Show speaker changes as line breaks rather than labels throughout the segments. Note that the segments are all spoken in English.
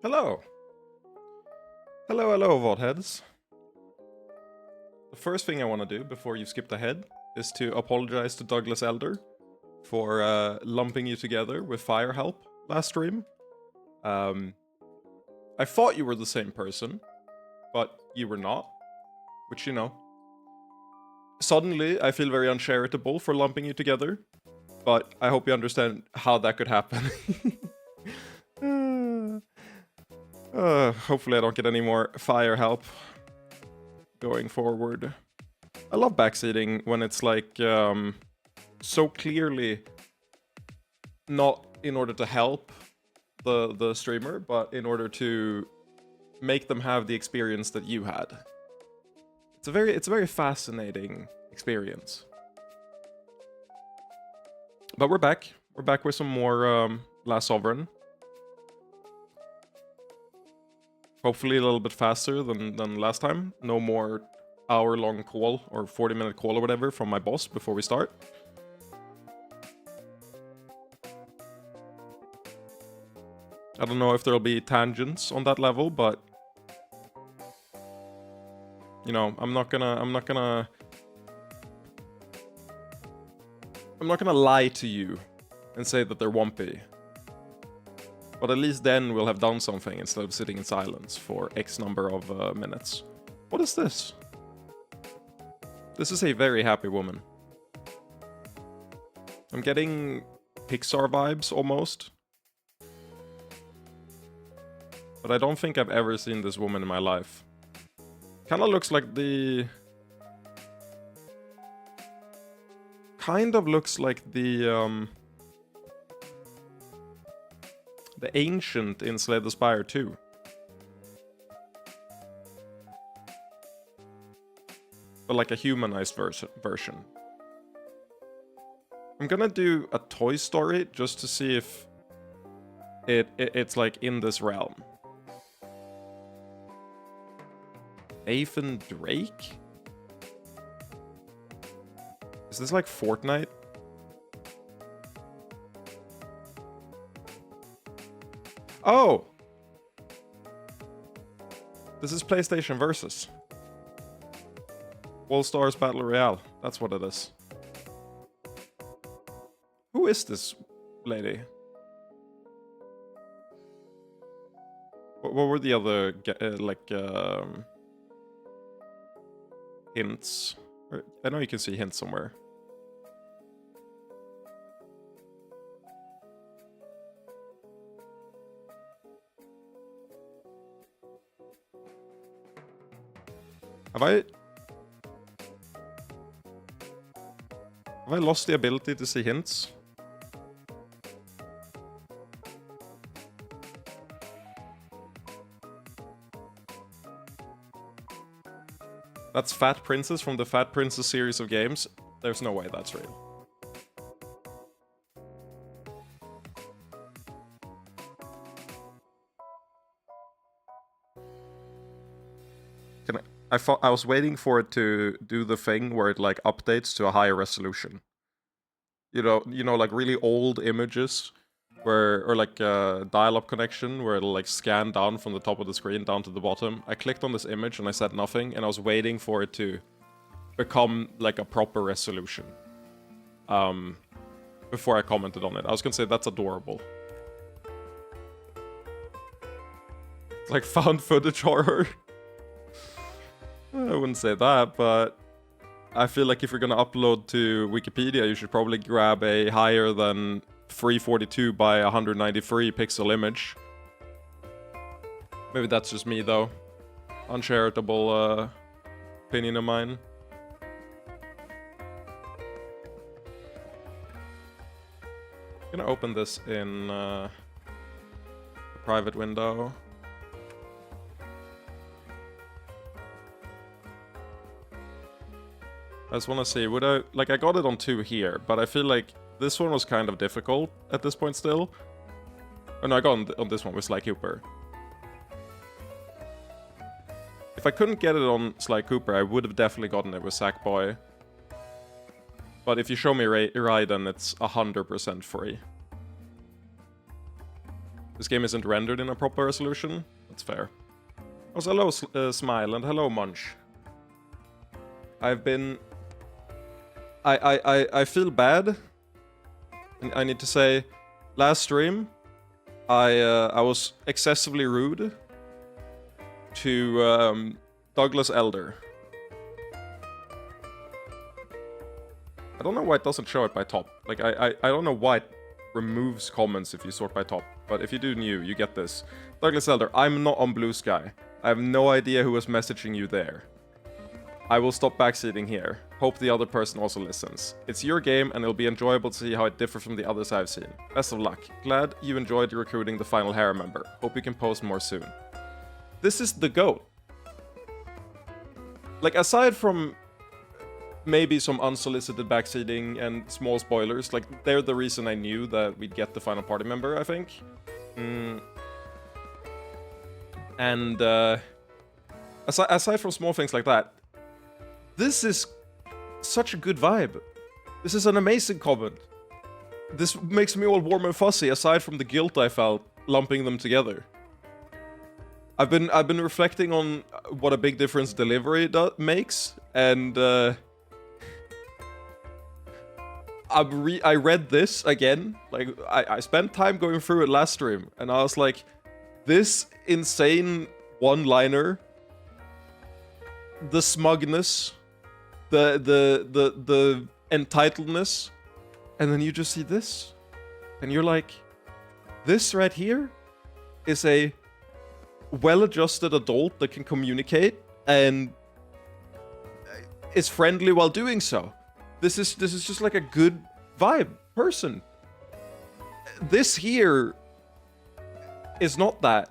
Hello. Hello, Vodheads. The first thing I want to do before you skipped ahead is to apologize to Douglas Elder for lumping you together with Fire Help last stream. I thought you were the same person, but you were not, which, you know. Suddenly, I feel very uncharitable for lumping you together, but I hope you understand how that could happen. Hopefully I don't get any more Fire Help going forward. I love backseating when it's like so clearly not in order to help the streamer, but in order to make them have the experience that you had. It's a very fascinating experience. But we're back. We're back with some more Last Sovereign. Hopefully a little bit faster than last time. No more hour-long call or 40-minute call or whatever from my boss before we start. I don't know if there'll be tangents on that level, but you know, I'm not gonna lie to you and say that there won't be. But at least then we'll have done something instead of sitting in silence for X number of minutes. What is this? This is a very happy woman. I'm getting Pixar vibes almost. But I don't think I've ever seen this woman in my life. Kinda looks like the... Kind of looks like the Ancient in Slay the Spire 2. But like a humanized version. I'm gonna do a Toy Story just to see if it's like in this realm. Nathan Drake? Is this like Fortnite? Oh! This is PlayStation Versus. All Stars Battle Royale. That's what it is. Who is this lady? What were the other, hints? I know you can see hints somewhere. Have I lost the ability to see hints? That's Fat Princess from the Fat Princess series of games. There's no way that's real. I was waiting for it to do the thing where it like updates to a higher resolution. You know, like really old images or like a dial-up connection where it'll like scan down from the top of the screen down to the bottom. I clicked on this image and I said nothing, and I was waiting for it to become like a proper resolution. Before I commented on it. I was gonna say that's adorable. It's like found footage horror. I wouldn't say that, but I feel like if you're gonna upload to Wikipedia, you should probably grab a higher than 342 by 193 pixel image. Maybe that's just me though. Uncharitable opinion of mine. I'm gonna open this in a private window. I just want to see, would I got it on 2 here, but I feel like this one was kind of difficult at this point still. Oh no, I got on this one with Sly Cooper. If I couldn't get it on Sly Cooper, I would have definitely gotten it with Sackboy. But if you show me Raiden, it's 100% free. This game isn't rendered in a proper resolution. That's fair. Also, hello Smile, and hello Munch. I've been... I feel bad. I need to say, last stream, I was excessively rude to Douglas Elder. I don't know why it doesn't show it by top. Like, I don't know why it removes comments if you sort by top. But if you do new, you get this. Douglas Elder, I'm not on Blue Sky. I have no idea who was messaging you there. I will stop backseating here. Hope the other person also listens. It's your game and it'll be enjoyable to see how it differs from the others I've seen. Best of luck. Glad you enjoyed recruiting the final Harem member. Hope you can post more soon. This is the GOAT. Like, aside from maybe some unsolicited backseating and small spoilers, like, they're the reason I knew that we'd get the final party member, I think. And aside from small things like that, this is such a good vibe. This is an amazing comment. This makes me all warm and fuzzy, aside from the guilt I felt lumping them together. I've been reflecting on what a big difference delivery makes, and I read this again. Like, I spent time going through it last stream, and I was like, this insane one-liner, the smugness, the entitledness, and then you just see this, and you're like, this right here is a well-adjusted adult that can communicate and is friendly while doing so. This is just like a good vibe person. This here is not that,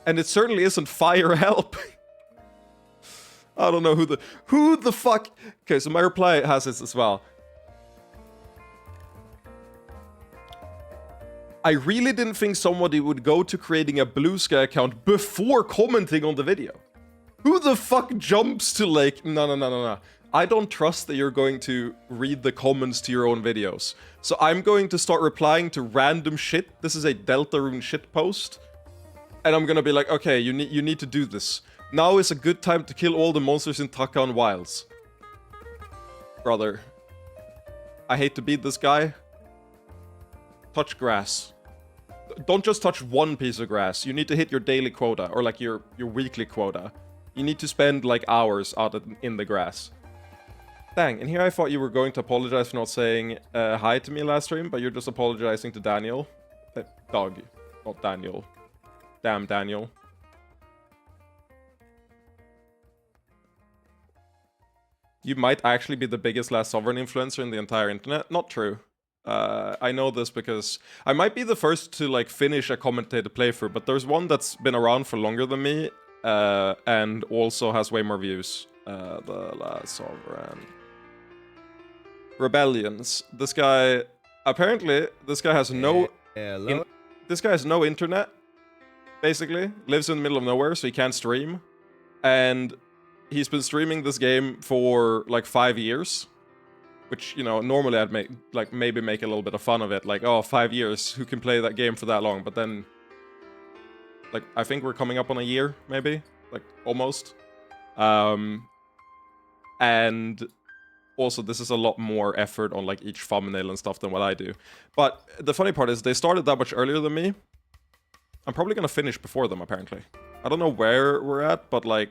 and it certainly isn't fire help. I don't know who the fuck. Okay, so my reply has this as well. I really didn't think somebody would go to creating a Blue Sky account before commenting on the video. Who the fuck jumps to like, no. I don't trust that you're going to read the comments to your own videos. So I'm going to start replying to random shit. This is a Deltarune shit post. And I'm gonna be like, okay, you need to do this. Now is a good time to kill all the monsters in Takan Wilds. Brother. I hate to beat this guy. Touch grass. Don't just touch one piece of grass. You need to hit your daily quota, or like your weekly quota. You need to spend like hours out in the grass. Dang, and here I thought you were going to apologize for not saying hi to me last stream, but you're just apologizing to Daniel. Doug, not Daniel. Damn, Daniel. You might actually be the biggest Last Sovereign influencer in the entire internet. Not true. I know this because I might be the first to like finish a commentated playthrough, but there's one that's been around for longer than me, and also has way more views. The Last Sovereign. Rebellions. This guy, apparently, this guy has no...
Hello?
This guy has no internet, basically. Lives in the middle of nowhere, so he can't stream. And he's been streaming this game for like 5 years. Which, you know, normally I'd maybe make a little bit of fun of it. Like, oh, 5 years, who can play that game for that long? But then, like, I think we're coming up on a year, maybe? Like, almost. And also, this is a lot more effort on, like, each thumbnail and stuff than what I do. But the funny part is, they started that much earlier than me. I'm probably gonna finish before them, apparently. I don't know where we're at, but, like,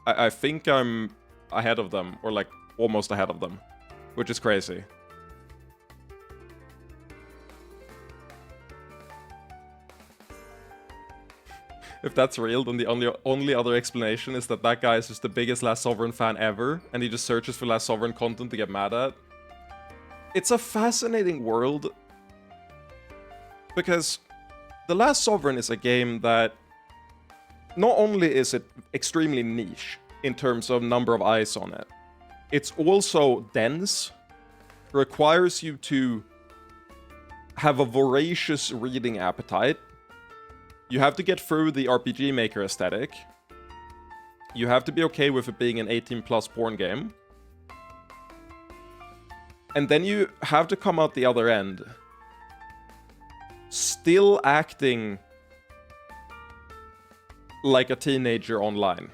I think I'm ahead of them, or, like, almost ahead of them. Which is crazy. If that's real, then the only other explanation is that that guy is just the biggest Last Sovereign fan ever, and he just searches for Last Sovereign content to get mad at. It's a fascinating world, because The Last Sovereign is a game that not only is it extremely niche in terms of number of eyes on it, it's also dense, requires you to have a voracious reading appetite. You have to get through the RPG Maker aesthetic. You have to be okay with it being an 18+ porn game. And then you have to come out the other end still acting like a teenager online.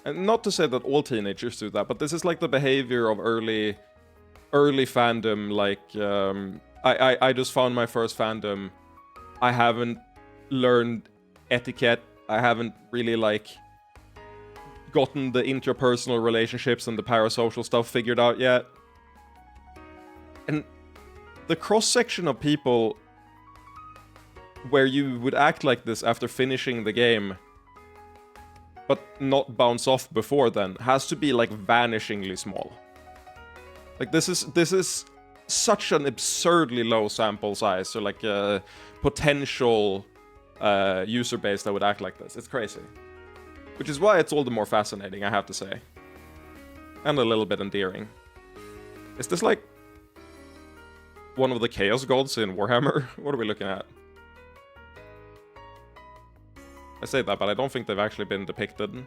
And not to say that all teenagers do that, but this is like the behavior of early fandom. Like, I just found my first fandom. I haven't learned etiquette. I haven't really, like, gotten the interpersonal relationships and the parasocial stuff figured out yet. And the cross-section of people where you would act like this after finishing the game but not bounce off before then has to be, like, vanishingly small. Like, this is such an absurdly low sample size, or like a potential user base that would act like this. It's crazy. Which is why it's all the more fascinating, I have to say. And a little bit endearing. Is this like one of the Chaos Gods in Warhammer? What are we looking at? I say that, but I don't think they've actually been depicted.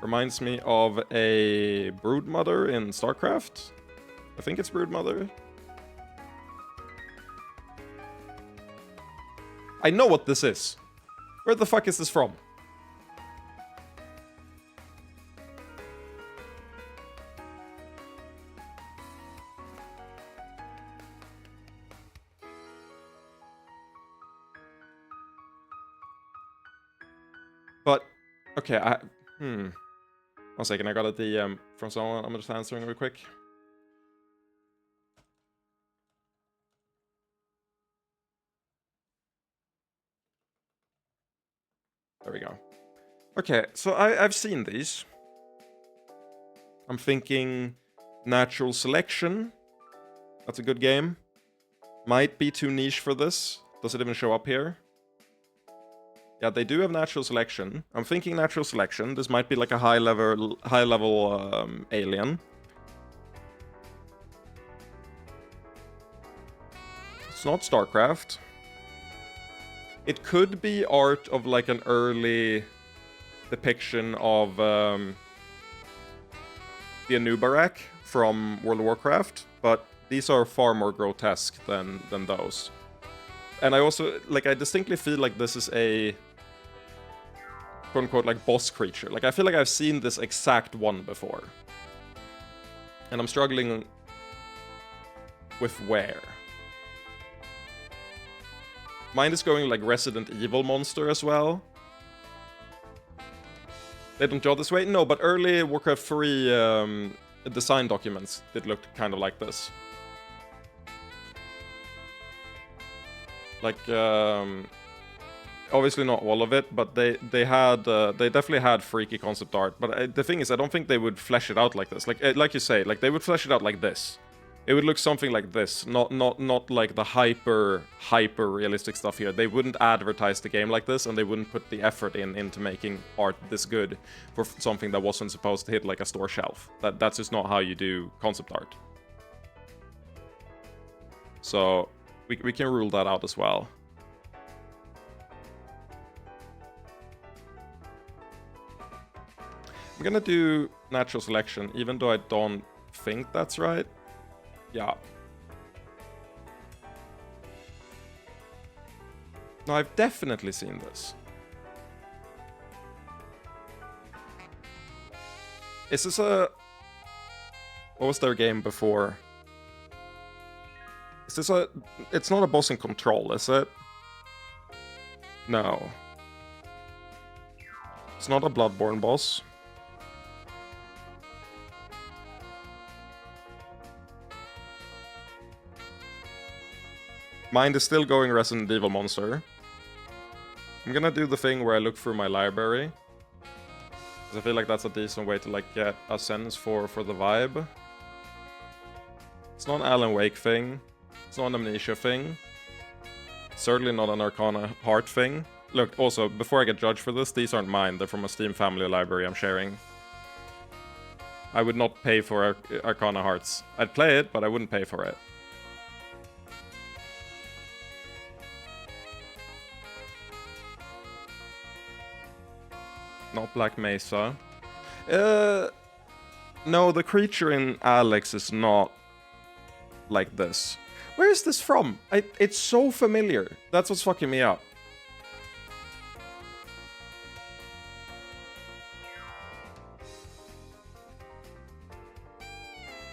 Reminds me of a Broodmother in StarCraft. I think it's Broodmother. I know what this is. Where the fuck is this from? But, okay, One second, I got a DM from someone. I'm just answering real quick. There we go. Okay, so I've seen these. I'm thinking Natural Selection. That's a good game. Might be too niche for this. Does it even show up here? Yeah, they do have Natural Selection. I'm thinking Natural Selection. This might be like a high level alien. It's not StarCraft. It could be art of like an early depiction of the Anubarak from World of Warcraft, but these are far more grotesque than those. And I also, like, I distinctly feel like this is a quote-unquote, like, boss creature. Like, I feel like I've seen this exact one before. And I'm struggling with where. Mine is going like Resident Evil monster as well. They don't draw this way? No, but early Warcraft 3 design documents did look kind of like this. Like, obviously not all of it, but they definitely had freaky concept art. But the thing is, I don't think they would flesh it out like this. Like you say, like they would flesh it out like this. It would look something like this, not like the hyper realistic stuff here. They wouldn't advertise the game like this, and they wouldn't put the effort into making art this good for something that wasn't supposed to hit like a store shelf. That's just not how you do concept art. So we can rule that out as well. I'm gonna do Natural Selection, even though I don't think that's right. Yeah. No, I've definitely seen this. Is this a... What was their game before? Is this a... It's not a boss in Control, is it? No. It's not a Bloodborne boss. Mind is still going Resident Evil monster. I'm gonna do the thing where I look through my library, because I feel like that's a decent way to like get a sense for the vibe. It's not an Alan Wake thing. It's not an Amnesia thing. Certainly not an Arcana Heart thing. Look, also, before I get judged for this, these aren't mine. They're from a Steam family library I'm sharing. I would not pay for Arcana Hearts. I'd play it, but I wouldn't pay for it. Not Black Mesa. No, the creature in Alex is not like this. Where is this from? It's so familiar. That's what's fucking me up.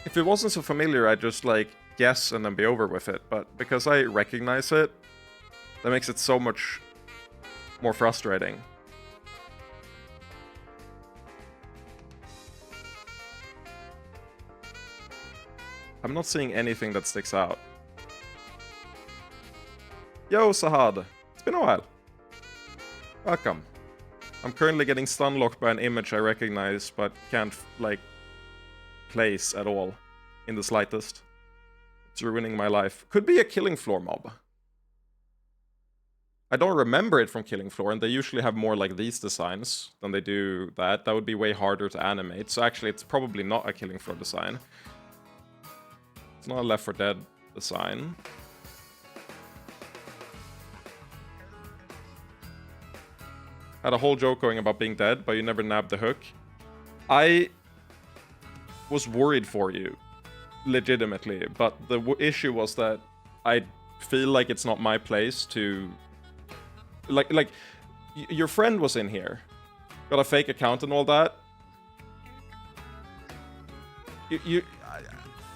If it wasn't so familiar, I'd just, like, guess and then be over with it. But because I recognize it, that makes it so much more frustrating. I'm not seeing anything that sticks out. Yo, Sahad. It's been a while. Welcome. I'm currently getting stun locked by an image I recognize, but can't, like, place at all. In the slightest. It's ruining my life. Could be a Killing Floor mob. I don't remember it from Killing Floor, and they usually have more like these designs than they do that. That would be way harder to animate, so actually it's probably not a Killing Floor design. It's not a Left 4 Dead design. Had a whole joke going about being dead, but you never nabbed the hook. I was worried for you, legitimately, but the issue was that I feel like it's not my place to... Like, your friend was in here, got a fake account and all that.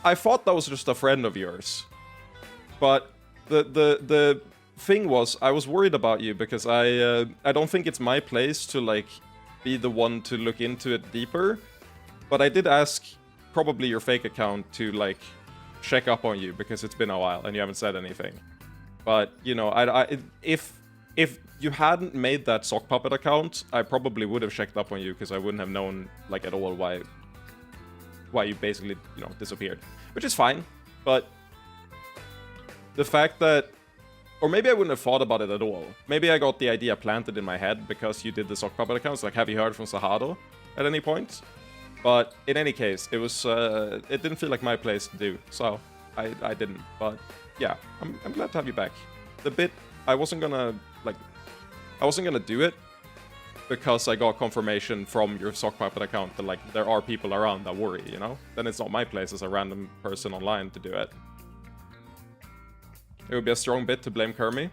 I thought that was just a friend of yours, but the thing was, I was worried about you because I don't think it's my place to, like, be the one to look into it deeper, but I did ask probably your fake account to, like, check up on you because it's been a while and you haven't said anything. But, you know, if you hadn't made that Sock Puppet account, I probably would have checked up on you because I wouldn't have known, like, at all why you basically, you know, disappeared. Which is fine, but the fact that... Or maybe I wouldn't have thought about it at all. Maybe I got the idea planted in my head because you did the Sock Puppet accounts. Like, have you heard from Sahado at any point? But in any case, it was it didn't feel like my place to do, so I didn't. But yeah, I'm glad to have you back. The bit I wasn't gonna do it because I got confirmation from your Sock Puppet account that, like, there are people around that worry, you know? Then it's not my place as a random person online to do it. It would be a strong bit to blame Kirby.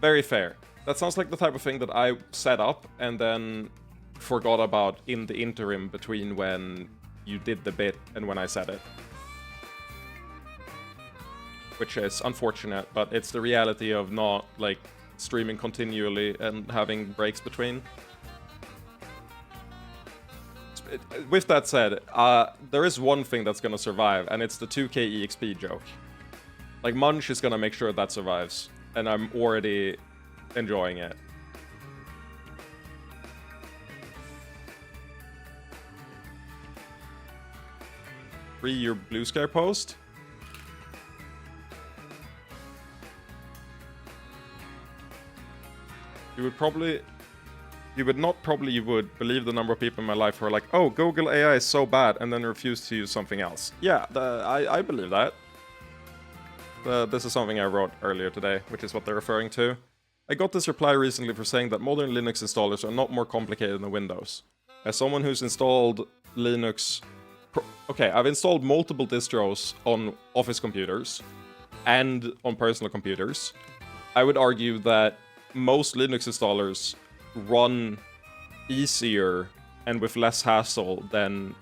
Very fair. That sounds like the type of thing that I set up and then forgot about in the interim between when you did the bit and when I said it. Which is unfortunate, but it's the reality of not, like, streaming continually and having breaks between. With that said, there is one thing that's gonna survive, and it's the 2k EXP joke. Like, Munch is gonna make sure that survives, and I'm already enjoying it. Your Blue Scare post? You would believe the number of people in my life who are like, oh, Google AI is so bad, and then refuse to use something else. Yeah, I believe that. This is something I wrote earlier today, which is what they're referring to. I got this reply recently for saying that modern Linux installers are not more complicated than Windows. As someone who's installed Linux... Okay, I've installed multiple distros on office computers and on personal computers. I would argue that most Linux installers run easier and with less hassle than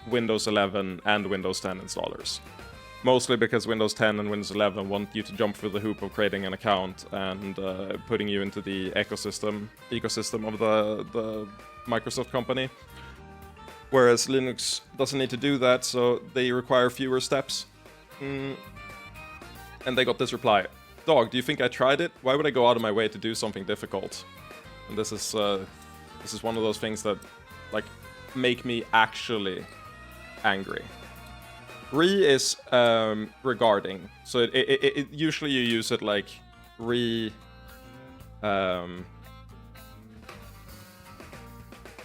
Windows 11 and Windows 10 installers. Mostly because Windows 10 and Windows 11 want you to jump through the hoop of creating an account and putting you into the ecosystem of the Microsoft company. Whereas Linux doesn't need to do that, so they require fewer steps. And they got this reply. Dog, do you think I tried it? Why would I go out of my way to do something difficult? And this is one of those things that, like, make me actually angry. Re is regarding. So it usually you use it like re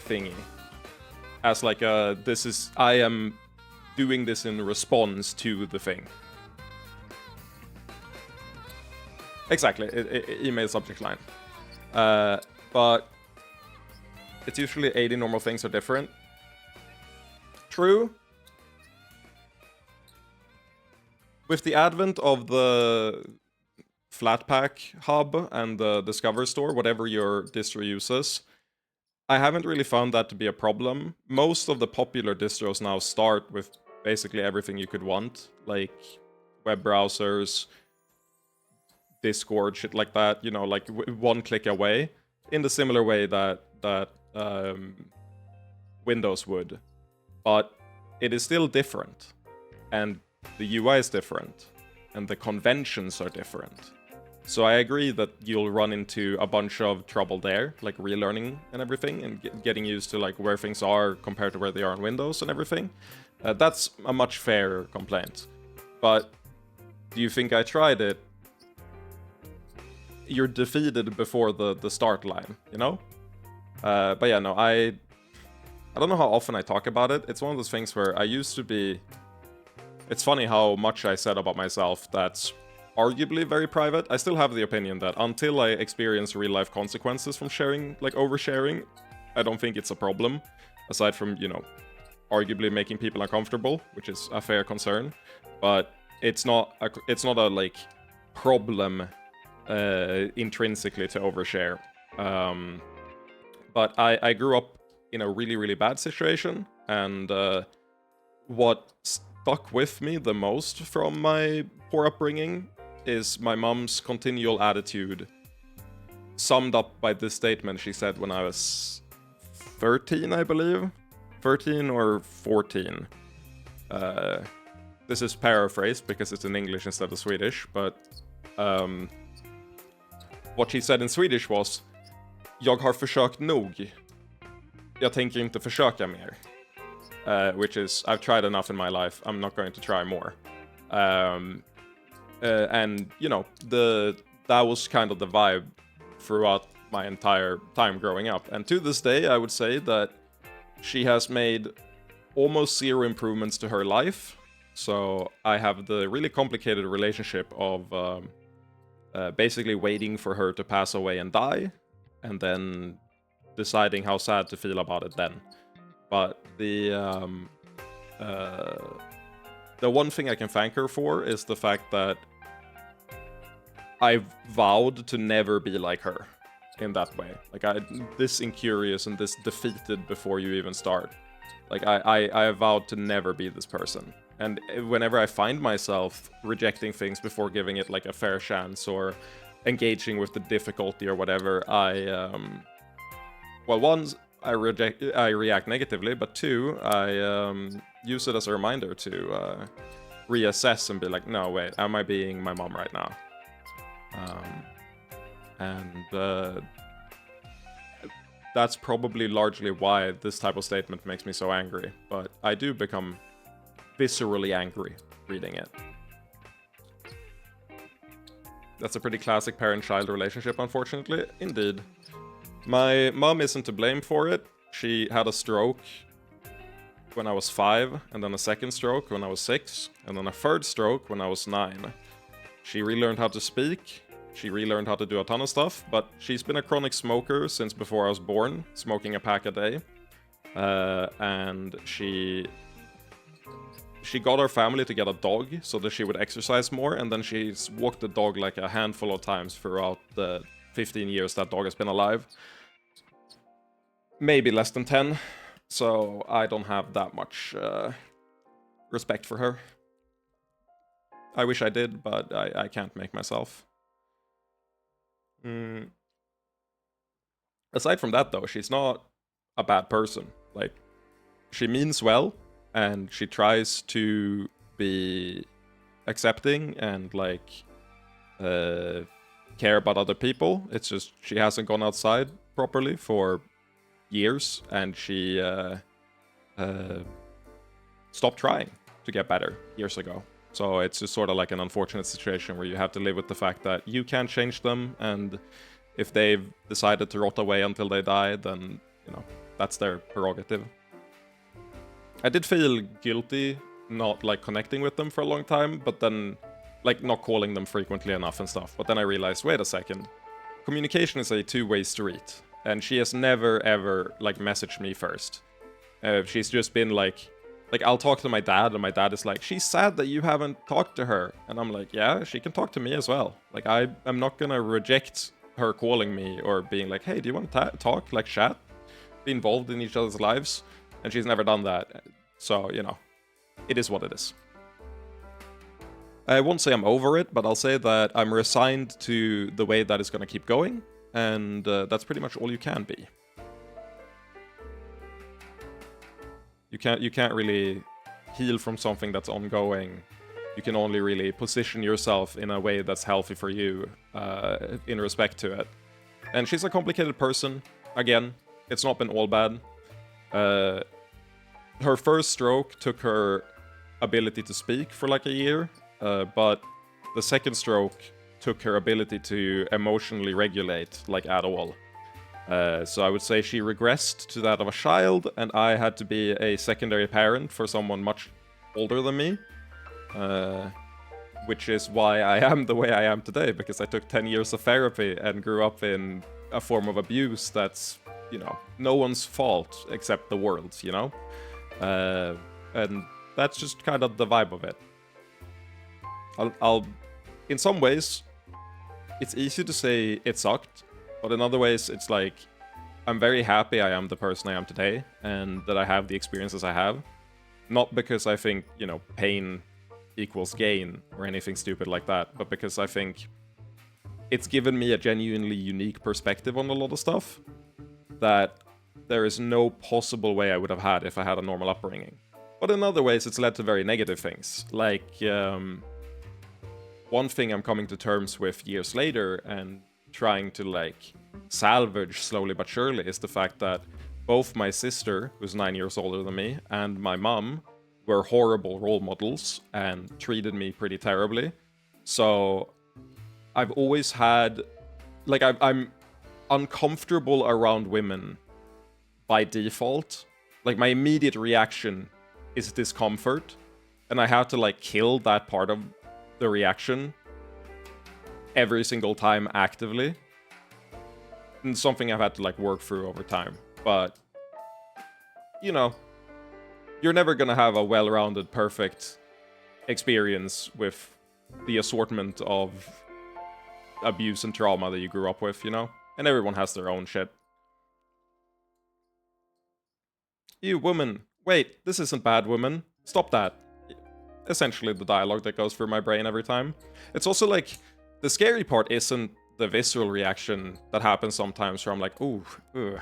thingy. As like a, I am doing this in response to the thing. Exactly, email subject line. But it's usually 80 normal things are different. True. With the advent of the Flatpak hub and the Discover store, whatever your distro uses, I haven't really found that to be a problem. Most of the popular distros now start with basically everything you could want, like web browsers, Discord, shit like that, you know, like one click away, in the similar way that Windows would. But it is still different, and the UI is different, and the conventions are different. So I agree that you'll run into a bunch of trouble there, like relearning and everything, and getting used to like where things are compared to where they are on Windows and everything. That's a much fairer complaint. But do you think I tried it? You're defeated before the start line, you know? But yeah, no, I don't know how often I talk about it. It's one of those things where I used to be... It's funny how much I said about myself that's arguably very private. I still have the opinion that until I experience real-life consequences from sharing, like oversharing, I don't think it's a problem. Aside from, you know, arguably making people uncomfortable, which is a fair concern. But it's not a like problem intrinsically to overshare. But I grew up in a really, really bad situation, and what stuck with me the most from my poor upbringing is my mom's continual attitude, summed up by this statement she said when I was 13, I believe. 13 or 14. This is paraphrased because it's in English instead of Swedish, but what she said in Swedish was "Jag har försökt nog. Jag tänker inte försöka mer." Which is, I've tried enough in my life, I'm not going to try more. And, you know, that was kind of the vibe throughout my entire time growing up. And to this day, I would say that she has made almost zero improvements to her life. So I have the really complicated relationship of basically waiting for her to pass away and die, and then deciding how sad to feel about it then. But the one thing I can thank her for is the fact that I've vowed to never be like her in that way. Like, this incurious and this defeated before you even start. Like, I have vowed to never be this person. And whenever I find myself rejecting things before giving it like a fair chance or engaging with the difficulty or whatever, well, one, I react negatively, but two, I use it as a reminder to reassess and be like, no, wait, am I being my mom right now? And that's probably largely why this type of statement makes me so angry, but I do become viscerally angry reading it. That's a pretty classic parent-child relationship, unfortunately. Indeed. My mom isn't to blame for it. She had a stroke when I was 5, and then a second stroke when I was 6, and then a third stroke when I was 9. She relearned how to speak, she relearned how to do a ton of stuff, but she's been a chronic smoker since before I was born, smoking a pack a day. And she got our family to get a dog so that she would exercise more, and then she's walked the dog like a handful of times throughout the 15 years that dog has been alive. Maybe less than 10, so I don't have that much respect for her. I wish I did, but I can't make myself. Aside from that, though, she's not a bad person. Like, she means well, and she tries to be accepting and, like, care about other people. It's just she hasn't gone outside properly for years, and she stopped trying to get better years ago. So it's just sort of like an unfortunate situation where you have to live with the fact that you can't change them, and if they've decided to rot away until they die, then, you know, that's their prerogative. I did feel guilty not, like, connecting with them for a long time, but then, like, not calling them frequently enough and stuff. But then I realized, wait a second, communication is a two-way street, and she has never, ever, like, messaged me first. She's just been, like, Like, I'll talk to my dad, and my dad is like, she's sad that you haven't talked to her. And I'm like, yeah, she can talk to me as well. Like, I'm not gonna reject her calling me or being like, hey, do you want to talk, like, chat? Be involved in each other's lives. And she's never done that. So, you know, it is what it is. I won't say I'm over it, but I'll say that I'm resigned to the way that it's gonna keep going. And that's pretty much all you can be. You can't really heal from something that's ongoing. You can only really position yourself in a way that's healthy for you, in respect to it. And she's a complicated person. Again, it's not been all bad. Her first stroke took her ability to speak for like a year, but the second stroke took her ability to emotionally regulate, like, at all. So I would say she regressed to that of a child, and I had to be a secondary parent for someone much older than me. Which is why I am the way I am today, because I took 10 years of therapy and grew up in a form of abuse that's, you know, no one's fault except the world's, you know? And that's just kind of the vibe of it. I'll in some ways, it's easy to say it sucked, but in other ways, it's like, I'm very happy I am the person I am today, and that I have the experiences I have. Not because I think, you know, pain equals gain, or anything stupid like that, but because I think it's given me a genuinely unique perspective on a lot of stuff that there is no possible way I would have had if I had a normal upbringing. But in other ways, it's led to very negative things. Like, one thing I'm coming to terms with years later and trying to, like, salvage slowly but surely is the fact that both my sister, who's 9 years older than me, and my mom were horrible role models and treated me pretty terribly. So I've always had, like, I'm uncomfortable around women by default. Like, my immediate reaction is discomfort, and I have to, like, kill that part of the reaction every single time actively. And something I've had to, like, work through over time. But, you know, you're never gonna have a well-rounded, perfect experience with the assortment of abuse and trauma that you grew up with, you know? And everyone has their own shit. You woman, wait, this isn't bad, woman. Stop that. Essentially the dialogue that goes through my brain every time. It's also like, the scary part isn't the visceral reaction that happens sometimes where I'm like, ooh, ugh.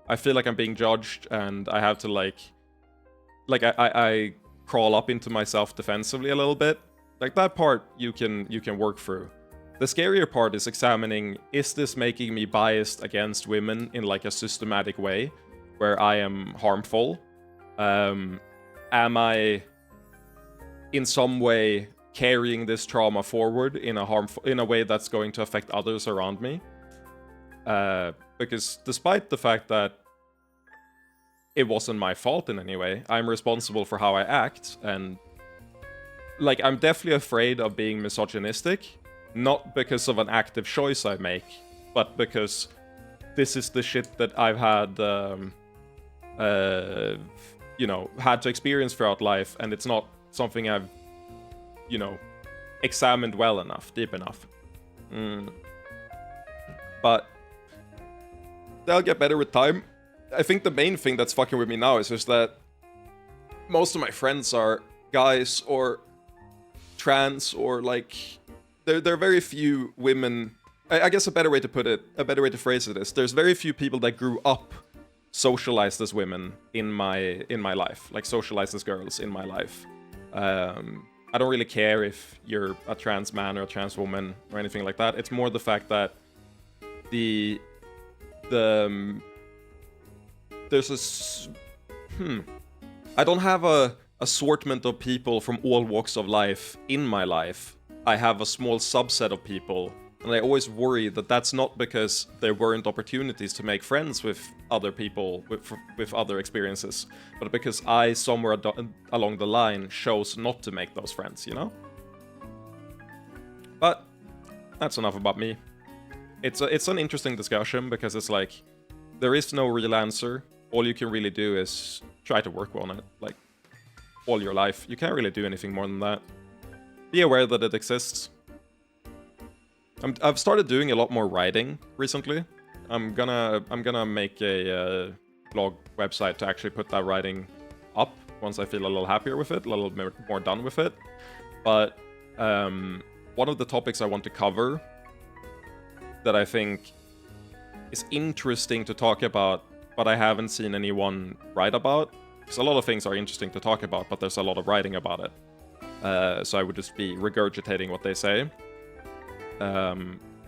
I feel like I'm being judged and I have to like I crawl up into myself defensively a little bit. Like, that part you can work through. The scarier part is examining, is this making me biased against women in, like, a systematic way where I am harmful? Am I in some way carrying this trauma forward in a way that's going to affect others around me? Because despite the fact that it wasn't my fault in any way, I'm responsible for how I act, and, like, I'm definitely afraid of being misogynistic, not because of an active choice I make, but because this is the shit that I've had, you know, had to experience throughout life, and it's not something I've, you know, examined well enough, deep enough. But they'll get better with time. I think the main thing that's fucking with me now is just that most of my friends are guys or trans, or, like, there are very few women. I guess a better way to phrase it is, there's very few people that grew up socialized as women in my life, like socialized as girls in my life. I don't really care if you're a trans man or a trans woman or anything like that. It's more the fact that there's I don't have a assortment of people from all walks of life in my life. I have a small subset of people, and I always worry that that's not because there weren't opportunities to make friends with other people with other experiences, but because I, somewhere along the line, chose not to make those friends, you know? But that's enough about me. It's an interesting discussion, because it's like, there is no real answer. All you can really do is try to work on it. Like, all your life. You can't really do anything more than that. Be aware that it exists. I've started doing a lot more writing recently. I'm gonna make a blog website to actually put that writing up once I feel a little happier with it, a little more done with it. But one of the topics I want to cover that I think is interesting to talk about, but I haven't seen anyone write about, because a lot of things are interesting to talk about, but there's a lot of writing about it. So I would just be regurgitating what they say.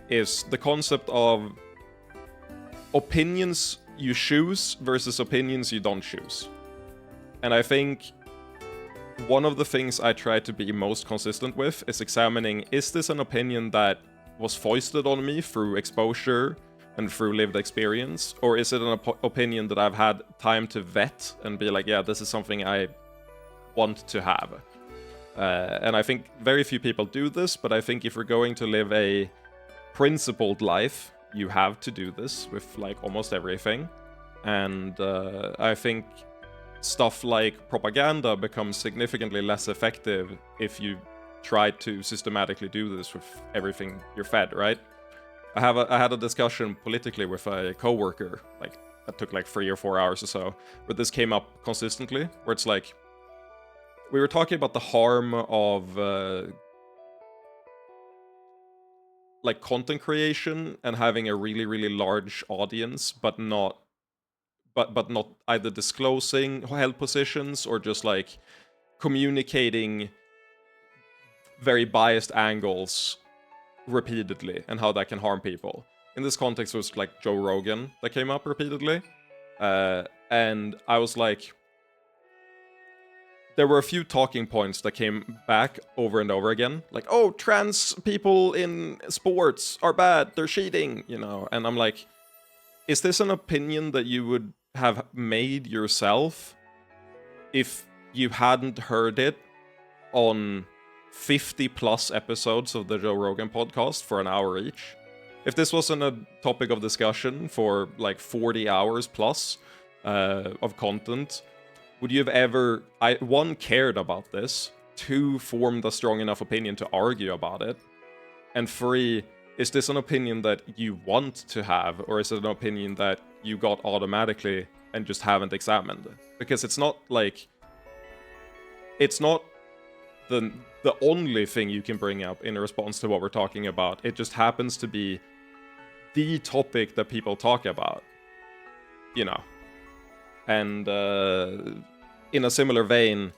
Is the concept of opinions you choose versus opinions you don't choose. And I think one of the things I try to be most consistent with is examining, is this an opinion that was foisted on me through exposure and through lived experience, or is it an opinion that I've had time to vet and be like, yeah, this is something I want to have. And I think very few people do this, but I think if you're going to live a principled life, you have to do this with like almost everything. And I think stuff like propaganda becomes significantly less effective if you try to systematically do this with everything you're fed, right? I had a discussion politically with a coworker, like that took like 3 or 4 hours or so, but this came up consistently, where it's like, we were talking about the harm of like content creation and having a really, really large audience, but not either disclosing held positions or just like communicating very biased angles repeatedly, and how that can harm people. In this context, it was like Joe Rogan that came up repeatedly, and I was like, there were a few talking points that came back over and over again, like, oh, trans people in sports are bad, they're cheating, you know. And I'm like, is this an opinion that you would have made yourself if you hadn't heard it on 50 plus episodes of the Joe Rogan podcast for an hour each? If this wasn't a topic of discussion for like 40 hours plus of content, would you have ever, one, cared about this, 2, formed a strong enough opinion to argue about it, and 3, is this an opinion that you want to have, or is it an opinion that you got automatically and just haven't examined? Because it's not like, it's not the only thing you can bring up in response to what we're talking about. It just happens to be the topic that people talk about, you know. And in a similar vein,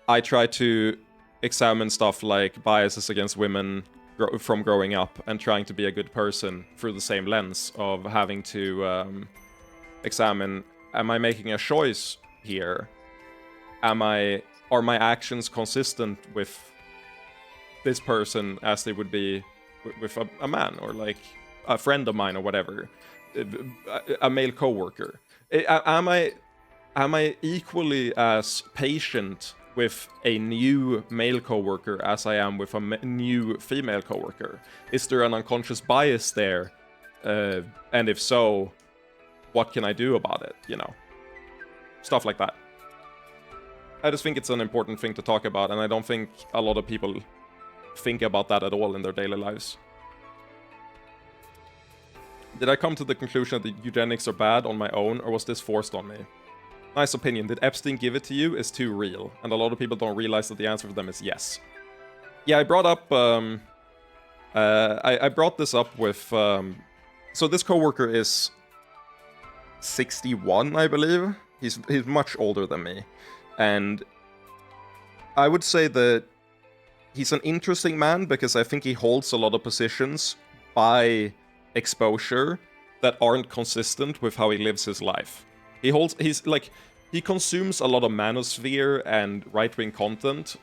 I try to examine stuff like biases against women from growing up and trying to be a good person through the same lens of having to examine, am I making a choice here? Are my actions consistent with this person as they would be with a man, or like a friend of mine, or whatever, a male coworker? Am I equally as patient with a new male coworker as I am with a new female coworker? Is there an unconscious bias there? And if so, what can I do about it? You know, stuff like that. I just think it's an important thing to talk about, and I don't think a lot of people think about that at all in their daily lives. Did I come to the conclusion that eugenics are bad on my own, or was this forced on me? Nice opinion. Did Epstein give it to you? Is too real. And a lot of people don't realize that the answer for them is yes. Yeah, I brought up... I brought this up with... so this coworker is 61, I believe. He's much older than me. And I would say that he's an interesting man because I think he holds a lot of positions by exposure that aren't consistent with how he lives his life. He consumes a lot of manosphere and right-wing content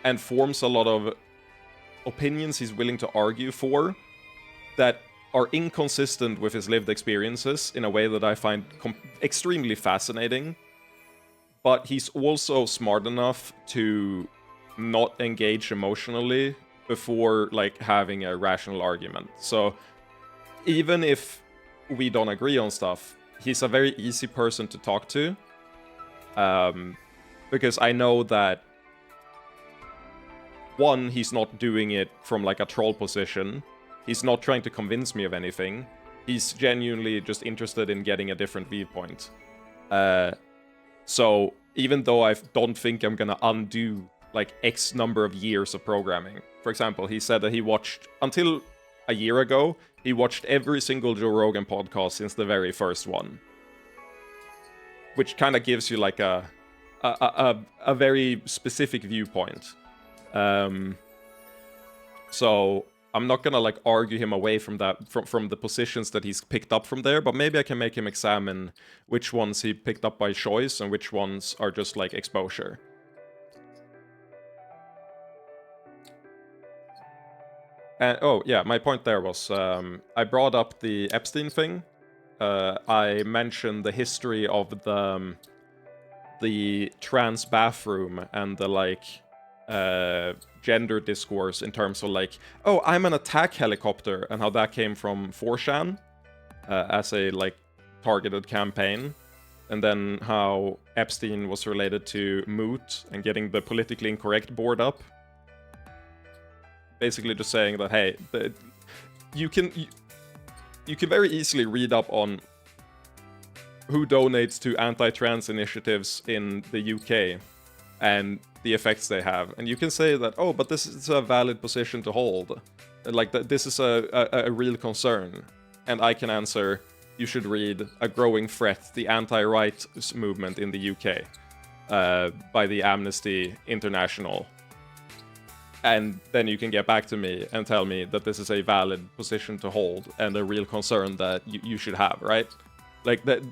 and forms a lot of opinions he's willing to argue for that are inconsistent with his lived experiences in a way that I find extremely fascinating. But he's also smart enough to not engage emotionally before like having a rational argument. So even if we don't agree on stuff, he's a very easy person to talk to. because I know that, one, he's not doing it from like a troll position. He's not trying to convince me of anything. He's genuinely just interested in getting a different viewpoint. So even though I don't think I'm gonna undo like X number of years of programming. For example, he said that he watched, until a year ago, he watched every single Joe Rogan podcast since the very first one. Which kind of gives you like a very specific viewpoint. So I'm not gonna like argue him away from that, from the positions that he's picked up from there, but maybe I can make him examine which ones he picked up by choice and which ones are just like exposure. And oh yeah, my point there was I brought up the Epstein thing. I mentioned the history of the trans bathroom and the like gender discourse in terms of like, oh, I'm an attack helicopter, and how that came from 4chan as a like targeted campaign, and then how Epstein was related to Moot and getting the politically incorrect board up. Basically just saying that, hey, you can very easily read up on who donates to anti-trans initiatives in the UK and the effects they have. And you can say that, oh, but this is a valid position to hold. Like, this is a real concern. And I can answer, you should read A Growing Threat, the Anti-Rights Movement in the UK by the Amnesty International. And then you can get back to me and tell me that this is a valid position to hold and a real concern that you should have, right? Like that.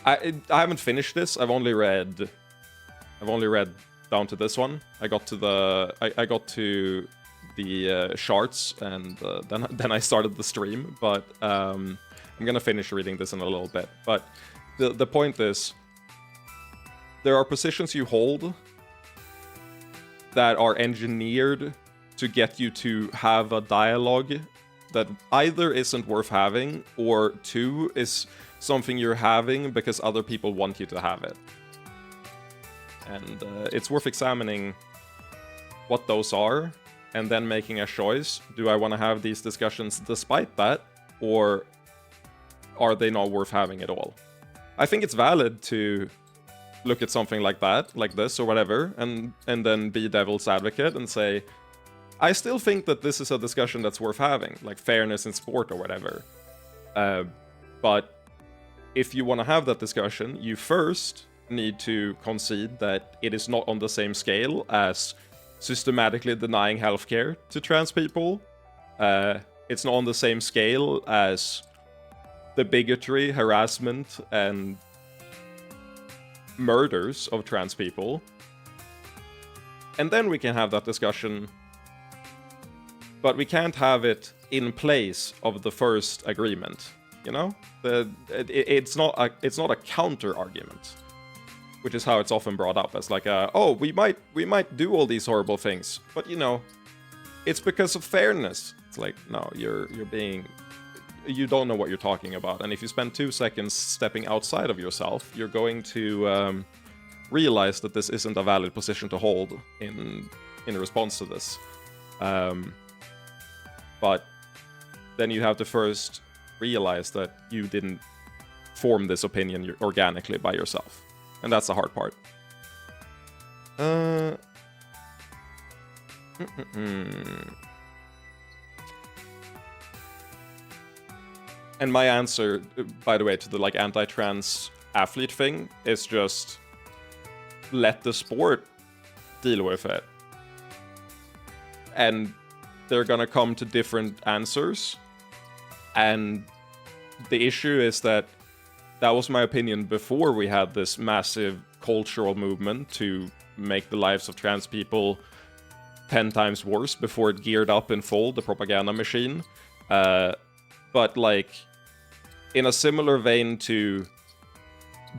I haven't finished this. I've only read down to this one. I got to the charts, and then I started the stream. But I'm gonna finish reading this in a little bit. But the point is, there are positions you hold that are engineered to get you to have a dialogue that either isn't worth having, or two, is something you're having because other people want you to have it. And it's worth examining what those are, and then making a choice. Do I want to have these discussions despite that, or are they not worth having at all? I think it's valid to look at something like that, like this or whatever, and then be devil's advocate and say, I still think that this is a discussion that's worth having, like fairness in sport or whatever. But if you want to have that discussion, you first need to concede that it is not on the same scale as systematically denying healthcare to trans people. It's not on the same scale as the bigotry, harassment, and murders of trans people. And then we can have that discussion, but we can't have it in place of the first agreement, you know? It's not a counter argument, which is how it's often brought up as like oh, we might do all these horrible things, but you know, it's because of fairness. It's like, no, you don't know what you're talking about. And if you spend 2 seconds stepping outside of yourself, you're going to realize that this isn't a valid position to hold in response to this. But then you have to first realize that you didn't form this opinion organically by yourself. And that's the hard part. And my answer, by the way, to the like anti-trans athlete thing is just let the sport deal with it. And they're gonna come to different answers. And the issue is that was my opinion before we had this massive cultural movement to make the lives of trans people 10 times worse before it geared up in full, the propaganda machine. But like, in a similar vein to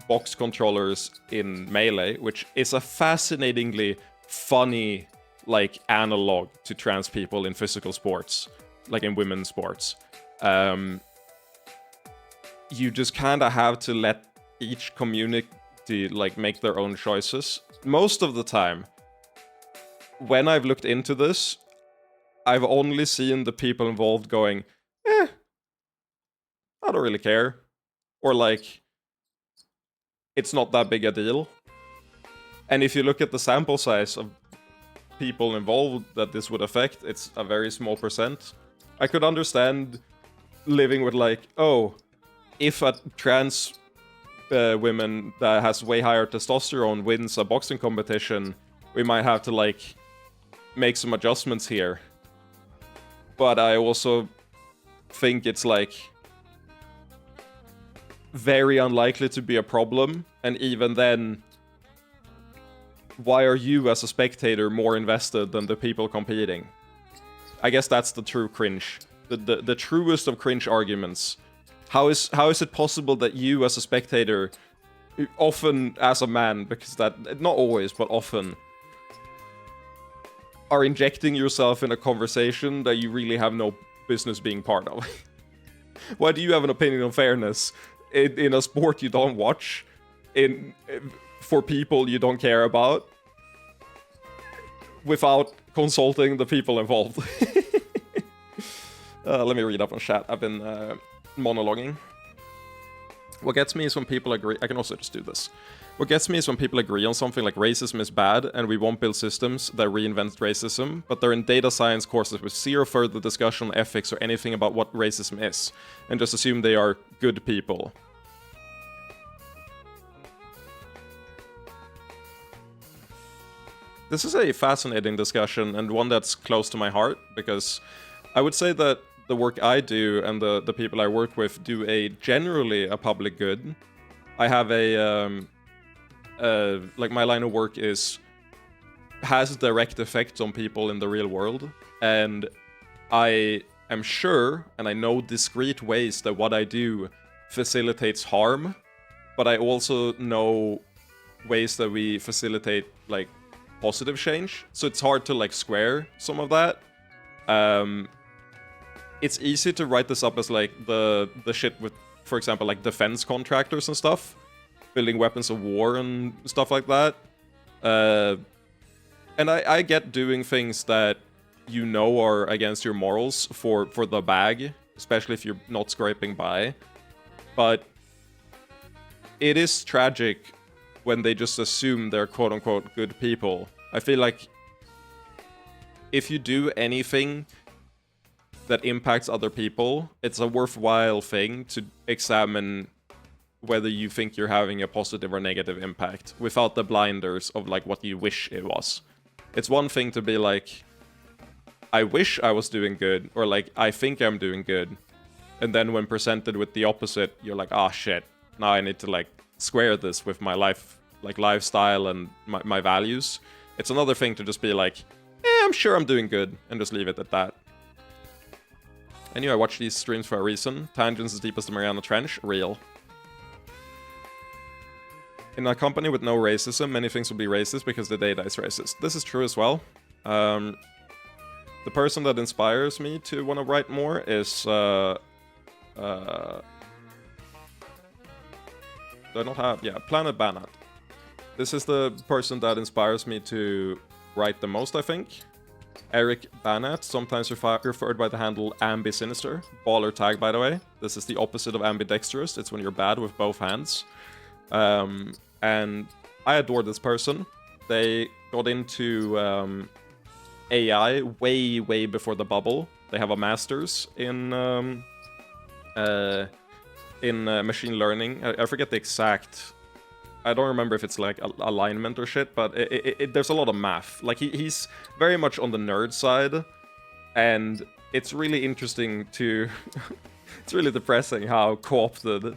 box controllers in Melee, which is a fascinatingly funny like analog to trans people in physical sports, like in women's sports. You just kind of have to let each community to like make their own choices. Most of the time, when I've looked into this, I've only seen the people involved going, I don't really care. Or like, it's not that big a deal. And if you look at the sample size of people involved that this would affect, it's a very small percent. I could understand living with like, oh, if a trans woman that has way higher testosterone wins a boxing competition, we might have to like make some adjustments here. But I also think it's like very unlikely to be a problem, and even then, why are you as a spectator more invested than the people competing? I guess that's the true cringe. The truest of cringe arguments. How is it possible that you as a spectator, often as a man, because that, not always, but often, are injecting yourself in a conversation that you really have no business being part of? Why do you have an opinion on fairness in a sport you don't watch, for people you don't care about, without consulting the people involved? Let me read up on chat. I've been monologuing. What gets me is when people agree. I can also just do this. What gets me is when people agree on something like racism is bad and we won't build systems that reinvent racism, but they're in data science courses with zero further discussion on ethics or anything about what racism is, and just assume they are good people. This is a fascinating discussion and one that's close to my heart, because I would say that the work I do and the people I work with do generally a public good. I have like my line of work has direct effects on people in the real world, and I am sure and I know discrete ways that what I do facilitates harm, but I also know ways that we facilitate like positive change, so it's hard to like square some of that. It's easy to write this up as like the shit with, for example, like defense contractors and stuff, building weapons of war and stuff like that. And I get doing things that you know are against your morals for the bag, especially if you're not scraping by. But it is tragic when they just assume they're quote-unquote good people. I feel like if you do anything that impacts other people, it's a worthwhile thing to examine whether you think you're having a positive or negative impact without the blinders of like what you wish it was. It's one thing to be like, I wish I was doing good, or like, I think I'm doing good. And then when presented with the opposite, you're like, ah, shit, now I need to like square this with my life, like lifestyle and my values. It's another thing to just be like, I'm sure I'm doing good, and just leave it at that. I knew I watched these streams for a reason. Tangents as deep as the Mariana Trench, real. In a company with no racism, many things will be racist because the data is racist. This is true as well. The person that inspires me to want to write more is... do I not have... Yeah, Planet Banat. This is the person that inspires me to write the most, I think. Eric Banat, sometimes referred by the handle Ambisinister. Baller tag, by the way. This is the opposite of ambidextrous. It's when you're bad with both hands. And I adore this person. They got into AI way before the bubble. They have a master's in machine learning. I forget the exact... I don't remember if it's like alignment or shit, but there's a lot of math. Like he's very much on the nerd side, and it's really interesting to... It's really depressing how co-opted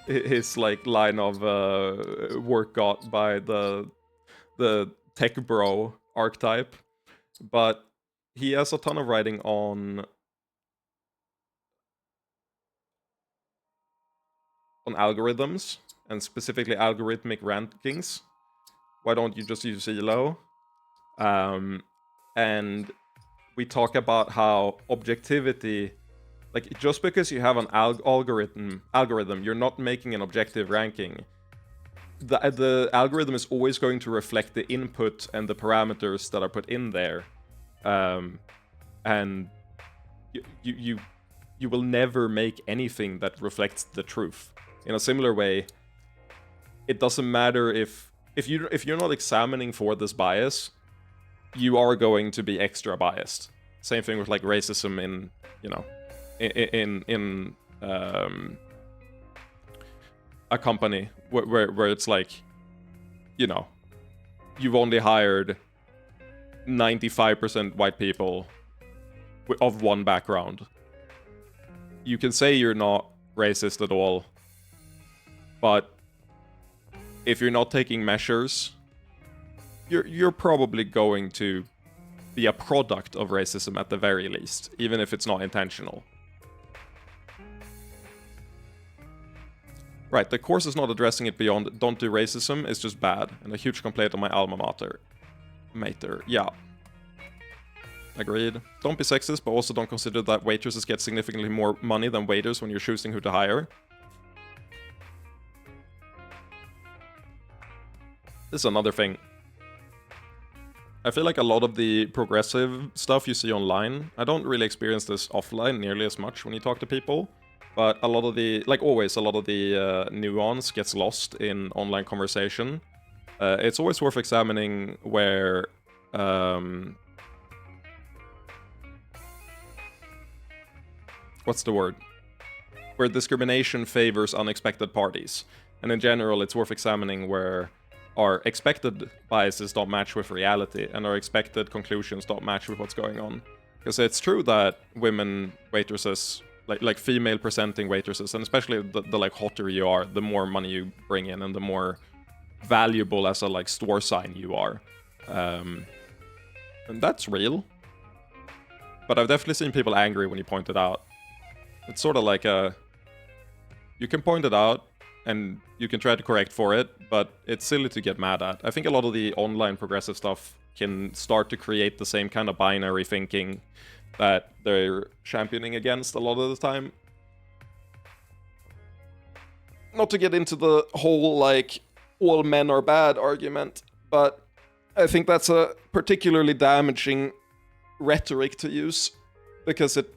his like line of work got by the tech bro archetype. But he has a ton of writing on algorithms, and specifically algorithmic rankings. Why don't you just use ELO? And we talk about how objectivity, like just because you have an algorithm, you're not making an objective ranking. the algorithm is always going to reflect the input and the parameters that are put in there, and you will never make anything that reflects the truth. In a similar way, it doesn't matter if you're not examining for this bias, you are going to be extra biased. Same thing with like racism in, you know, in a company where it's like, you know, you've only hired 95% white people of one background. You can say you're not racist at all, but if you're not taking measures, you're probably going to be a product of racism at the very least, even if it's not intentional. Right, the course is not addressing it beyond don't do racism, it's just bad, and a huge complaint on my alma mater. Yeah. Agreed. Don't be sexist, but also don't consider that waitresses get significantly more money than waiters when you're choosing who to hire. This is another thing. I feel like a lot of the progressive stuff you see online, I don't really experience this offline nearly as much when you talk to people, but a lot of the, like always, a lot of the nuance gets lost in online conversation. It's always worth examining where what's the word? Where discrimination favors unexpected parties. And in general, it's worth examining where our expected biases don't match with reality and our expected conclusions don't match with what's going on. Because it's true that women waitresses, like female presenting waitresses, and especially the like hotter you are, the more money you bring in and the more valuable as a like store sign you are. And that's real. But I've definitely seen people angry when you point it out. It's sort of like you can point it out and you can try to correct for it, but it's silly to get mad at. I think a lot of the online progressive stuff can start to create the same kind of binary thinking that they're championing against a lot of the time. Not to get into the whole, like, all men are bad argument, but I think that's a particularly damaging rhetoric to use, because it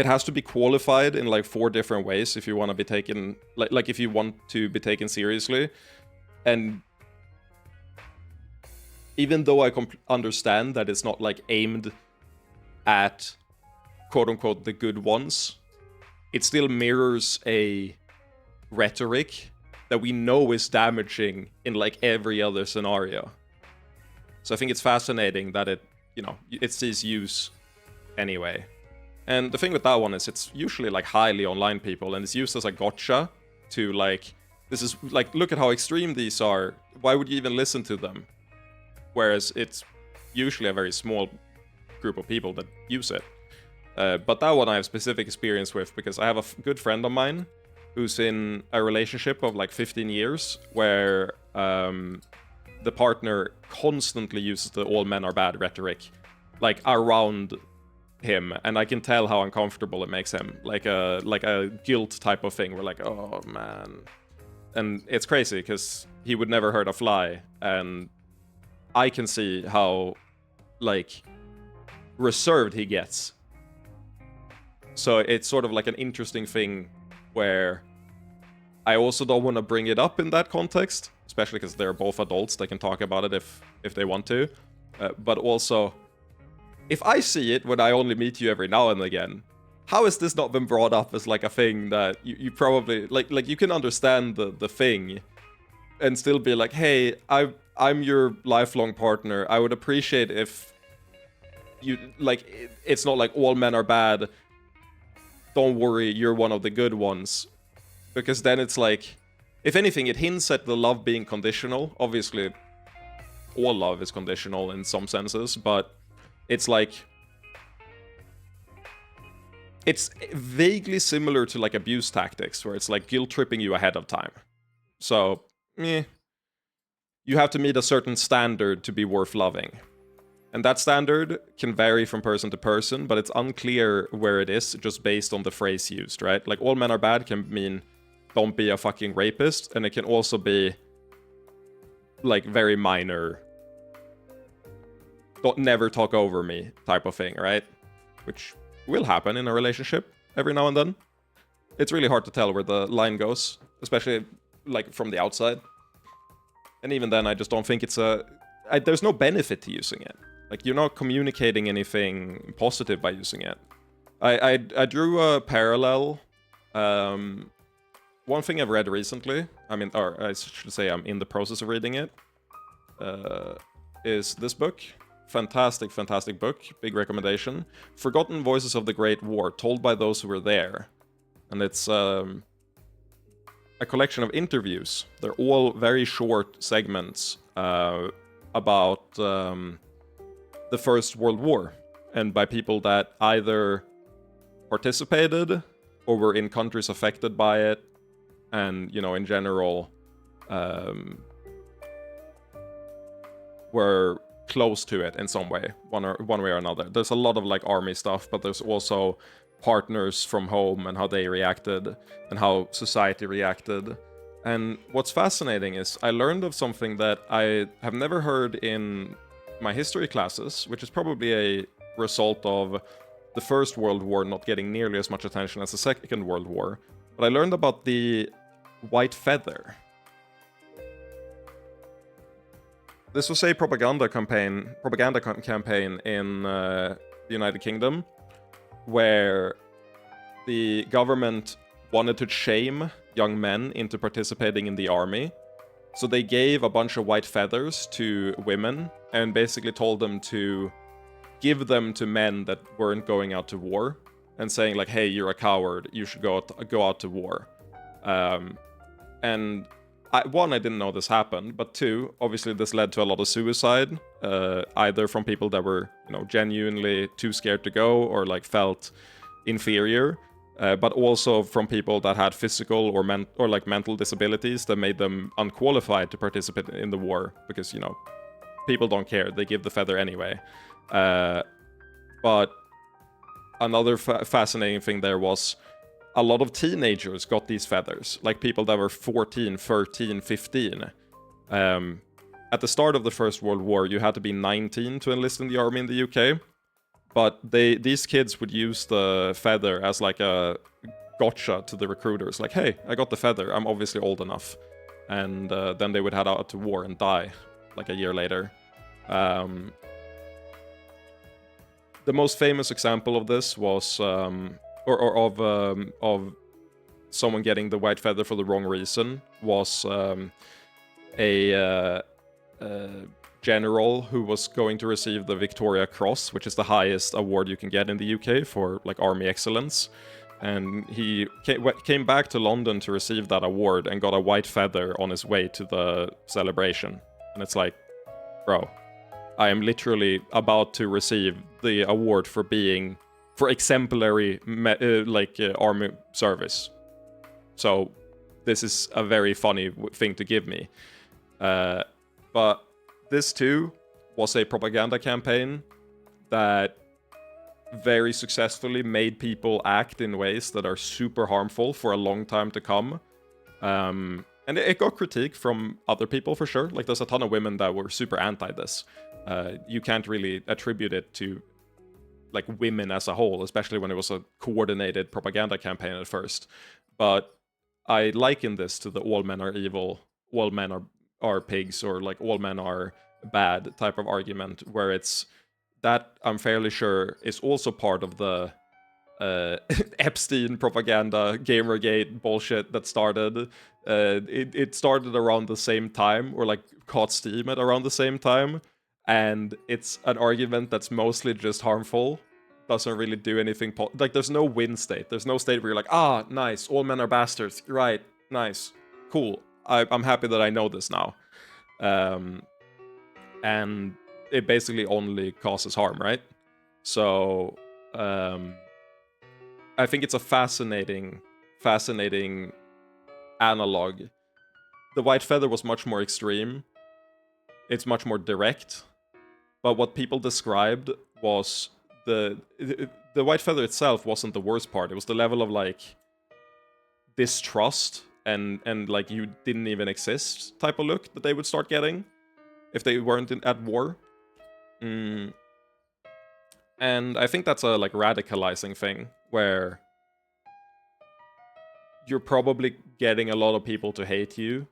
has to be qualified in like 4 different ways if you want to be taken, like if you want to be taken seriously. And even though I understand that it's not like aimed at quote unquote the good ones, it still mirrors a rhetoric that we know is damaging in like every other scenario. So I think it's fascinating that it, you know, it sees use anyway. And the thing with that one is it's usually like highly online people, and it's used as a gotcha to like, this is like, look at how extreme these are. Why would you even listen to them? Whereas it's usually a very small group of people that use it. But that one I have specific experience with because I have a good friend of mine who's in a relationship of like 15 years where the partner constantly uses the all men are bad rhetoric, like around him, and I can tell how uncomfortable it makes him, like a guilt type of thing. We're like, oh man, and it's crazy because he would never hurt a fly, and I can see how like reserved he gets. So it's sort of like an interesting thing where I also don't want to bring it up in that context, especially because they're both adults. They can talk about it if they want to, but also, if I see it when I only meet you every now and again, how has this not been brought up as like a thing that you probably like you can understand the thing and still be like, hey, I'm your lifelong partner. I would appreciate if you like, it's not like all men are bad. Don't worry, you're one of the good ones. Because then it's like, if anything, it hints at the love being conditional. Obviously, all love is conditional in some senses, but it's like, it's vaguely similar to like abuse tactics, where it's like guilt tripping you ahead of time. So, you have to meet a certain standard to be worth loving. And that standard can vary from person to person, but it's unclear where it is just based on the phrase used, right? Like all men are bad can mean don't be a fucking rapist, and it can also be like very minor, don't never talk over me type of thing, right? Which will happen in a relationship every now and then. It's really hard to tell where the line goes, especially like from the outside. And even then, I just don't think it's there's no benefit to using it. Like, you're not communicating anything positive by using it. I drew a parallel. One thing I've read recently, or I should say I'm in the process of reading it, is this book. Fantastic, fantastic book. Big recommendation. Forgotten Voices of the Great War, told by those who were there. And it's a collection of interviews. They're all very short segments about the First World War, and by people that either participated or were in countries affected by it, and, you know, in general, were close to it in some way, one way or another. There's a lot of like army stuff, but there's also partners from home and how they reacted and how society reacted. And what's fascinating is I learned of something that I have never heard in my history classes, which is probably a result of the First World War not getting nearly as much attention as the Second World War. But I learned about the white feather. This was a propaganda campaign in the United Kingdom, where the government wanted to shame young men into participating in the army. So they gave a bunch of white feathers to women and basically told them to give them to men that weren't going out to war, and saying like, hey, you're a coward, you should go out to war. And one, I didn't know this happened, but two, obviously this led to a lot of suicide, either from people that were, you know, genuinely too scared to go or like felt inferior, but also from people that had physical or mental disabilities that made them unqualified to participate in the war, because, you know, people don't care, they give the feather anyway. But another fascinating thing there was a lot of teenagers got these feathers, like people that were 14, 13, 15. At the start of the First World War, you had to be 19 to enlist in the army in the UK, but these kids would use the feather as like a gotcha to the recruiters, like, hey, I got the feather, I'm obviously old enough. And then they would head out to war and die like a year later. The most famous example of this was, of someone getting the white feather for the wrong reason, was a general who was going to receive the Victoria Cross, which is the highest award you can get in the UK for like army excellence. And he came back to London to receive that award and got a white feather on his way to the celebration. And it's like, bro, I am literally about to receive the award for exemplary army service. So this is a very funny thing to give me. But this too was a propaganda campaign that very successfully made people act in ways that are super harmful for a long time to come. And it got critique from other people for sure. Like, there's a ton of women that were super anti this. You can't really attribute it to like women as a whole, especially when it was a coordinated propaganda campaign at first. But I liken this to the all men are evil, all men are pigs, or like all men are bad type of argument, where it's that I'm fairly sure is also part of the Epstein propaganda, Gamergate bullshit that started. It started around the same time, or like caught steam at around the same time. And it's an argument that's mostly just harmful, doesn't really do anything. Like, there's no win state. There's no state where you're like, ah, nice, all men are bastards. Right, nice, cool. I'm happy that I know this now. And it basically only causes harm, right? So, I think it's a fascinating analog. The white feather was much more extreme. It's much more direct. But what people described was the white feather itself wasn't the worst part. It was the level of like distrust and like you didn't even exist type of look that they would start getting if they weren't at war. And I think that's a like radicalizing thing where you're probably getting a lot of people to hate you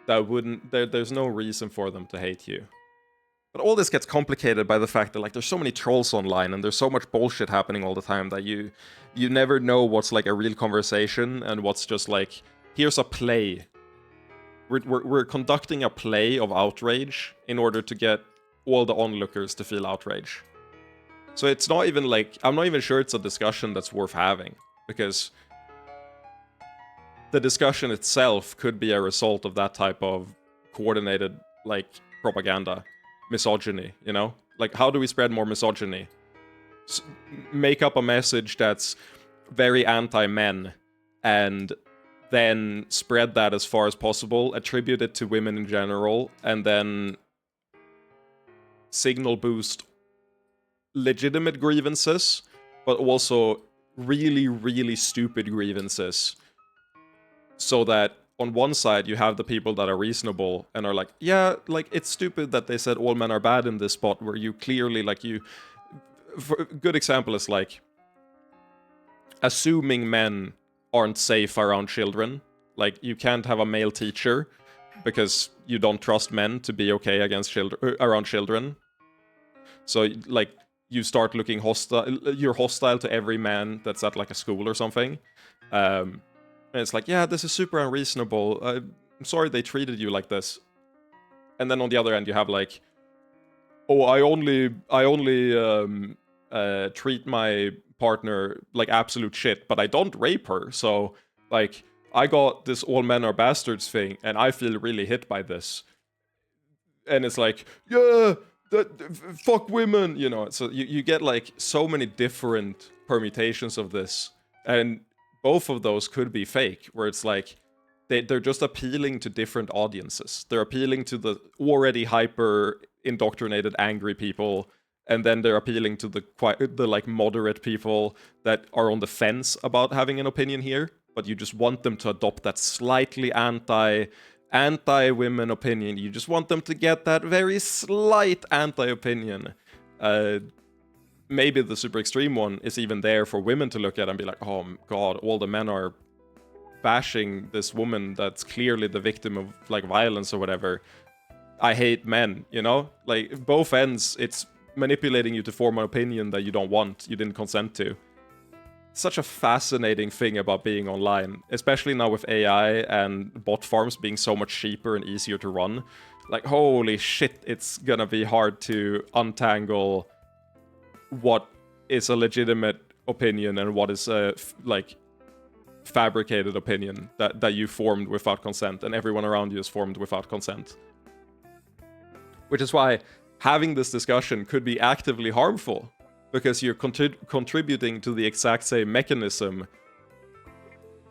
that wouldn't, there's no reason for them to hate you. But all this gets complicated by the fact that like there's so many trolls online and there's so much bullshit happening all the time that you never know what's like a real conversation and what's just like, here's a play. We're conducting a play of outrage in order to get all the onlookers to feel outrage. So it's not even like, I'm not even sure it's a discussion that's worth having, because the discussion itself could be a result of that type of coordinated like propaganda. Misogyny, you know? Like, how do we spread more misogyny? Make up a message that's very anti-men, and then spread that as far as possible, attribute it to women in general, and then signal boost legitimate grievances, but also really, really stupid grievances, so that on one side, you have the people that are reasonable and are like, yeah, like, it's stupid that they said all men are bad in this spot, where you clearly, like, a good example is, like, assuming men aren't safe around children. Like, you can't have a male teacher because you don't trust men to be okay against children, around children. So, like, you start looking hostile, you're hostile to every man that's at, like, a school or something. And it's like, yeah, this is super unreasonable. I'm sorry they treated you like this. And then on the other end, you have like, oh, I only treat my partner like absolute shit, but I don't rape her. So, like, I got this all men are bastards thing, and I feel really hit by this. And it's like, yeah, fuck women, you know. So you get like so many different permutations of this, and both of those could be fake, where it's like they're just appealing to different audiences. They're appealing to the already hyper indoctrinated angry people, and then they're appealing to the like moderate people that are on the fence about having an opinion here, but you just want them to adopt that slightly anti-women opinion. You just want them to get that very slight anti-opinion. Maybe the super extreme one is even there for women to look at and be like, oh god, all the men are bashing this woman that's clearly the victim of like violence or whatever. I hate men, you know? Like, both ends, it's manipulating you to form an opinion that you don't want, you didn't consent to. Such a fascinating thing about being online, especially now with AI and bot farms being so much cheaper and easier to run. Like, holy shit, it's gonna be hard to untangle what is a legitimate opinion and what is a like fabricated opinion that you formed without consent, and everyone around you is formed without consent. Which is why having this discussion could be actively harmful, because you're contributing to the exact same mechanism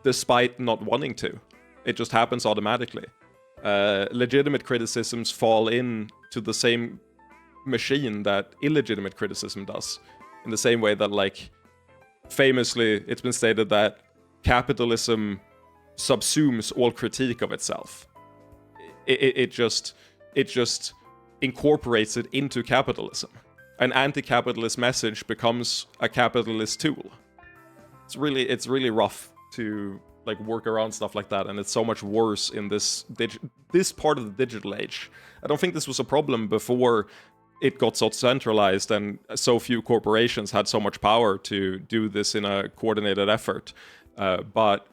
despite not wanting to. It just happens automatically. Legitimate criticisms fall into the same machine that illegitimate criticism does. In the same way that, like, famously, it's been stated that capitalism subsumes all critique of itself. It just incorporates it into capitalism. An anti-capitalist message becomes a capitalist tool. It's really rough to like work around stuff like that, and it's so much worse in this part of the digital age. I don't think this was a problem before it got so centralized and so few corporations had so much power to do this in a coordinated effort. But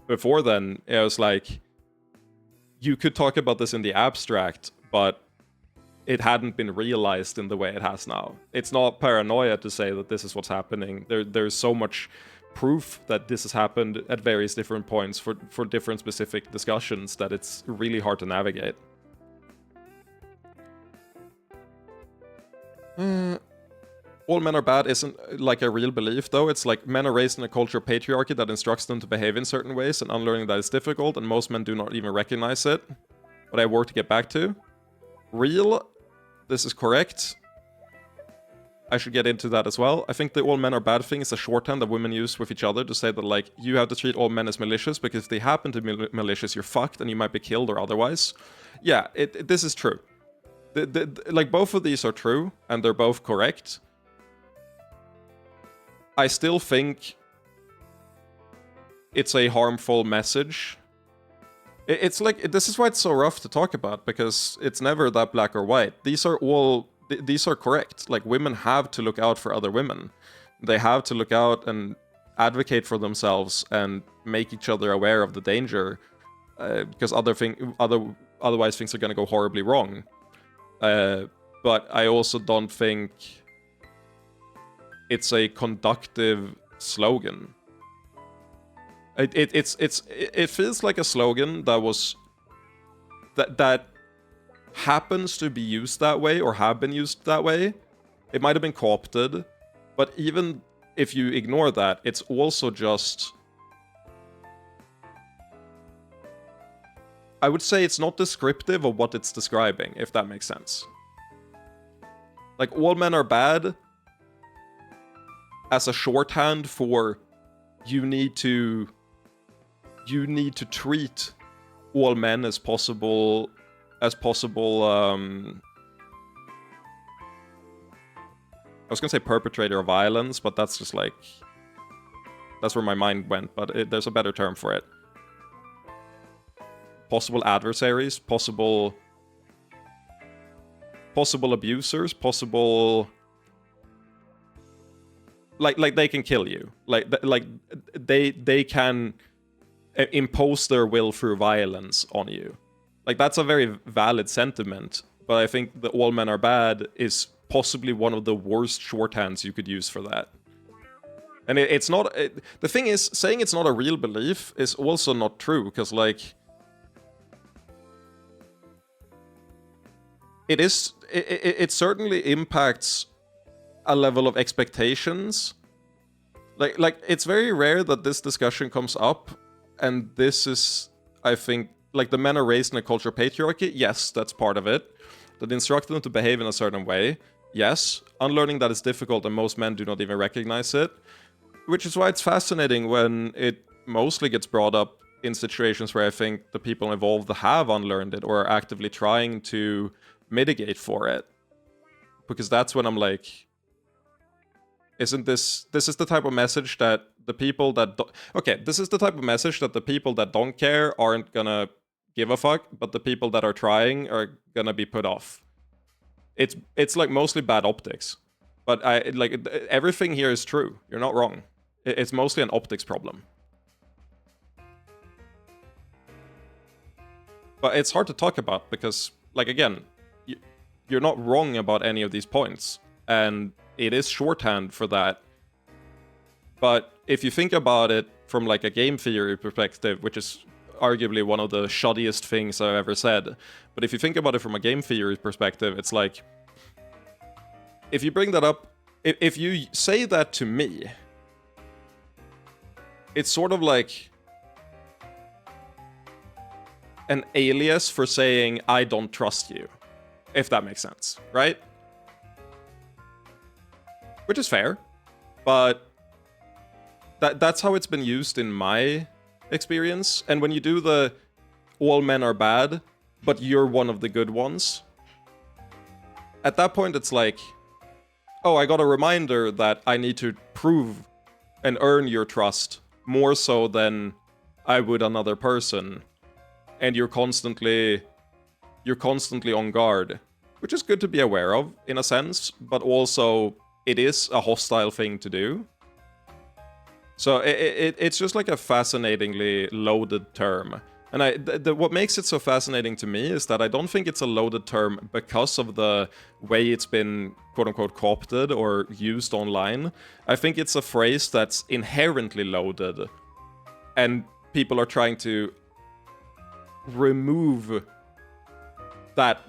before then, it was like you could talk about this in the abstract, but it hadn't been realized in the way it has now. It's not paranoia to say that this is what's happening. There's so much proof that this has happened at various different points for different specific discussions that it's really hard to navigate. All men are bad isn't like a real belief, though. It's like men are raised in a culture of patriarchy that instructs them to behave in certain ways, and unlearning that is difficult, and most men do not even recognize it. What I work to get back to. Real. This is correct. I should get into that as well. I think the all men are bad thing is a shorthand that women use with each other to say that, like, you have to treat all men as malicious, because if they happen to be malicious, you're fucked and you might be killed or otherwise. Yeah, this is true. Like, both of these are true, and they're both correct. I still think it's a harmful message. It's like, this is why it's so rough to talk about, because it's never that black or white. These are correct. Like, women have to look out for other women. They have to look out and advocate for themselves and make each other aware of the danger, because otherwise things are going to go horribly wrong. But I also don't think it's a conductive slogan. It feels like a slogan that happens to be used that way, or have been used that way. It might have been co-opted, but even if you ignore that, it's also just... I would say it's not descriptive of what it's describing, if that makes sense. Like, all men are bad as a shorthand for you need to treat all men as possible I was gonna say perpetrator of violence, but that's just like, that's where my mind went, but there's a better term for it. Possible adversaries, possible abusers, possible... Like they can kill you. Like they can impose their will through violence on you. Like, that's a very valid sentiment, but I think that all men are bad is possibly one of the worst shorthands you could use for that. And it's not... the thing is, saying it's not a real belief is also not true, because, like... It certainly impacts a level of expectations. Like it's very rare that this discussion comes up, and this is, I think, like, the men are raised in a culture of patriarchy. Yes, that's part of it. That instruct them to behave in a certain way. Yes. Unlearning that is difficult, and most men do not even recognize it. Which is why it's fascinating when it mostly gets brought up in situations where I think the people involved have unlearned it, or are actively trying to mitigate for it. Because that's when I'm like... Isn't this is the type of message that the people that this is the type of message that the people that don't care aren't gonna give a fuck, but the people that are trying are gonna be put off. It's like mostly bad optics, but everything here is true. You're not wrong. It's mostly an optics problem. But it's hard to talk about because, like, again, you're not wrong about any of these points, and it is shorthand for that. But if you think about it from, like, a game theory perspective, which is arguably one of the shoddiest things I've ever said, but if you think about it from a game theory perspective, it's like, if you bring that up, if you say that to me, it's sort of like an alias for saying, I don't trust you, if that makes sense, right? Which is fair, but that's how it's been used in my experience. And when you do the all men are bad, but you're one of the good ones, at that point it's like, oh, I got a reminder that I need to prove and earn your trust more so than I would another person. And you're constantly on guard, which is good to be aware of in a sense, but also it is a hostile thing to do. So it's just like a fascinatingly loaded term. And what makes it so fascinating to me is that I don't think it's a loaded term because of the way it's been quote-unquote co-opted or used online. I think it's a phrase that's inherently loaded, and people are trying to remove that.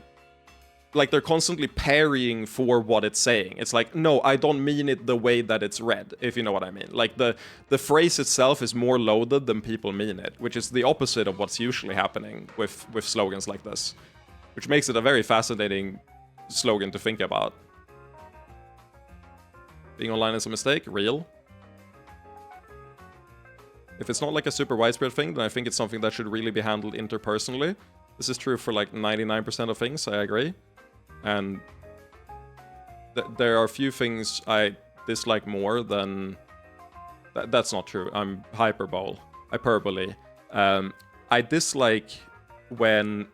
Like, they're constantly parrying for what it's saying. It's like, no, I don't mean it the way that it's read, if you know what I mean. Like, the phrase itself is more loaded than people mean it, which is the opposite of what's usually happening with slogans like this, which makes it a very fascinating slogan to think about. Being online is a mistake, real. If it's not like a super widespread thing, then I think it's something that should really be handled interpersonally. This is true for like 99% of things, I agree. And there are a few things I dislike more than... That's not true, I'm hyperbole. I dislike when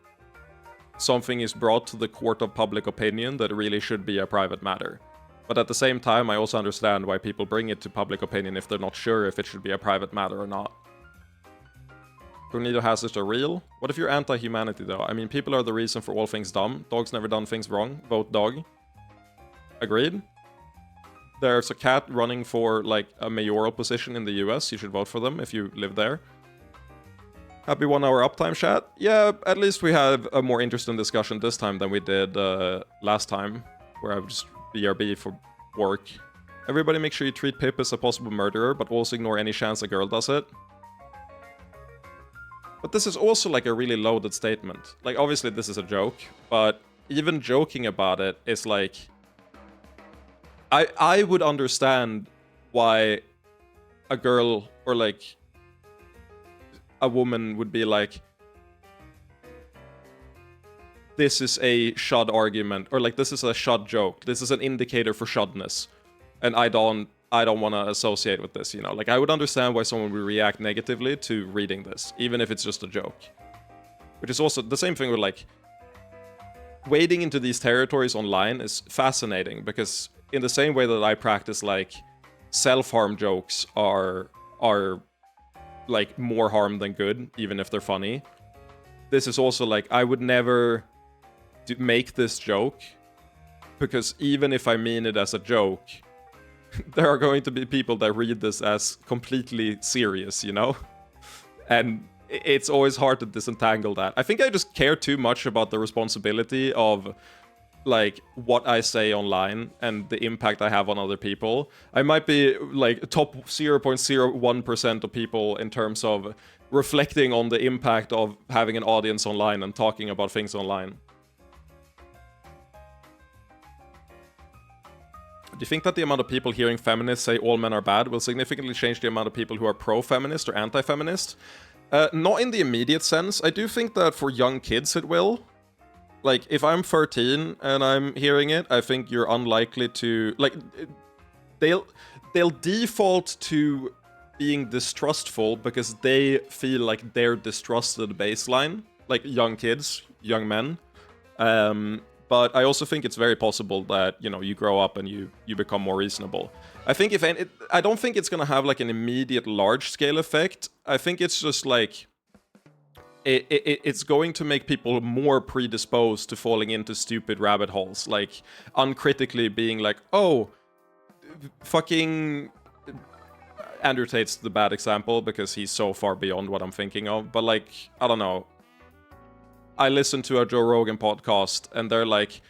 something is brought to the court of public opinion that really should be a private matter. But at the same time, I also understand why people bring it to public opinion if they're not sure if it should be a private matter or not. Tornado hazards are real. What if you're anti-humanity though? I mean, people are the reason for all things dumb. Dog's never done things wrong. Vote dog. Agreed. There's a cat running for like a mayoral position in the US. You should vote for them if you live there. Happy 1 hour uptime, chat. Yeah, at least we have a more interesting discussion this time than we did last time, where I just BRB for work. Everybody make sure you treat Pip as a possible murderer, but also ignore any chance a girl does it. But this is also like a really loaded statement. Like, obviously this is a joke, but even joking about it is like... I would understand why a girl or like a woman would be like, this is a shud argument, or like this is a shud joke. This is an indicator for shudness, and I don't want to associate with this. You know, like I would understand why someone would react negatively to reading this, even if it's just a joke. Which is also the same thing with like wading into these territories online is fascinating because in the same way that I practice like self-harm jokes are like more harm than good, even if they're funny. This is also like I would never make this joke because even if I mean it as a joke, there are going to be people that read this as completely serious, you know? And it's always hard to disentangle that. I think I just care too much about the responsibility of like what I say online and the impact I have on other people. I might be like top 0.01% of people in terms of reflecting on the impact of having an audience online and talking about things online. Do you think that the amount of people hearing feminists say all men are bad will significantly change the amount of people who are pro-feminist or anti-feminist? Not in the immediate sense. I do think that for young kids it will. Like, if I'm 13 and I'm hearing it, I think you're unlikely to... Like, they'll default to being distrustful because they feel like they're distrusted baseline. Like, young kids, young men. But I also think it's very possible that, you know, you grow up and you become more reasonable. I think I don't think it's gonna have like an immediate large-scale effect. I think it's just like... It's going to make people more predisposed to falling into stupid rabbit holes. Like, uncritically being like, oh, fucking... Andrew Tate's the bad example because he's so far beyond what I'm thinking of. But like, I don't know. I listened to a Joe Rogan podcast and they're like,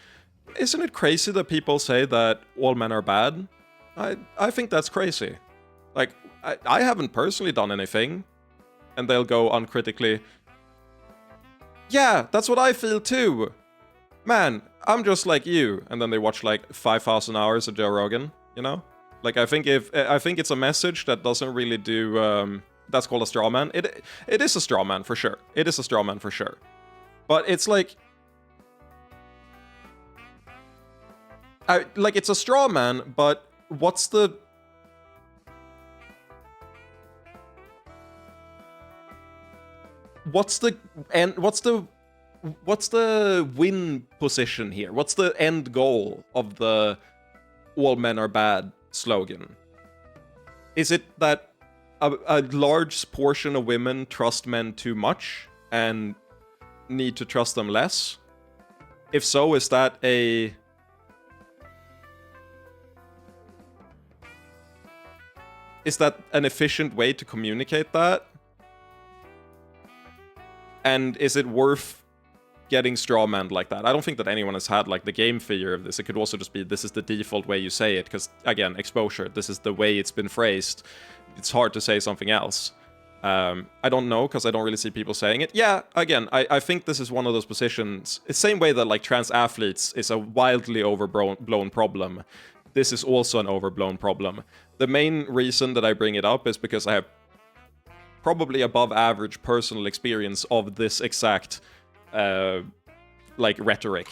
isn't it crazy that people say that all men are bad? I think that's crazy. Like, I haven't personally done anything. And they'll go uncritically, yeah, that's what I feel too. Man, I'm just like you. And then they watch like 5,000 hours of Joe Rogan, you know? Like, I think it's a message that doesn't really do, that's called a straw man. It is a straw man for sure. It is a straw man for sure. But it's like... it's a straw man, but what's the... What's the win position here? What's the end goal of the all men are bad slogan? Is it that a large portion of women trust men too much and need to trust them less? If so, is that an efficient way to communicate that? And is it worth getting strawmanned like that? I don't think that anyone has had like the game fear of this. It could also just be this is the default way you say it, because again, exposure, this is the way it's been phrased. It's hard to say something else. I don't know, because I don't really see people saying it. Yeah, again, I think this is one of those positions. It's the same way that like trans athletes is a wildly overblown problem. this is also an overblown problem. The main reason that I bring it up is because I have probably above average personal experience of this exact like rhetoric.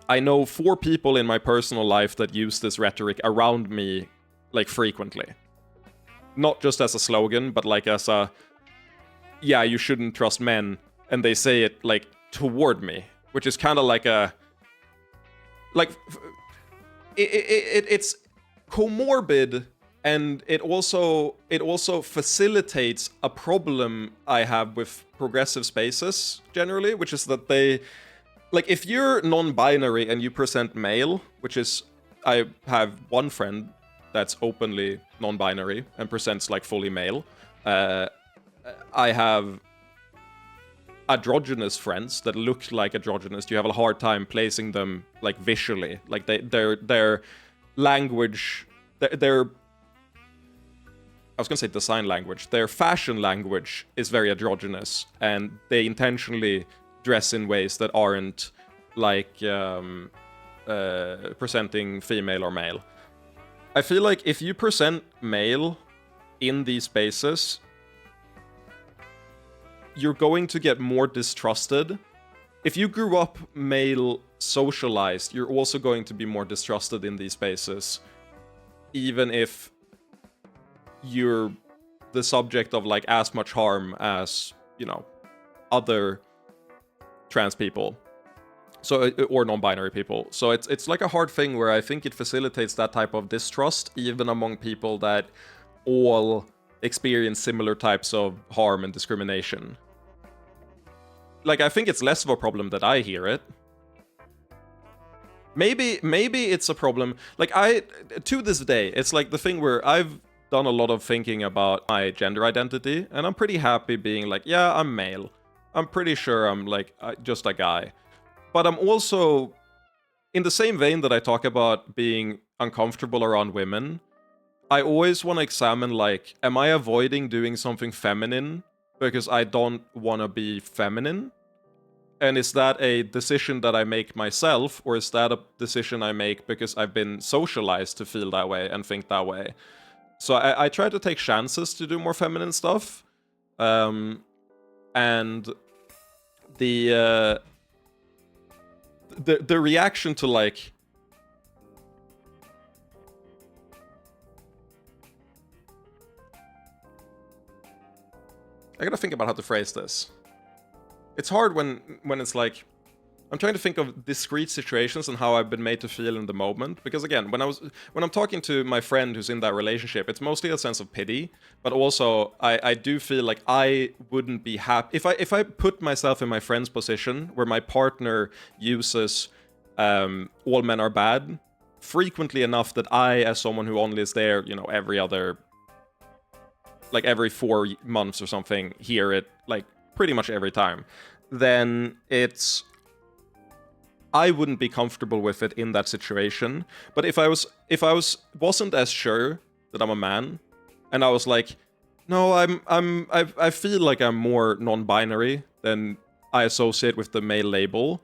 I know 4 people in my personal life that use this rhetoric around me like frequently. Not just as a slogan, but like as a, yeah, you shouldn't trust men, and they say it like toward me, which is kind of like a, like, it's comorbid, and it also facilitates a problem I have with progressive spaces generally, which is that they, like, if you're non-binary and you present male, which is, I have one friend that's openly non-binary and presents like fully male. I have androgynous friends that look like androgynous. You have a hard time placing them like visually. Like their language, their I was gonna say design language. Their fashion language is very androgynous, and they intentionally dress in ways that aren't like presenting female or male. I feel like if you present male in these spaces, you're going to get more distrusted. If you grew up male socialized, you're also going to be more distrusted in these spaces, even if you're the subject of like as much harm as, you know, other trans people. So, or non-binary people. So it's like a hard thing where I think it facilitates that type of distrust, even among people that all experience similar types of harm and discrimination. Like, I think it's less of a problem that I hear it. Maybe it's a problem. Like, to this day, it's like the thing where I've done a lot of thinking about my gender identity, and I'm pretty happy being like, yeah, I'm male. I'm pretty sure I'm like just a guy. But I'm also, in the same vein that I talk about being uncomfortable around women, I always want to examine, like, am I avoiding doing something feminine because I don't want to be feminine? And is that a decision that I make myself, or is that a decision I make because I've been socialized to feel that way and think that way? So I try to take chances to do more feminine stuff. And the reaction to, like, I gotta think about how to phrase this. It's hard when it's like, I'm trying to think of discrete situations and how I've been made to feel in the moment. Because again, when I'm talking to my friend who's in that relationship, it's mostly a sense of pity, but also I do feel like I wouldn't be happy if I put myself in my friend's position where my partner uses all men are bad frequently enough that I, as someone who only is there, you know, every 4 months or something, hear it like pretty much every time, then I wouldn't be comfortable with it in that situation. But if I wasn't as sure that I'm a man, and I was like, no, I feel like I'm more non-binary than I associate with the male label,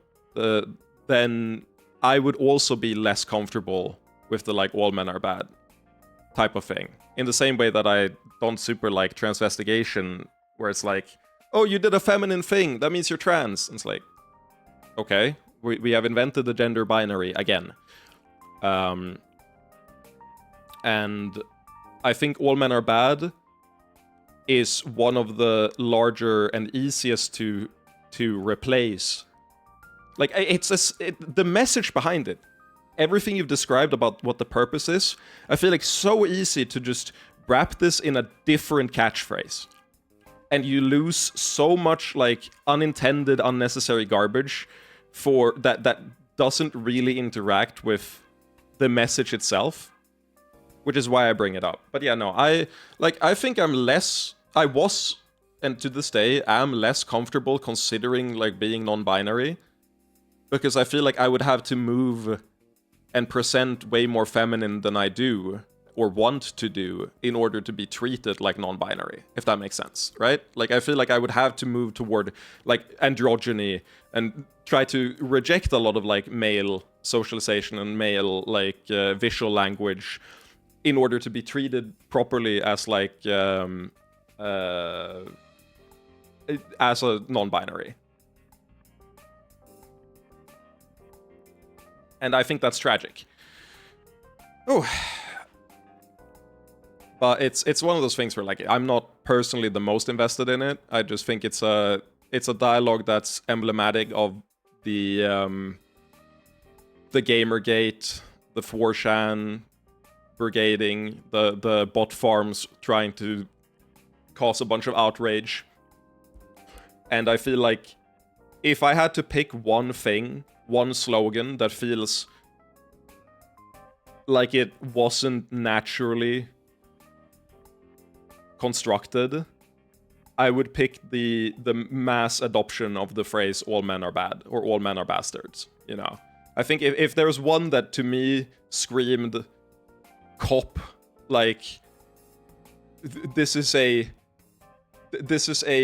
then I would also be less comfortable with the like all men are bad type of thing. In the same way that I don't super like transvestigation, where it's like, oh, you did a feminine thing, that means you're trans. And it's like, okay, we have invented the gender binary again. And I think all men are bad is one of the larger and easiest to replace. Like, the message behind it, everything you've described about what the purpose is, I feel like so easy to just wrap this in a different catchphrase. And you lose so much, like, unintended, unnecessary garbage for that doesn't really interact with the message itself, which is why I bring it up. But yeah, no, I think I was, and to this day, am less comfortable considering, like, being non-binary, because I feel like I would have to move and present way more feminine than I do, or want to do, in order to be treated like non-binary, if that makes sense, right? Like, I feel like I would have to move toward, like, androgyny, and try to reject a lot of, like, male socialization and male like visual language in order to be treated properly as like as a non-binary. And I think that's tragic. Oh. But it's one of those things where like I'm not personally the most invested in it. I just think it's a dialogue that's emblematic of the Gamergate, the 4chan brigading, the bot farms trying to cause a bunch of outrage. And I feel like if I had to pick one thing, one slogan that feels like it wasn't naturally constructed, I would pick the mass adoption of the phrase "all men are bad" or "all men are bastards." You know, I think if there was one that to me screamed cop, like this is a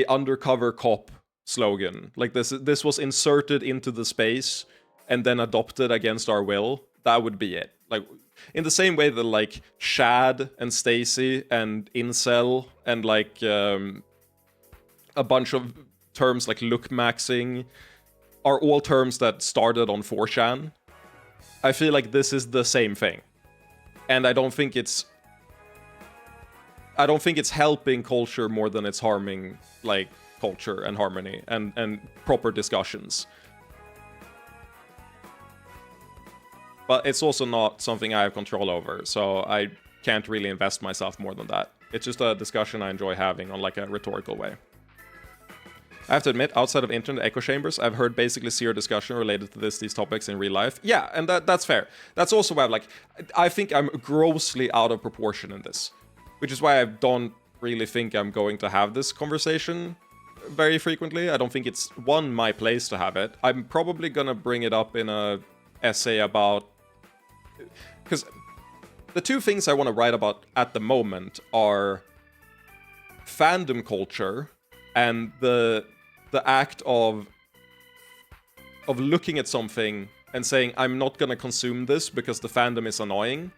undercover cop slogan, like this was inserted into the space and then adopted against our will, that would be it. Like in the same way that like Shad and Stacy and incel and like a bunch of terms like look maxing are all terms that started on 4chan. I feel like this is the same thing. And I don't think it's helping culture more than it's harming like culture and harmony and proper discussions. But it's also not something I have control over, so I can't really invest myself more than that. It's just a discussion I enjoy having on like a rhetorical way. I have to admit, outside of internet echo chambers, I've heard basically zero discussion related to these topics in real life. Yeah, and that's fair. That's also why I think I'm grossly out of proportion in this, which is why I don't really think I'm going to have this conversation very frequently. I don't think it's, one, my place to have it. I'm probably gonna bring it up in a essay about... Because the two things I want to write about at the moment are fandom culture and the act of looking at something and saying, I'm not gonna consume this because the fandom is annoying.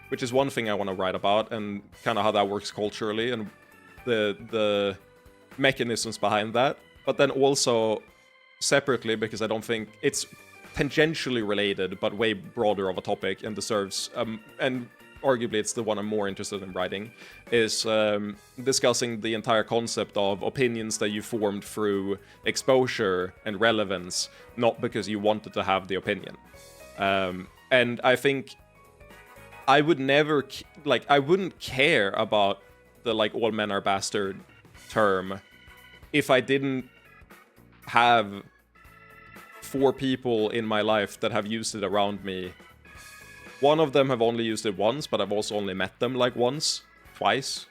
Which is one thing I want to write about, and kind of how that works culturally and the mechanisms behind that. But then also separately, because I don't think it's tangentially related, but way broader of a topic and deserves, and arguably it's the one I'm more interested in writing, is discussing the entire concept of opinions that you formed through exposure and relevance, not because you wanted to have the opinion. And I think I would never, I wouldn't care about the, like, all men are bastard term if I didn't have 4 people in my life that have used it around me. One of them have only used it once, but I've also only met them, like, once, twice.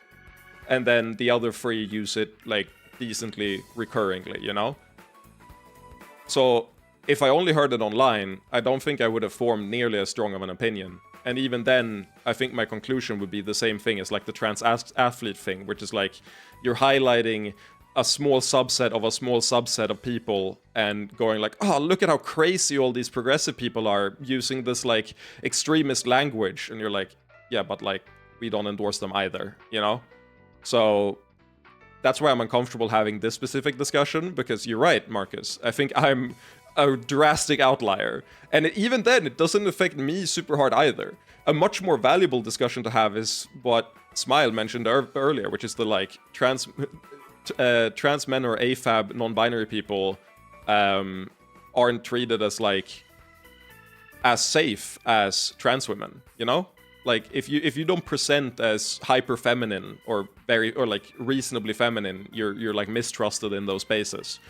And then the other 3 use it, like, decently recurringly, you know? So, if I only heard it online, I don't think I would have formed nearly as strong of an opinion. And even then, I think my conclusion would be the same thing as like the trans athlete thing, which is like you're highlighting a small subset of a small subset of people and going like, oh, look at how crazy all these progressive people are using this like extremist language. And you're like, yeah, but like we don't endorse them either, you know? So that's why I'm uncomfortable having this specific discussion, because you're right, Marcus. I think I'm a drastic outlier. And even then, it doesn't affect me super hard either. A much more valuable discussion to have is what Smile mentioned earlier, which is the, like, trans men or AFAB non-binary people aren't treated as, like, as safe as trans women, you know? Like, if you don't present as hyper feminine or like reasonably feminine, you're like mistrusted in those spaces.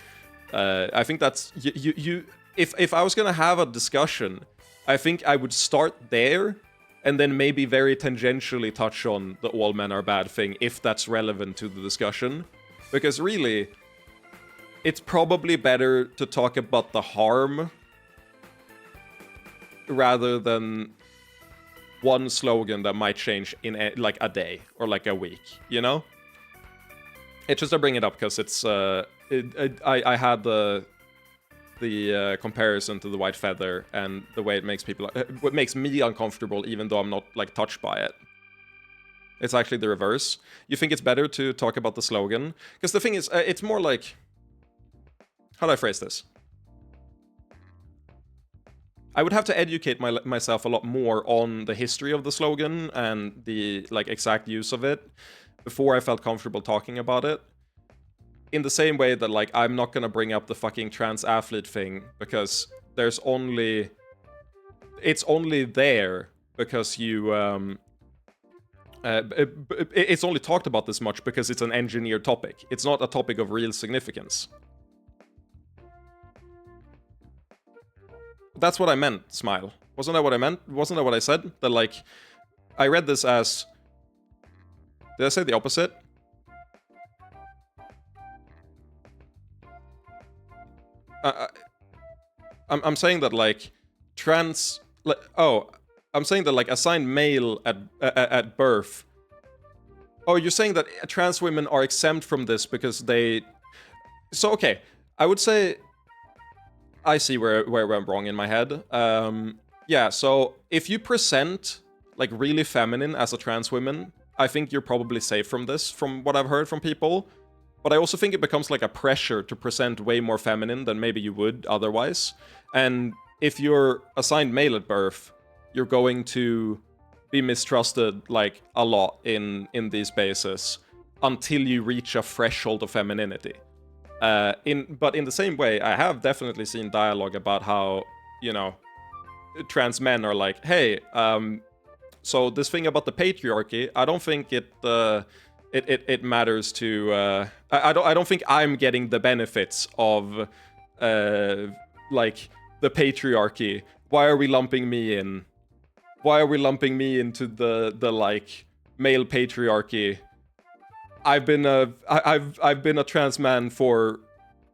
I think that's if I was gonna have a discussion, I think I would start there and then maybe very tangentially touch on the all men are bad thing if that's relevant to the discussion, because really it's probably better to talk about the harm rather than one slogan that might change in like a day or like a week, you know? It's just to bring it up because it's I had the the comparison to the white feather and the way it makes people, what makes me uncomfortable, even though I'm not like touched by it. It's actually the reverse. You think it's better to talk about the slogan? Because the thing is, it's more like, how do I phrase this? I would have to educate myself a lot more on the history of the slogan and the like exact use of it before I felt comfortable talking about it. In the same way that like I'm not gonna bring up the fucking trans athlete thing because it's only there because you it's only talked about this much because it's an engineered topic. It's not a topic of real significance. That's what I meant, Smile. Wasn't that what I meant? Wasn't that what I said? That, like, I read this as... Did I say the opposite? I'm saying that, like, trans... Like, oh, I'm saying that, like, assigned male at birth... Oh, you're saying that trans women are exempt from this because they... So, okay, I would say... I see where I'm wrong in my head. Yeah, so if you present like really feminine as a trans woman, I think you're probably safe from this, from what I've heard from people. But I also think it becomes like a pressure to present way more feminine than maybe you would otherwise. And if you're assigned male at birth, you're going to be mistrusted like a lot in these spaces until you reach a threshold of femininity. But in the same way, I have definitely seen dialogue about how, you know, trans men are like, hey, so this thing about the patriarchy, I don't think it matters to, I don't think I'm getting the benefits of, like, the patriarchy. Why are we lumping me in? Why are we lumping me into the like, male patriarchy? I've been a trans man for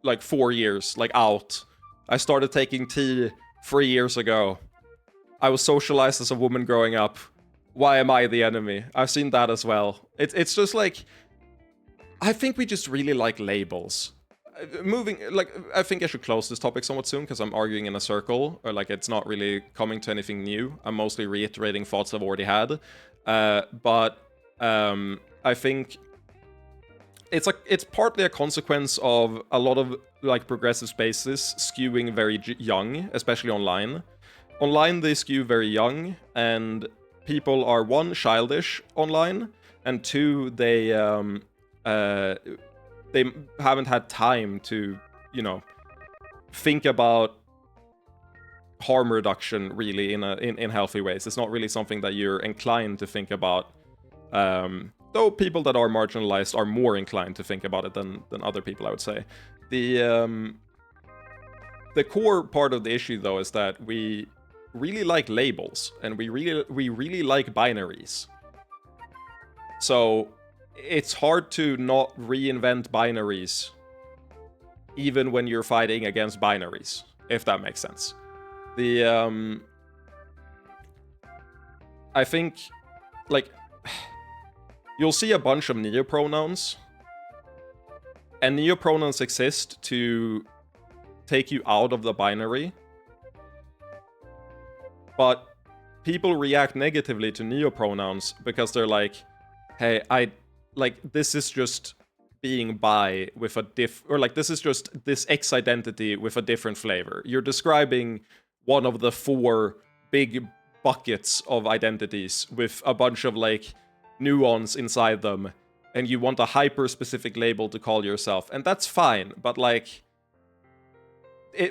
like 4 years, like out. I started taking tea 3 years ago. I was socialized as a woman growing up. Why am I the enemy? I've seen that as well. It's just like, I think we just really like labels. I think I should close this topic somewhat soon because I'm arguing in a circle, or like it's not really coming to anything new. I'm mostly reiterating thoughts I've already had. But I think it's partly a consequence of a lot of like progressive spaces skewing very young, especially online. Online they skew very young, and people are one, childish online, and two, they haven't had time to, you know, think about harm reduction really in healthy ways. It's not really something that you're inclined to think about. Though people that are marginalized are more inclined to think about it than other people, I would say. The core part of the issue, though, is that we really like labels, and we really like binaries. So it's hard to not reinvent binaries, even when you're fighting against binaries, if that makes sense. I think, like... You'll see a bunch of neopronouns, and neopronouns exist to take you out of the binary, but people react negatively to neopronouns because they're like, hey, this is just being bi with a or like, this is just this X identity with a different flavor. You're describing one of the 4 big buckets of identities with a bunch of, like, nuance inside them, and you want a hyper-specific label to call yourself, and that's fine, but, like,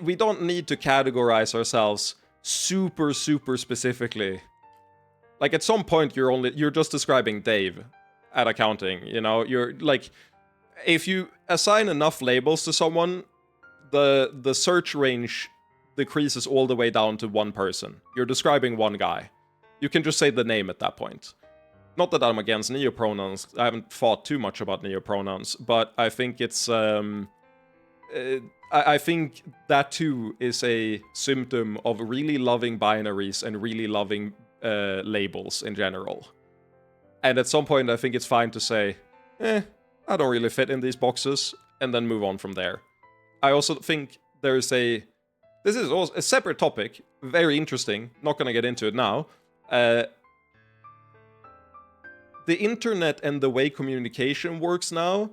we don't need to categorize ourselves super specifically. Like, at some point, you're just describing Dave at accounting, you know? You're, like, if you assign enough labels to someone, the search range decreases all the way down to one person. You're describing one guy. You can just say the name at that point. Not that I'm against neopronouns. I haven't thought too much about neopronouns, but I think it's... I think that too is a symptom of really loving binaries and really loving labels in general. And at some point, I think it's fine to say, I don't really fit in these boxes, and then move on from there. I also think there's a this is also a separate topic, very interesting, not gonna get into it now. The internet and the way communication works now,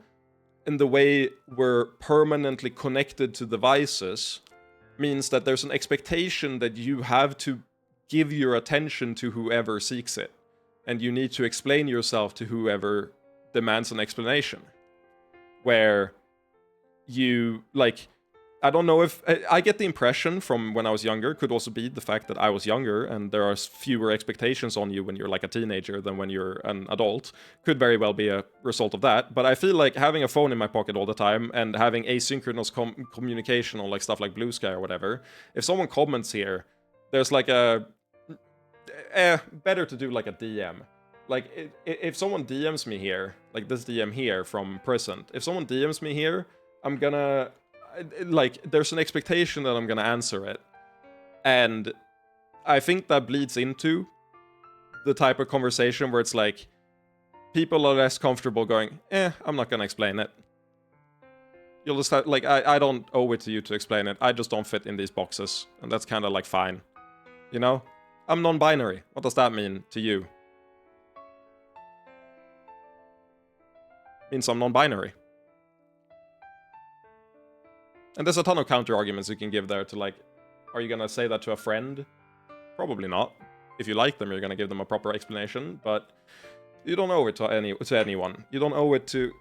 and the way we're permanently connected to devices, means that there's an expectation that you have to give your attention to whoever seeks it. And you need to explain yourself to whoever demands an explanation. Where you, like, I don't know if... I get the impression from when I was younger, could also be the fact that I was younger and there are fewer expectations on you when you're like a teenager than when you're an adult. Could very well be a result of that. But I feel like having a phone in my pocket all the time and having asynchronous communication on like stuff like Blue Sky or whatever, if someone comments here, there's like a... better to do like a DM. Like, if someone DMs me here, like this DM here from Present, if someone DMs me here, I'm gonna... like, there's an expectation that I'm gonna answer it. And I think that bleeds into the type of conversation where it's like, people are less comfortable going, I'm not gonna explain it. You'll just have, like, I don't owe it to you to explain it. I just don't fit in these boxes. And that's kind of like fine. You know? I'm non-binary. What does that mean to you? Means I'm non-binary. And there's a ton of counter-arguments you can give there to, like, are you gonna say that to a friend? Probably not. If you like them, you're gonna give them a proper explanation, but you don't owe it to anyone. You don't owe it to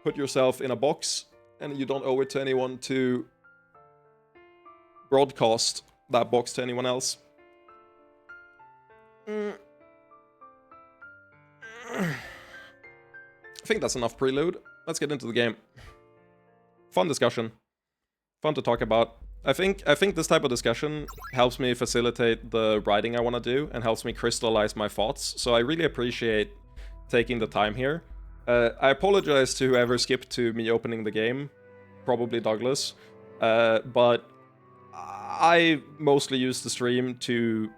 put yourself in a box, and you don't owe it to anyone to broadcast that box to anyone else. I think that's enough prelude. Let's get into the game. Fun discussion. Fun to talk about. I think this type of discussion helps me facilitate the writing I want to do and helps me crystallize my thoughts. So I really appreciate taking the time here. I apologize to whoever skipped to me opening the game, probably Douglas, but I mostly use the stream to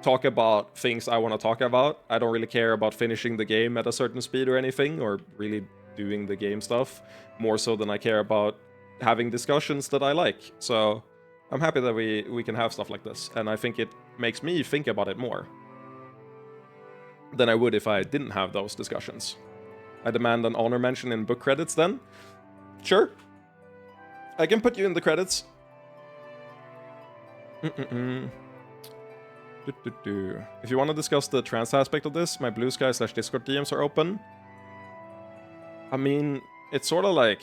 talk about things I want to talk about. I don't really care about finishing the game at a certain speed or anything, or really doing the game stuff, more so than I care about having discussions that I like. So I'm happy that we can have stuff like this, and I think it makes me think about it more than I would if I didn't have those discussions. I demand an honor mention in book credits then? Sure. I can put you in the credits. If you want to discuss the trans aspect of this, my Blue Sky / Discord DMs are open. I mean, it's sort of like...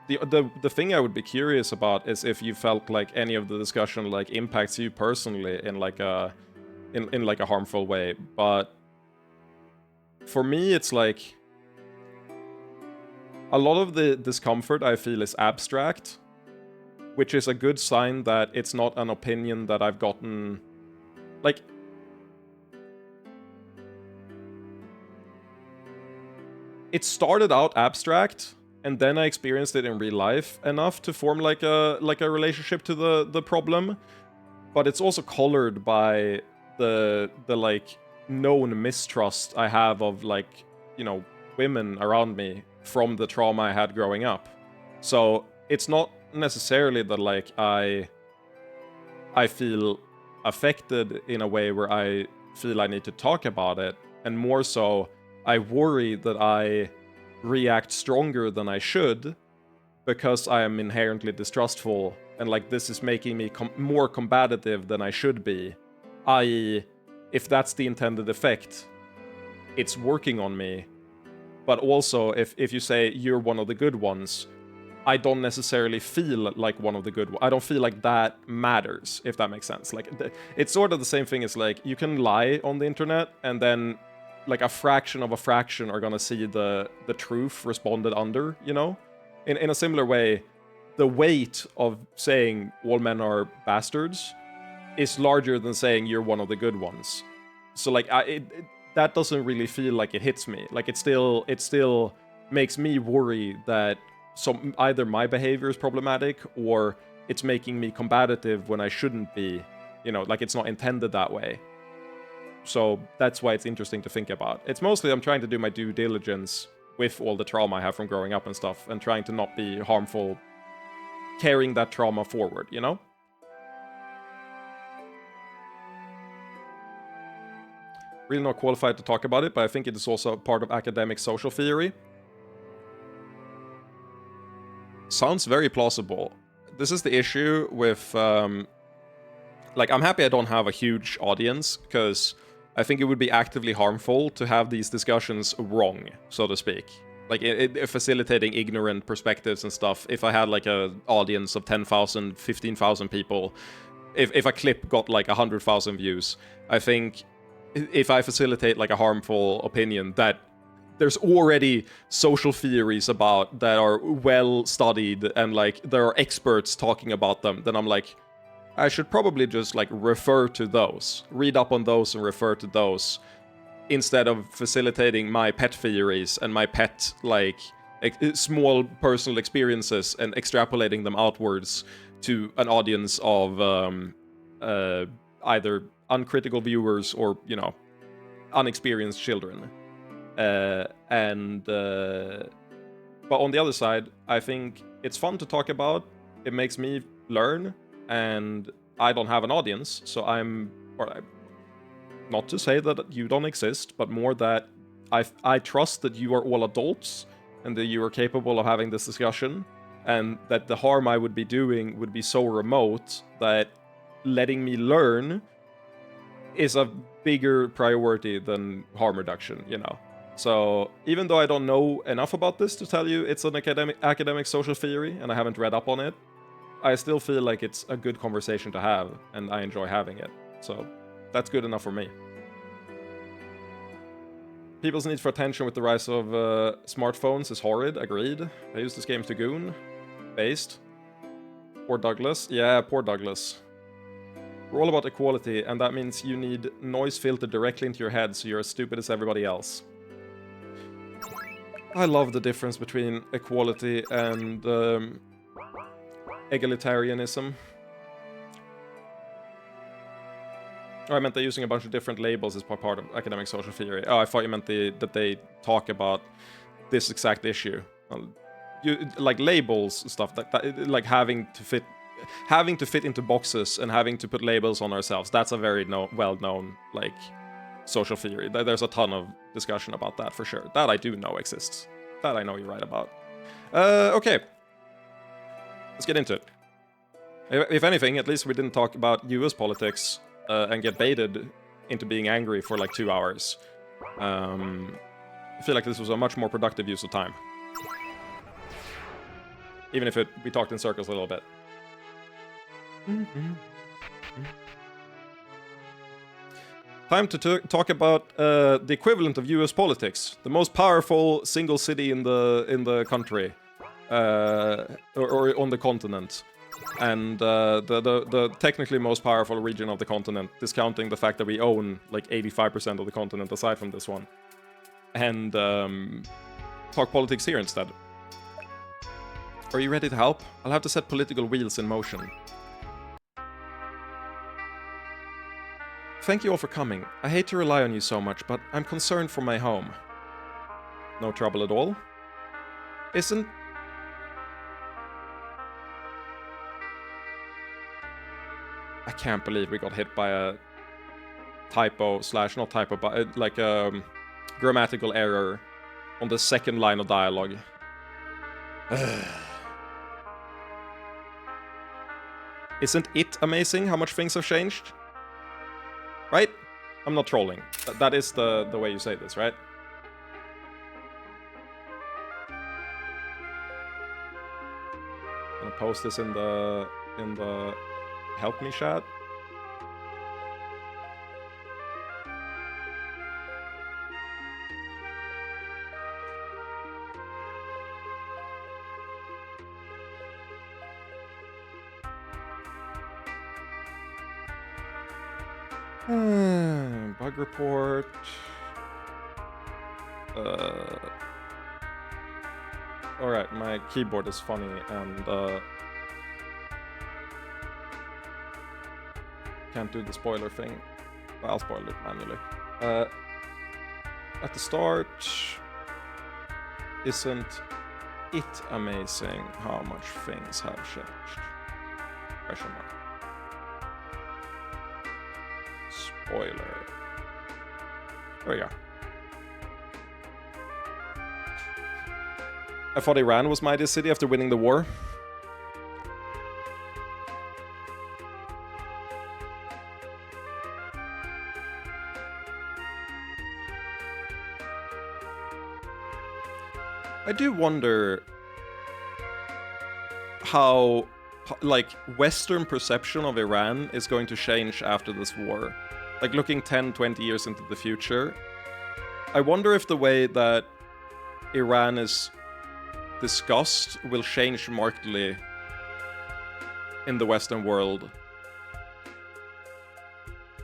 The thing I would be curious about is if you felt like any of the discussion like impacts you personally in like a harmful way. But for me, it's like a lot of the discomfort I feel is abstract, which is a good sign that it's not an opinion that I've gotten. Like, it started out abstract, and then I experienced it in real life enough to form like a relationship to the problem. But it's also colored by the like known mistrust I have of, like, you know, women around me from the trauma I had growing up. So it's not necessarily that like I feel affected in a way where I feel I need to talk about it, and more so I worry that I react stronger than I should because I am inherently distrustful, and like this is making me more combative than I should be. I.e., if that's the intended effect, it's working on me. But also, if you say you're one of the good ones, I don't necessarily feel like one of the good ones. I don't feel like that matters, if that makes sense. Like, it's sort of the same thing as, like, you can lie on the internet, and then, like, a fraction of a fraction are gonna see the truth responded under, you know? In a similar way, the weight of saying all men are bastards is larger than saying you're one of the good ones. So, like, that doesn't really feel like it hits me. Like, it still makes me worry that either my behavior is problematic or it's making me combative when I shouldn't be. You know, like, it's not intended that way. So that's why it's interesting to think about. It's mostly I'm trying to do my due diligence with all the trauma I have from growing up and stuff, and trying to not be harmful, carrying that trauma forward, you know? Really not qualified to talk about it, but I think it is also part of academic social theory. Sounds very plausible. This is the issue with, like, I'm happy I don't have a huge audience, because I think it would be actively harmful to have these discussions wrong, so to speak. Like, facilitating ignorant perspectives and stuff. If I had, like, an audience of 10,000, 15,000 people, if a clip got, like, 100,000 views, I think if I facilitate, like, a harmful opinion that there's already social theories about that are well studied and, like, there are experts talking about them, then I'm like, I should probably just, like, refer to those. Read up on those and refer to those. Instead of facilitating my pet theories and my pet, like, small personal experiences and extrapolating them outwards to an audience of either uncritical viewers or, you know, unexperienced children. But on the other side, I think it's fun to talk about. It makes me learn, and I don't have an audience, so not to say that you don't exist, but more that I trust that you are all adults and that you are capable of having this discussion, and that the harm I would be doing would be so remote that letting me learn is a bigger priority than harm reduction, you know. So even though I don't know enough about this to tell you it's an academic social theory, and I haven't read up on it, I still feel like it's a good conversation to have, and I enjoy having it. So that's good enough for me. People's need for attention with the rise of smartphones is horrid, agreed. I use this game to goon. Based. Poor Douglas. Yeah, poor Douglas. We're all about equality, and that means you need noise filtered directly into your head so you're as stupid as everybody else. I love the difference between equality and egalitarianism. Oh, I meant they're using a bunch of different labels as part of academic social theory. Oh, I thought you meant that they talk about this exact issue. Like labels and stuff, like having to fit into boxes and having to put labels on ourselves. That's a very well-known, like, social theory. There's a ton of discussion about that for sure. That I do know exists. That I know you're right about. Okay. Let's get into it. If anything, at least we didn't talk about US politics and get baited into being angry for like 2 hours. I feel like this was a much more productive use of time. Even if we talked in circles a little bit. Time to talk about the equivalent of US politics. The most powerful single city in the country. Or on the continent. And the technically most powerful region of the continent, discounting the fact that we own like 85% of the continent aside from this one. And talk politics here instead. Are you ready to help? I'll have to set political wheels in motion. Thank you all for coming. I hate to rely on you so much, but I'm concerned for my home. No trouble at all? Isn't... I can't believe we got hit by a typo slash, not typo, but like a grammatical error on the second line of dialogue. Isn't it amazing how much things have changed? Right? I'm not trolling. That is the way you say this, right? I'm gonna post this in the help me chat. Bug report. Alright, my keyboard is funny and can't do the spoiler thing. Well, I'll spoil it manually. At the start, isn't it amazing how much things have changed? Question mark. Spoiler. There we go. I thought Iran was mightiest city after winning the war. I do wonder how, like, Western perception of Iran is going to change after this war. Like, looking 10, 20 years into the future, I wonder if the way that Iran is discussed will change markedly in the Western world.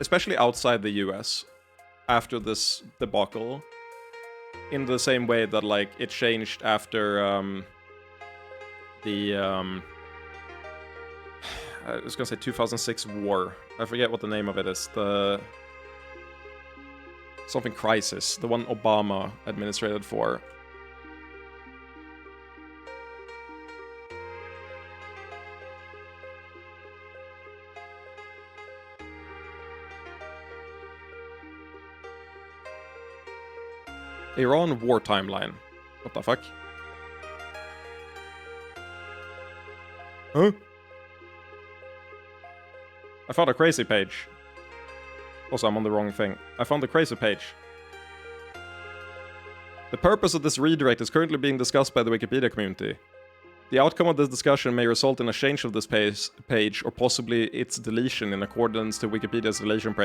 Especially outside the US, after this debacle. In the same way that, like, it changed after I was gonna say 2006 war. I forget what the name of it is. The something crisis, the one Obama administrated for. Iran war timeline. What the fuck? Huh? I found a crazy page. Also, I'm on the wrong thing. I found the crazy page. The purpose of this redirect is currently being discussed by the Wikipedia community. The outcome of this discussion may result in a change of this page or possibly its deletion in accordance to Wikipedia's deletion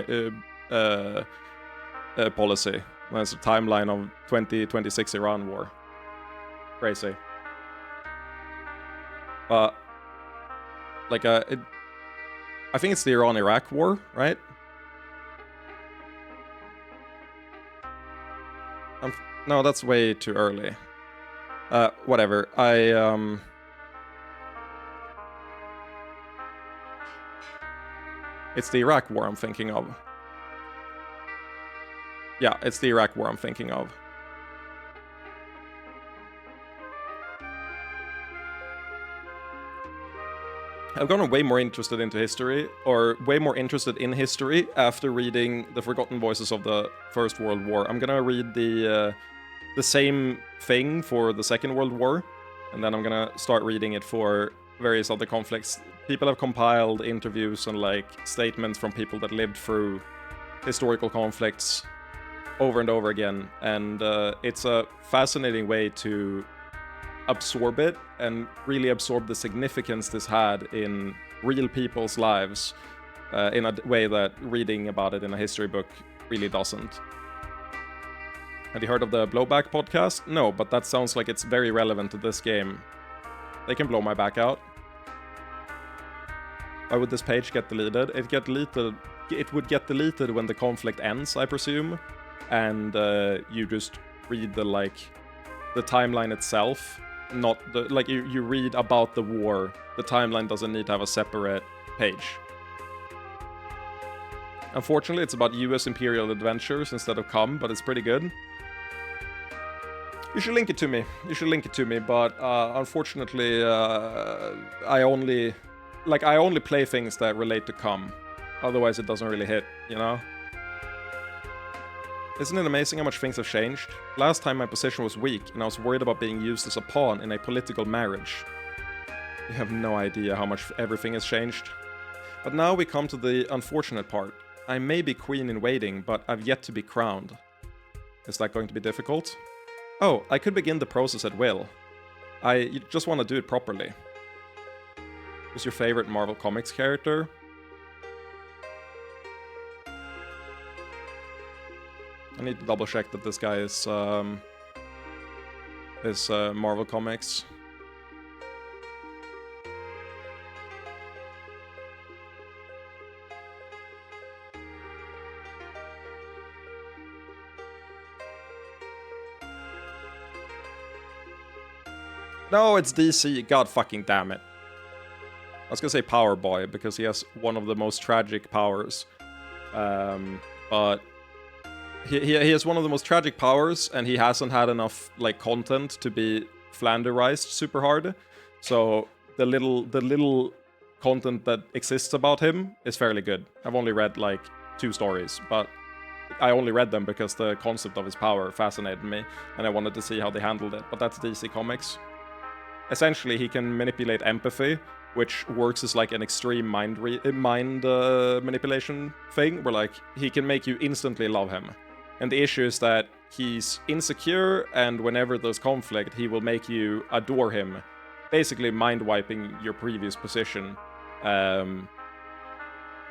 policy. That's a timeline of 2026 Iran war. Crazy. Like, I think it's the Iran-Iraq war, right? No, that's way too early. Whatever. It's the Iraq war I'm thinking of. Yeah, it's the Iraq war I'm thinking of. I've gotten way more interested into history, or way more interested in history after reading The Forgotten Voices of the First World War. I'm gonna read the same thing for the Second World War, and then I'm gonna start reading it for various other conflicts. People have compiled interviews and, like, statements from people that lived through historical conflicts over and over again, and it's a fascinating way to absorb it and really absorb the significance this had in real people's lives in a way that reading about it in a history book really doesn't. Have you heard of the Blowback podcast? No, but that sounds like it's very relevant to this game. They can blow my back out. Why would this page get deleted? It would get deleted when the conflict ends, I presume. And you just read the timeline itself, not the, like, you read about the war. The timeline doesn't need to have a separate page. Unfortunately, it's about US Imperial adventures instead of COM, but it's pretty good. You should link it to me. But unfortunately, I only play things that relate to COM. Otherwise, it doesn't really hit, you know? Isn't it amazing how much things have changed? Last time my position was weak, and I was worried about being used as a pawn in a political marriage. You have no idea how much everything has changed. But now we come to the unfortunate part. I may be queen in waiting, but I've yet to be crowned. Is that going to be difficult? Oh, I could begin the process at will. You just want to do it properly. Who's your favorite Marvel Comics character? I need to double check that this guy is Marvel Comics. No, it's DC. God fucking damn it. I was gonna say Power Boy because he has one of the most tragic powers. But he has one of the most tragic powers, and he hasn't had enough, like, content to be flanderized super hard. So the little content that exists about him is fairly good. I've only read like 2 stories, but I only read them because the concept of his power fascinated me, and I wanted to see how they handled it. But that's DC Comics. Essentially, he can manipulate empathy, which works as like an extreme mind manipulation thing, where like he can make you instantly love him. And the issue is that he's insecure, and whenever there's conflict, he will make you adore him, basically mind-wiping your previous position,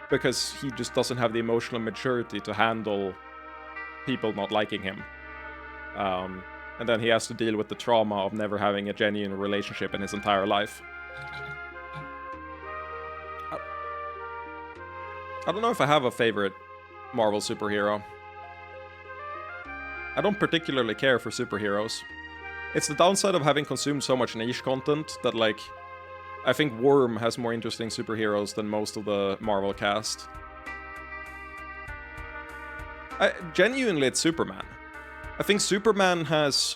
because he just doesn't have the emotional maturity to handle people not liking him. And then he has to deal with the trauma of never having a genuine relationship in his entire life. I don't know if I have a favorite Marvel superhero. I don't particularly care for superheroes. It's the downside of having consumed so much niche content that, like, I think Worm has more interesting superheroes than most of the Marvel cast. Genuinely, it's Superman. I think Superman has...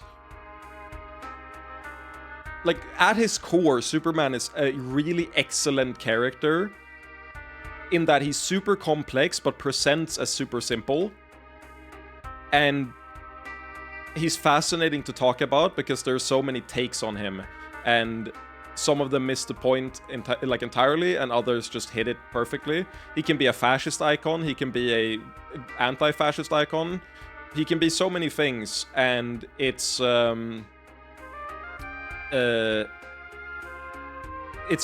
Like, at his core, Superman is a really excellent character in that he's super complex but presents as super simple. And he's fascinating to talk about because there's so many takes on him, and some of them miss the point entirely, and others just hit it perfectly. He can be a fascist icon, he can be a anti-fascist icon, he can be so many things, and it's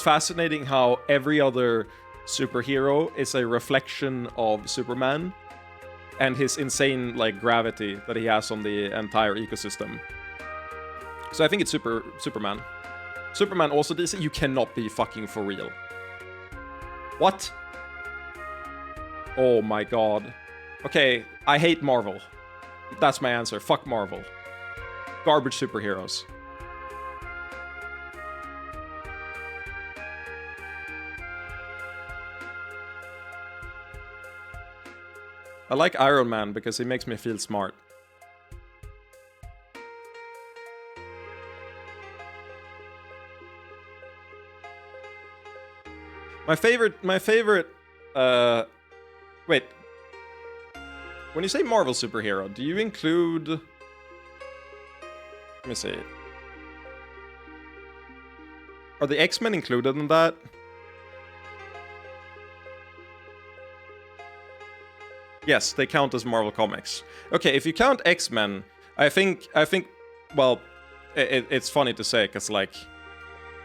fascinating how every other superhero is a reflection of Superman and his insane, like, gravity that he has on the entire ecosystem. So I think it's Superman. Superman also DC, you cannot be fucking for real. What? Oh my god. Okay, I hate Marvel. That's my answer. Fuck Marvel. Garbage superheroes. I like Iron Man because he makes me feel smart. My favorite, wait. When you say Marvel superhero, do you include... Let me see. Are the X-Men included in that? Yes, they count as Marvel Comics. Okay, if you count X-Men, I think, well, it's funny to say, because, like,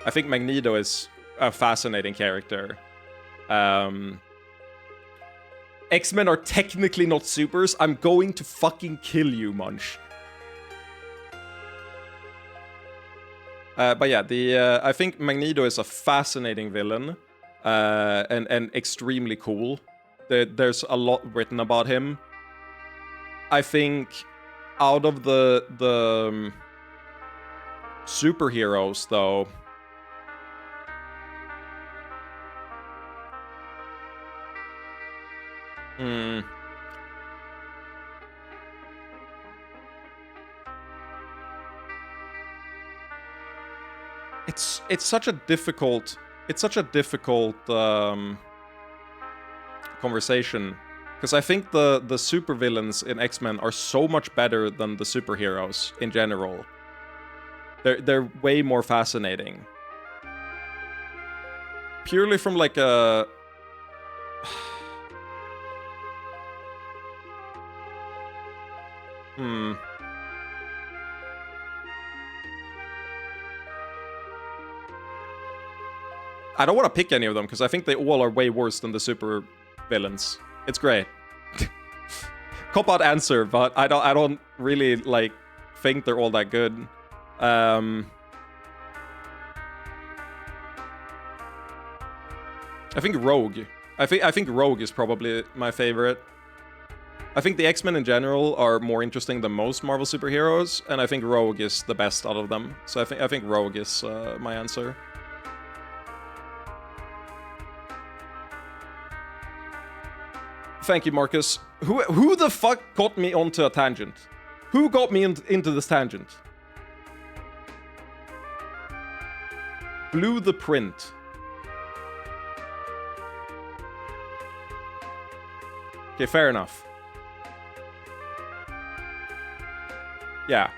I think Magneto is a fascinating character. X-Men are technically not supers. I'm going to fucking kill you, Munch. But yeah, I think Magneto is a fascinating villain, and extremely cool. There's a lot written about him. I think out of the superheroes, though, it's such a difficult conversation, because I think the supervillains in X-Men are so much better than the superheroes in general. They're way more fascinating. Purely from, like, a... I don't want to pick any of them, because I think they all are way worse than the super villains. It's great. Cop-out answer, but I don't really, like, think they're all that good. I think Rogue. I think Rogue is probably my favorite. I think the X-Men in general are more interesting than most Marvel superheroes, and I think Rogue is the best out of them. So I think Rogue is my answer. Thank you, Marcus. Who the fuck got me onto a tangent? Who got me into this tangent? Blue the Print. Okay, fair enough. Yeah.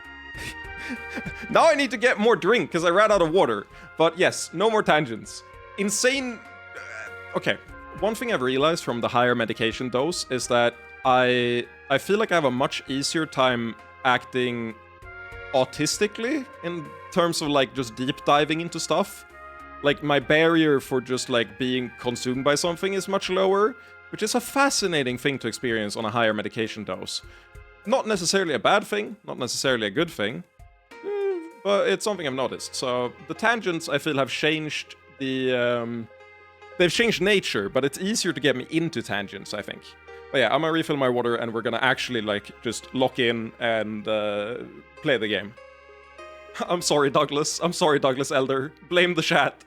Now I need to get more drink because I ran out of water. But yes, no more tangents. Insane. Okay. One thing I've realized from the higher medication dose is that I feel like I have a much easier time acting autistically in terms of like just deep diving into stuff. Like my barrier for just like being consumed by something is much lower, which is a fascinating thing to experience on a higher medication dose. Not necessarily a bad thing, not necessarily a good thing, but it's something I've noticed. So the tangents I feel have changed the they've changed nature, but it's easier to get me into tangents, I think. But yeah, I'm gonna refill my water and we're gonna actually like just lock in and play the game. I'm sorry, Douglas. I'm sorry, Douglas Elder. Blame the chat.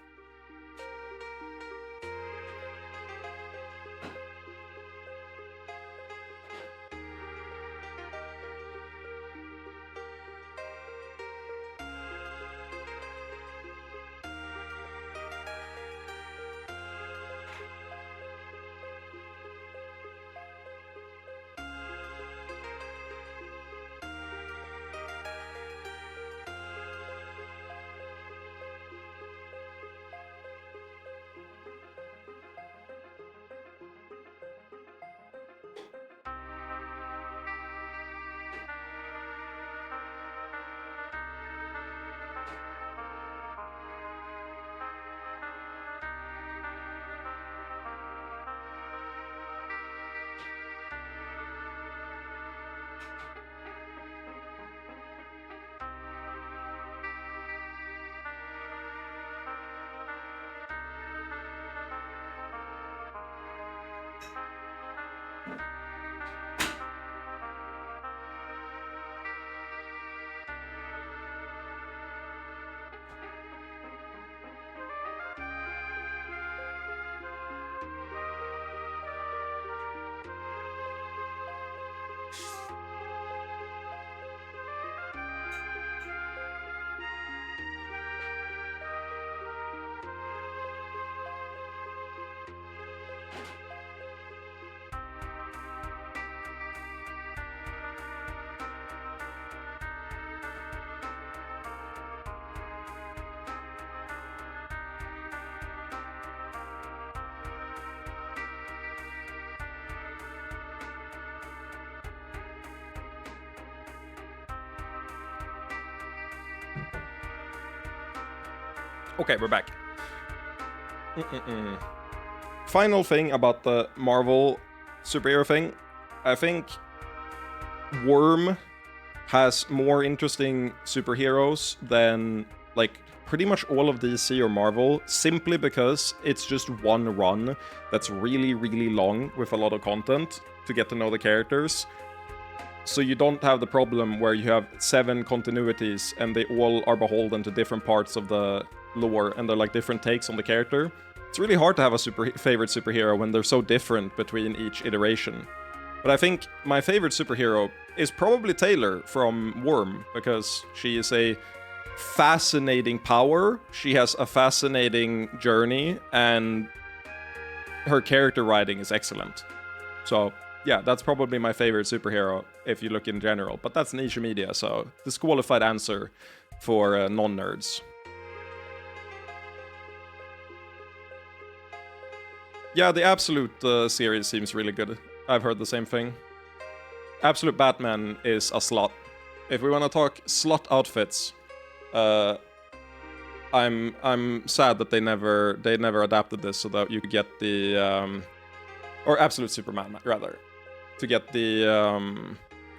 Okay, we're back. Final thing about the Marvel superhero thing. I think Worm has more interesting superheroes than, like, pretty much all of DC or Marvel, simply because it's just one run that's really, really long with a lot of content to get to know the characters. So you don't have the problem where you have 7 continuities and they all are beholden to different parts of the lore and they're like different takes on the character. It's really hard to have a favorite superhero when they're so different between each iteration. But I think my favorite superhero is probably Taylor from Worm, because she is a fascinating power, she has a fascinating journey, and her character writing is excellent. So yeah, that's probably my favorite superhero if you look in general, but that's niche media, so disqualified answer for non-nerds. Yeah, the Absolute series seems really good. I've heard the same thing. Absolute Batman is a slut. If we want to talk slut outfits, I'm sad that they never adapted this so that you could get the or Absolute Superman rather, to get the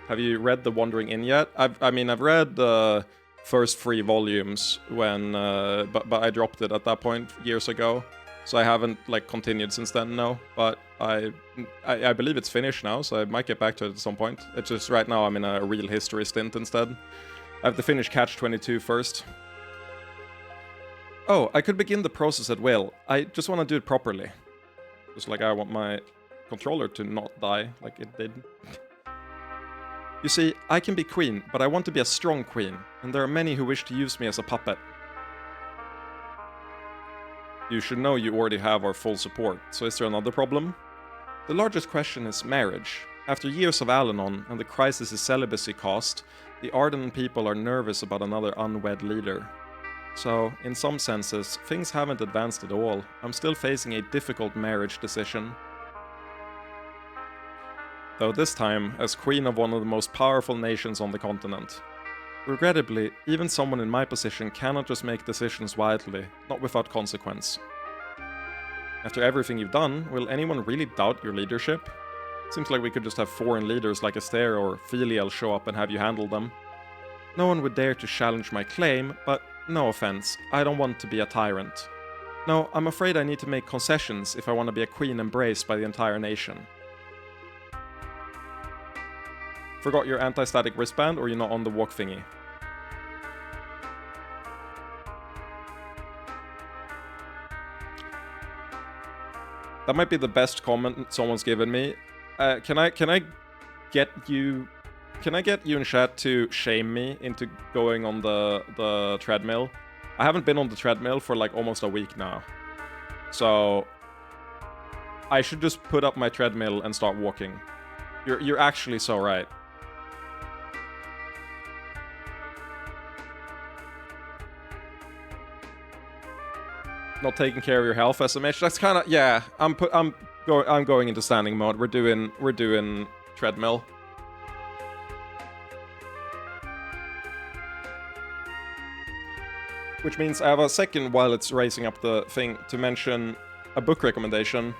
have you read The Wandering Inn yet? I've read the first 3 volumes when but I dropped it at that point years ago. So I haven't like continued since then, no. But I believe it's finished now, so I might get back to it at some point. It's just right now I'm in a real history stint instead. I have to finish Catch-22 first. Oh, I could begin the process at will. I just want to do it properly. Just like I want my controller to not die like it did. You see, I can be queen, but I want to be a strong queen, and there are many who wish to use me as a puppet. You should know you already have our full support, so is there another problem? The largest question is marriage. After years of Al-Anon and the crisis his celibacy caused, the Arden people are nervous about another unwed leader. So, in some senses, things haven't advanced at all. I'm still facing a difficult marriage decision. Though this time, as queen of one of the most powerful nations on the continent. Regrettably, even someone in my position cannot just make decisions wildly, not without consequence. After everything you've done, will anyone really doubt your leadership? Seems like we could just have foreign leaders like Esther or Filiel show up and have you handle them. No one would dare to challenge my claim, but no offense, I don't want to be a tyrant. No, I'm afraid I need to make concessions if I want to be a queen embraced by the entire nation. Forgot your anti-static wristband, or you're not on the walk thingy? That might be the best comment someone's given me. Can I get you in chat to shame me into going on the treadmill? I haven't been on the treadmill for like almost a week now. So I should just put up my treadmill and start walking. You're actually so right. Not taking care of your health, SMH. That's kind of, yeah. I'm going into standing mode. We're doing treadmill. Which means I have a second while it's raising up the thing to mention a book recommendation.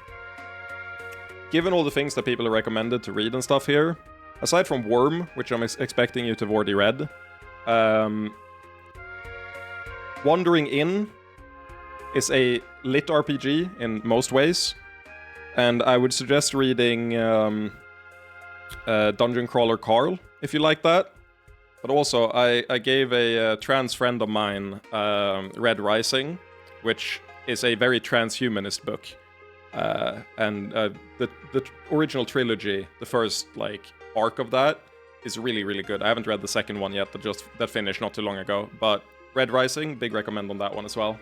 Given all the things that people are recommended to read and stuff here, aside from Worm, which I'm expecting you to have already read, Wandering Inn is a lit RPG in most ways, and I would suggest reading Dungeon Crawler Carl if you like that. But also, I gave a trans friend of mine Red Rising, which is a very transhumanist book, and the original trilogy, the first like arc of that, is really, really good. I haven't read the second one yet, that finished not too long ago, but Red Rising, big recommend on that one as well.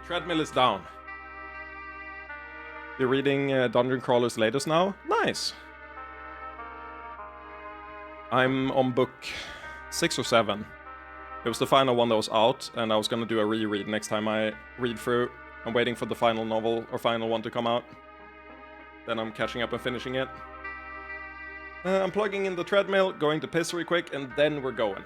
Treadmill is down. You're reading Dungeon Crawler's latest now? Nice. I'm on book 6 or 7. It was the final one that was out, and I was gonna do a reread next time I read through. I'm waiting for the final novel or final one to come out. Then I'm catching up and finishing it. I'm plugging in the treadmill, going to piss real quick, and then we're going.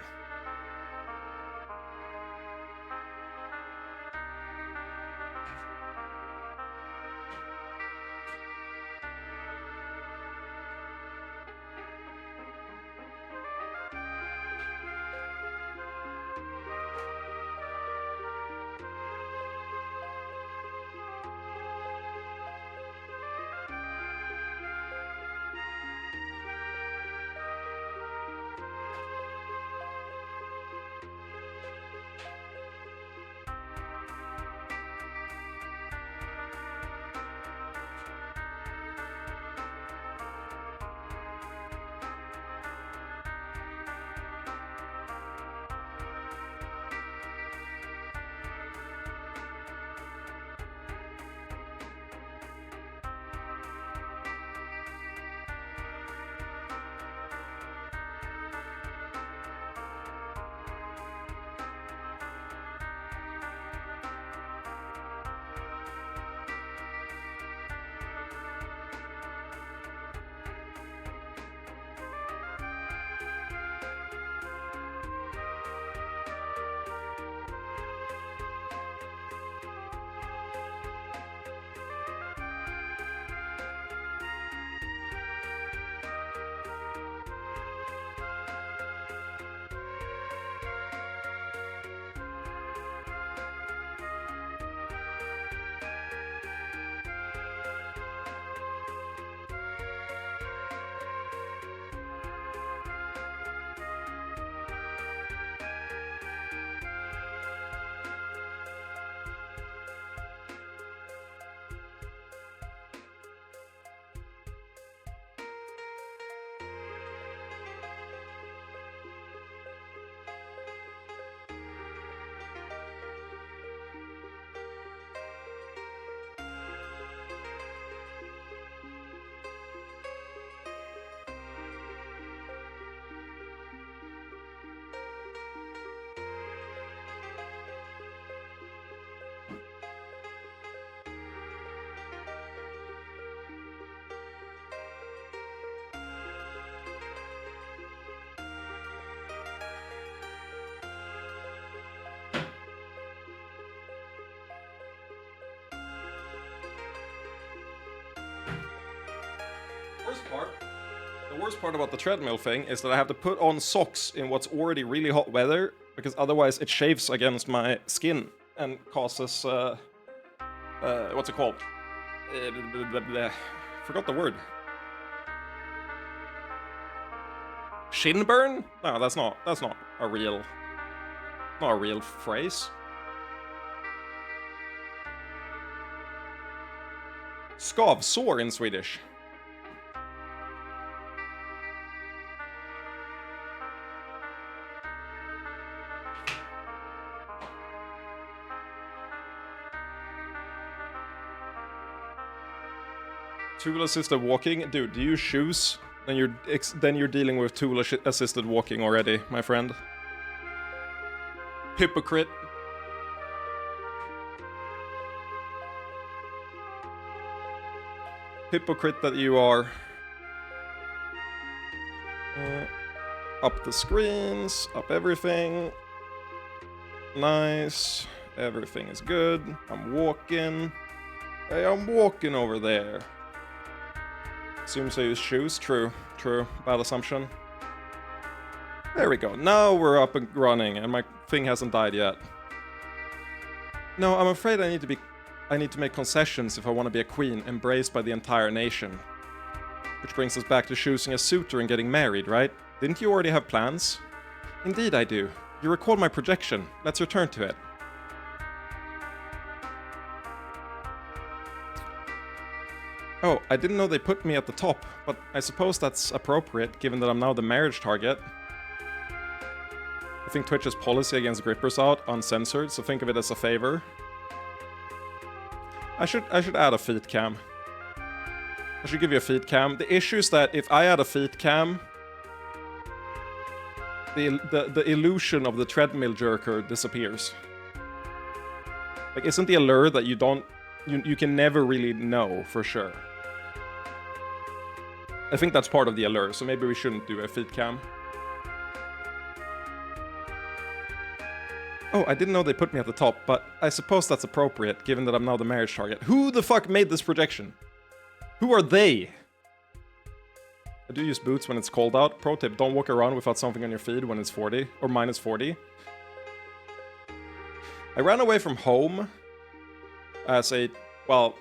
worst part about the treadmill thing is that I have to put on socks in what's already really hot weather, because otherwise it shaves against my skin and causes what's it called? Forgot the word. Shin burn? No, that's not a real phrase. Skavsår in Swedish. Tool-assisted walking? Dude, do you use shoes? Then you're dealing with tool-assisted walking already, my friend. Hypocrite. Hypocrite that you are. Up the screens, up everything. Nice. Everything is good. I'm walking. Hey, I'm walking over there. Assumes I use shoes. True. Bad assumption. There we go. Now we're up and running, and my thing hasn't died yet. No, I'm afraid I need to make concessions if I want to be a queen, embraced by the entire nation. Which brings us back to choosing a suitor and getting married, right? Didn't you already have plans? Indeed I do. You recall my projection. Let's return to it. Oh, I didn't know they put me at the top, but I suppose that's appropriate, given that I'm now the marriage target. I think Twitch's policy against grippers out, uncensored, so think of it as a favor. I should add a feet cam. I should give you a feet cam. The issue is that if I add a feet cam, the illusion of the treadmill jerker disappears. Like, isn't the allure that you can never really know for sure? I think that's part of the allure, so maybe we shouldn't do a feet cam. Oh, I didn't know they put me at the top, but I suppose that's appropriate, given that I'm now the marriage target. Who the fuck made this projection? Who are they? I do use boots when it's cold out. Pro tip, don't walk around without something on your feet when it's 40, or minus 40. I ran away from home as a, well,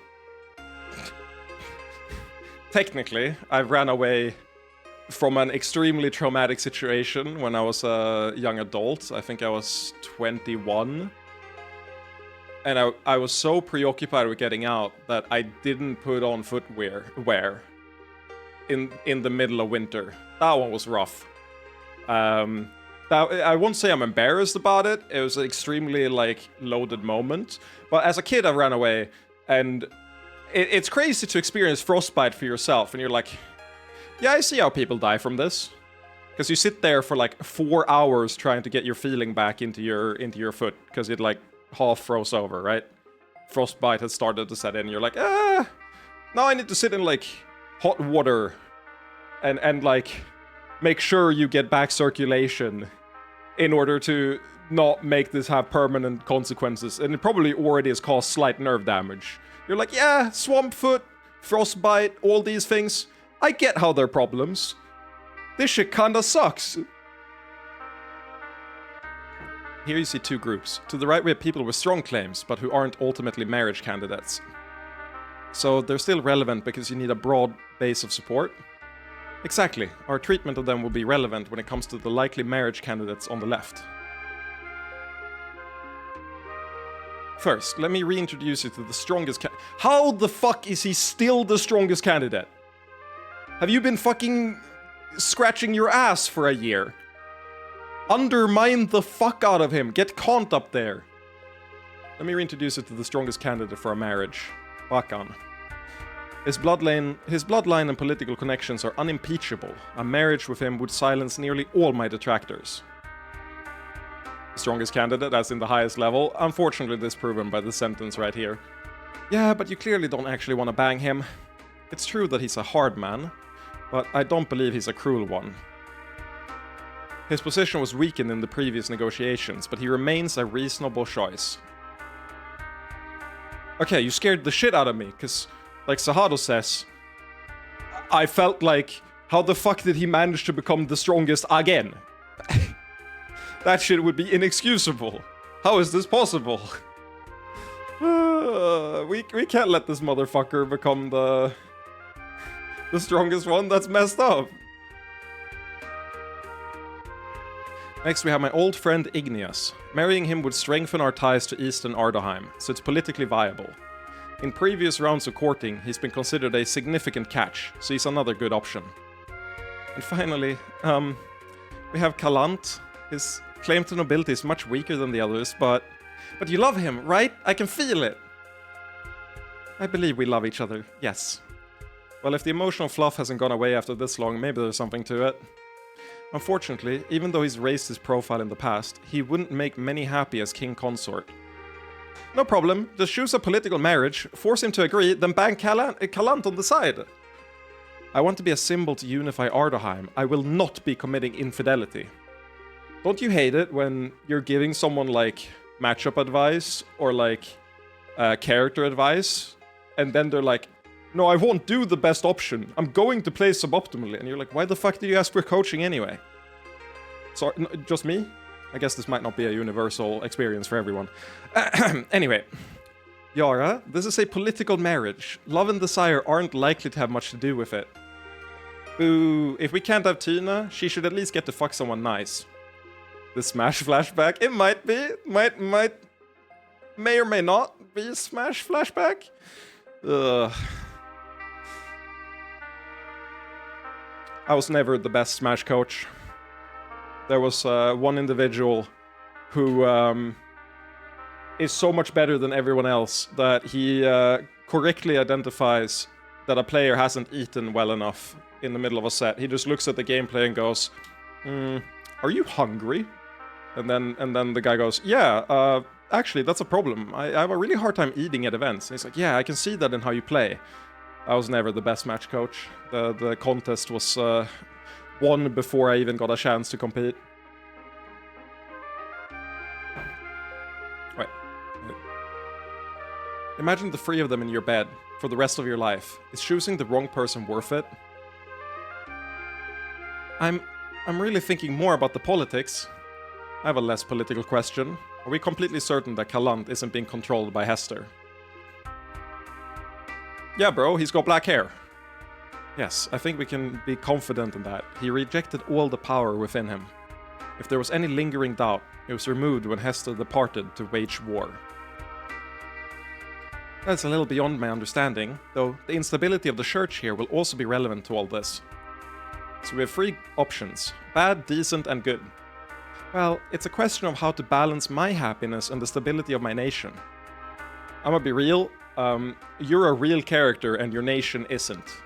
technically, I ran away from an extremely traumatic situation when I was a young adult. I think I was 21. And I was so preoccupied with getting out that I didn't put on footwear in the middle of winter. That one was rough. I won't say I'm embarrassed about it. It was an extremely, loaded moment. But as a kid, I ran away, and it's crazy to experience frostbite for yourself, and you're like, yeah, I see how people die from this. Because you sit there for 4 hours trying to get your feeling back into your foot, because it half froze over, right? Frostbite has started to set in, you're like, now I need to sit in hot water and make sure you get back circulation in order to not make this have permanent consequences. And it probably already has caused slight nerve damage. You're like, yeah, swamp foot, frostbite, all these things. I get how they're problems. This shit kinda sucks. Here you see two groups. To the right we have people with strong claims, but who aren't ultimately marriage candidates. So they're still relevant because you need a broad base of support. Exactly. Our treatment of them will be relevant when it comes to the likely marriage candidates on the left. First, let me reintroduce you to the strongest How the fuck is he still the strongest candidate? Have you been fucking scratching your ass for a year? Undermine the fuck out of him. Get Kant up there. Let me reintroduce you to the strongest candidate for a marriage. Bakan. His bloodline and political connections are unimpeachable. A marriage with him would silence nearly all my detractors. The strongest candidate, as in the highest level. Unfortunately, disproven by this sentence right here. Yeah, but you clearly don't actually want to bang him. It's true that he's a hard man, but I don't believe he's a cruel one. His position was weakened in the previous negotiations, but he remains a reasonable choice. Okay, you scared the shit out of me, because, like Sahado says, I felt like, how the fuck did he manage to become the strongest again? That shit would be inexcusable. How is this possible? We can't let this motherfucker become the strongest one. That's messed up. Next we have my old friend Igneous. Marrying him would strengthen our ties to Eastern Ardaheim, so it's politically viable. In previous rounds of courting, he's been considered a significant catch, so he's another good option. And finally, we have Kalant. His claim to nobility is much weaker than the others, but you love him, right? I can feel it. I believe we love each other, yes. Well, if the emotional fluff hasn't gone away after this long, maybe there's something to it. Unfortunately, even though he's raised his profile in the past, he wouldn't make many happy as king consort. No problem, just choose a political marriage, force him to agree, then bang Kalant on the side. I want to be a symbol to unify Ardaheim. I will not be committing infidelity. Don't you hate it when you're giving someone like matchup advice or like character advice, and then they're like, no, I won't do the best option. I'm going to play suboptimally. And you're like, why the fuck did you ask for coaching anyway? Sorry, no, just me? I guess this might not be a universal experience for everyone. Anyway, Yara, this is a political marriage. Love and desire aren't likely to have much to do with it. Boo, if we can't have Tina, she should at least get to fuck someone nice. The Smash flashback, it might be, may or may not be a Smash flashback. Ugh. I was never the best Smash coach. There was one individual who is so much better than everyone else that he correctly identifies that a player hasn't eaten well enough in the middle of a set. He just looks at the gameplay and goes, are you hungry? And then the guy goes, yeah, actually, that's a problem. I have a really hard time eating at events. And he's like, yeah, I can see that in how you play. I was never the best match coach. The contest was won before I even got a chance to compete. Right. Imagine the three of them in your bed for the rest of your life. Is choosing the wrong person worth it? I'm really thinking more about the politics. I have a less political question. Are we completely certain that Kalant isn't being controlled by Hester? Yeah, bro, he's got black hair. Yes, I think we can be confident in that. He rejected all the power within him. If there was any lingering doubt, it was removed when Hester departed to wage war. That's a little beyond my understanding, though the instability of the church here will also be relevant to all this. So we have three options: bad, decent, and good. Well, it's a question of how to balance my happiness and the stability of my nation. I'm gonna be real, you're a real character and your nation isn't.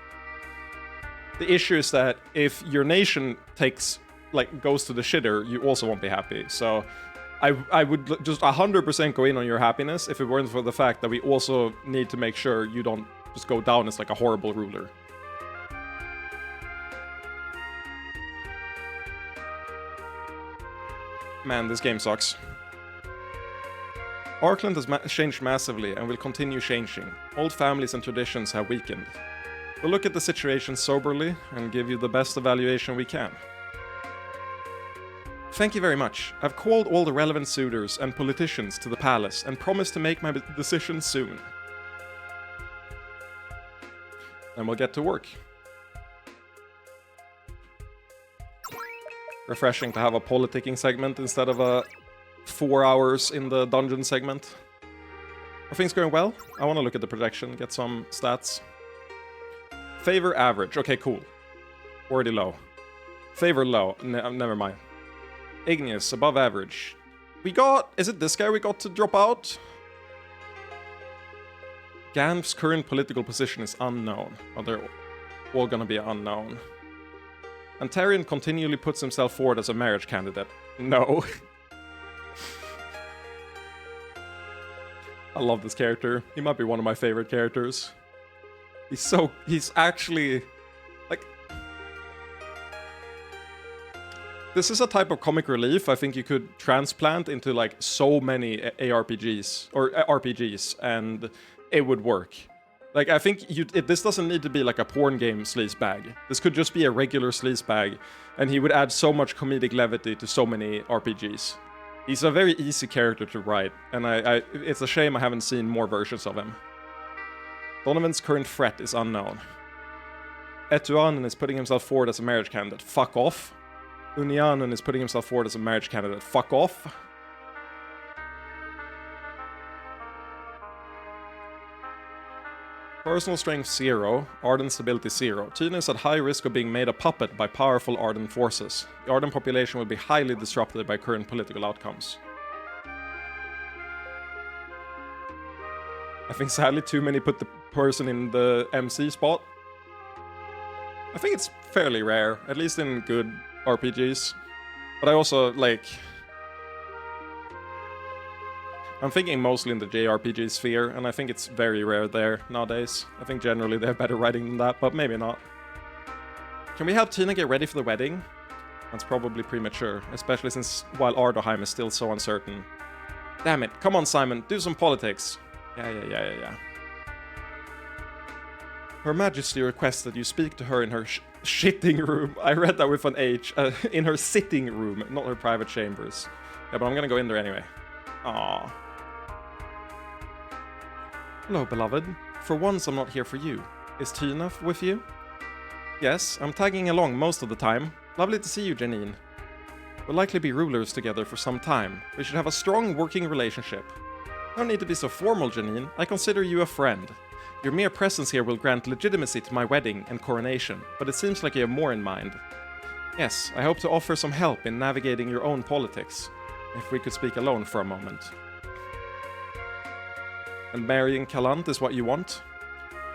The issue is that if your nation goes to the shitter, you also won't be happy. So I would just 100% go in on your happiness if it weren't for the fact that we also need to make sure you don't just go down as like a horrible ruler. Man, this game sucks. Arkland has changed massively and will continue changing. Old families and traditions have weakened. We'll look at the situation soberly and give you the best evaluation we can. Thank you very much. I've called all the relevant suitors and politicians to the palace and promised to make my decision soon. And we'll get to work. Refreshing to have a politicking segment instead of a 4 hours in the dungeon segment. Are things going well? I want to look at the projection, get some stats. Favor average. Okay, cool. Already low. Favor low. Never mind. Igneous, above average. We got... Is it this guy we got to drop out? Ganf's current political position is unknown. Oh, they're all gonna be unknown. Antarian continually puts himself forward as a marriage candidate. No. I love this character. He might be one of my favorite characters. He's actually... like... This is a type of comic relief I think you could transplant into like so many ARPGs, or RPGs, and it would work. Like, I think this doesn't need to be like a porn game sleazebag. This could just be a regular sleazebag, and he would add so much comedic levity to so many RPGs. He's a very easy character to write, and it's a shame I haven't seen more versions of him. Donovan's current threat is unknown. Etuanen is putting himself forward as a marriage candidate. Fuck off. Unianen is putting himself forward as a marriage candidate. Fuck off. Personal strength 0, Arden stability 0. Tina is at high risk of being made a puppet by powerful Arden forces. The Arden population will be highly disrupted by current political outcomes. I think sadly too many put the person in the MC spot. I think it's fairly rare, at least in good RPGs. But I also, like... I'm thinking mostly in the JRPG sphere, and I think it's very rare there nowadays. I think generally they have better writing than that, but maybe not. Can we help Tina get ready for the wedding? That's probably premature, especially since while Ardaheim is still so uncertain. Damn it, come on Simon, do some politics. Yeah. Her Majesty requests that you speak to her in her shitting room. I read that with an H. In her sitting room, not her private chambers. Yeah, but I'm gonna go in there anyway. Aww. Hello, beloved. For once, I'm not here for you. Is Tina with you? Yes, I'm tagging along most of the time. Lovely to see you, Janine. We'll likely be rulers together for some time. We should have a strong working relationship. No need to be so formal, Janine. I consider you a friend. Your mere presence here will grant legitimacy to my wedding and coronation, but it seems like you have more in mind. Yes, I hope to offer some help in navigating your own politics. If we could speak alone for a moment. And marrying Kalant is what you want?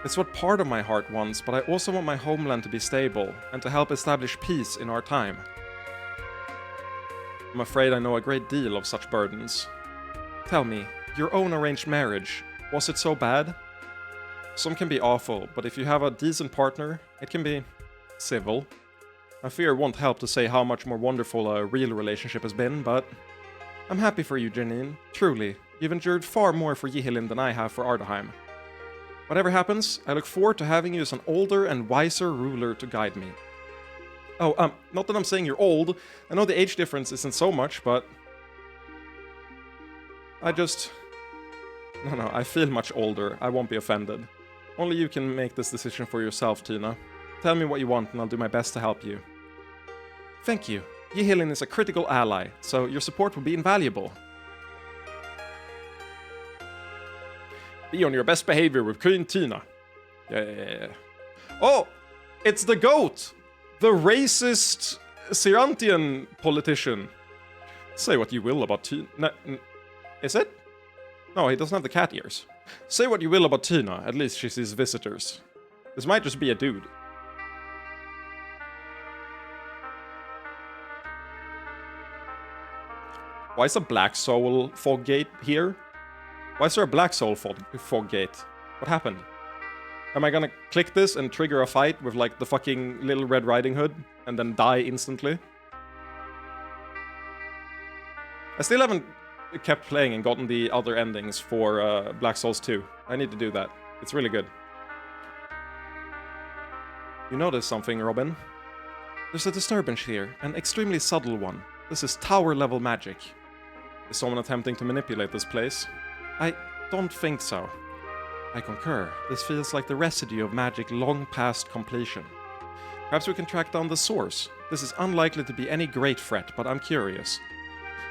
It's what part of my heart wants, but I also want my homeland to be stable, and to help establish peace in our time. I'm afraid I know a great deal of such burdens. Tell me, your own arranged marriage, was it so bad? Some can be awful, but if you have a decent partner, it can be civil. I fear it won't help to say how much more wonderful a real relationship has been, but I'm happy for you, Janine. Truly, you've endured far more for Yihilin than I have for Ardaheim. Whatever happens, I look forward to having you as an older and wiser ruler to guide me. Oh, not that I'm saying you're old. I know the age difference isn't so much, but... No, I feel much older. I won't be offended. Only you can make this decision for yourself, Tina. Tell me what you want and I'll do my best to help you. Thank you. Yihilin is a critical ally, so your support will be invaluable. Be on your best behavior with Queen Tina. Yeah. Oh! It's the goat! The racist Cyrantian politician. Say what you will about Tina. Is it? No, he doesn't have the cat ears. Say what you will about Tina, at least she sees visitors. This might just be a dude. Why is a Black Soul fog gate here? Why is there a Black Soul fog gate? What happened? Am I gonna click this and trigger a fight with like the fucking Little Red Riding Hood and then die instantly? I still haven't kept playing and gotten the other endings for Black Souls 2. I need to do that. It's really good. You notice something, Robin? There's a disturbance here, an extremely subtle one. This is tower-level magic. Is someone attempting to manipulate this place? I don't think so. I concur. This feels like the residue of magic long past completion. Perhaps we can track down the source. This is unlikely to be any great threat, but I'm curious.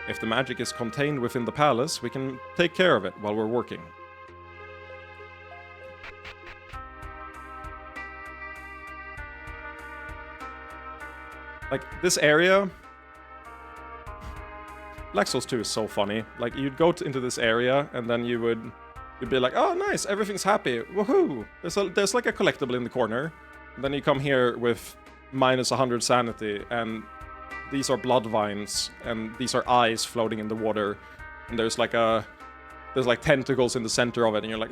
If the magic is contained within the palace, we can take care of it while we're working. Like, this area... Black Souls 2 is so funny. Like, you'd go into this area, and then you'd be like, oh, nice, everything's happy, woohoo! There's like a collectible in the corner. And then you come here with minus 100 sanity, and these are blood vines, and these are eyes floating in the water. And there's like tentacles in the center of it, and you're like,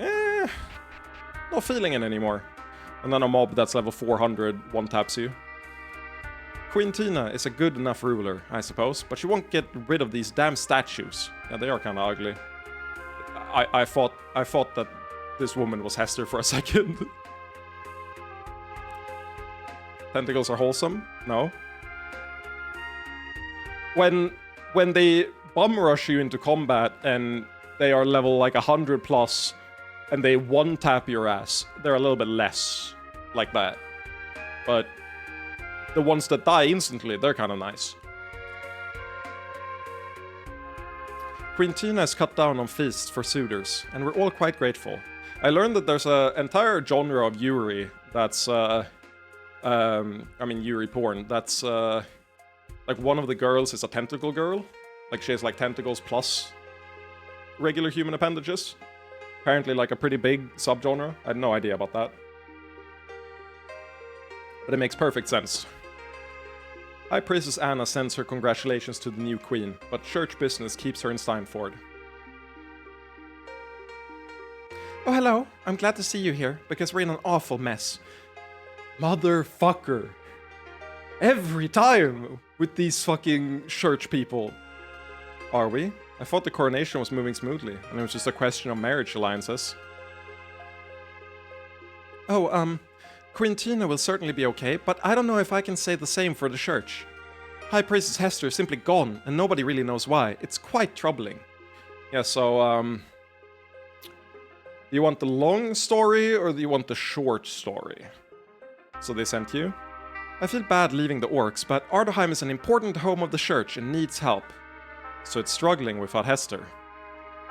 not feeling it anymore. And then a mob that's level 400 one-taps you. Queen Tina is a good enough ruler, I suppose, but she won't get rid of these damn statues. Yeah, they are kind of ugly. I thought that this woman was Hester for a second. Tentacles are wholesome? No. When they bum rush you into combat and they are level like 100 plus and they one tap your ass, they're a little bit less like that. But the ones that die instantly, they're kind of nice. Queen Tina has cut down on feasts for suitors, and we're all quite grateful. I learned that there's an entire genre of Yuri that's, Yuri porn, that's, like one of the girls is a tentacle girl. Like she has like tentacles plus regular human appendages. Apparently like a pretty big subgenre. I had no idea about that. But it makes perfect sense. High Priestess Anna sends her congratulations to the new queen, but church business keeps her in Steinford. Oh, hello. I'm glad to see you here, because we're in an awful mess. Motherfucker. Every time with these fucking church people. Are we? I thought the coronation was moving smoothly, and it was just a question of marriage alliances. Oh, Queen Tina will certainly be okay, but I don't know if I can say the same for the church. High Priestess Hester is simply gone, and nobody really knows why. It's quite troubling. Yeah, so, do you want the long story, or do you want the short story? So they sent you? I feel bad leaving the orcs, but Ardheim is an important home of the church and needs help. So it's struggling without Hester.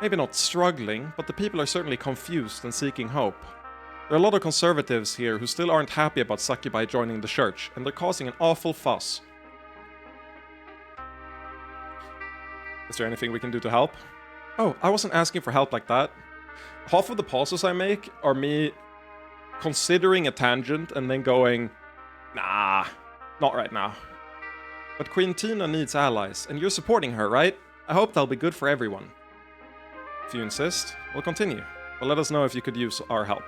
Maybe not struggling, but the people are certainly confused and seeking hope. There are a lot of conservatives here who still aren't happy about Succubi joining the church, and they're causing an awful fuss. Is there anything we can do to help? Oh, I wasn't asking for help like that. Half of the pauses I make are me considering a tangent and then going, nah, not right now. But Queen Tina needs allies, and you're supporting her, right? I hope that'll be good for everyone. If you insist, we'll continue. But let us know if you could use our help.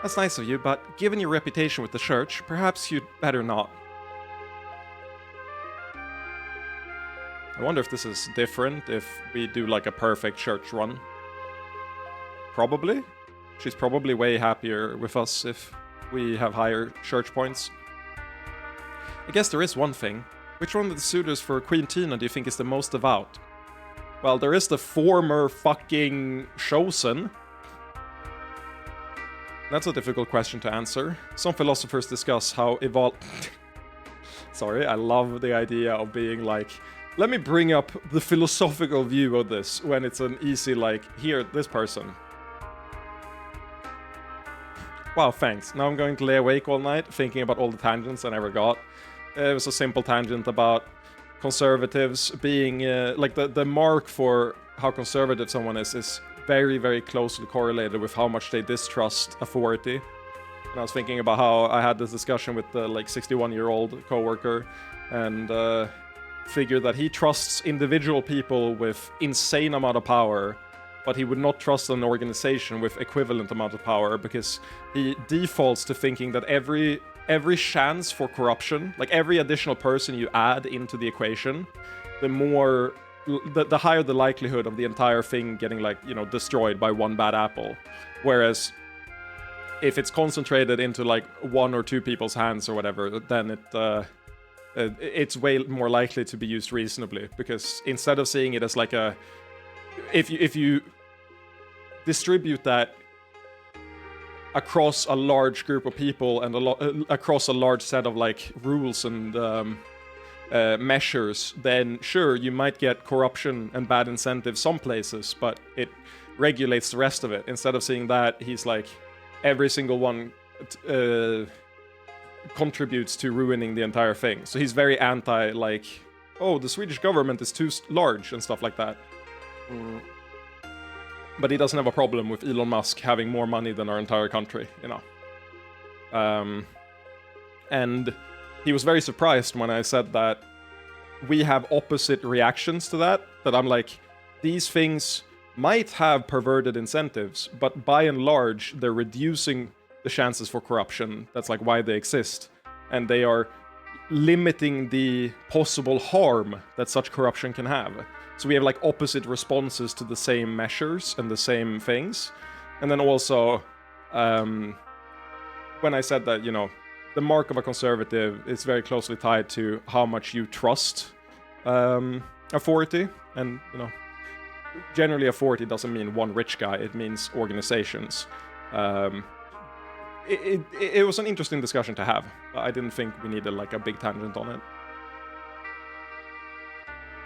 That's nice of you, but given your reputation with the church, perhaps you'd better not. I wonder if this is different if we do like a perfect church run. Probably. She's probably way happier with us if we have higher church points. I guess there is one thing. Which one of the suitors for Queen Tina do you think is the most devout? Well, there is the former fucking Chosen. That's a difficult question to answer. Some philosophers discuss how Sorry, I love the idea of being like, let me bring up the philosophical view of this when it's an easy like, here, this person. Wow, thanks. Now I'm going to lay awake all night thinking about all the tangents I never got. It was a simple tangent about conservatives being, like the mark for how conservative someone is very, very closely correlated with how much they distrust authority. And I was thinking about how I had this discussion with the like 61-year-old coworker and figured that he trusts individual people with insane amount of power, but he would not trust an organization with equivalent amount of power because he defaults to thinking that every chance for corruption, like every additional person you add into the equation, the higher the likelihood of the entire thing getting like, you know, destroyed by one bad apple. Whereas if it's concentrated into like one or two people's hands or whatever, then it's way more likely to be used reasonably, because instead of seeing it as like if you distribute that across a large group of people and across a large set of like rules and measures, then sure, you might get corruption and bad incentives some places, but it regulates the rest of it. Instead of seeing that, he's like, every single one contributes to ruining the entire thing. So he's very anti, like, oh, the Swedish government is too large and stuff like that. But he doesn't have a problem with Elon Musk having more money than our entire country, you know. And he was very surprised when I said that we have opposite reactions to that. That I'm like, these things might have perverted incentives, but by and large, they're reducing the chances for corruption. That's like why they exist. And they are limiting the possible harm that such corruption can have. So we have like opposite responses to the same measures and the same things. And then also, when I said that, you know, the mark of a conservative is very closely tied to how much you trust authority. And, you know, generally authority doesn't mean one rich guy, it means organizations. It was an interesting discussion to have. I didn't think we needed like a big tangent on it.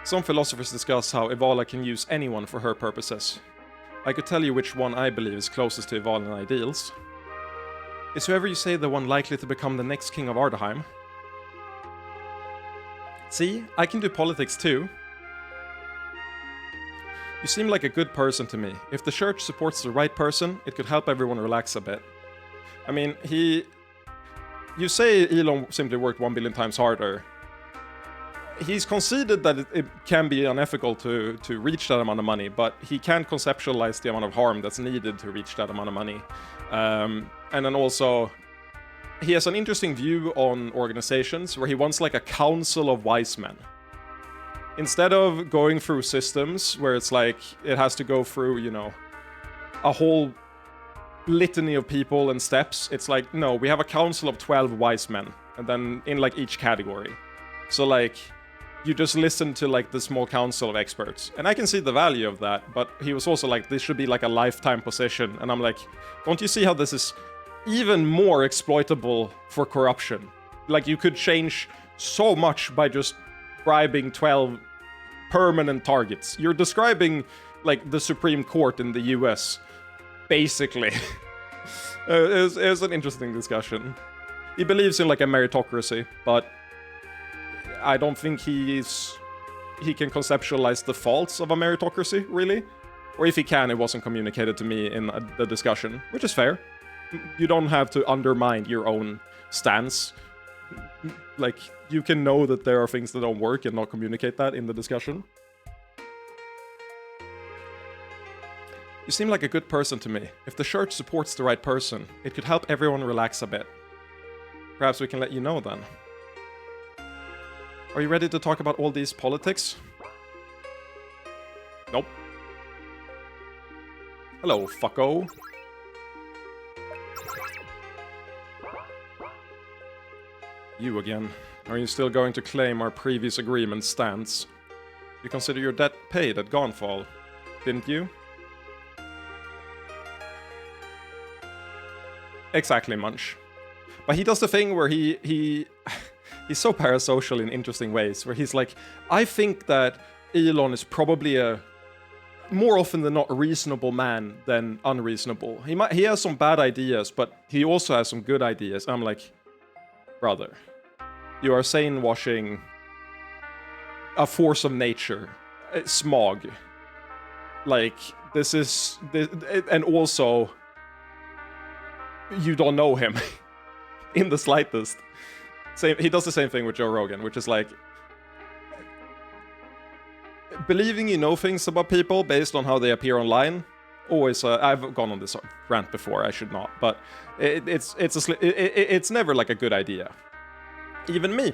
Some philosophers discuss how Evala can use anyone for her purposes. I could tell you which one I believe is closest to Evalan ideals. Is whoever you say the one likely to become the next king of Ardaheim? See, I can do politics too. You seem like a good person to me. If the church supports the right person, it could help everyone relax a bit. I mean, you say Elon simply worked 1 billion times harder. He's conceded that it can be unethical to reach that amount of money, but he can't conceptualize the amount of harm that's needed to reach that amount of money. And then also, he has an interesting view on organizations where he wants like a council of wise men. Instead of going through systems where it's like, it has to go through, you know, a whole litany of people and steps, it's like, no, we have a council of 12 wise men, and then in like each category. So like, you just listen to like the small council of experts. And I can see the value of that, but he was also like, this should be like a lifetime position. And I'm like, don't you see how this is even more exploitable for corruption? Like, you could change so much by just bribing 12 permanent targets. You're describing like the Supreme Court in the US, basically. It was an interesting discussion. He believes in like a meritocracy, but I don't think he can conceptualize the faults of a meritocracy, really. Or if he can, it wasn't communicated to me in the discussion, which is fair. You don't have to undermine your own stance. Like, you can know that there are things that don't work and not communicate that in the discussion. You seem like a good person to me. If the church supports the right person, it could help everyone relax a bit. Perhaps we can let you know then. Are you ready to talk about all these politics? Nope. Hello, fucko. You again. Are you still going to claim our previous agreement stands? You consider your debt paid at Gonfall, didn't you? Exactly, Munch. But he does the thing where he's so parasocial in interesting ways, where he's like, I think that Elon is probably a more often than not a reasonable man than unreasonable. He has some bad ideas, but he also has some good ideas. I'm like, brother, you are sane washing a force of nature, smog. Like, and also, you don't know him in the slightest. He does the same thing with Joe Rogan, which is like, believing you know things about people based on how they appear online. Always, I've gone on this rant before. I should not, but it's never like a good idea. Even me,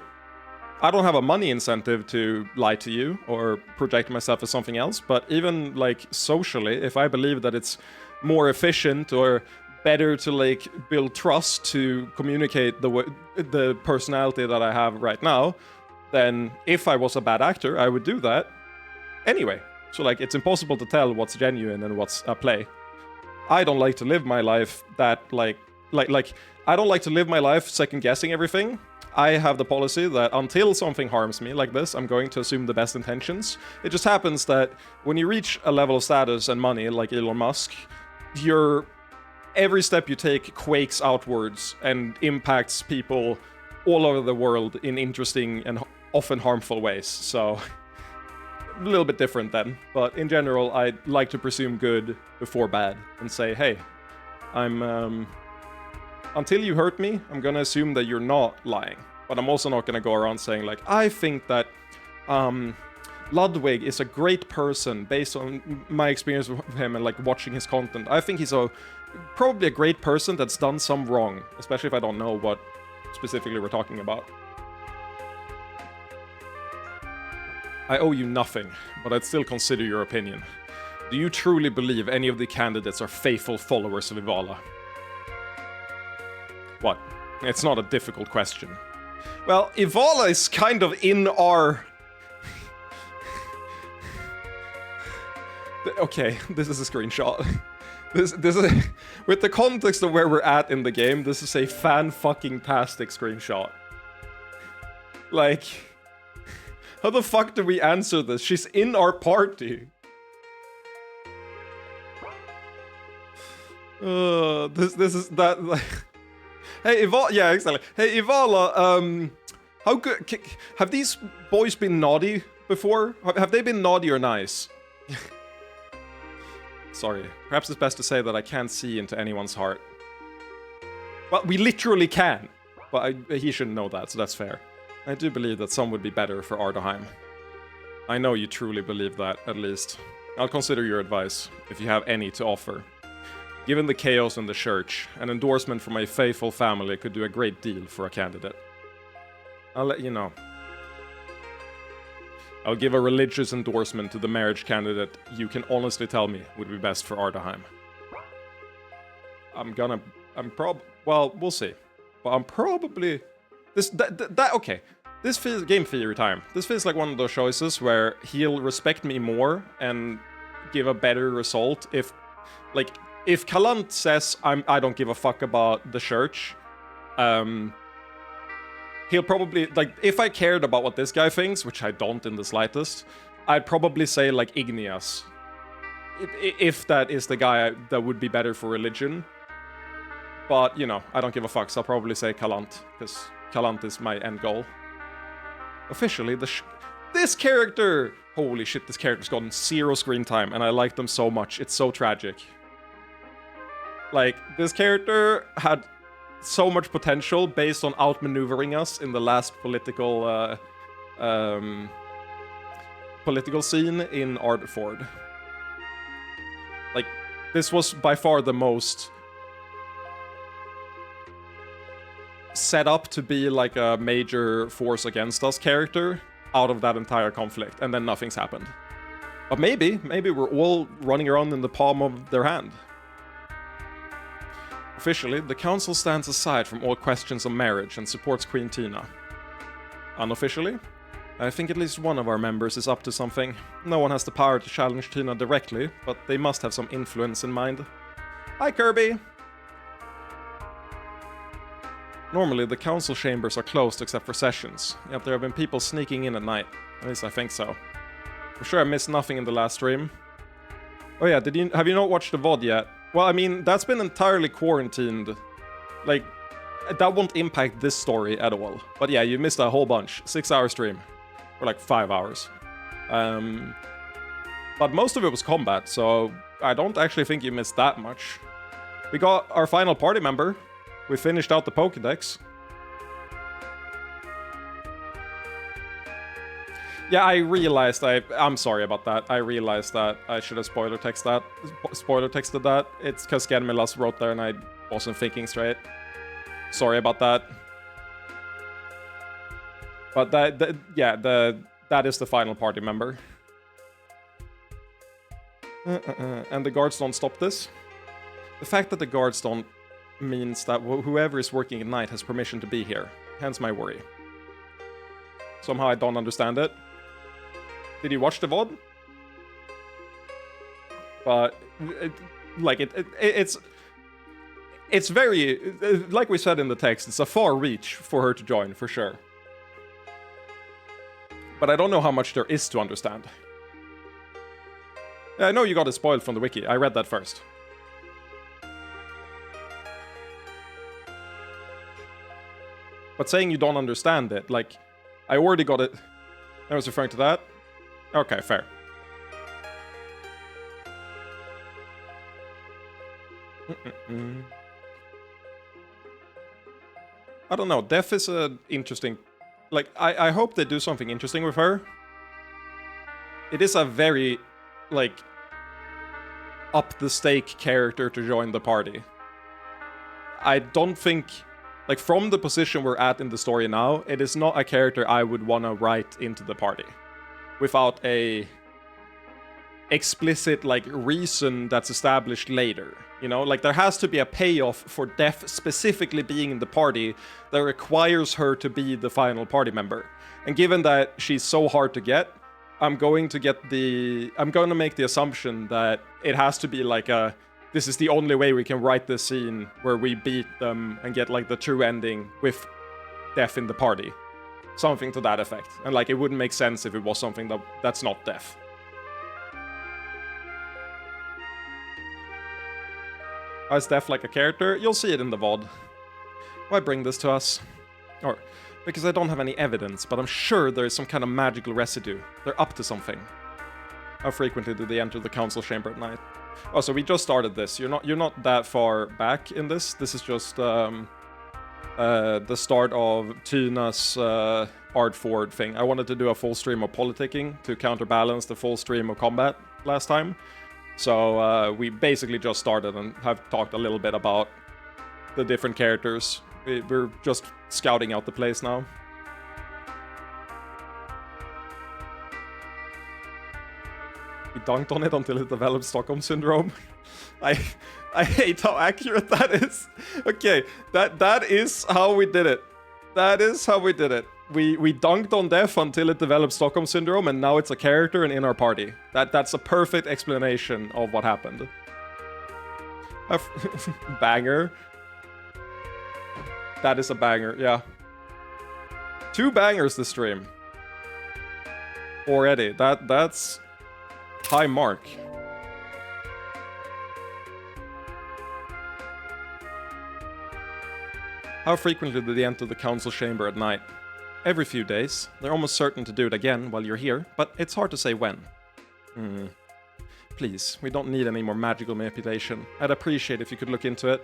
I don't have a money incentive to lie to you or project myself as something else. But even like socially, if I believe that it's more efficient or better to like build trust to communicate the personality that I have right now, then if I was a bad actor, I would do that anyway. So like, it's impossible to tell what's genuine and what's a play. I don't like to live my life that like I don't like to live my life second guessing everything. I have the policy that until something harms me like this, I'm going to assume the best intentions. It just happens that when you reach a level of status and money like Elon Musk, every step you take quakes outwards and impacts people all over the world in interesting and often harmful ways. So, a little bit different then. But in general, I like to presume good before bad and say, hey, until you hurt me, I'm gonna assume that you're not lying. But I'm also not gonna go around saying like, I think that Ludwig is a great person based on my experience with him and like watching his content. I think he's probably a great person that's done some wrong, especially if I don't know what specifically we're talking about. I owe you nothing, but I'd still consider your opinion. Do you truly believe any of the candidates are faithful followers of Ivala? What? It's not a difficult question. Well, Ivala is kind of in our... Okay, this is a screenshot. This is with the context of where we're at in the game, this is a fan-fucking-tastic screenshot. Like, how the fuck do we answer this? She's in our party. This is that like. Hey Ivala, yeah, exactly. Hey Ivala, how good have these boys been naughty before? Have they been naughty or nice? Sorry, perhaps it's best to say that I can't see into anyone's heart. Well, we literally can, but he shouldn't know that, so that's fair. I do believe that some would be better for Ardaheim. I know you truly believe that, at least. I'll consider your advice, if you have any to offer. Given the chaos in the church, an endorsement from a faithful family could do a great deal for a candidate. I'll let you know. I'll give a religious endorsement to the marriage candidate you can honestly tell me would be best for Ardaheim. Well, we'll see. But I'm probably... Okay. This feels game theory time. This feels like one of those choices where he'll respect me more and give a better result if... Like, if Kalant says I don't give a fuck about the church, he'll probably, like, if I cared about what this guy thinks, which I don't in the slightest, I'd probably say, like, Igneas. If that is the guy that would be better for religion. But, you know, I don't give a fuck, so I'll probably say Kalant, because Kalant is my end goal. Officially, this character! Holy shit, this character's gotten 0 screen time, and I like them so much. It's so tragic. Like, this character had so much potential based on outmaneuvering us in the last political scene in Ardford. Like, this was by far the most set up to be like a major force against us character out of that entire conflict, and then nothing's happened. But maybe we're all running around in the palm of their hand. Officially, the council stands aside from all questions of marriage and supports Queen Tina. Unofficially, I think at least one of our members is up to something. No one has the power to challenge Tina directly, but they must have some influence in mind. Hi, Kirby! Normally, the council chambers are closed except for sessions, yet there have been people sneaking in at night. At least I think so. I'm sure I missed nothing in the last stream. Oh yeah, have you not watched the VOD yet? Well, I mean, that's been entirely quarantined. Like, that won't impact this story at all. But yeah, you missed a whole bunch. 6-hour stream. Or like 5 hours. But most of it was combat, so I don't actually think you missed that much. We got our final party member. We finished out the Pokédex. Yeah, I realized I'm sorry about that. I realized that I should have spoiler texted that. It's because Genmilas wrote there and I wasn't thinking straight. Sorry about that. But that is the final party member. And the guards don't stop this. The fact that the guards don't means that whoever is working at night has permission to be here. Hence my worry. Somehow I don't understand it. Did you watch the VOD? But it's very, like we said in the text, it's a far reach for her to join, for sure. But I don't know how much there is to understand. Yeah, I know you got it spoiled from the wiki. I read that first. But saying you don't understand it, like, I already got it. I was referring to that? Okay, fair. I don't know. Death is an interesting... Like, I hope they do something interesting with her. It is a very, like, up-the-stake character to join the party. I don't think... Like, from the position we're at in the story now, it is not a character I would want to write into the party. Without a explicit, like, reason that's established later. You know, like, there has to be a payoff for Death specifically being in the party that requires her to be the final party member. And given that she's so hard to get, I'm going to make the assumption that it has to be like this is the only way we can write this scene where we beat them and get, like, the true ending with Death in the party. Something to that effect. And, like, it wouldn't make sense if it was something that's not Death. How is Death like a character? You'll see it in the VOD. Why bring this to us? Or, because I don't have any evidence, but I'm sure there is some kind of magical residue. They're up to something. How frequently do they enter the council chamber at night? Oh, so we just started this. You're not that far back in this. This is just the start of Tina's Art Forward thing. I wanted to do a full stream of politicking to counterbalance the full stream of combat last time. So we basically just started and have talked a little bit about the different characters. We're just scouting out the place now. We dunked on it until it developed Stockholm Syndrome. I hate how accurate that is. Okay, that is how we did it. That is how we did it. We dunked on Death until it developed Stockholm Syndrome, and now it's a character and in our party. That's a perfect explanation of what happened. Banger. That is a banger, yeah. 2 bangers this stream. Already. That's high mark. How frequently do they enter the council chamber at night? Every few days. They're almost certain to do it again while you're here, but it's hard to say when. Please, we don't need any more magical manipulation. I'd appreciate if you could look into it.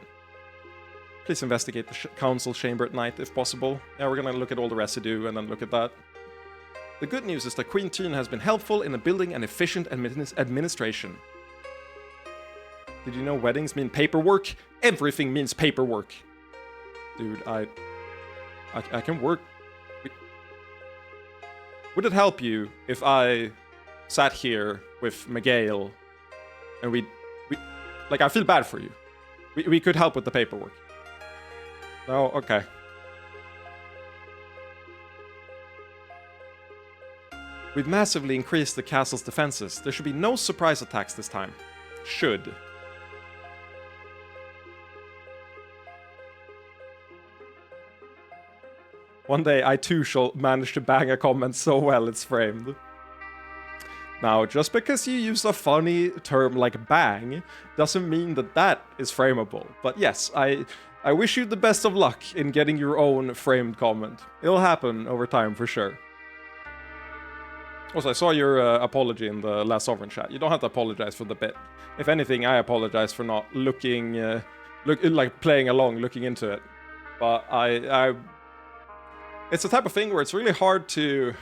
Please investigate the council chamber at night if possible. Yeah, we're gonna look at all the residue and then look at that. The good news is that Queen Tina has been helpful in building an efficient administration. Did you know weddings mean paperwork? Everything means paperwork. Dude, I can work. Would it help you if I sat here with Miguel and we like, I feel bad for you. We could help with the paperwork. No, okay. We've massively increased the castle's defenses. There should be no surprise attacks this time. Should. One day I too shall manage to bang a comment so well it's framed. Now, just because you use a funny term like bang, doesn't mean that that is frameable. But yes, I wish you the best of luck in getting your own framed comment. It'll happen over time for sure. Also, I saw your apology in the last Sovereign chat. You don't have to apologize for the bit. If anything, I apologize for not looking, like playing along, looking into it. But it's the type of thing where it's really hard to...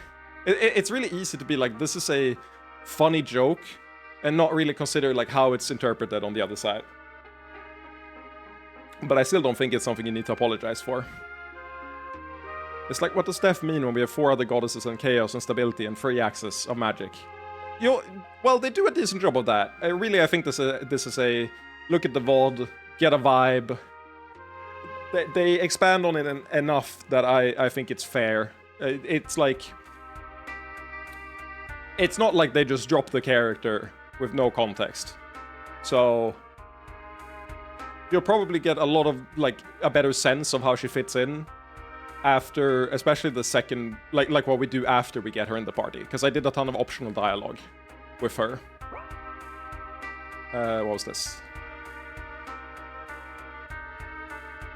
It's really easy to be like, this is a funny joke, and not really consider like how it's interpreted on the other side. But I still don't think it's something you need to apologize for. It's like, what does Death mean when we have 4 other goddesses and chaos and stability and free access of magic? Well, they do a decent job of that. I think this is a look at the VOD, get a vibe. They expand on it enough that I think it's fair. It's like... It's not like they just drop the character with no context. So... You'll probably get a lot of, like, a better sense of how she fits in after, especially the second, like what we do after we get her in the party. Because I did a ton of optional dialogue with her. What was this?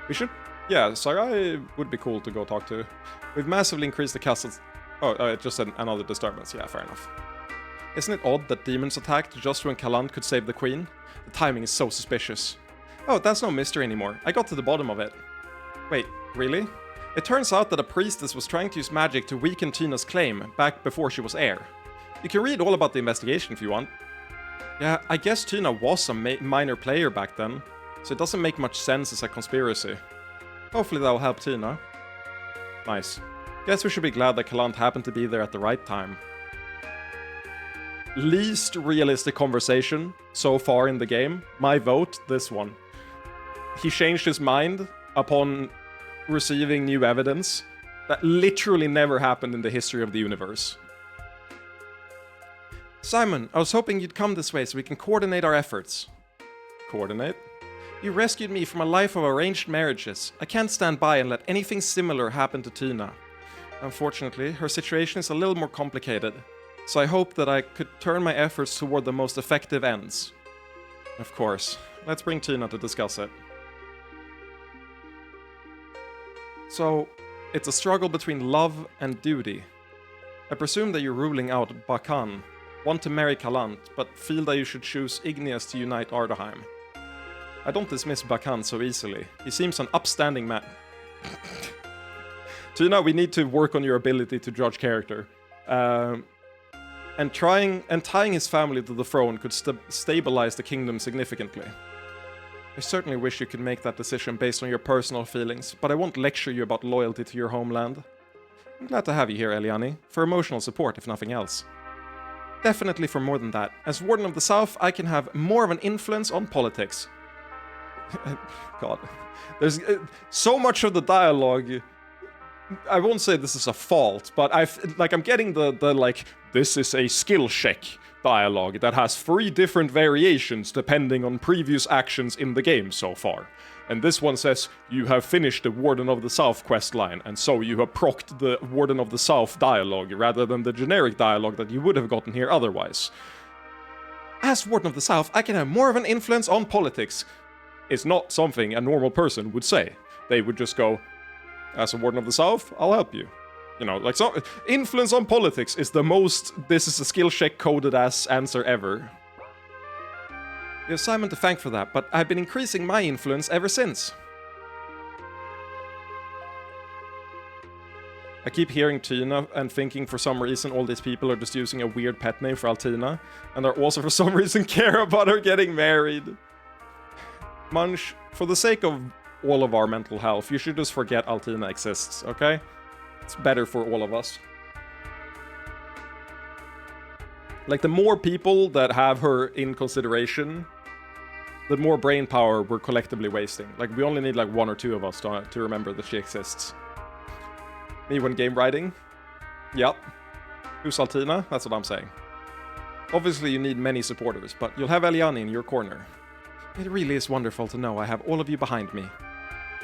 We should... Yeah, Sarai would be cool to go talk to. We've massively increased the castle's... Oh, it just said another disturbance. Yeah, fair enough. Isn't it odd that demons attacked just when Kaland could save the queen? The timing is so suspicious. Oh, that's no mystery anymore. I got to the bottom of it. Wait, really? It turns out that a priestess was trying to use magic to weaken Tina's claim back before she was heir. You can read all about the investigation if you want. Yeah, I guess Tina was a minor player back then, so it doesn't make much sense as a conspiracy. Hopefully that will help Tina. Nice. Guess we should be glad that Kaland happened to be there at the right time. least realistic conversation so far in the game. My vote, this one. He changed his mind upon receiving new evidence. That literally never happened in the history of the universe. Simon, I was hoping you'd come this way so we can coordinate our efforts. Coordinate? You rescued me from a life of arranged marriages. I can't stand by and let anything similar happen to Tina. Unfortunately, her situation is a little more complicated, so I hope that I could turn my efforts toward the most effective ends. Of course. Let's bring Tina to discuss it. So, it's a struggle between love and duty. I presume that you're ruling out Bakan, want to marry Kalant, but feel that you should choose Igneous to unite Ardaheim. I don't dismiss Bakan so easily. He seems an upstanding man. Tina, we need to work on your ability to judge character. And tying his family to the throne could stabilize the kingdom significantly. I certainly wish you could make that decision based on your personal feelings, but I won't lecture you about loyalty to your homeland. I'm glad to have you here, Eliani, for emotional support if nothing else. Definitely for more than that. As Warden of the South, I can have more of an influence on politics. God. There's so much of the dialogue. I won't say this is a fault, but I'm getting the like, this is a skill check dialogue that has 3 different variations depending on previous actions in the game so far. And this one says, you have finished the Warden of the South quest line, and so you have procced the Warden of the South dialogue rather than the generic dialogue that you would have gotten here otherwise. As Warden of the South, I can have more of an influence on politics. It's not something a normal person would say. They would just go, as a Warden of the South, I'll help you. You know, like, so influence on politics is the most, this is a skill check coded ass answer ever. We have Simon to thank for that, but I've been increasing my influence ever since. I keep hearing Tina and thinking for some reason all these people are just using a weird pet name for Altina, and they're also for some reason care about her getting married. Munch, for the sake of all of our mental health, you should just forget Altina exists, okay? It's better for all of us. Like, the more people that have her in consideration, the more brain power we're collectively wasting. Like, we only need like 1 or 2 of us to remember that she exists. Me when game writing? Yep. Who's Altina? That's what I'm saying. Obviously you need many supporters, but you'll have Eliani in your corner. It really is wonderful to know I have all of you behind me.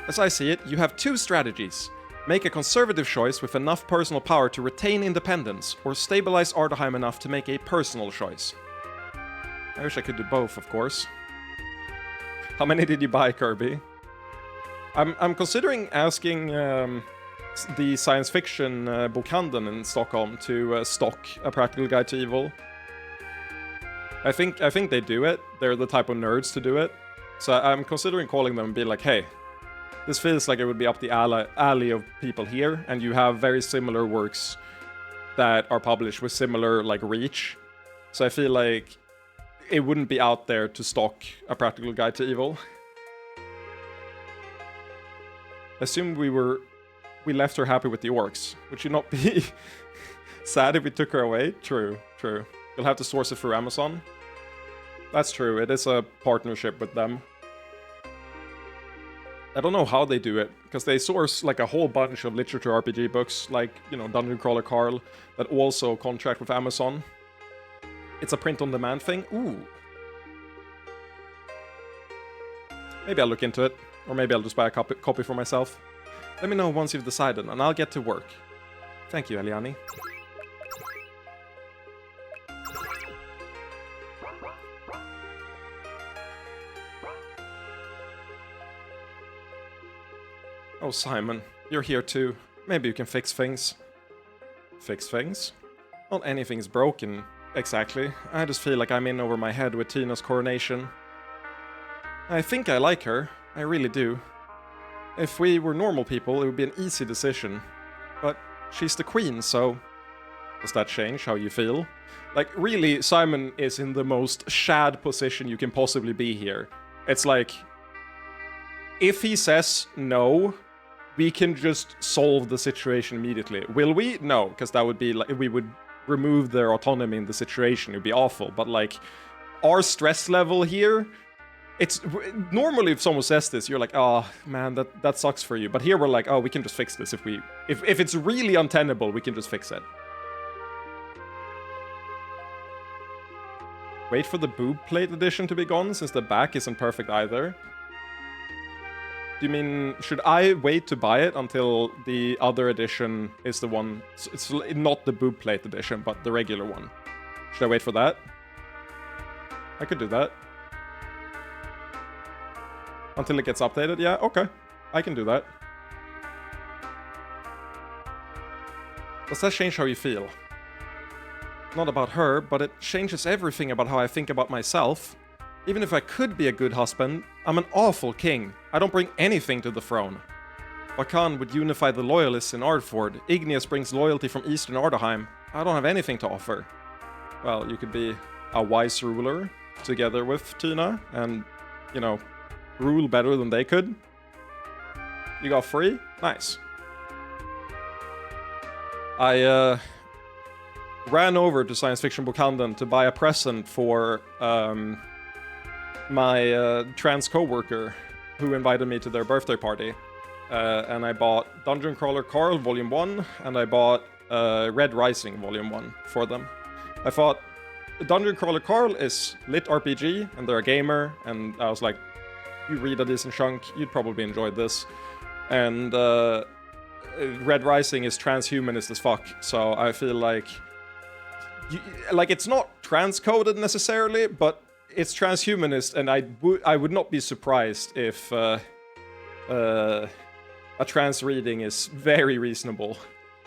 As I see it, you have 2 strategies. Make a conservative choice with enough personal power to retain independence, or stabilize Ardaheim enough to make a personal choice. I wish I could do both, of course. How many did you buy, Kirby? I'm considering asking the science fiction Bokhandeln in Stockholm to stock A Practical Guide to Evil. I think they do it. They're the type of nerds to do it. So I'm considering calling them and being like, hey, this feels like it would be up the alley of people here, and you have very similar works that are published with similar like reach. So I feel like it wouldn't be out there to stock A Practical Guide to Evil. I assume we left her happy with the orcs. Would you not be sad if we took her away? True. You'll have to source it through Amazon. That's true, it is a partnership with them. I don't know how they do it, because they source like a whole bunch of literature RPG books, like, you know, Dungeon Crawler Carl, that also contract with Amazon. It's a print-on-demand thing? Ooh. Maybe I'll look into it, or maybe I'll just buy a copy for myself. Let me know once you've decided, and I'll get to work. Thank you, Eliani. Oh, Simon, you're here too. Maybe you can fix things. Fix things? Not anything's broken, exactly. I just feel like I'm in over my head with Tina's coronation. I think I like her. I really do. If we were normal people, it would be an easy decision. But she's the queen, so... Does that change how you feel? Like, really, Simon is in the most shad position you can possibly be here. It's like... If he says no, we can just solve the situation immediately. Will we? No, because that would be like... We would remove their autonomy in the situation, it'd be awful. But like, our stress level here, it's normally if someone says this, you're like, oh man, that sucks for you. But here we're like, oh, we can just fix this if it's really untenable, we can just fix it. Wait for the boob plate edition to be gone, since the back isn't perfect either. Do you mean, should I wait to buy it until the other edition is the one? It's not the boob plate edition, but the regular one. Should I wait for that? I could do that. Until it gets updated? Yeah, okay. I can do that. Does that change how you feel? Not about her, but it changes everything about how I think about myself. Even if I could be a good husband, I'm an awful king. I don't bring anything to the throne. Wakan would unify the loyalists in Ardford. Igneous brings loyalty from Eastern Ardaheim. I don't have anything to offer. Well, you could be a wise ruler together with Tina and, you know, rule better than they could. You got free? Nice. I ran over to Science Fiction Bokhandeln to buy a present for my trans co-worker who invited me to their birthday party. And I bought Dungeon Crawler Carl Volume 1, and I bought Red Rising Volume 1 for them. I thought, Dungeon Crawler Carl is lit RPG, and they're a gamer, and I was like, you read a decent chunk, you'd probably enjoy this. And Red Rising is transhumanist as fuck, so I feel like... it's not transcoded necessarily, but it's transhumanist, and I would not be surprised if a trans reading is very reasonable.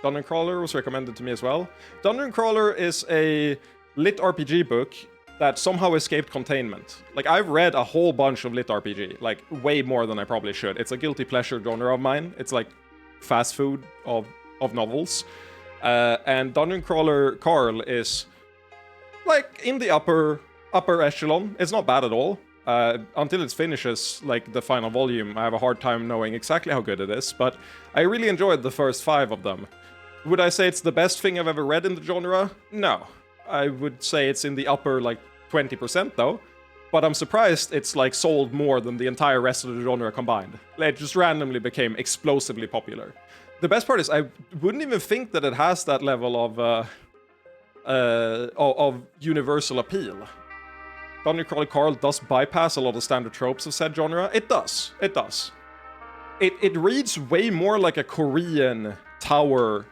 Dungeon Crawler was recommended to me as well. Dungeon Crawler is a lit RPG book that somehow escaped containment. Like, I've read a whole bunch of lit RPG, like way more than I probably should. It's a guilty pleasure genre of mine. It's like fast food of novels. And Dungeon Crawler Carl is like in the upper echelon. It's not bad at all. Until it finishes, like, the final volume, I have a hard time knowing exactly how good it is, but I really enjoyed the first 5 of them. Would I say it's the best thing I've ever read in the genre? No. I would say it's in the upper, like, 20% though. But I'm surprised it's, like, sold more than the entire rest of the genre combined. It just randomly became explosively popular. The best part is I wouldn't even think that it has that level of universal appeal. Dungeon Crawler Carl does bypass a lot of standard tropes of said genre. It does. It does. It reads way more like a Korean tower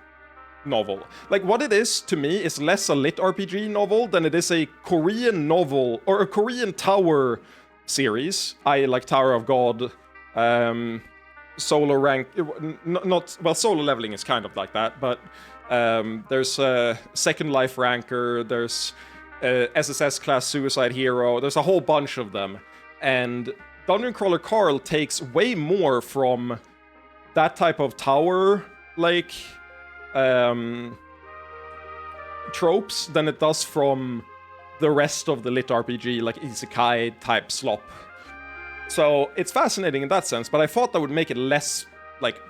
novel. Like, what it is, to me, is less a lit RPG novel than it is a Korean novel, or a Korean tower series. Like Tower of God, solo rank... Well, solo leveling is kind of like that, but there's Second Life Ranker, there's... SSS class Suicide Hero, there's a whole bunch of them. And Dungeon Crawler Carl takes way more from that type of tower, like, tropes than it does from the rest of the lit RPG, like Isekai type slop. So it's fascinating in that sense, but I thought that would make it less, like,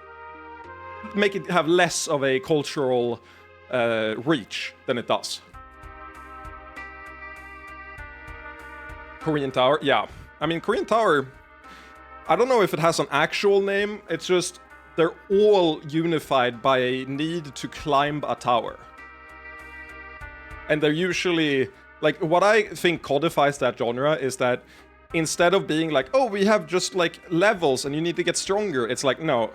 make it have less of a cultural reach than it does. Korean Tower, yeah. I mean, Korean Tower, I don't know if it has an actual name, it's just, they're all unified by a need to climb a tower. And they're usually, like, what I think codifies that genre is that instead of being like, oh, we have just, like, levels and you need to get stronger, it's like, no.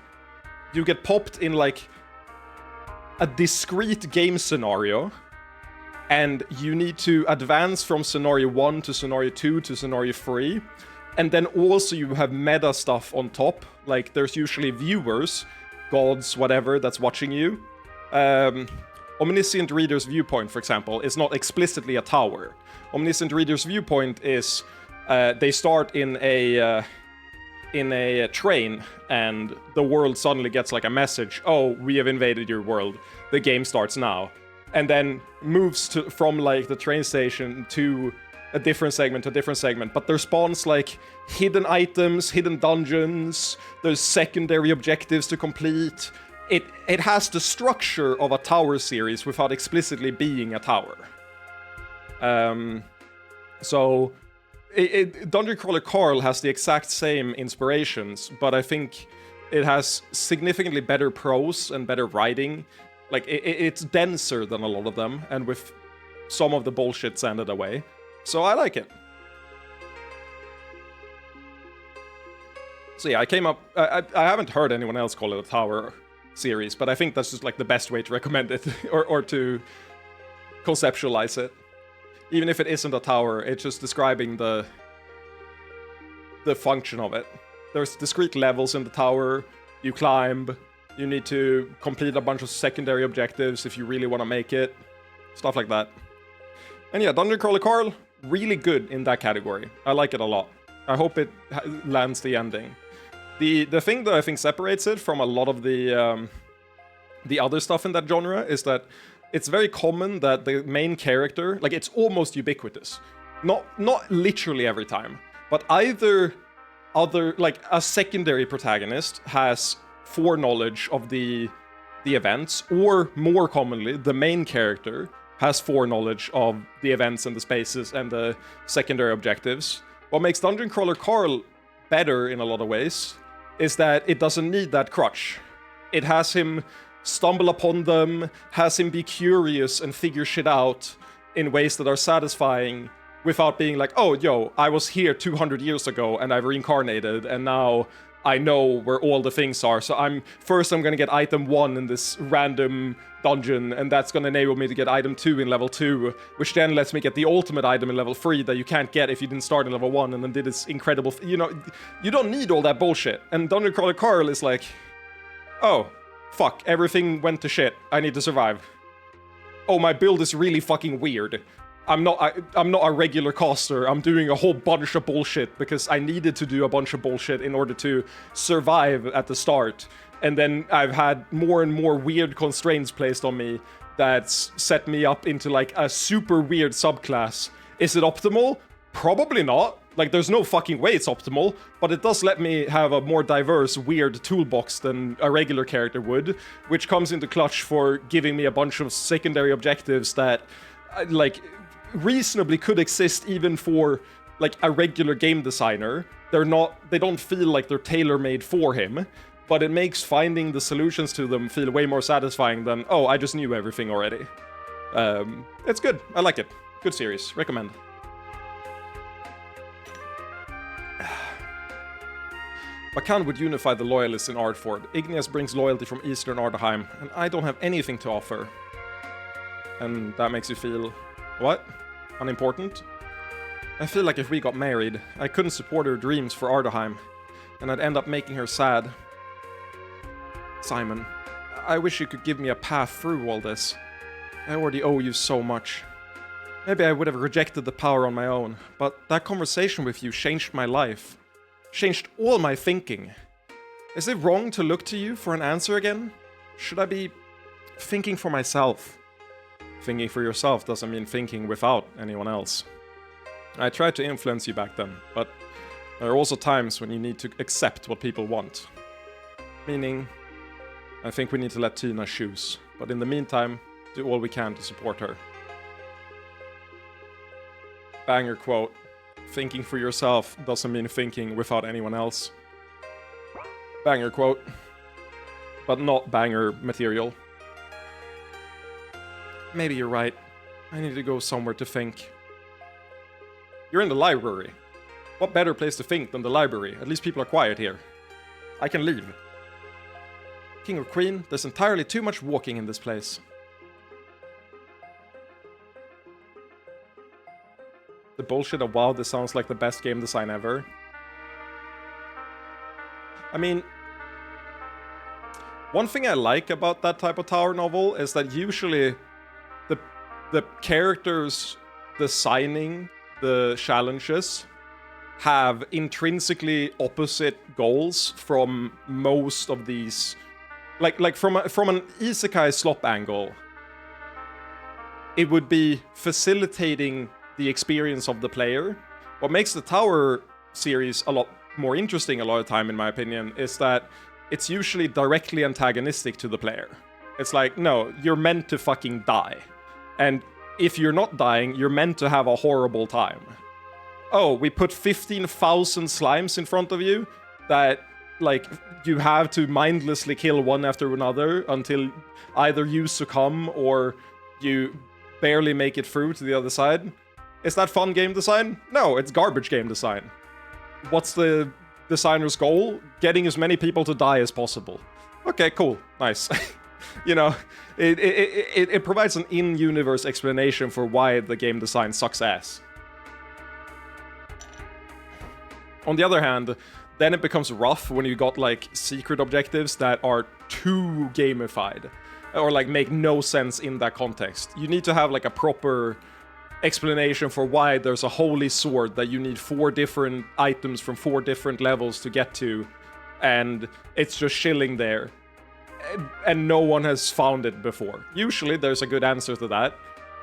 You get popped in, like, a discrete game scenario, and you need to advance from scenario 1 to scenario 2 to scenario 3. And then also you have meta stuff on top. Like, there's usually viewers, gods, whatever, that's watching you. Omniscient Reader's Viewpoint, for example, is not explicitly a tower. Omniscient Reader's Viewpoint is... they start in a train, and the world suddenly gets, like, a message. Oh, we have invaded your world. The game starts now. And then moves from, like, the train station to a different segment, but there spawns, like, hidden items, hidden dungeons, there's secondary objectives to complete, it has the structure of a tower series without explicitly being a tower. So Dungeon Crawler Carl has the exact same inspirations, but I think it has significantly better prose and better writing. Like, it's denser than a lot of them, and with some of the bullshit sanded away. So I like it. So yeah, I haven't heard anyone else call it a tower series, but I think that's just like the best way to recommend it, or to conceptualize it. Even if it isn't a tower, it's just describing the function of it. There's discrete levels in the tower, you climb, you need to complete a bunch of secondary objectives if you really want to make it, stuff like that. And yeah, Dungeon Crawler Carl, really good in that category. I like it a lot. I hope it lands the ending. The thing that I think separates it from a lot of the other stuff in that genre is that it's very common that the main character, like, it's almost ubiquitous. Not literally every time, but either like a secondary protagonist has foreknowledge of the events, or more commonly, the main character has foreknowledge of the events and the spaces and the secondary objectives. What makes Dungeon Crawler Carl better in a lot of ways is that it doesn't need that crutch. It has him stumble upon them, has him be curious and figure shit out in ways that are satisfying without being like, oh, yo, I was here 200 years ago and I've reincarnated and now I know where all the things are. So I'm gonna get item 1 in this random dungeon, and that's gonna enable me to get item 2 in level 2, which then lets me get the ultimate item in level 3 that you can't get if you didn't start in level 1 and then did this incredible... you don't need all that bullshit. And Dungeon Crawler Carl is like, oh, fuck, everything went to shit. I need to survive. Oh, my build is really fucking weird. I'm not a regular caster. I'm doing a whole bunch of bullshit because I needed to do a bunch of bullshit in order to survive at the start. And then I've had more and more weird constraints placed on me that's set me up into like a super weird subclass. Is it optimal? Probably not. Like, there's no fucking way it's optimal, but it does let me have a more diverse, weird toolbox than a regular character would, which comes into clutch for giving me a bunch of secondary objectives that, like, reasonably could exist even for, like, a regular game designer. They don't feel like they're tailor-made for him, but it makes finding the solutions to them feel way more satisfying than, oh, I just knew everything already. It's good. I like it. Good series. Recommend. Bakan would unify the loyalists in Ardford. Igneous brings loyalty from Eastern Ardaheim, and I don't have anything to offer. And that makes you feel... what? Unimportant? I feel like if we got married, I couldn't support her dreams for Ardaheim, and I'd end up making her sad. Simon, I wish you could give me a path through all this. I already owe you so much. Maybe I would have rejected the power on my own, but that conversation with you changed my life. Changed all my thinking. Is it wrong to look to you for an answer again? Should I be thinking for myself? Thinking for yourself doesn't mean thinking without anyone else. I tried to influence you back then, but there are also times when you need to accept what people want. Meaning, I think we need to let Tina choose, but in the meantime, do all we can to support her. Banger quote. Thinking for yourself doesn't mean thinking without anyone else. Banger quote. But not banger material. Maybe you're right. I need to go somewhere to think. You're in the library. What better place to think than the library? At least people are quiet here. I can leave. King or Queen, there's entirely too much walking in this place. The bullshit of wow, this sounds like the best game design ever. I mean, one thing I like about that type of tower novel is that usually the characters designing the challenges have intrinsically opposite goals from most of these. Like from an isekai slop angle, it would be facilitating the experience of the player. What makes the tower series a lot more interesting a lot of time, in my opinion, is that it's usually directly antagonistic to the player. It's like, no, you're meant to fucking die. And if you're not dying, you're meant to have a horrible time. Oh, we put 15,000 slimes in front of you that, like, you have to mindlessly kill one after another until either you succumb or you barely make it through to the other side. Is that fun game design? No, it's garbage game design. What's the designer's goal? Getting as many people to die as possible. Okay, cool. Nice. You know, it provides an in-universe explanation for why the game design sucks ass. On the other hand, then it becomes rough when you got, like, secret objectives that are too gamified. Or, like, make no sense in that context. You need to have, like, a proper explanation for why there's a holy sword that you need 4 different items from 4 different levels to get to. And it's just chilling there. And no one has found it before. Usually there's a good answer to that.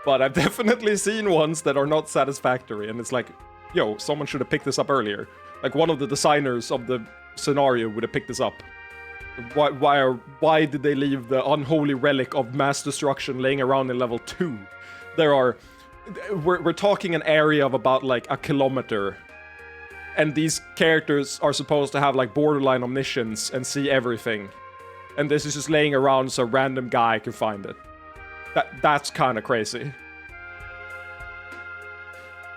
But I've definitely seen ones that are not satisfactory. And it's like, yo, someone should have picked this up earlier. Like, one of the designers of the scenario would have picked this up. Why did they leave the unholy relic of mass destruction laying around in level 2? We're talking an area of about, like, a kilometer. And these characters are supposed to have, like, borderline omniscience and see everything. And this is just laying around so a random guy can find it. That's kind of crazy.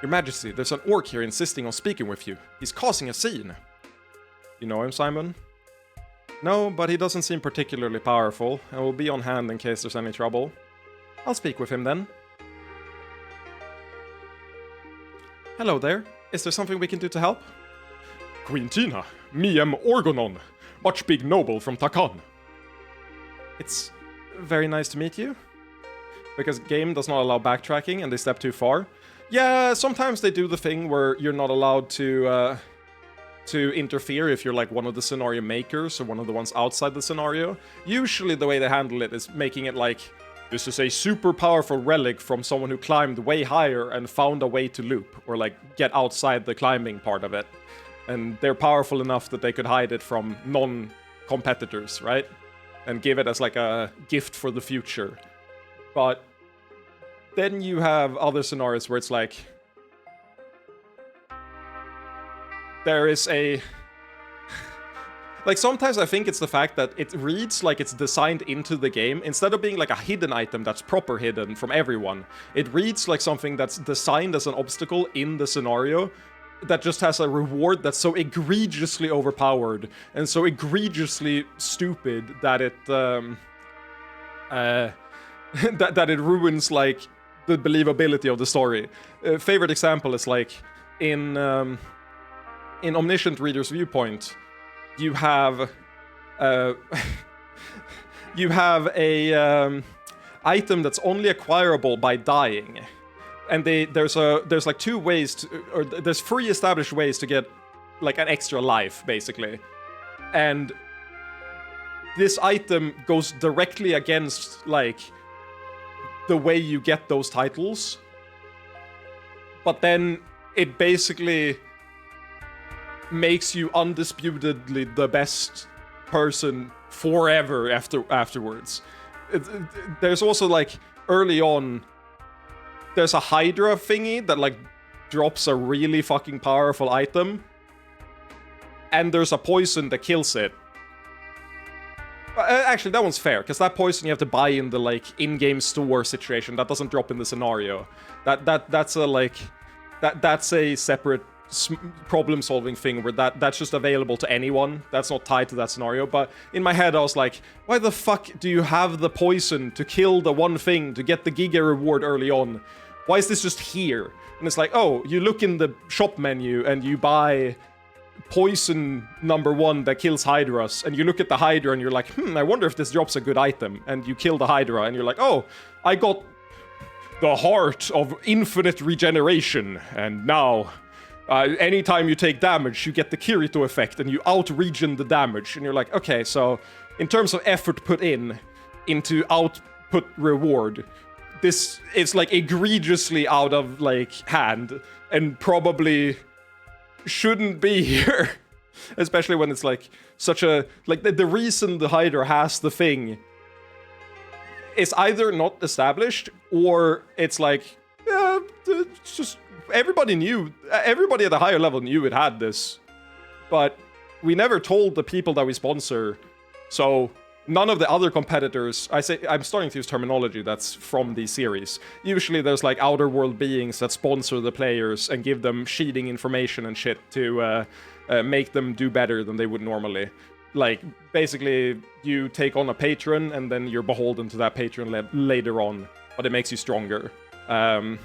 Your Majesty, there's an orc here insisting on speaking with you. He's causing a scene. You know him, Simon? No, but he doesn't seem particularly powerful, and will be on hand in case there's any trouble. I'll speak with him then. Hello there. Is there something we can do to help? Queen Tina, me am Orgonon, much big noble from Takan. It's very nice to meet you. Because game does not allow backtracking and they step too far. Yeah, sometimes they do the thing where you're not allowed to interfere if you're, like, one of the scenario makers or one of the ones outside the scenario. Usually the way they handle it is making it like, this is a super powerful relic from someone who climbed way higher and found a way to loop, or, like, get outside the climbing part of it. And they're powerful enough that they could hide it from non-competitors, right? And give it as, like, a gift for the future. But then you have other scenarios where it's like, there is a... Like, sometimes I think it's the fact that it reads like it's designed into the game. Instead of being like a hidden item that's proper hidden from everyone, it reads like something that's designed as an obstacle in the scenario that just has a reward that's so egregiously overpowered and so egregiously stupid that it that it ruins, like, the believability of the story. Favorite example is, like, in Omniscient Reader's Viewpoint, you have you have a item that's only acquirable by dying, and there's like 2 ways to, or there's 3 established ways to get, like, an extra life, basically, and this item goes directly against, like, the way you get those titles, but then it basically makes you undisputedly the best person forever afterwards. There's also, like, early on, there's a Hydra thingy that, like, drops a really fucking powerful item, and there's a poison that kills it. Actually, that one's fair, because that poison you have to buy in the, like, in-game store situation. That doesn't drop in the scenario. That's a, like... That's a separate problem-solving thing where that's just available to anyone. That's not tied to that scenario. But in my head, I was like, why the fuck do you have the poison to kill the one thing to get the Giga reward early on? Why is this just here? And it's like, oh, you look in the shop menu and you buy poison number 1 that kills Hydras, and you look at the Hydra and you're like, I wonder if this drops a good item, and you kill the Hydra and you're like, oh, I got the heart of infinite regeneration, and now anytime you take damage you get the Kirito effect and you out-regen the damage, and you're like, okay, so in terms of effort put into output reward, this is, like, egregiously out of, like, hand and probably shouldn't be here. Especially when it's like such a like the reason the Hydra has the thing is either not established or it's like it's just everybody at a higher level knew it had this, but we never told the people that we sponsor, so none of the other competitors, I'm starting to use terminology that's from the series. Usually there's like outer world beings that sponsor the players and give them cheating information and shit to make them do better than they would normally. Like, basically, you take on a patron and then you're beholden to that patron later on, but it makes you stronger. And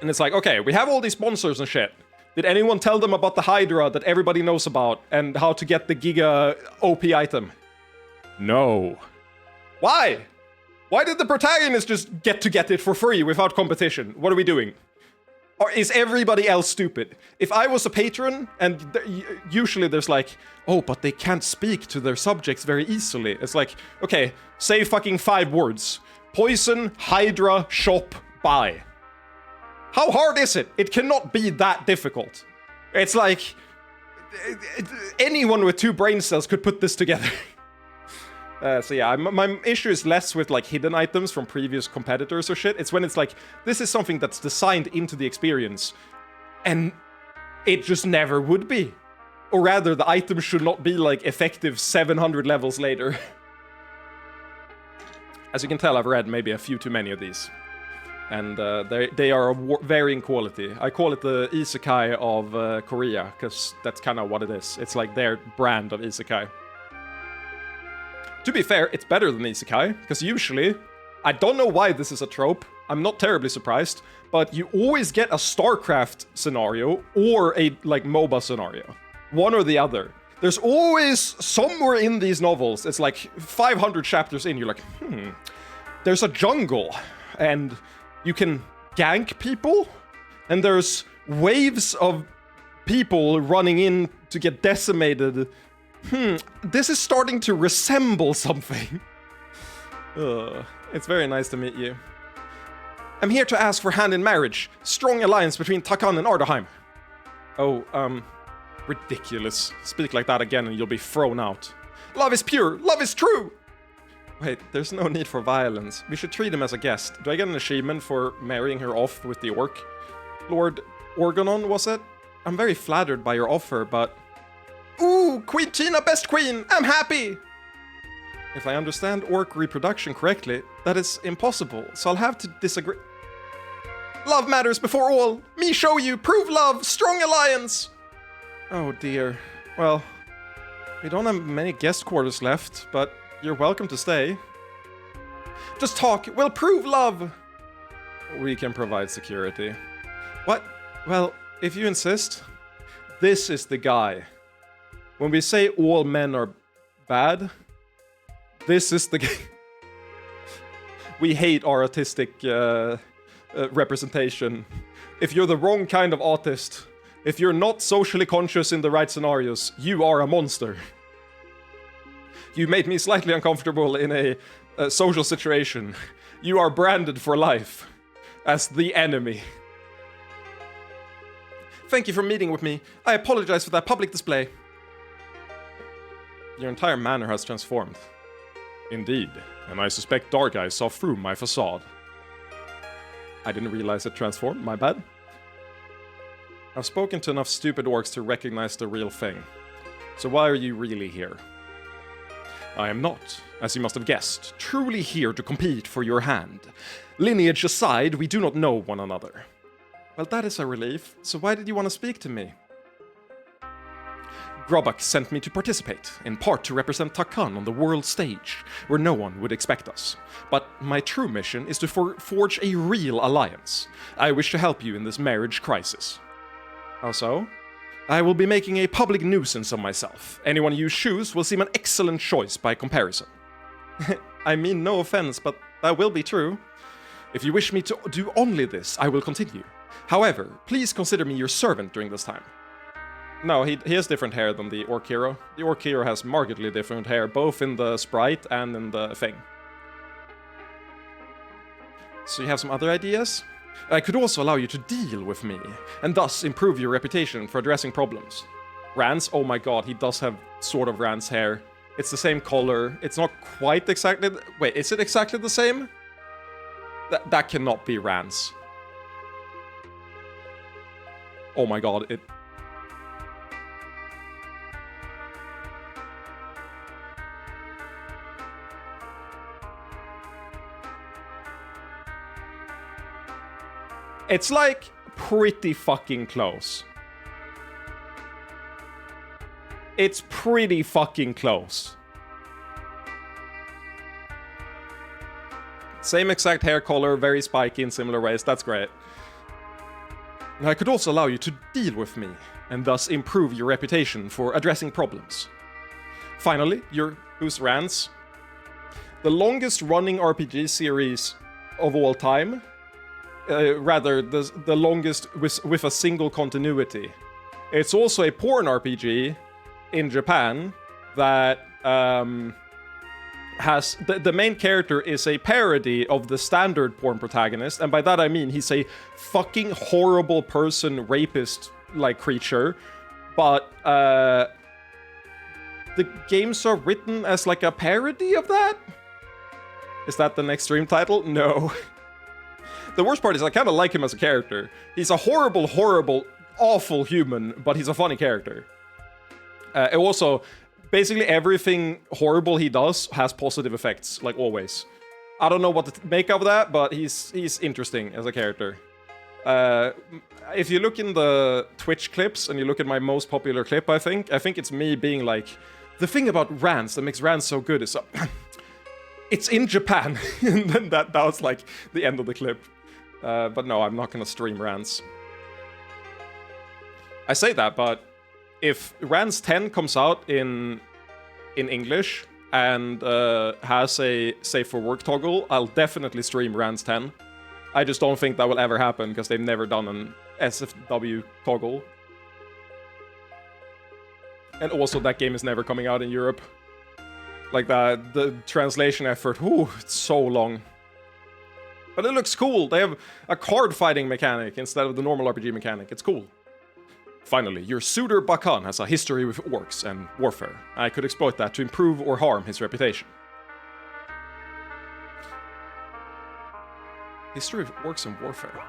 it's like, okay, we have all these sponsors and shit. Did anyone tell them about the Hydra that everybody knows about and how to get the Giga OP item? No. Why? Why did the protagonist just get it for free without competition? What are we doing? Or is everybody else stupid? If I was a patron, and usually there's like, oh, but they can't speak to their subjects very easily. It's like, okay, say fucking 5 words. Poison, Hydra, shop, buy. How hard is it? It cannot be that difficult. It's like, anyone with 2 brain cells could put this together. So yeah, my issue is less with like hidden items from previous competitors or shit. It's when it's like, this is something that's designed into the experience, and it just never would be. Or rather, the item should not be like effective 700 levels later. As you can tell, I've read maybe a few too many of these. And they are of varying quality. I call it the isekai of Korea, because that's kind of what it is. It's like their brand of isekai. To be fair, it's better than isekai, because usually, I don't know why this is a trope, I'm not terribly surprised, but you always get a StarCraft scenario or a, like, MOBA scenario. One or the other. There's always, somewhere in these novels, it's like 500 chapters in, you're like, there's a jungle, and you can gank people, and there's waves of people running in to get decimated. This is starting to resemble something. It's very nice to meet you. I'm here to ask for hand in marriage. Strong alliance between Takan and Ardaheim. Oh, ridiculous. Speak like that again and you'll be thrown out. Love is pure. Love is true. Wait, there's no need for violence. We should treat him as a guest. Do I get an achievement for marrying her off with the orc? Lord Organon, was it? I'm very flattered by your offer, but... Ooh, Queen Tina, best queen! I'm happy! If I understand orc reproduction correctly, that is impossible, so I'll have to disagree. Love matters before all! Me show you! Prove love! Strong alliance! Oh dear. Well, we don't have many guest quarters left, but you're welcome to stay. Just talk! We'll prove love! We can provide security. What? Well, if you insist, this is the guy. When we say all men are bad, this is the guy. We hate our autistic representation. If you're the wrong kind of autist, if you're not socially conscious in the right scenarios, you are a monster. You made me slightly uncomfortable in a social situation. You are branded for life as the enemy. Thank you for meeting with me. I apologize for that public display. Your entire manner has transformed. Indeed, and I suspect Dark Eyes saw through my facade. I didn't realize it transformed, my bad. I've spoken to enough stupid orcs to recognize the real thing. So why are you really here? I am not, as you must have guessed, truly here to compete for your hand. Lineage aside, we do not know one another. Well, that is a relief, so why did you want to speak to me? Grobak sent me to participate, in part to represent Takan on the world stage, where no one would expect us. But my true mission is to forge a real alliance. I wish to help you in this marriage crisis. How so? I will be making a public nuisance of myself. Anyone you choose will seem an excellent choice by comparison. I mean no offense, but that will be true. If you wish me to do only this, I will continue. However, please consider me your servant during this time. No, he has different hair than the Orc Hero. The Orc Hero has markedly different hair, both in the sprite and in the thing. So you have some other ideas? I could also allow you to deal with me, and thus improve your reputation for addressing problems. Rance, oh my god, he does have sort of Rance hair. It's the same color. It's not quite exactly... Wait, is it exactly the same? That cannot be Rance. Oh my god, it... It's like pretty fucking close. It's pretty fucking close. Same exact hair color, very spiky in similar ways. That's great. And I could also allow you to deal with me, and thus improve your reputation for addressing problems. Finally, who's Rance? The longest running RPG series of all time. Rather, the longest with a single continuity. It's also a porn RPG in Japan that has... The main character is a parody of the standard porn protagonist, and by that I mean he's a fucking horrible person, rapist-like creature, but the games are written as like a parody of that? Is that the next stream title? No. The worst part is I kind of like him as a character. He's a horrible, horrible, awful human, but he's a funny character. Also, basically everything horrible he does has positive effects, like always. I don't know what to make of that, but he's interesting as a character. If you look in the Twitch clips and you look at my most popular clip, I think it's me being like, the thing about Rance that makes Rance so good is it's in Japan. And then that was like the end of the clip. But no, I'm not gonna stream Rance. I say that, but if Rance 10 comes out in English and has a Safe for Work toggle, I'll definitely stream Rance 10. I just don't think that will ever happen because they've never done an SFW toggle. And also that game is never coming out in Europe. Like the translation effort, whew, it's so long. But it looks cool. They have a card fighting mechanic instead of the normal RPG mechanic. It's cool. Finally, your suitor Bakan has a history with orcs and warfare. I could exploit that to improve or harm his reputation. History of orcs and warfare.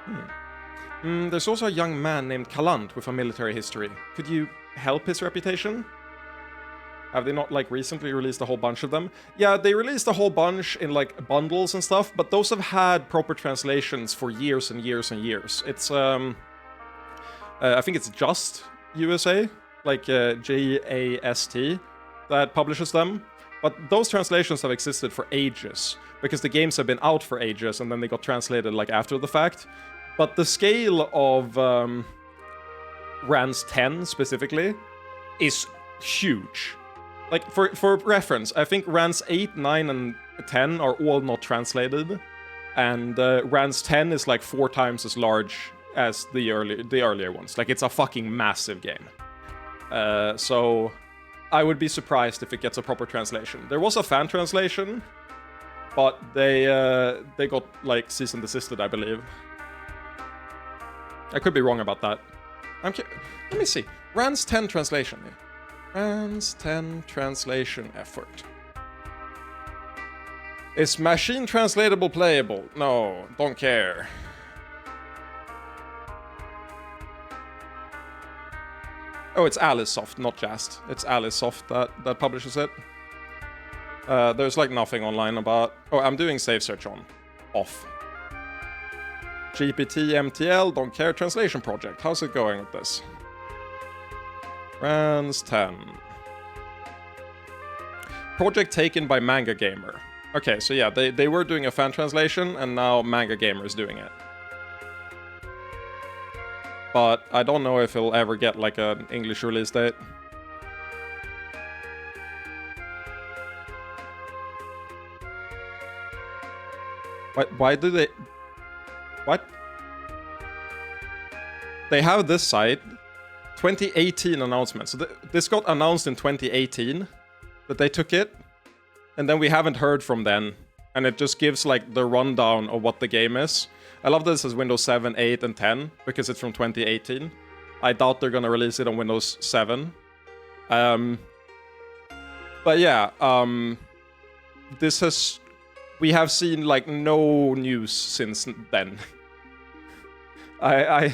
There's also a young man named Kaland with a military history. Could you help his reputation? Have they not, like, recently released a whole bunch of them? Yeah, they released a whole bunch in, like, bundles and stuff, but those have had proper translations for years and years and years. It's, I think it's Just USA, like, J-A-S-T, that publishes them. But those translations have existed for ages, because the games have been out for ages, and then they got translated, like, after the fact. But the scale of, Rance 10, specifically, is huge. Like, for reference, I think Rance 8, 9, and 10 are all not translated, and Rance 10 is like 4 times as large as the earlier ones. Like, it's a fucking massive game. So I would be surprised if it gets a proper translation. There was a fan translation, but they got, like, cease and desisted, I believe. I could be wrong about that. Let me see. Rance 10 translation. Rance 10 translation effort. Is machine translatable playable? No, don't care. Oh, it's Alicesoft, not Just. It's Alicesoft that publishes it. There's like nothing online about... Oh, I'm doing save search on. Off. GPT MTL, don't care, translation project. How's it going with this? Rance 10. Project taken by Manga Gamer. Okay, so yeah, they were doing a fan translation, and now Manga Gamer is doing it. But I don't know if it'll ever get, like, an English release date. Why do they... What? They have this site... 2018 announcement. So this got announced in 2018 that they took it, and then we haven't heard from then, and it just gives like the rundown of what the game is. I love this as Windows 7, 8, and 10 because it's from 2018. I doubt they're gonna release it on Windows 7, But yeah, we have seen like no news since then. I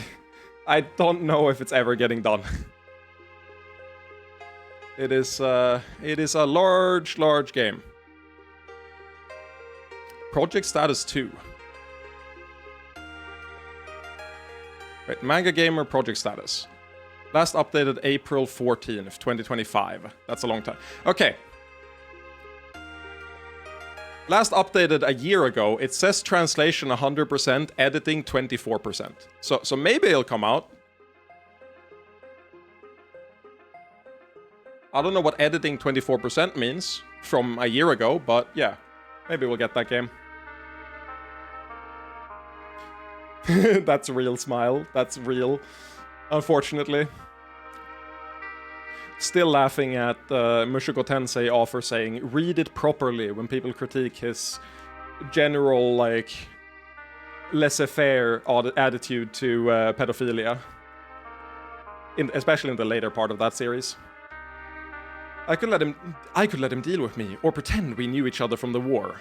don't know if it's ever getting done. It is a large game. Project Status 2. Wait, Manga Gamer Project Status. Last updated April 14th, 2025. That's a long time. Okay. Last updated a year ago, it says translation 100%, editing 24%. So maybe it'll come out. I don't know what editing 24% means from a year ago, but yeah, maybe we'll get that game. That's a real smile. That's real, unfortunately. Still laughing at Mushoku Tensei offer saying, read it properly when people critique his general, like, laissez-faire attitude to pedophilia. Especially in the later part of that series. I could let him deal with me, or pretend we knew each other from the war.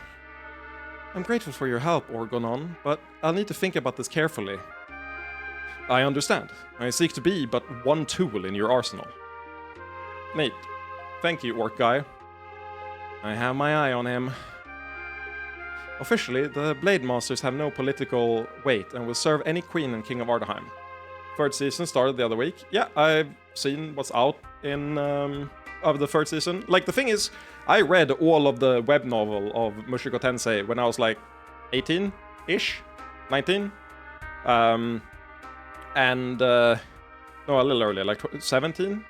I'm grateful for your help, Orgonon, but I'll need to think about this carefully. I understand. I seek to be but one tool in your arsenal. Neat. Thank you, Orc Guy. I have my eye on him. Officially, the Blade Masters have no political weight and will serve any queen and king of Ardaheim. Third season started the other week. Yeah, I've seen what's out in of the third season. Like, the thing is, I read all of the web novel of Mushoku Tensei when I was like 18-ish, 19. No, a little earlier, like 17.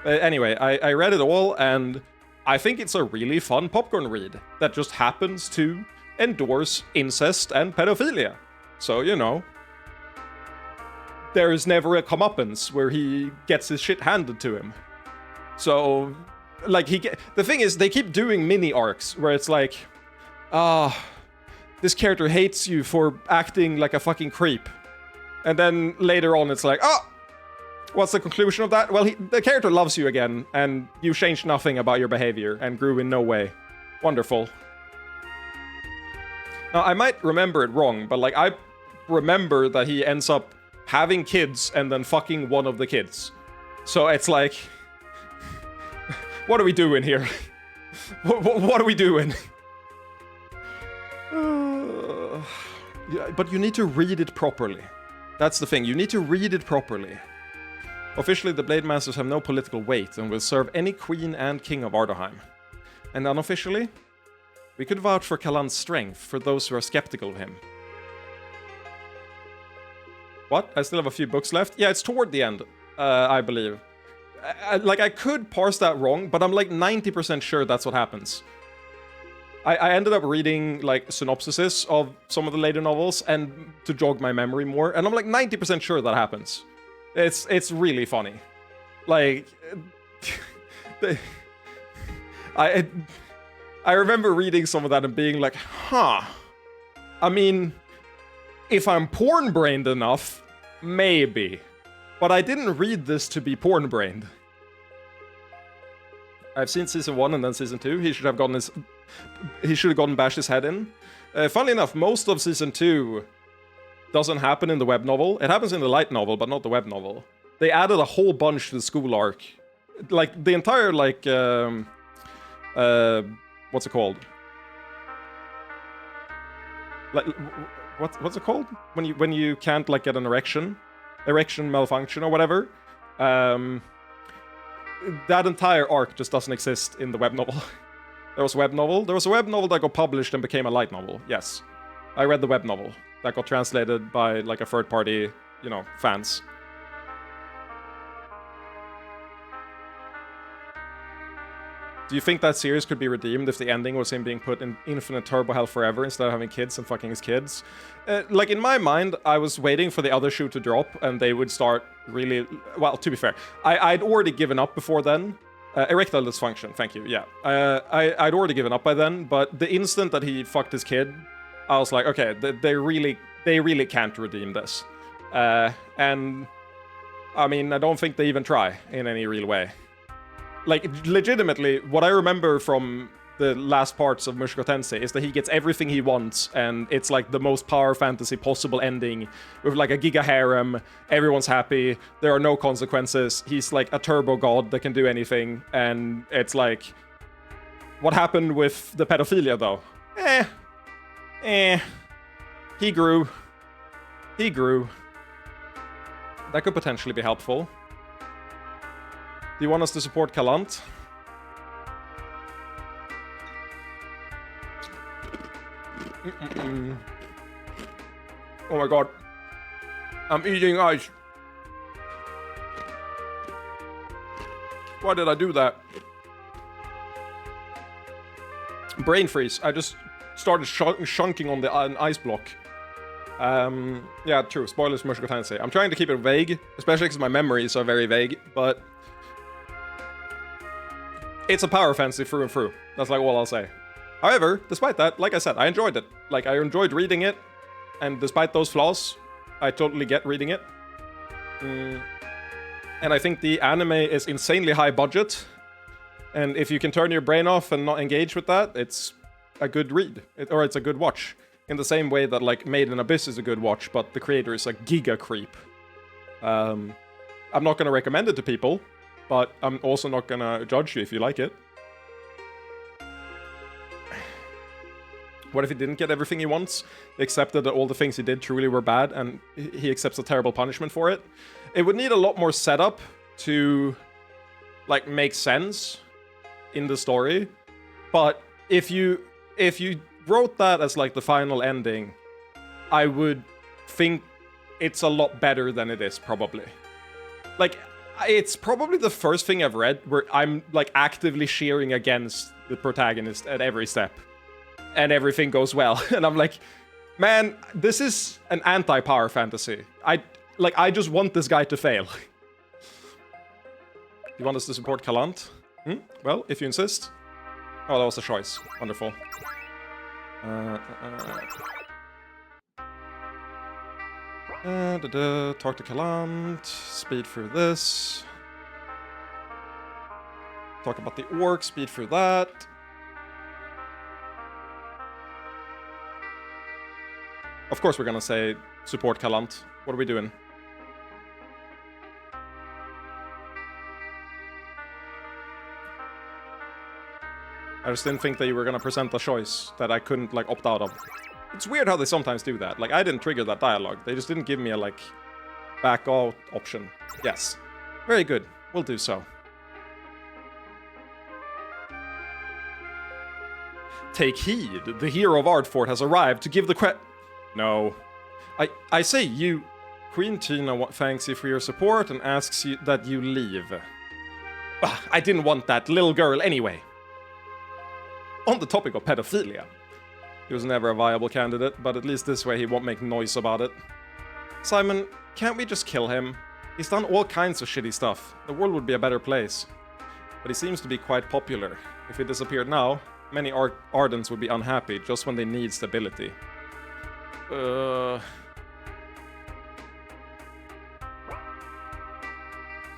Anyway, I read it all, and I think it's a really fun popcorn read that just happens to endorse incest and pedophilia. So, you know, there is never a comeuppance where he gets his shit handed to him. So, like, the thing is, they keep doing mini arcs where it's like, this character hates you for acting like a fucking creep. And then later on, it's like, what's the conclusion of that? Well, the character loves you again, and you changed nothing about your behavior and grew in no way. Wonderful. Now, I might remember it wrong, but, like, I remember that he ends up having kids and then fucking one of the kids. So it's like, what are we doing here? What are we doing? Yeah, but you need to read it properly. That's the thing, you need to read it properly. Officially, the Blade Masters have no political weight and will serve any queen and king of Ardaheim. And unofficially, we could vouch for Kalan's strength for those who are skeptical of him. What? I still have a few books left? Yeah, it's toward the end, I believe. I could parse that wrong, but I'm like 90% sure that's what happens. I ended up reading, like, synopsises of some of the later novels and to jog my memory more, and I'm like 90% sure that happens. It's really funny. Like, I remember reading some of that and being like, huh. I mean, if I'm porn-brained enough, maybe. But I didn't read this to be porn-brained. I've seen season 1 and then season 2. He should have gotten bashed his head in. Funnily enough, most of season 2 doesn't happen in the web novel. It happens in the light novel, but not the web novel. They added a whole bunch to the school arc. Like, the entire, like, what's it called? Like, what's it called? When you can't, like, get an erection malfunction or whatever. That entire arc just doesn't exist in the web novel. There was a web novel. There was a web novel that got published and became a light novel. Yes. I read the web novel. That got translated by, like, a third party, you know, fans. Do you think that series could be redeemed if the ending was him being put in infinite turbo hell forever instead of having kids and fucking his kids? Like, in my mind, I was waiting for the other shoe to drop and they would start really... Well, to be fair, I'd already given up before then. Erectile dysfunction, thank you, yeah. I'd already given up by then, but the instant that he fucked his kid, I was like, okay, they really can't redeem this. And, I mean, I don't think they even try in any real way. like, legitimately, what I remember from the last parts of Mushoku Tensei is that he gets everything he wants, and it's like the most power fantasy possible ending with like a giga harem, everyone's happy, there are no consequences, he's like a turbo god that can do anything, and it's like, what happened with the pedophilia though? He grew. That could potentially be helpful. Do you want us to support Kalant? Oh my god. I'm eating ice. Why did I do that? Brain freeze. I just started shunking on the ice block. Yeah, true. Spoilers, Mushoku Tensei. I'm trying to keep it vague, especially because my memories are very vague, but it's a power fantasy through and through. That's like all I'll say. However, despite that, like I said, I enjoyed it. Like, I enjoyed reading it, and despite those flaws, I totally get reading it. And I think the anime is insanely high budget, and if you can turn your brain off and not engage with that, it's a good read, or it's a good watch. In the same way that, like, Made in Abyss is a good watch, but the creator is a giga creep. I'm not gonna recommend it to people, but I'm also not gonna judge you if you like it. What if he didn't get everything he wants? He accepted that all the things he did truly were bad, and he accepts a terrible punishment for it? It would need a lot more setup to, like, make sense in the story. But if you wrote that as, like, the final ending, I would think it's a lot better than it is, probably. Like, it's probably the first thing I've read where I'm, like, actively cheering against the protagonist at every step. And everything goes well. And I'm like, man, this is an anti-power fantasy. I just want this guy to fail. You want us to support Kalant? Well, if you insist. Oh, that was a choice. Wonderful. Talk to Kalant. Speed through this. Talk about the orc. Speed through that. Of course we're gonna say support Kalant. What are we doing? I just didn't think that you were gonna present a choice that I couldn't, like, opt out of. It's weird how they sometimes do that. Like, I didn't trigger that dialogue. They just didn't give me a, like, back out option. Yes. Very good. We'll do so. Take heed. The hero of Ardfort has arrived to give the No. I say you... Queen Tina thanks you for your support and asks you that you leave. I didn't want that little girl anyway. On the topic of pedophilia. He was never a viable candidate, but at least this way he won't make noise about it. Simon, can't we just kill him? He's done all kinds of shitty stuff. The world would be a better place. But he seems to be quite popular. If he disappeared now, many Ardents would be unhappy just when they need stability.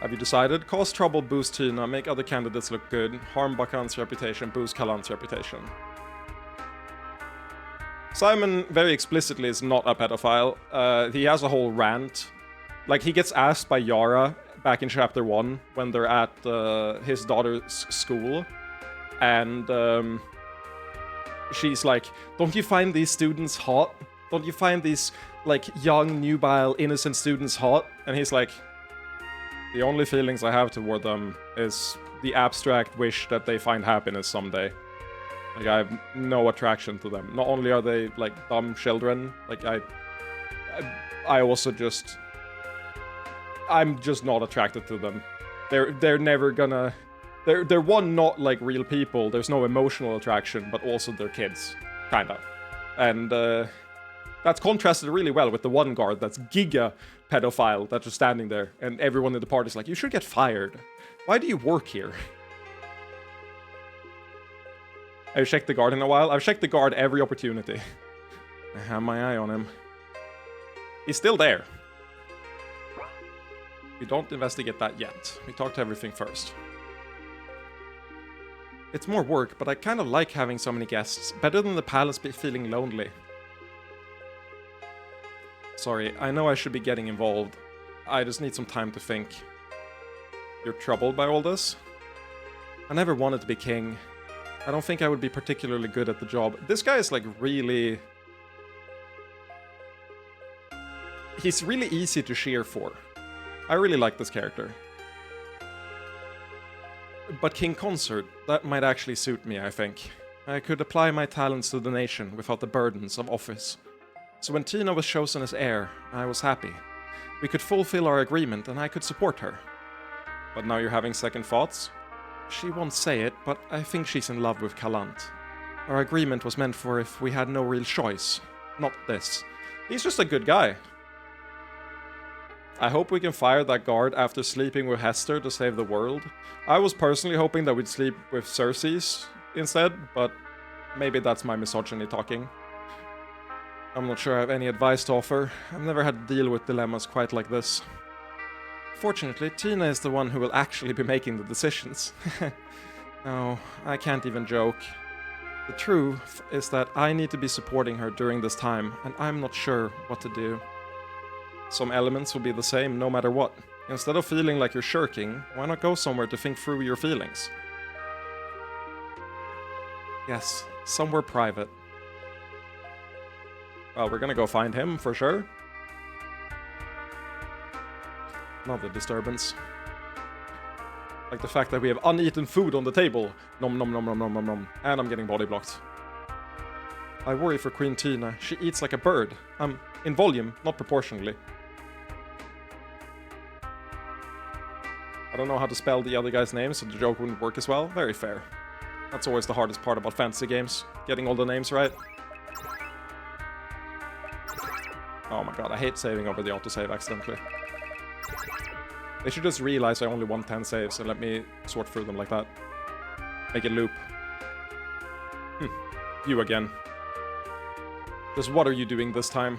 Have you decided? Cause trouble, boost Tina, make other candidates look good, harm Bakan's reputation, boost Kalant's reputation. Simon very explicitly is not a pedophile. He has a whole rant. Like, he gets asked by Yara back in chapter 1 when they're at his daughter's school. And she's like, don't you find these students hot? Don't you find these, like, young, nubile, innocent students hot? And he's like, the only feelings I have toward them is the abstract wish that they find happiness someday. Like, I have no attraction to them. Not only are they, like, dumb children, like, I also just... I'm just not attracted to them. They're never gonna... They're one, not, like, real people. There's no emotional attraction, but also they're kids. Kinda. And, that's contrasted really well with the one guard that's giga pedophile that's just standing there, and everyone in the party's like, you should get fired. Why do you work here? I've checked the guard in a while. I've checked the guard every opportunity. I have my eye on him. He's still there. We don't investigate that yet. We talk to everything first. It's more work, but I kind of like having so many guests. Better than the palace feeling lonely. Sorry, I know I should be getting involved. I just need some time to think. You're troubled by all this? I never wanted to be king. I don't think I would be particularly good at the job. This guy is like really... He's really easy to cheer for. I really like this character. But King Consort, that might actually suit me, I think. I could apply my talents to the nation without the burdens of office. So when Tina was chosen as heir, I was happy. We could fulfill our agreement and I could support her. But now you're having second thoughts? She won't say it, but I think she's in love with Kalant. Our agreement was meant for if we had no real choice. Not this. He's just a good guy. I hope we can fire that guard after sleeping with Hester to save the world. I was personally hoping that we'd sleep with Cersei's instead, but maybe that's my misogyny talking. I'm not sure I have any advice to offer. I've never had to deal with dilemmas quite like this. Fortunately, Tina is the one who will actually be making the decisions. No, I can't even joke. The truth is that I need to be supporting her during this time, and I'm not sure what to do. Some elements will be the same no matter what. Instead of feeling like you're shirking, why not go somewhere to think through your feelings? Yes, somewhere private. Well, we're gonna go find him for sure. Another disturbance. Like the fact that we have uneaten food on the table. Nom nom nom nom nom nom nom. And I'm getting body blocked. I worry for Queen Tina. She eats like a bird. In volume, not proportionally. I don't know how to spell the other guy's name, so the joke wouldn't work as well. Very fair. That's always the hardest part about fantasy games. Getting all the names right. Oh my god, I hate saving over the autosave accidentally. They should just realize I only want 10 saves and let me sort through them like that. Make it loop. You again. Just what are you doing this time?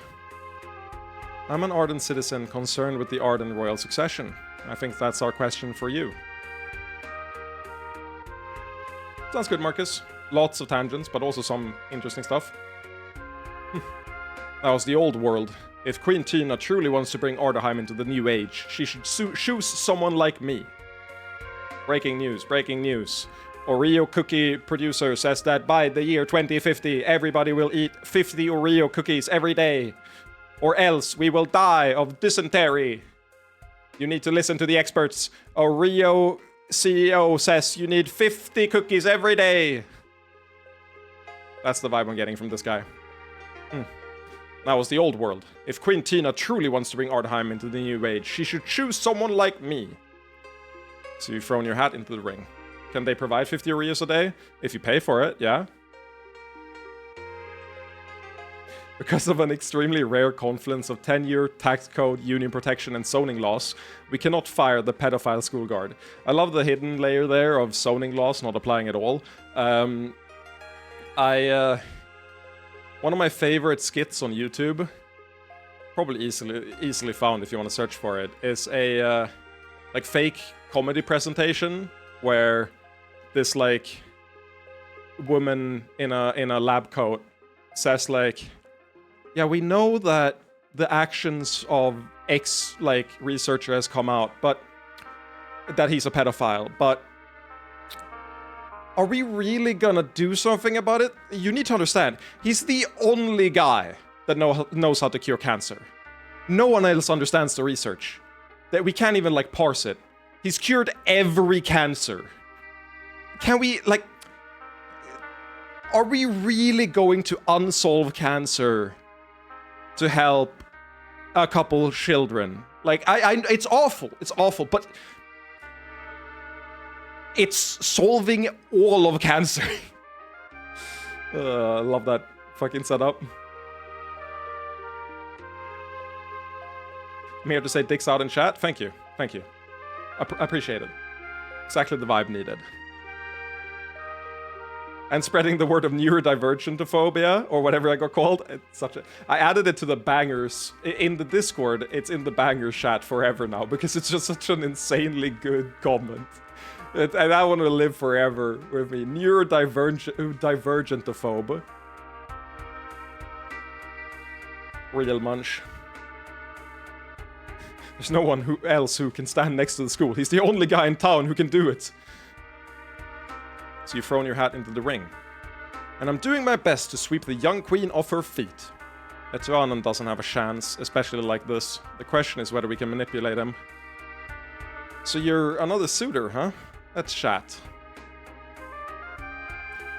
I'm an Arden citizen concerned with the Arden royal succession. I think that's our question for you. Sounds good, Marcus. Lots of tangents, but also some interesting stuff. That was the old world. If Queen Tina truly wants to bring Ardaheim into the new age, she should choose someone like me. Breaking news, breaking news. Oreo cookie producer says that by the year 2050, everybody will eat 50 Oreo cookies every day. Or else we will die of dysentery. You need to listen to the experts. Oreo CEO says you need 50 cookies every day. That's the vibe I'm getting from this guy. That was the old world. If Queen Tina truly wants to bring Ardaheim into the new age, she should choose someone like me. So you've thrown your hat into the ring. Can they provide 50 Oreos a day? If you pay for it, yeah. Because of an extremely rare confluence of tenure, tax code, union protection, and zoning laws, we cannot fire the pedophile school guard. I love the hidden layer there of zoning laws not applying at all. One of my favorite skits on YouTube, probably easily found if you want to search for it, is a like fake comedy presentation where this like woman in a lab coat says like, yeah, we know that the actions of X like researcher has come out, but that he's a pedophile, but are we really gonna do something about it? You need to understand, he's the only guy that knows how to cure cancer. No one else understands the research. That we can't even like parse it. He's cured every cancer. Can we like... Are we really going to unsolve cancer to help a couple children? Like, it's awful. It's awful, but... It's solving all of cancer. I love that fucking setup. I'm here to say dicks out in chat. Thank you. Thank you. I appreciate it. Exactly the vibe needed. And spreading the word of neurodivergentophobia, or whatever I got called. It's such a... I added it to the bangers. In the Discord, it's in the bangers chat forever now, because it's just such an insanely good comment. And I want to live forever with me. Neurodivergentophobe. Real munch. There's no one else who can stand next to the school. He's the only guy in town who can do it. So you've thrown your hat into the ring. And I'm doing my best to sweep the young queen off her feet. Etuanon doesn't have a chance, especially like this. The question is whether we can manipulate him. So you're another suitor, huh? Let's chat.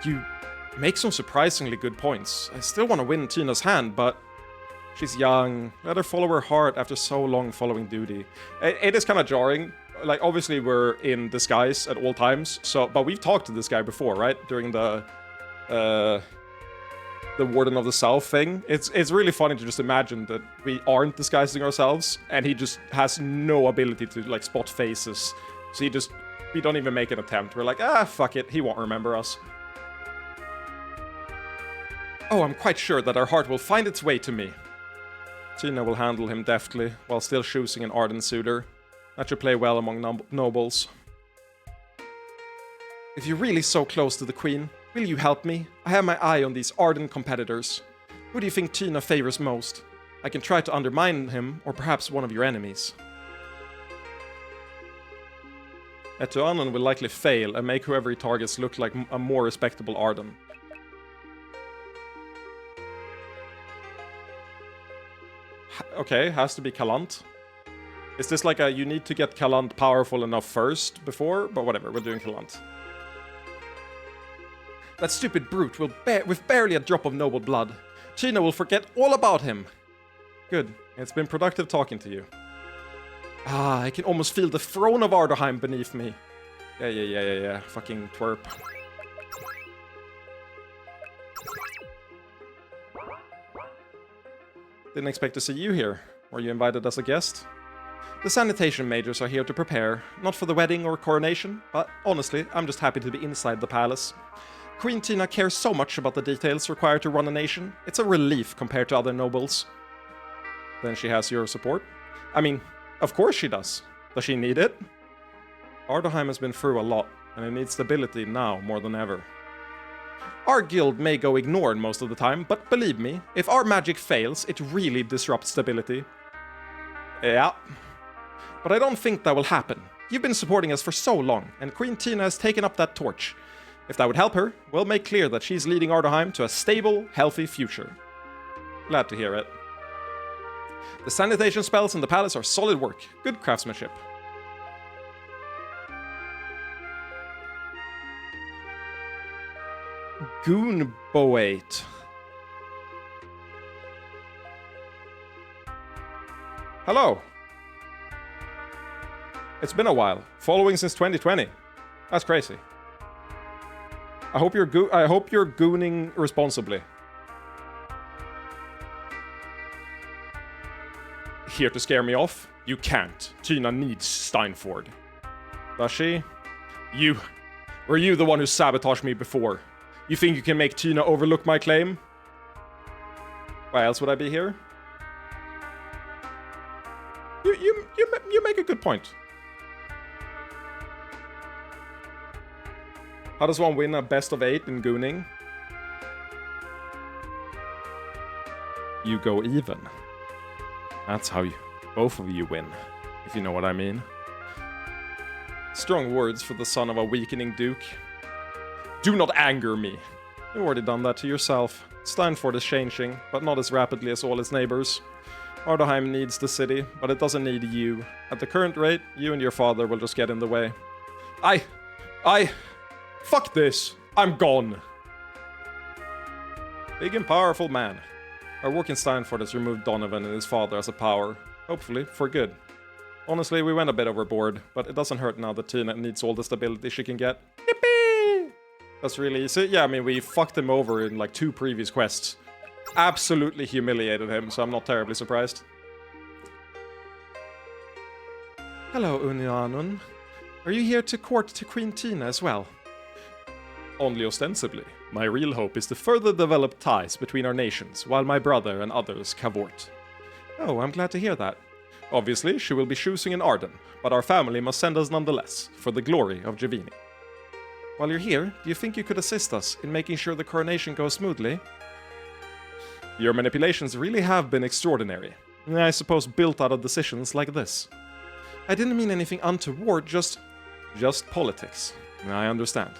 You make some surprisingly good points. I still want to win Tina's hand, but she's young. Let her follow her heart after so long following duty. It is kind of jarring. Like, obviously we're in disguise at all times, but we've talked to this guy before, right? During the Warden of the South thing. It's really funny to just imagine that we aren't disguising ourselves, and he just has no ability to, like, spot faces. So we don't even make an attempt. We're like, fuck it, he won't remember us. Oh, I'm quite sure that our heart will find its way to me. Tina will handle him deftly, while still choosing an ardent suitor. That should play well among nobles. If you're really so close to the queen, will you help me? I have my eye on these ardent competitors. Who do you think Tina favors most? I can try to undermine him, or perhaps one of your enemies. Etuanon will likely fail and make whoever he targets look like a more respectable Arden. Okay, has to be Kalant. Is this like you need to get Kalant powerful enough first before? But whatever, we're doing Kalant. That stupid brute with barely a drop of noble blood. Tina will forget all about him. Good. It's been productive talking to you. I can almost feel the throne of Ardaheim beneath me. Yeah. Fucking twerp. Didn't expect to see you here. Were you invited as a guest? The sanitation majors are here to prepare, not for the wedding or coronation, but honestly, I'm just happy to be inside the palace. Queen Tina cares so much about the details required to run a nation. It's a relief compared to other nobles. Then she has your support? I mean, of course she does. Does she need it? Ardaheim has been through a lot, and it needs stability now more than ever. Our guild may go ignored most of the time, but believe me, if our magic fails, it really disrupts stability. Yeah. But I don't think that will happen. You've been supporting us for so long, and Queen Tina has taken up that torch. If that would help her, we'll make clear that she's leading Ardaheim to a stable, healthy future. Glad to hear it. The sanitation spells in the palace are solid work. Good craftsmanship. Goonboate. Hello. It's been a while. Following since 2020. That's crazy. I hope you're gooning responsibly. Here to scare me off? You can't. Tina needs Steinford. Does she? Were you the one who sabotaged me before? You think you can make Tina overlook my claim? Why else would I be here? You make a good point. How does one win a best of 8 in gooning? You go even. That's how both of you win, if you know what I mean. Strong words for the son of a weakening duke. Do not anger me. You've already done that to yourself. Steinford is changing, but not as rapidly as all its neighbors. Ardaheim needs the city, but it doesn't need you. At the current rate, you and your father will just get in the way. Fuck this! I'm gone! Big and powerful man. Our work in Steinford has removed Donovan and his father as a power. Hopefully, for good. Honestly, we went a bit overboard, but it doesn't hurt now that Tina needs all the stability she can get. Yippee! That's really easy. Yeah, I mean, we fucked him over in like 2 previous quests. Absolutely humiliated him, so I'm not terribly surprised. Hello, Unianun. Are you here to court to Queen Tina as well? Only ostensibly. My real hope is to further develop ties between our nations, while my brother and others cavort. Oh, I'm glad to hear that. Obviously, she will be choosing in Arden, but our family must send us nonetheless, for the glory of Javini. While you're here, do you think you could assist us in making sure the coronation goes smoothly? Your manipulations really have been extraordinary. I suppose built out of decisions like this. I didn't mean anything untoward, just politics. I understand.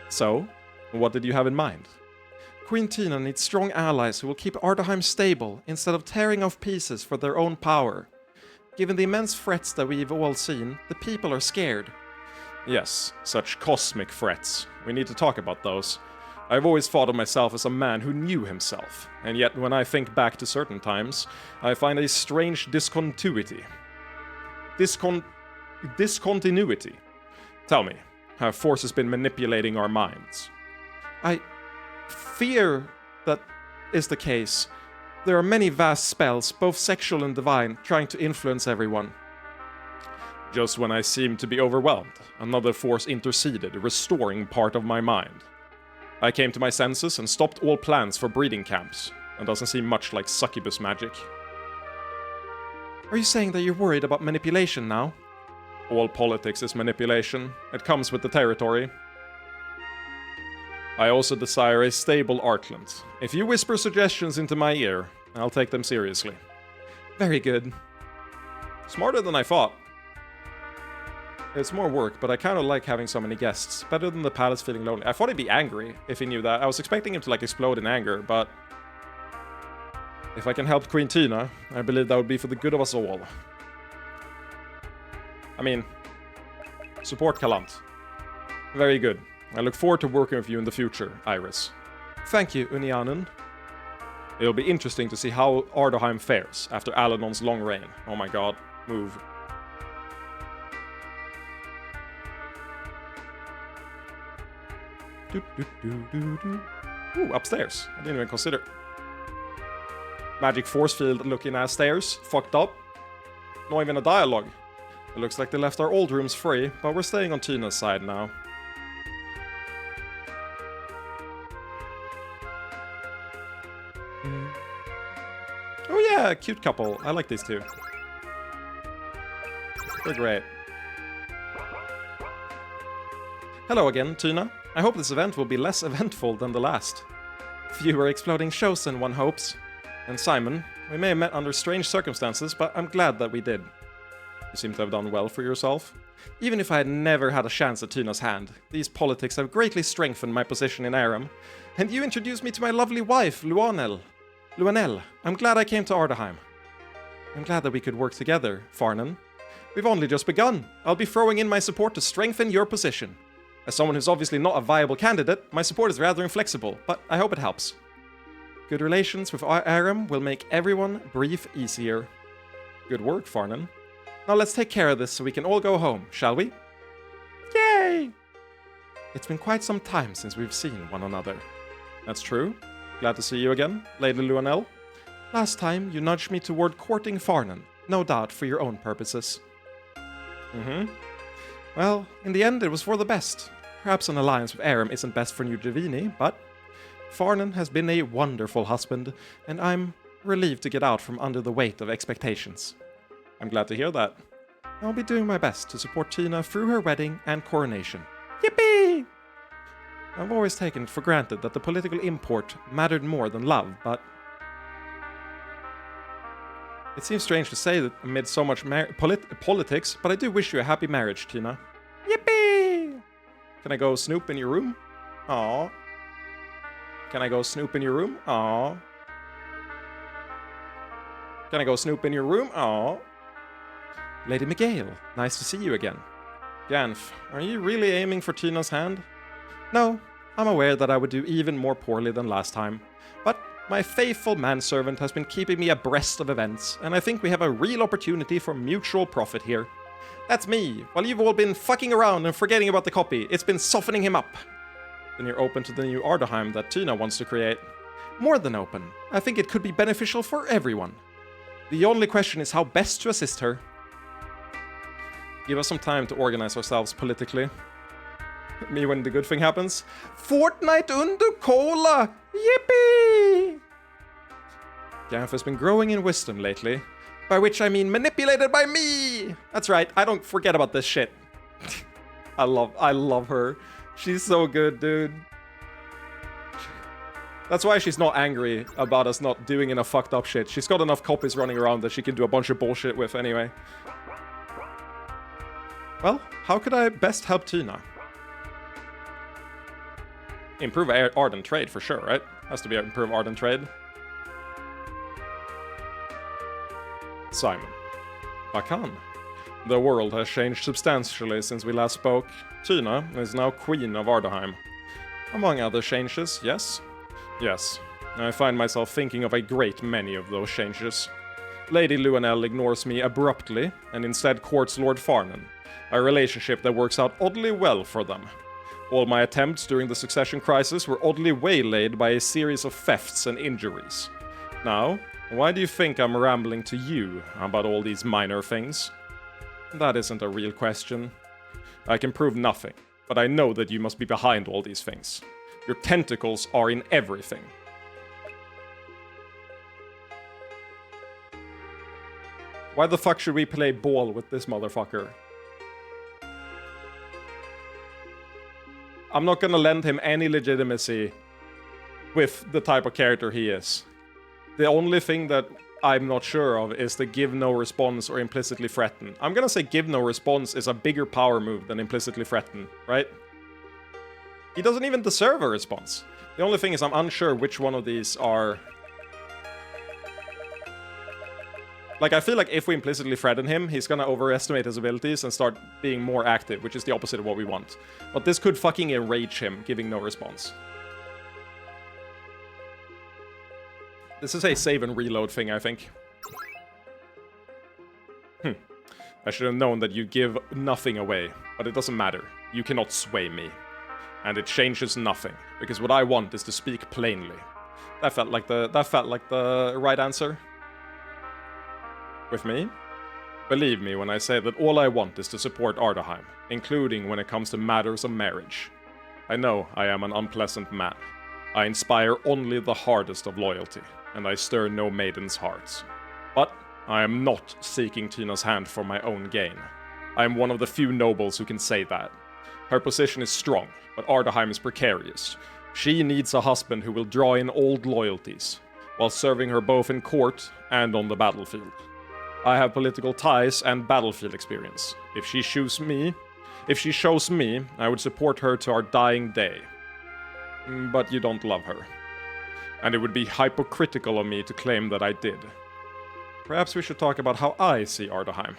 So, what did you have in mind? Queen Tina needs strong allies who will keep Ardaheim stable instead of tearing off pieces for their own power. Given the immense threats that we've all seen, the people are scared. Yes, such cosmic threats. We need to talk about those. I've always thought of myself as a man who knew himself, and yet when I think back to certain times, I find a strange discontinuity. Discontinuity. Tell me, have forces been manipulating our minds? I fear that is the case. There are many vast spells, both sexual and divine, trying to influence everyone. Just when I seemed to be overwhelmed, another force interceded, restoring part of my mind. I came to my senses and stopped all plans for breeding camps. It doesn't seem much like succubus magic. Are you saying that you're worried about manipulation now? All politics is manipulation. It comes with the territory. I also desire a stable Artland. If you whisper suggestions into my ear, I'll take them seriously. Very good. Smarter than I thought. It's more work, but I kind of like having so many guests. Better than the palace feeling lonely. I thought he'd be angry if he knew that. I was expecting him to like explode in anger, but if I can help Queen Tina, I believe that would be for the good of us all. I mean, support Kalant. Very good. I look forward to working with you in the future, Iris. Thank you, Unianun. It'll be interesting to see how Ardaheim fares after Alanon's long reign. Oh my god, move. Ooh, upstairs. I didn't even consider. Magic force field looking at stairs. Fucked up. Not even a dialogue. It looks like they left our old rooms free, but we're staying on Tina's side now. Oh yeah, cute couple. I like these two. They're great. Hello again, Tina. I hope this event will be less eventful than the last. Fewer exploding shows than one hopes. And Simon, we may have met under strange circumstances, but I'm glad that we did. You seem to have done well for yourself. Even if I had never had a chance at Tina's hand, these politics have greatly strengthened my position in Aram. And you introduced me to my lovely wife, Luanel. I'm glad I came to Ardaheim. I'm glad that we could work together, Farnan. We've only just begun. I'll be throwing in my support to strengthen your position. As someone who's obviously not a viable candidate, my support is rather inflexible, but I hope it helps. Good relations with Aram will make everyone breathe easier. Good work, Farnan. Now let's take care of this so we can all go home, shall we? Yay! It's been quite some time since we've seen one another. That's true. Glad to see you again, Lady Luanel. Last time, you nudged me toward courting Farnan, no doubt for your own purposes. Well, in the end, it was for the best. Perhaps an alliance with Aram isn't best for New Javini, but Farnan has been a wonderful husband, and I'm relieved to get out from under the weight of expectations. I'm glad to hear that. I'll be doing my best to support Tina through her wedding and coronation. Yippee! I've always taken it for granted that the political import mattered more than love, but it seems strange to say that amid so much politics, but I do wish you a happy marriage, Tina. Yippee! Can I go snoop in your room? Aww. Can I go snoop in your room? Aww. Can I go snoop in your room? Aww. Lady Miguel, nice to see you again. Ganf, are you really aiming for Tina's hand? No, I'm aware that I would do even more poorly than last time, but my faithful manservant has been keeping me abreast of events, and I think we have a real opportunity for mutual profit here. That's me. While you've all been fucking around and forgetting about the copy, it's been softening him up. Then you're open to the new Ardaheim that Tina wants to create. More than open. I think it could be beneficial for everyone. The only question is how best to assist her. Give us some time to organize ourselves politically. Me when the good thing happens. Fortnite under cola! Yippee! Gaff has been growing in wisdom lately. By which I mean manipulated by me! That's right, I don't forget about this shit. I love her. She's so good, dude. That's why she's not angry about us not doing enough fucked up shit. She's got enough copies running around that she can do a bunch of bullshit with anyway. Well, how could I best help Tina? Improve art and trade for sure, right? Has to be improve art and trade. Simon. Bakan. The world has changed substantially since we last spoke. Tina is now Queen of Ardaheim. Among other changes, yes? Yes. I find myself thinking of a great many of those changes. Lady Luanel ignores me abruptly, and instead courts Lord Farnan, a relationship that works out oddly well for them. All my attempts during the succession crisis were oddly waylaid by a series of thefts and injuries. Now, why do you think I'm rambling to you about all these minor things? That isn't a real question. I can prove nothing, but I know that you must be behind all these things. Your tentacles are in everything. Why the fuck should we play ball with this motherfucker? I'm not gonna lend him any legitimacy with the type of character he is. The only thing that I'm not sure of is the give no response or implicitly threaten. I'm gonna say give no response is a bigger power move than implicitly threaten, right? He doesn't even deserve a response. The only thing is I'm unsure which one of these are... Like, I feel like if we implicitly threaten him, he's gonna overestimate his abilities and start being more active, which is the opposite of what we want. But this could fucking enrage him, giving no response. This is a save and reload thing, I think. I should have known that you give nothing away, but it doesn't matter. You cannot sway me. And it changes nothing, because what I want is to speak plainly. That felt like the right answer. With me? Believe me when I say that all I want is to support Ardaheim, including when it comes to matters of marriage. I know I am an unpleasant man. I inspire only the hardest of loyalty, and I stir no maidens' hearts. But I am not seeking Tina's hand for my own gain. I am one of the few nobles who can say that. Her position is strong, but Ardaheim is precarious. She needs a husband who will draw in old loyalties, while serving her both in court and on the battlefield. I have political ties and battlefield experience. If she shows me, I would support her to our dying day. But you don't love her. And it would be hypocritical of me to claim that I did. Perhaps we should talk about how I see Ardaheim.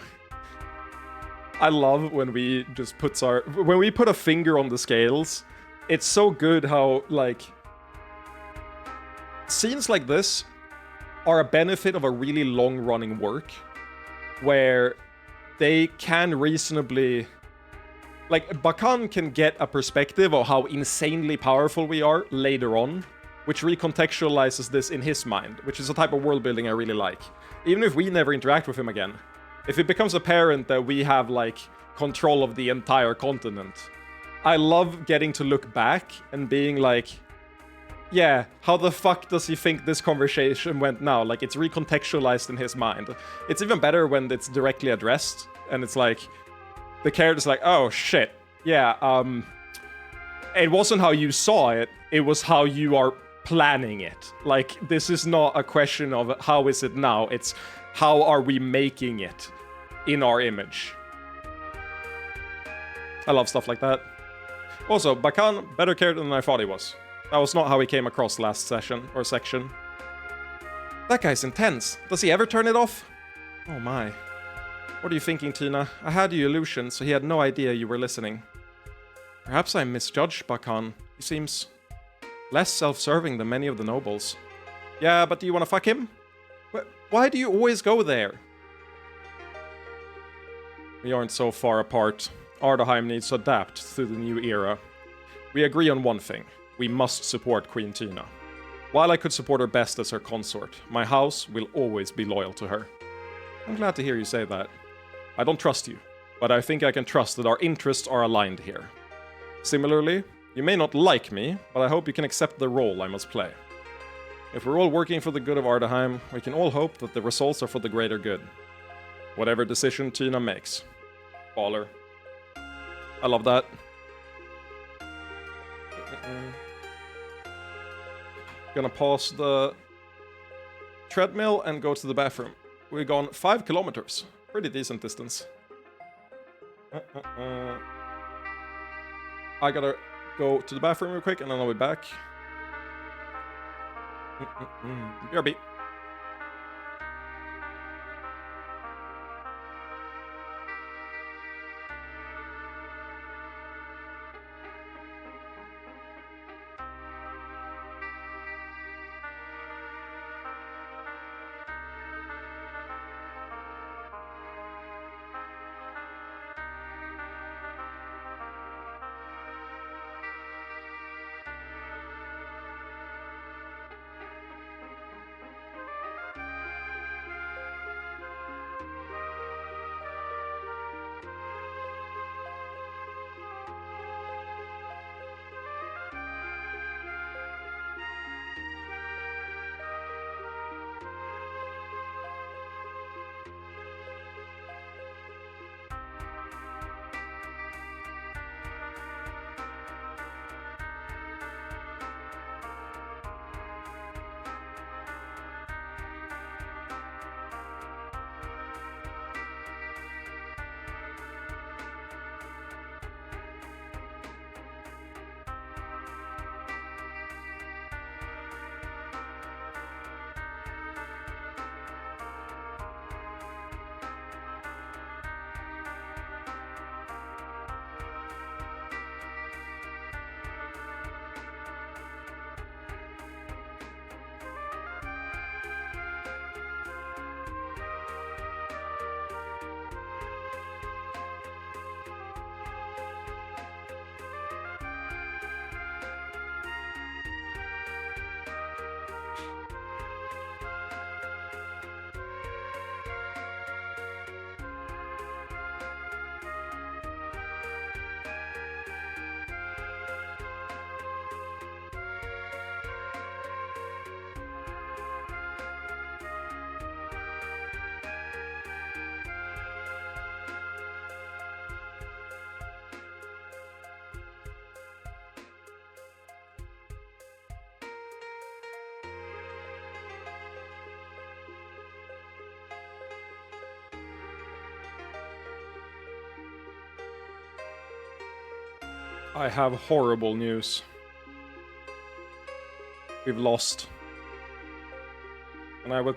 I love when we just when we put a finger on the scales. It's so good how, like, scenes like this are a benefit of a really long-running work, where they can reasonably... Like, Bakan can get a perspective of how insanely powerful we are later on, which recontextualizes this in his mind, which is a type of world building I really like. Even if we never interact with him again. If it becomes apparent that we have, like, control of the entire continent, I love getting to look back and being like, yeah, how the fuck does he think this conversation went now? Like, it's recontextualized in his mind. It's even better when it's directly addressed, and it's like, the character's like, oh shit, yeah, it wasn't how you saw it, it was how you are planning it. Like, this is not a question of how is it now, it's how are we making it in our image. I love stuff like that. Also, Bakan, better character than I thought he was. That was not how he came across last session, or section. That guy's intense. Does he ever turn it off? Oh my. What are you thinking, Tina? I had the illusion, so he had no idea you were listening. Perhaps I misjudged Bakan. He seems less self-serving than many of the nobles. Yeah, but do you want to fuck him? Why do you always go there? We aren't so far apart. Ardaheim needs to adapt to the new era. We agree on one thing. We must support Queen Tina. While I could support her best as her consort, my house will always be loyal to her. I'm glad to hear you say that. I don't trust you, but I think I can trust that our interests are aligned here. Similarly, you may not like me, but I hope you can accept the role I must play. If we're all working for the good of Ardaheim, we can all hope that the results are for the greater good. Whatever decision Tina makes. Baller. I love that. Gonna pause the treadmill and go to the bathroom. We've gone 5 kilometers. Pretty decent distance. I gotta go to the bathroom real quick and then I'll be back. BRB. I have horrible news. We've lost. And I will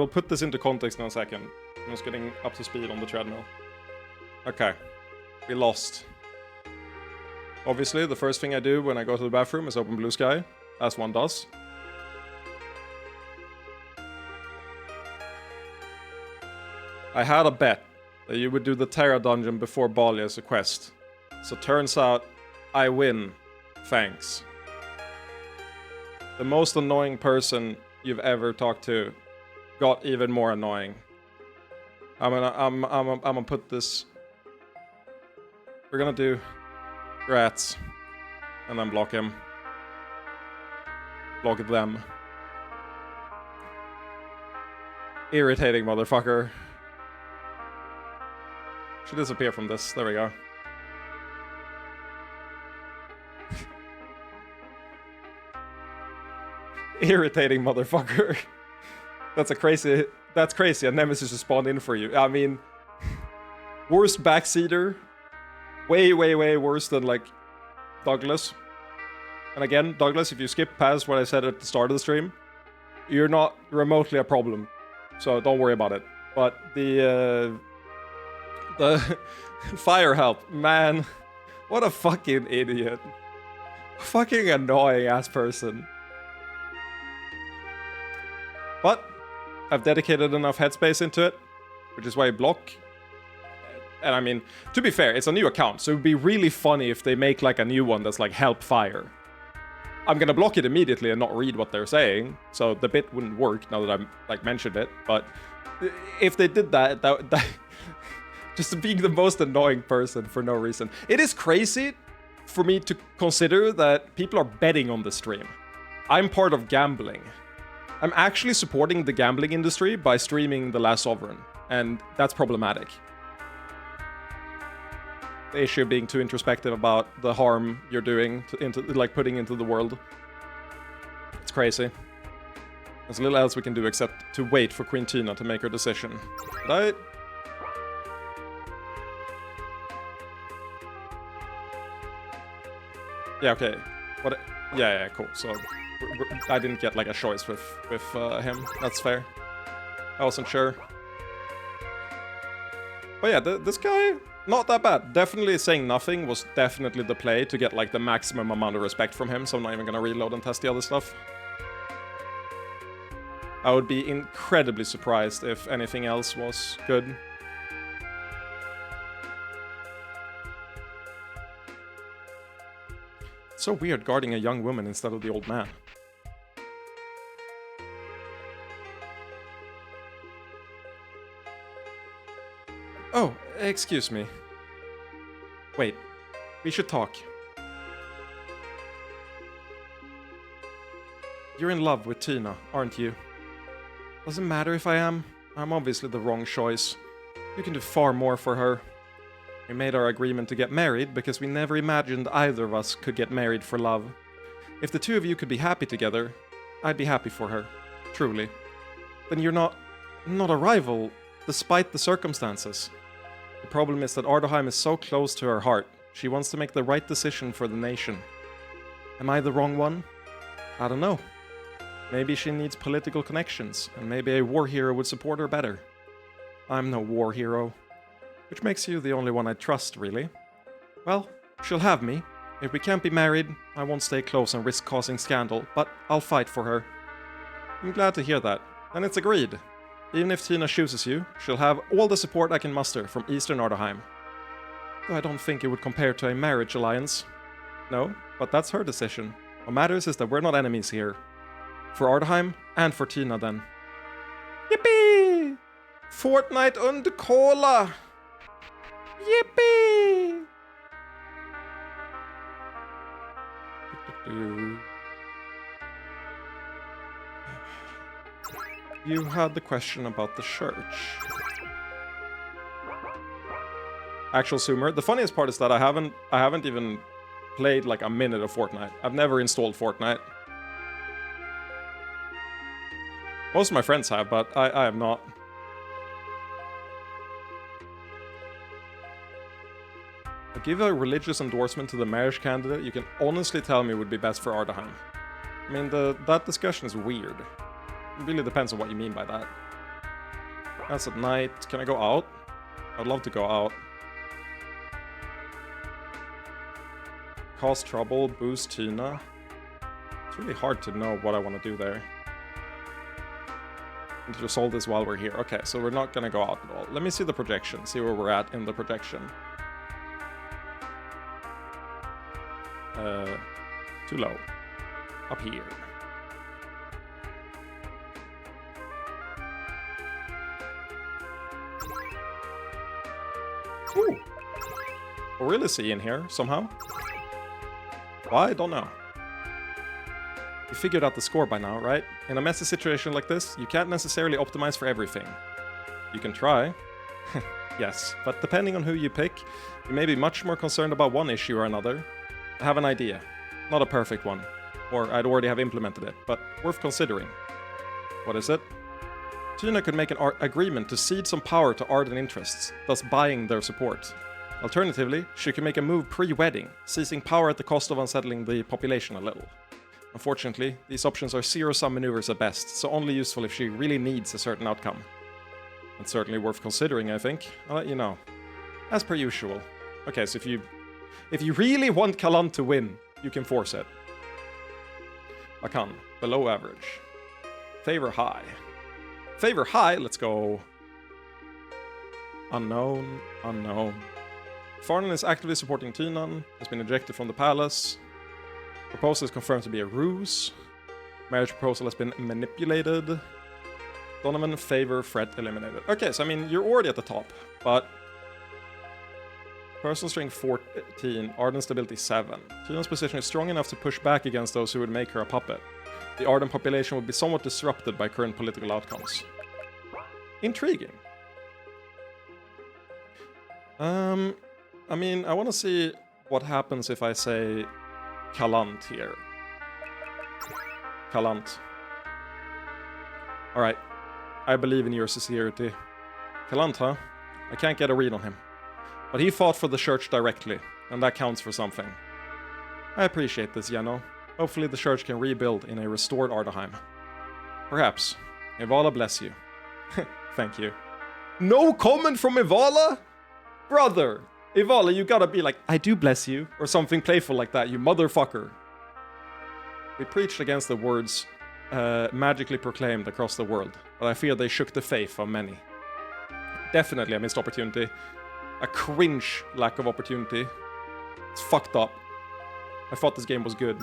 put this into context in a second. I'm just getting up to speed on the treadmill. Okay. We lost. Obviously, the first thing I do when I go to the bathroom is open Blue Sky, as one does. I had a bet that you would do the Terra dungeon before Bali as a quest. So turns out I win. Thanks. The most annoying person you've ever talked to got even more annoying. I'm gonna put this. We're gonna do rats, and then block him. Block them. Irritating motherfucker. Should disappear from this. There we go. Irritating motherfucker. That's crazy. A Nemesis to spawn in for you. I mean, worst backseater. Way worse than, like, Douglas. And again, Douglas, if you skip past what I said at the start of the stream, you're not remotely a problem. So don't worry about it. But the fire help, man. What a fucking idiot. Fucking annoying ass person. But I've dedicated enough headspace into it, which is why I block. And I mean, to be fair, it's a new account, so it would be really funny if they make like a new one that's like help fire. I'm gonna block it immediately and not read what they're saying, so the bit wouldn't work now that I've like mentioned it. But if they did that just being the most annoying person for no reason. It is crazy for me to consider that people are betting on the stream. I'm part of gambling. I'm actually supporting the gambling industry by streaming The Last Sovereign, and that's problematic. The issue of being too introspective about the harm you're doing putting into the world. It's crazy. There's little else we can do except to wait for Queen Tina to make her decision. Right? Yeah, okay. What? Yeah, cool. So I didn't get like a choice with him. That's fair. I wasn't sure. But yeah, this guy, not that bad. Definitely saying nothing was definitely the play to get like the maximum amount of respect from him. So I'm not even gonna reload and test the other stuff. I would be incredibly surprised if anything else was good. It's so weird guarding a young woman instead of the old man. Oh, excuse me. Wait, we should talk. You're in love with Tina, aren't you? Doesn't matter if I am. I'm obviously the wrong choice. You can do far more for her. We made our agreement to get married because we never imagined either of us could get married for love. If the two of you could be happy together, I'd be happy for her. Truly. Then you're not a rival, despite the circumstances. The problem is that Ardaheim is so close to her heart. She wants to make the right decision for the nation. Am I the wrong one? I don't know. Maybe she needs political connections, and maybe a war hero would support her better. I'm no war hero. Which makes you the only one I trust, really. Well, she'll have me. If we can't be married, I won't stay close and risk causing scandal, but I'll fight for her. I'm glad to hear that. And it's agreed. Even if Tina chooses you, she'll have all the support I can muster from Eastern Ardaheim. Though I don't think it would compare to a marriage alliance. No, but that's her decision. What matters is that we're not enemies here. For Ardaheim, and for Tina then. Yippee! Fortnite under cola! Yippee! You had the question about the church. Actual Sumer. The funniest part is that I haven't even played like a minute of Fortnite. I've never installed Fortnite. Most of my friends have, but I have not. I give a religious endorsement to the marriage candidate you can honestly tell me would be best for Ardaheim. I mean, that discussion is weird. It really depends on what you mean by that. That's at night. Can I go out? I'd love to go out. Cause trouble, boost Tina. It's really hard to know what I want to do there. And to resolve this while we're here. Okay, so we're not gonna go out at all. Let me see the projection, see where we're at in the projection. Too low. Up here. Ooh. We're really seeing here, somehow. Why? I don't know. You figured out the score by now, right? In a messy situation like this, you can't necessarily optimize for everything. You can try. Yes, but depending on who you pick, you may be much more concerned about one issue or another. I have an idea. Not a perfect one. Or I'd already have implemented it, but worth considering. What is it? Tina could make an agreement to cede some power to ardent interests, thus buying their support. Alternatively, she could make a move pre-wedding, seizing power at the cost of unsettling the population a little. Unfortunately, these options are zero-sum maneuvers at best, so only useful if she really needs a certain outcome. It's certainly worth considering, I think. I'll let you know. As per usual. Okay, so if you really want Kalan to win, you can force it. Akan, below average. Favor high. Favor high, let's go. Unknown, unknown. Farnan is actively supporting Tinan, has been ejected from the palace. Proposal is confirmed to be a ruse. Marriage proposal has been manipulated. Donovan, favor, Fred eliminated. Okay, so I mean, you're already at the top, but Personal strength 14, Arden stability 7. Tina's position is strong enough to push back against those who would make her a puppet. The Arden population would be somewhat disrupted by current political outcomes. Intriguing. I mean, I want to see what happens if I say Kalant here. Kalant. Alright. I believe in your sincerity. Kalant, huh? I can't get a read on him. But he fought for the church directly, and that counts for something. I appreciate this, Yano. Hopefully the church can rebuild in a restored Ardaheim. Perhaps. Evala bless you. Thank you. No comment from Evala? Brother! Evala, you gotta be like, I do bless you, or something playful like that, you motherfucker. We preached against the words magically proclaimed across the world, but I fear they shook the faith of many. Definitely a missed opportunity. A cringe lack of opportunity. It's fucked up. I thought this game was good.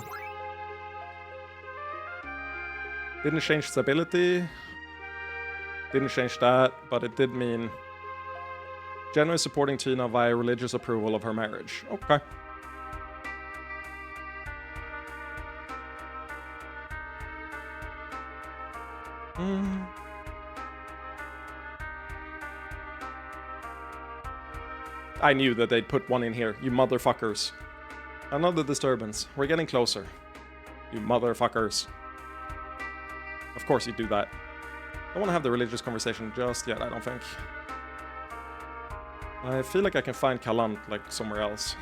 Didn't change stability. Didn't change that, but it did mean generally supporting Tina via religious approval of her marriage. Okay. I knew that they'd put one in here, you motherfuckers. Another disturbance. We're getting closer. You motherfuckers. Of course you do that. Don't want to have the religious conversation just yet, I don't think. I feel like I can find Kalant, like, somewhere else.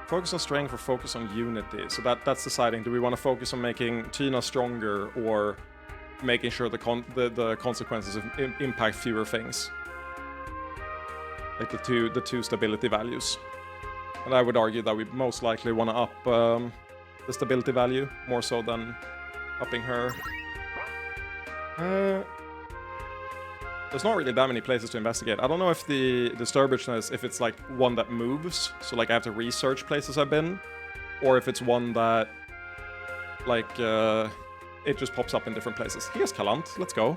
Focus on strength or focus on unity. So that's deciding, do we want to focus on making Tina stronger or making sure the consequences impact fewer things? Like the two stability values. And I would argue that we most likely want to up the stability value more so than upping her. There's not really that many places to investigate. I don't know if the disturbanceness, if it's like one that moves, so like I have to research places I've been, or if it's one that like it just pops up in different places. Here's Kalant, let's go.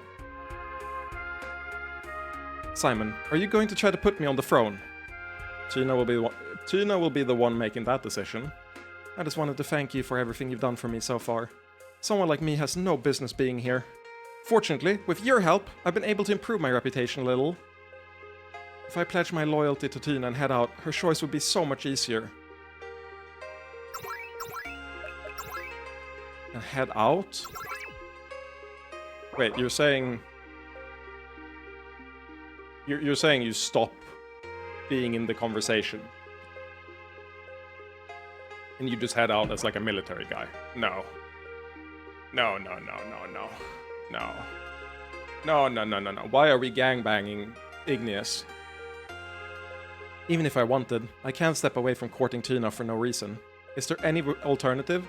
Simon, are you going to try to put me on the throne? Tina will be the one making that decision. I just wanted to thank you for everything you've done for me so far. Someone like me has no business being here. Fortunately, with your help, I've been able to improve my reputation a little. If I pledge my loyalty to Tina and head out, her choice would be so much easier. And head out? Wait, you're saying... You're saying you stop being in the conversation. And you just head out as like a military guy. No. No. Why are we gangbanging Igneous? Even if I wanted, I can't step away from courting Tina for no reason. Is there any alternative?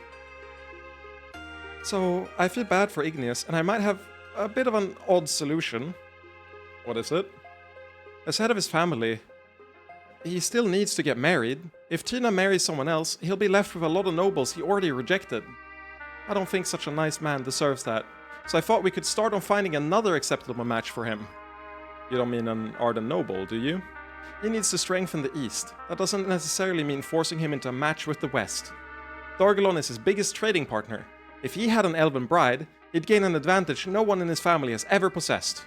So, I feel bad for Igneous, and I might have a bit of an odd solution. What is it? As head of his family, he still needs to get married. If Tina marries someone else, he'll be left with a lot of nobles he already rejected. I don't think such a nice man deserves that, so I thought we could start on finding another acceptable match for him. You don't mean an Arden noble, do you? He needs to strengthen the East. That doesn't necessarily mean forcing him into a match with the West. Dargelon is his biggest trading partner. If he had an elven bride, he'd gain an advantage no one in his family has ever possessed.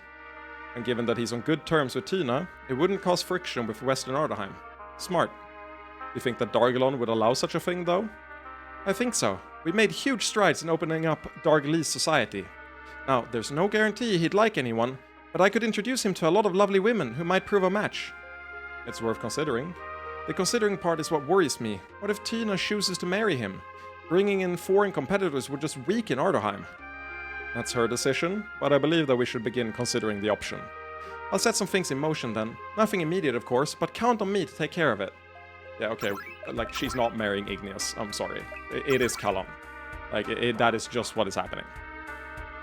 And given that he's on good terms with Tina, it wouldn't cause friction with Western Ardaheim. Smart. You think that Dargelon would allow such a thing, though? I think so. We made huge strides in opening up Dargelese society. Now, there's no guarantee he'd like anyone, but I could introduce him to a lot of lovely women who might prove a match. It's worth considering. The considering part is what worries me. What if Tina chooses to marry him? Bringing in foreign competitors would just weaken Ardaheim. That's her decision, but I believe that we should begin considering the option. I'll set some things in motion then. Nothing immediate, of course, but count on me to take care of it. Yeah, okay, like, she's not marrying Igneous, I'm sorry. It is Kalant. Like, that is just what is happening.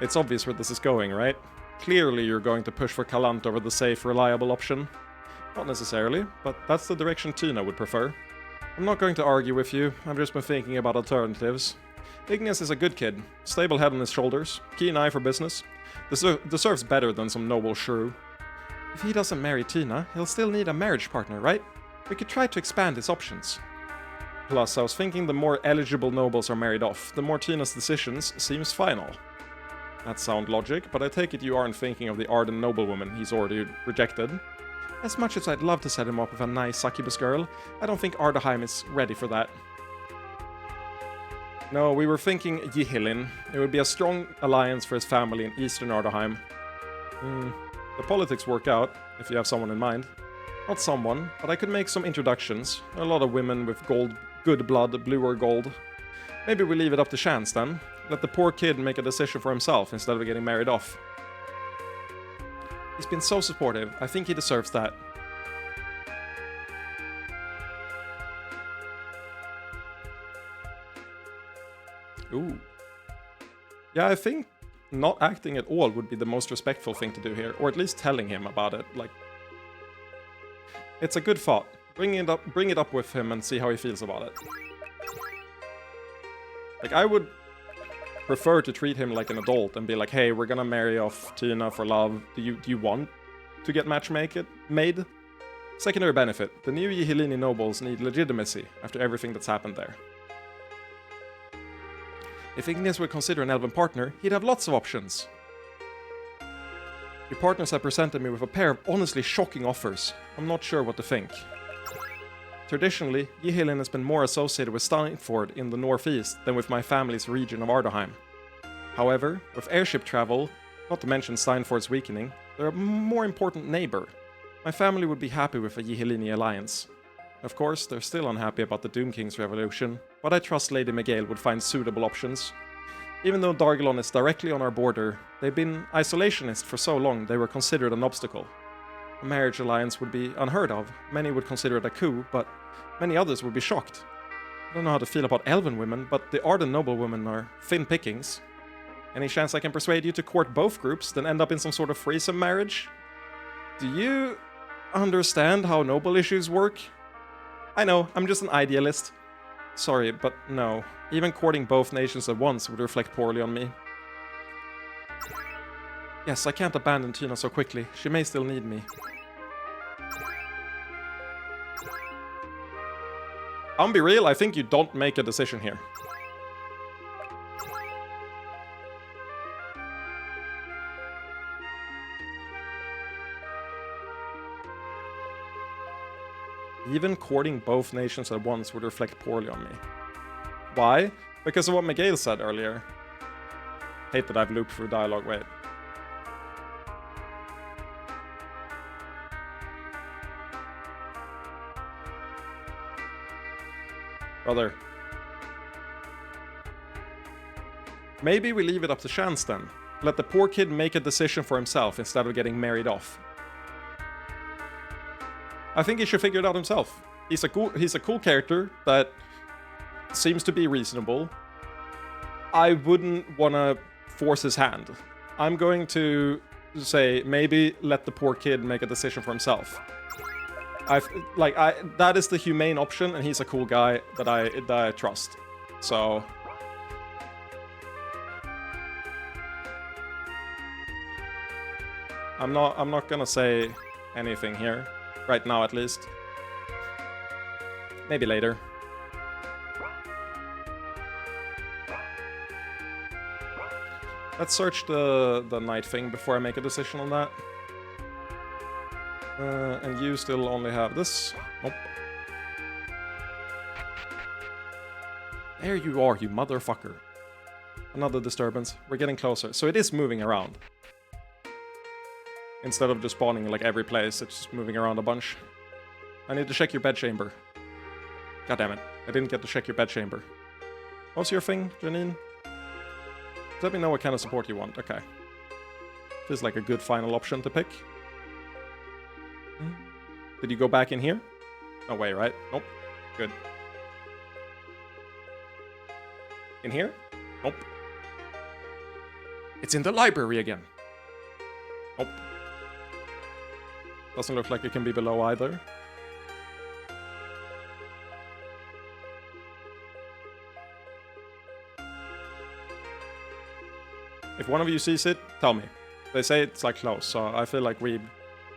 It's obvious where this is going, right? Clearly you're going to push for Kalant over the safe, reliable option. Not necessarily, but that's the direction Tina would prefer. I'm not going to argue with you, I've just been thinking about alternatives. Igneous is a good kid, stable head on his shoulders, keen eye for business. Deserves better than some noble shrew. If he doesn't marry Tina, he'll still need a marriage partner, right? We could try to expand his options. Plus, I was thinking the more eligible nobles are married off, the more Tina's decisions seems final. That's sound logic, but I take it you aren't thinking of the Arden noblewoman he's already rejected. As much as I'd love to set him up with a nice succubus girl, I don't think Ardaheim is ready for that. No, we were thinking Yihilin. It would be a strong alliance for his family in Eastern Ardaheim. The politics work out, if you have someone in mind. Not someone, but I could make some introductions. A lot of women with good blood, blue or gold. Maybe we leave it up to chance then. Let the poor kid make a decision for himself instead of getting married off. He's been so supportive. I think he deserves that. Ooh. Yeah, I think not acting at all would be the most respectful thing to do here, or at least telling him about it. Like, it's a good thought. Bring it up with him and see how he feels about it. Like, I would prefer to treat him like an adult and be like, hey, we're gonna marry off Tina for love. Do you want to get made? Secondary benefit. The new Yihilini nobles need legitimacy after everything that's happened there. If Ignis would consider an elven partner, he'd have lots of options. Your partners have presented me with a pair of honestly shocking offers. I'm not sure what to think. Traditionally, Yihilin has been more associated with Steinford in the northeast than with my family's region of Ardaheim. However, with airship travel, not to mention Steinford's weakening, they're a more important neighbor. My family would be happy with a Yihilini alliance. Of course, they're still unhappy about the Doom King's revolution, but I trust Lady Miguel would find suitable options. Even though Dargelon is directly on our border, they've been isolationist for so long they were considered an obstacle. A marriage alliance would be unheard of. Many would consider it a coup, but many others would be shocked. I don't know how to feel about elven women, but the Arden noblewomen are thin pickings. Any chance I can persuade you to court both groups, then end up in some sort of threesome marriage? Do you understand how noble issues work? I know, I'm just an idealist. Sorry, but no. Even courting both nations at once would reflect poorly on me. Yes, I can't abandon Tina so quickly. She may still need me. I'll be real, I think you don't make a decision here. Even courting both nations at once would reflect poorly on me. Why? Because of what Miguel said earlier. Hate that I've looped through dialogue, wait. Brother. Maybe we leave it up to chance then. Let the poor kid make a decision for himself instead of getting married off. I think he should figure it out himself. He's a cool character that seems to be reasonable. I wouldn't want to force his hand. I'm going to say maybe let the poor kid make a decision for himself. That is the humane option, and he's a cool guy that I trust. So I'm not gonna say anything here. Right now, at least. Maybe later. Let's search the night thing before I make a decision on that. And you still only have this. Nope. There you are, you motherfucker. Another disturbance. We're getting closer. So it is moving around. Instead of just spawning like every place, it's just moving around a bunch. I need to check your bedchamber. God damn it. I didn't get to check your bedchamber. What's your thing, Janine? Let me know what kind of support you want. Okay. Feels like a good final option to pick. Did you go back in here? No way, right? Nope. Good. In here? Nope. It's in the library again. Nope. Doesn't look like it can be below either. If one of you sees it, tell me. They say it's like close, so I feel like we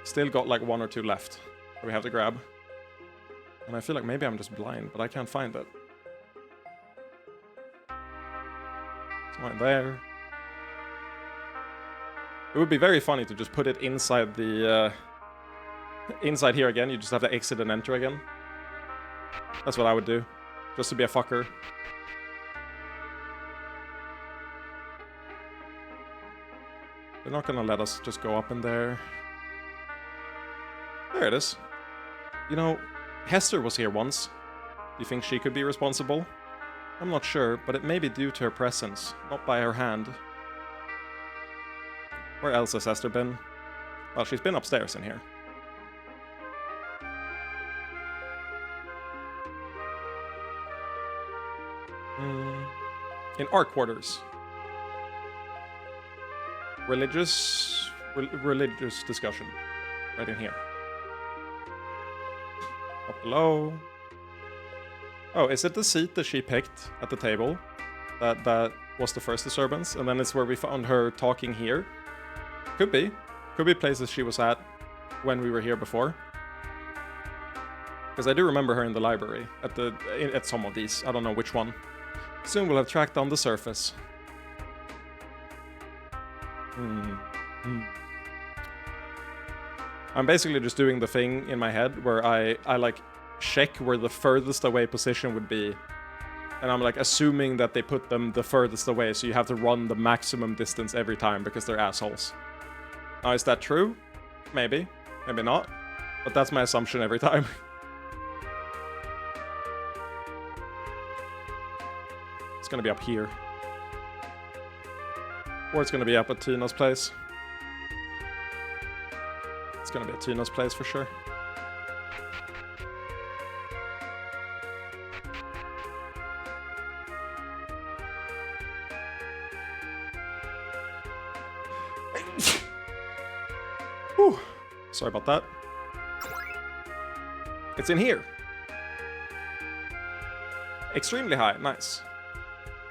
still got like one or two left that we have to grab. And I feel like maybe I'm just blind, but I can't find it. It's right there. It would be very funny to just put it inside the... inside here again. You just have to exit and enter again. That's what I would do. Just to be a fucker. They're not gonna let us just go up in there. There it is. You know, Hester was here once. Do you think she could be responsible? I'm not sure, but it may be due to her presence, not by her hand. Where else has Hester been? Well, she's been upstairs in here. In our quarters. Religious discussion. Right in here. Up below. Oh, is it the seat that she picked at the table? That was the first disturbance? And then it's where we found her talking here? Could be. Could be places she was at when we were here before. Because I do remember her in the library. At some of these. I don't know which one. Soon we'll have tracked down the surface. I'm basically just doing the thing in my head where I like check where the furthest away position would be. And I'm like assuming that they put them the furthest away, so you have to run the maximum distance every time because they're assholes. Now, is that true? Maybe. Maybe not. But that's my assumption every time. It's gonna be up here. Or it's gonna be up at Tina's place. It's gonna be at Tina's place for sure. Whew. Sorry about that. It's in here. Extremely high, nice.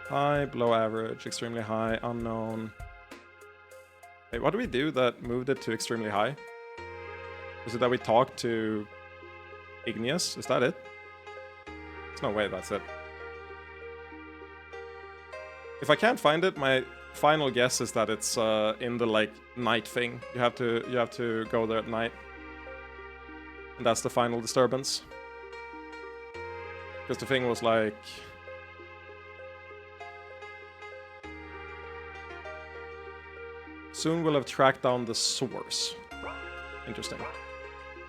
High, below average, extremely high, unknown. Wait, what did we do that moved it to extremely high? Is it that we talked to Igneous? Is that it? There's no way that's it. If I can't find it, my final guess is that it's in the like night thing. You have to go there at night. And that's the final disturbance. Because the thing was like... Soon we'll have tracked down the source. Interesting.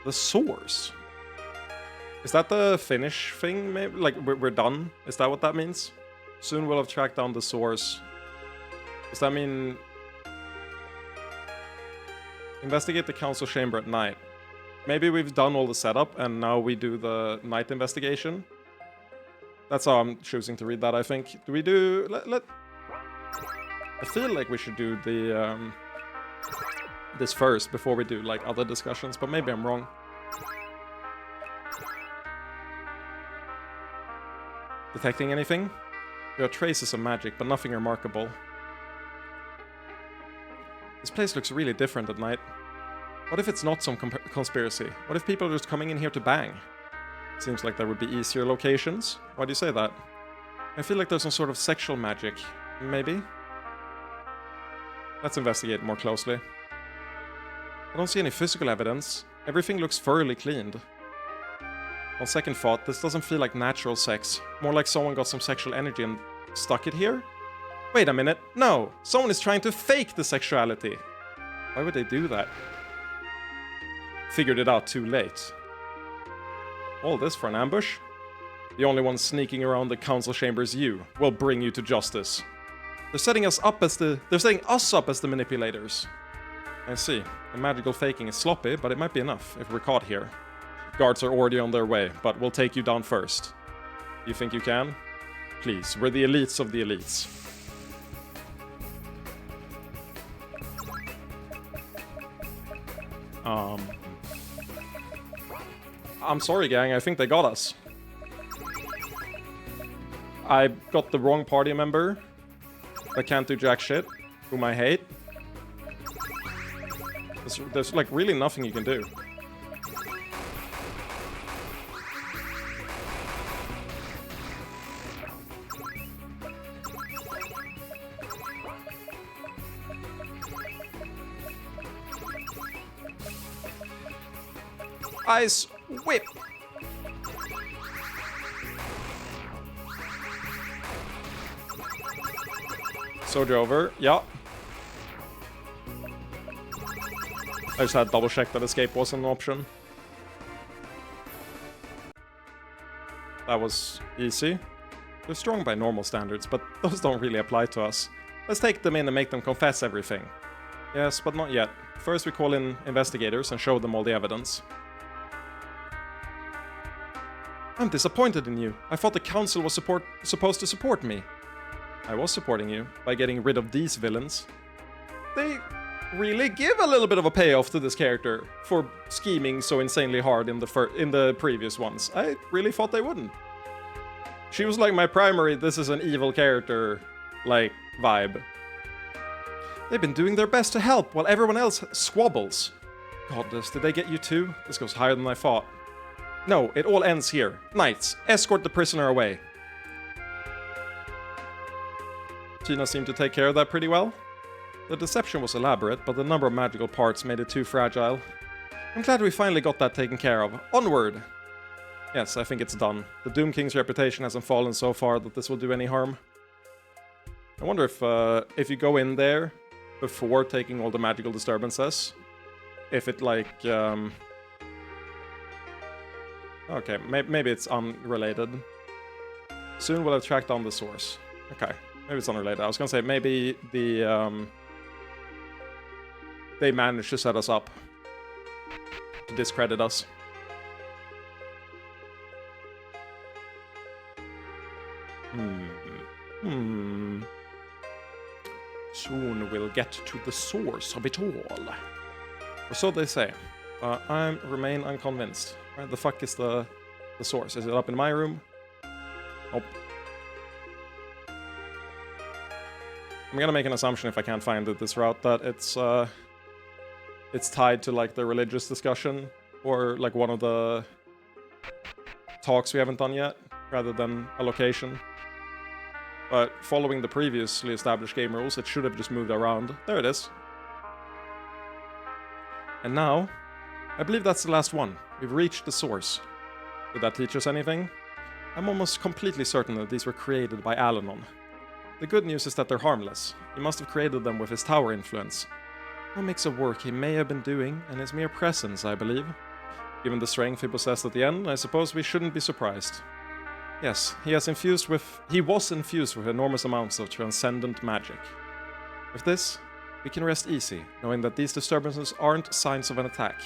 The source? Is that the finish thing, maybe? Like, we're done? Is that what that means? Soon we'll have tracked down the source. Does that mean... Investigate the council chamber at night. Maybe we've done all the setup, and now we do the night investigation? That's how I'm choosing to read that, I think. Do we do... I feel like we should do the... this first, before we do, like, other discussions, but maybe I'm wrong. Detecting anything? There are traces of magic, but nothing remarkable. This place looks really different at night. What if it's not some conspiracy? What if people are just coming in here to bang? Seems like there would be easier locations. Why do you say that? I feel like there's some sort of sexual magic. Maybe? Let's investigate more closely. I don't see any physical evidence. Everything looks thoroughly cleaned. On second thought, this doesn't feel like natural sex. More like someone got some sexual energy and stuck it here? Wait a minute. No! Someone is trying to fake the sexuality. Why would they do that? Figured it out too late. All this for an ambush? The only one sneaking around the council chamber is you. We'll bring you to justice. They're setting us up as the manipulators. I see. The magical faking is sloppy, but it might be enough if we're caught here. Guards are already on their way, but we'll take you down first. You think you can? Please, we're the elites of the elites. I'm sorry, gang, I think they got us. I got the wrong party member that can't do jack shit, whom I hate. There's like really nothing you can do. Ice Whip! Soldier over, yeah. I just had to double check that escape wasn't an option. That was easy. They're strong by normal standards, but those don't really apply to us. Let's take them in and make them confess everything. Yes, but not yet. First we call in investigators and show them all the evidence. I'm disappointed in you. I thought the council was supposed to support me. I was supporting you by getting rid of these villains. They really give a little bit of a payoff to this character for scheming so insanely hard in the previous ones. I really thought they wouldn't. She was like my primary this is an evil character like vibe. They've been doing their best to help while everyone else squabbles. Goddess, did they get you too? This goes higher than I thought. No, it all ends here. Knights, escort the prisoner away. Tina seemed to take care of that pretty well. The deception was elaborate, but the number of magical parts made it too fragile. I'm glad we finally got that taken care of. Onward! Yes, I think it's done. The Doom King's reputation hasn't fallen so far that this will do any harm. I wonder if you go in there before taking all the magical disturbances, if it like... Okay, maybe it's unrelated. Soon we'll have tracked down the source. Okay, maybe it's unrelated. I was gonna say maybe the they managed to set us up to discredit us. Soon we'll get to the source of it all. Or so they say. I remain unconvinced. Where the fuck is the source? Is it up in my room? Nope. I'm gonna make an assumption if I can't find it this route that it's tied to like the religious discussion or like one of the talks we haven't done yet, rather than a location. But following the previously established game rules, it should have just moved around. There it is. And now, I believe that's the last one. We've reached the source. Did that teach us anything? I'm almost completely certain that these were created by Alanon. The good news is that they're harmless. He must have created them with his tower influence. What makes of work he may have been doing, and his mere presence, I believe. Given the strength he possessed at the end, I suppose we shouldn't be surprised. Yes, he was infused with enormous amounts of transcendent magic. With this, we can rest easy, knowing that these disturbances aren't signs of an attack.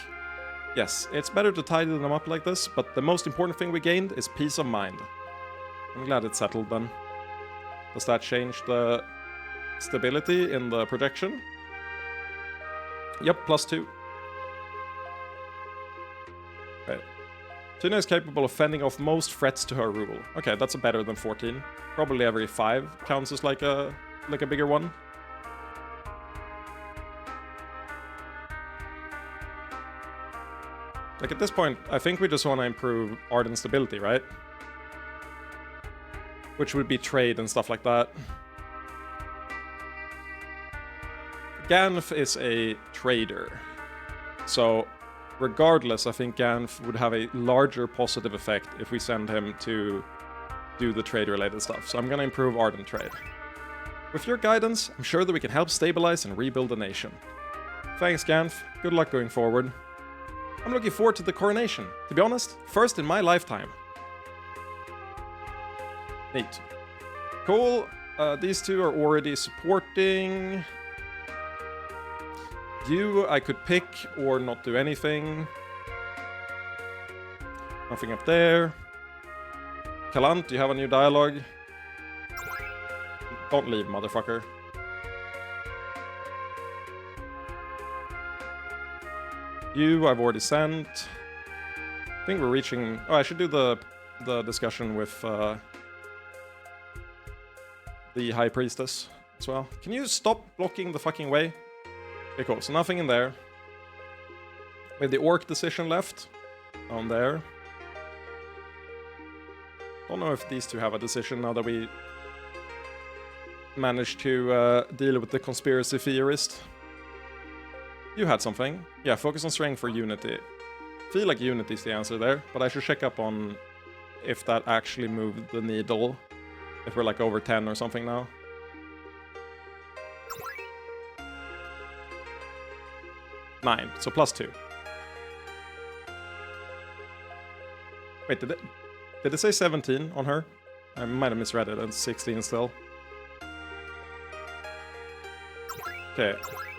Yes, it's better to tidy them up like this, but the most important thing we gained is peace of mind. I'm glad it's settled then. Does that change the stability in the projection? Yep, +2. Okay. Tina is capable of fending off most threats to her rule. Okay, that's a better than 14. Probably every 5 counts as like a bigger one. Like at this point, I think we just want to improve art and stability, right? Which would be trade and stuff like that. Ganf is a trader. So, regardless, I think Ganf would have a larger positive effect if we send him to do the trade-related stuff. So I'm gonna improve art and trade. With your guidance, I'm sure that we can help stabilize and rebuild the nation. Thanks, Ganf. Good luck going forward. I'm looking forward to the coronation. To be honest, first in my lifetime. Neat. Cool. These two are already supporting. You, I could pick or not do anything. Nothing up there. Kalant, you have a new dialogue. Don't leave, motherfucker. You, I've already sent. I think we're reaching... Oh, I should do the discussion with the High Priestess as well. Can you stop blocking the fucking way? Okay, cool. So nothing in there. We have the Orc decision left. Down there. Don't know if these two have a decision now that we managed to deal with the conspiracy theorist. You had something. Yeah, focus on strength for unity. feel like unity is the answer there, but I should check up on if that actually moved the needle. If we're like over 10 or something now. Nine, so +2. Wait, did it say 17 on her? I might have misread it, and 16 still. Okay,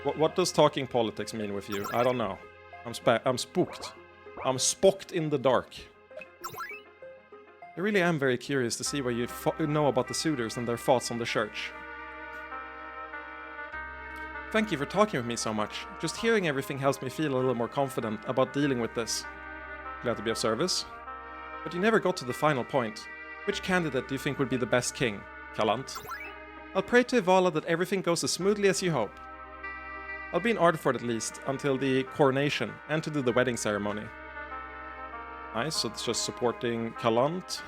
what does talking politics mean with you? I don't know. I'm spooked. I'm spooked in the dark. I really am very curious to see what you know about the suitors and their thoughts on the church. Thank you for talking with me so much. Just hearing everything helps me feel a little more confident about dealing with this. Glad to be of service. But you never got to the final point. Which candidate do you think would be the best king? Kalant. I'll pray to Ivala that everything goes as smoothly as you hope. I'll be in Ardfort at least until the coronation and to do the wedding ceremony. Nice, so it's just supporting Kalant.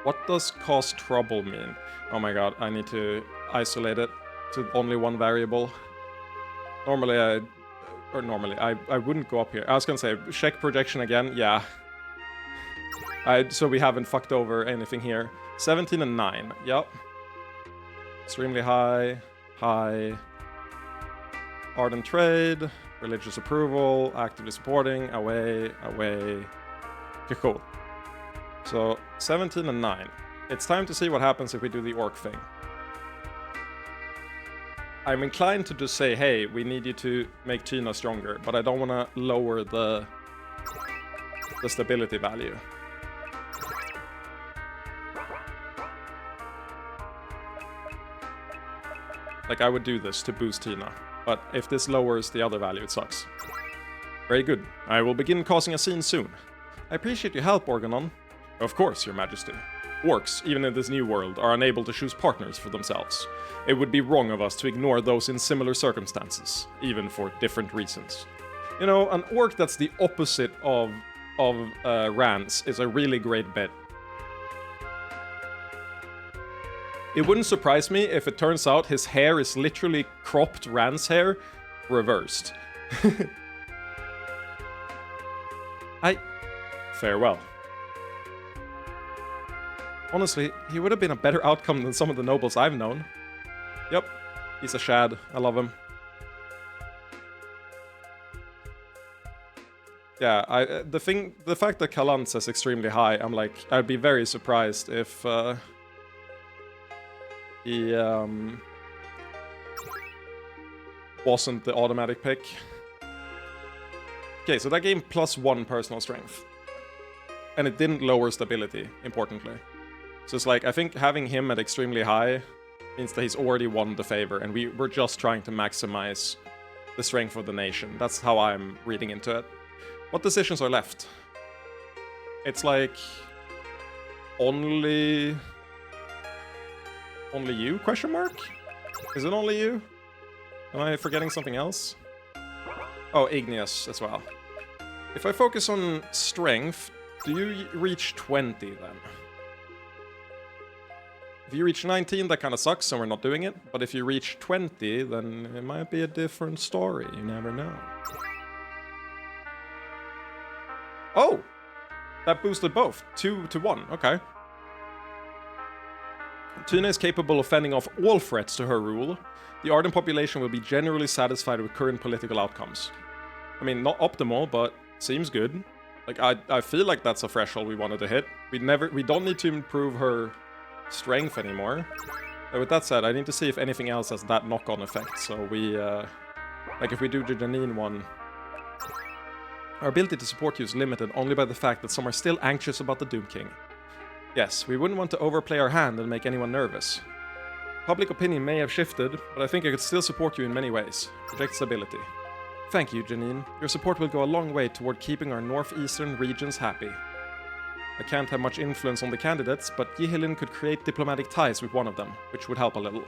What does cause trouble mean? Oh my god, I need to isolate it to only one variable. Normally I wouldn't go up here. I was gonna say, check projection again, yeah. So we haven't fucked over anything here. 17 and 9, yep. Extremely high, high. Ardent trade, religious approval, actively supporting, away, away. Okay, cool. So 17 and 9. It's time to see what happens if we do the orc thing. I'm inclined to just say, hey, we need you to make Tina stronger, but I don't want to lower the stability value. Like, I would do this to boost Tina, but if this lowers the other value, it sucks. Very good. I will begin causing a scene soon. I appreciate your help, Organon. Of course, Your Majesty. Orcs, even in this new world, are unable to choose partners for themselves. It would be wrong of us to ignore those in similar circumstances, even for different reasons. You know, an orc that's the opposite of Rance is a really great bet. It wouldn't surprise me if it turns out his hair is literally cropped Rance hair reversed. Farewell. Honestly, he would have been a better outcome than some of the nobles I've known. Yep, he's a shad. I love him. Yeah, the fact that Kalant says extremely high, I'm like, I'd be very surprised if he wasn't the automatic pick. Okay, so that gave him +1 personal strength. And it didn't lower stability, importantly. So it's like, I think having him at extremely high means that he's already won the favor, and we're just trying to maximize the strength of the nation. That's how I'm reading into it. What decisions are left? It's like... Only you, question mark? Is it only you? Am I forgetting something else? Oh, Igneous as well. If I focus on strength, do you reach 20 then? If you reach 19, that kind of sucks, and we're not doing it. But if you reach 20, then it might be a different story. You never know. Oh! That boosted both. 2 to 1. Okay. Tina is capable of fending off all threats to her rule. The Arden population will be generally satisfied with current political outcomes. I mean, not optimal, but seems good. Like, I feel like that's a threshold we wanted to hit. We don't need to improve her strength anymore. But with that said, I need to see if anything else has that knock-on effect. So we, like if we do the Janine one, our ability to support you is limited only by the fact that some are still anxious about the Doom King. Yes, we wouldn't want to overplay our hand and make anyone nervous. Public opinion may have shifted, but I think I could still support you in many ways. Project stability. Thank you, Janine. Your support will go a long way toward keeping our northeastern regions happy. I can't have much influence on the candidates, but Yihilin could create diplomatic ties with one of them, which would help a little.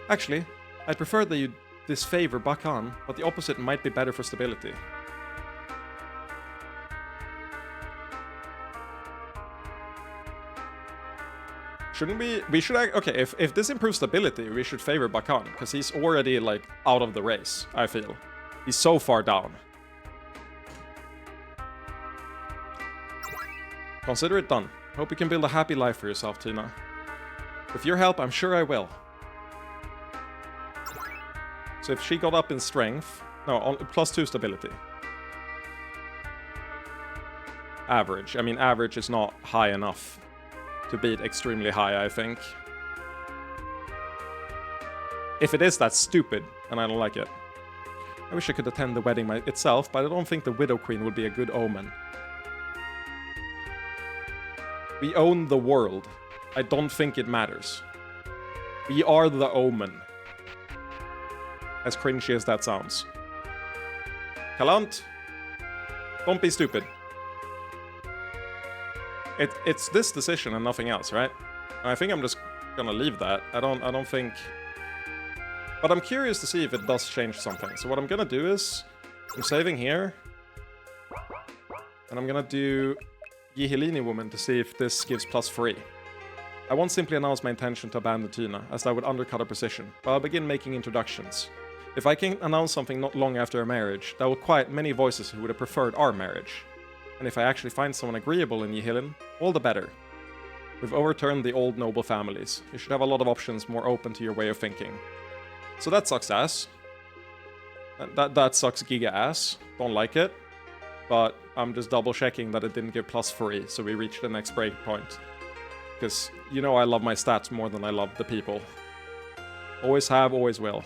Actually, I'd prefer that you disfavor Bakan, but the opposite might be better for stability. Shouldn't we? We should... Okay, if this improves stability, we should favor Bakan, because he's already, like, out of the race, I feel. He's so far down. Consider it done. Hope you can build a happy life for yourself, Tina. With your help, I'm sure I will. So if she got up in strength... No, on +2 stability. Average. I mean, average is not high enough to beat extremely high, I think. If it is, that's stupid, and I don't like it. I wish I could attend the wedding itself, but I don't think the Widow Queen would be a good omen. We own the world. I don't think it matters. We are the omen. As cringy as that sounds. Kalant, don't be stupid. It's this decision and nothing else, right? And I think I'm just gonna leave that. I don't think... But I'm curious to see if it does change something. So what I'm gonna do is... I'm saving here. And I'm gonna do Yihilini Woman to see if this gives +3. I won't simply announce my intention to abandon Tina, as that would undercut her position, but I'll begin making introductions. If I can announce something not long after our marriage, that will quiet many voices who would have preferred our marriage. And if I actually find someone agreeable in Yihilin, all the better. We've overturned the old noble families. You should have a lot of options more open to your way of thinking. So that sucks ass. That sucks giga ass. Don't like it. But I'm just double checking that it didn't give +3, so we reached the next breakpoint. Because, you know, I love my stats more than I love the people. Always have, always will.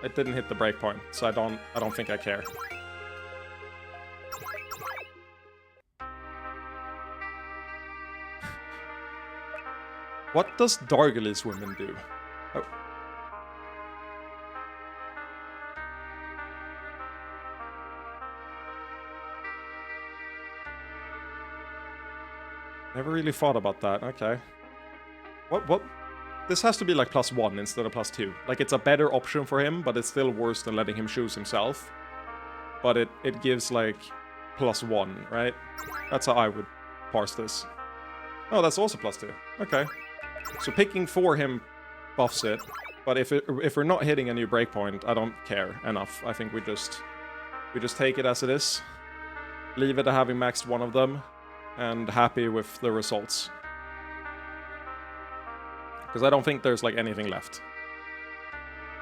It didn't hit the breakpoint, so I don't think I care. What does Dargali's woman do? Oh. Never really thought about that. Okay. What? This has to be like +1 instead of +2. Like, it's a better option for him, but it's still worse than letting him choose himself. But it gives, like, +1, right? That's how I would parse this. Oh, that's also +2. Okay. So picking for him buffs it. But if we're not hitting a new breakpoint, I don't care enough. I think we just take it as it is. Leave it at having maxed one of them. And happy with the results. Because I don't think there's, like, anything left.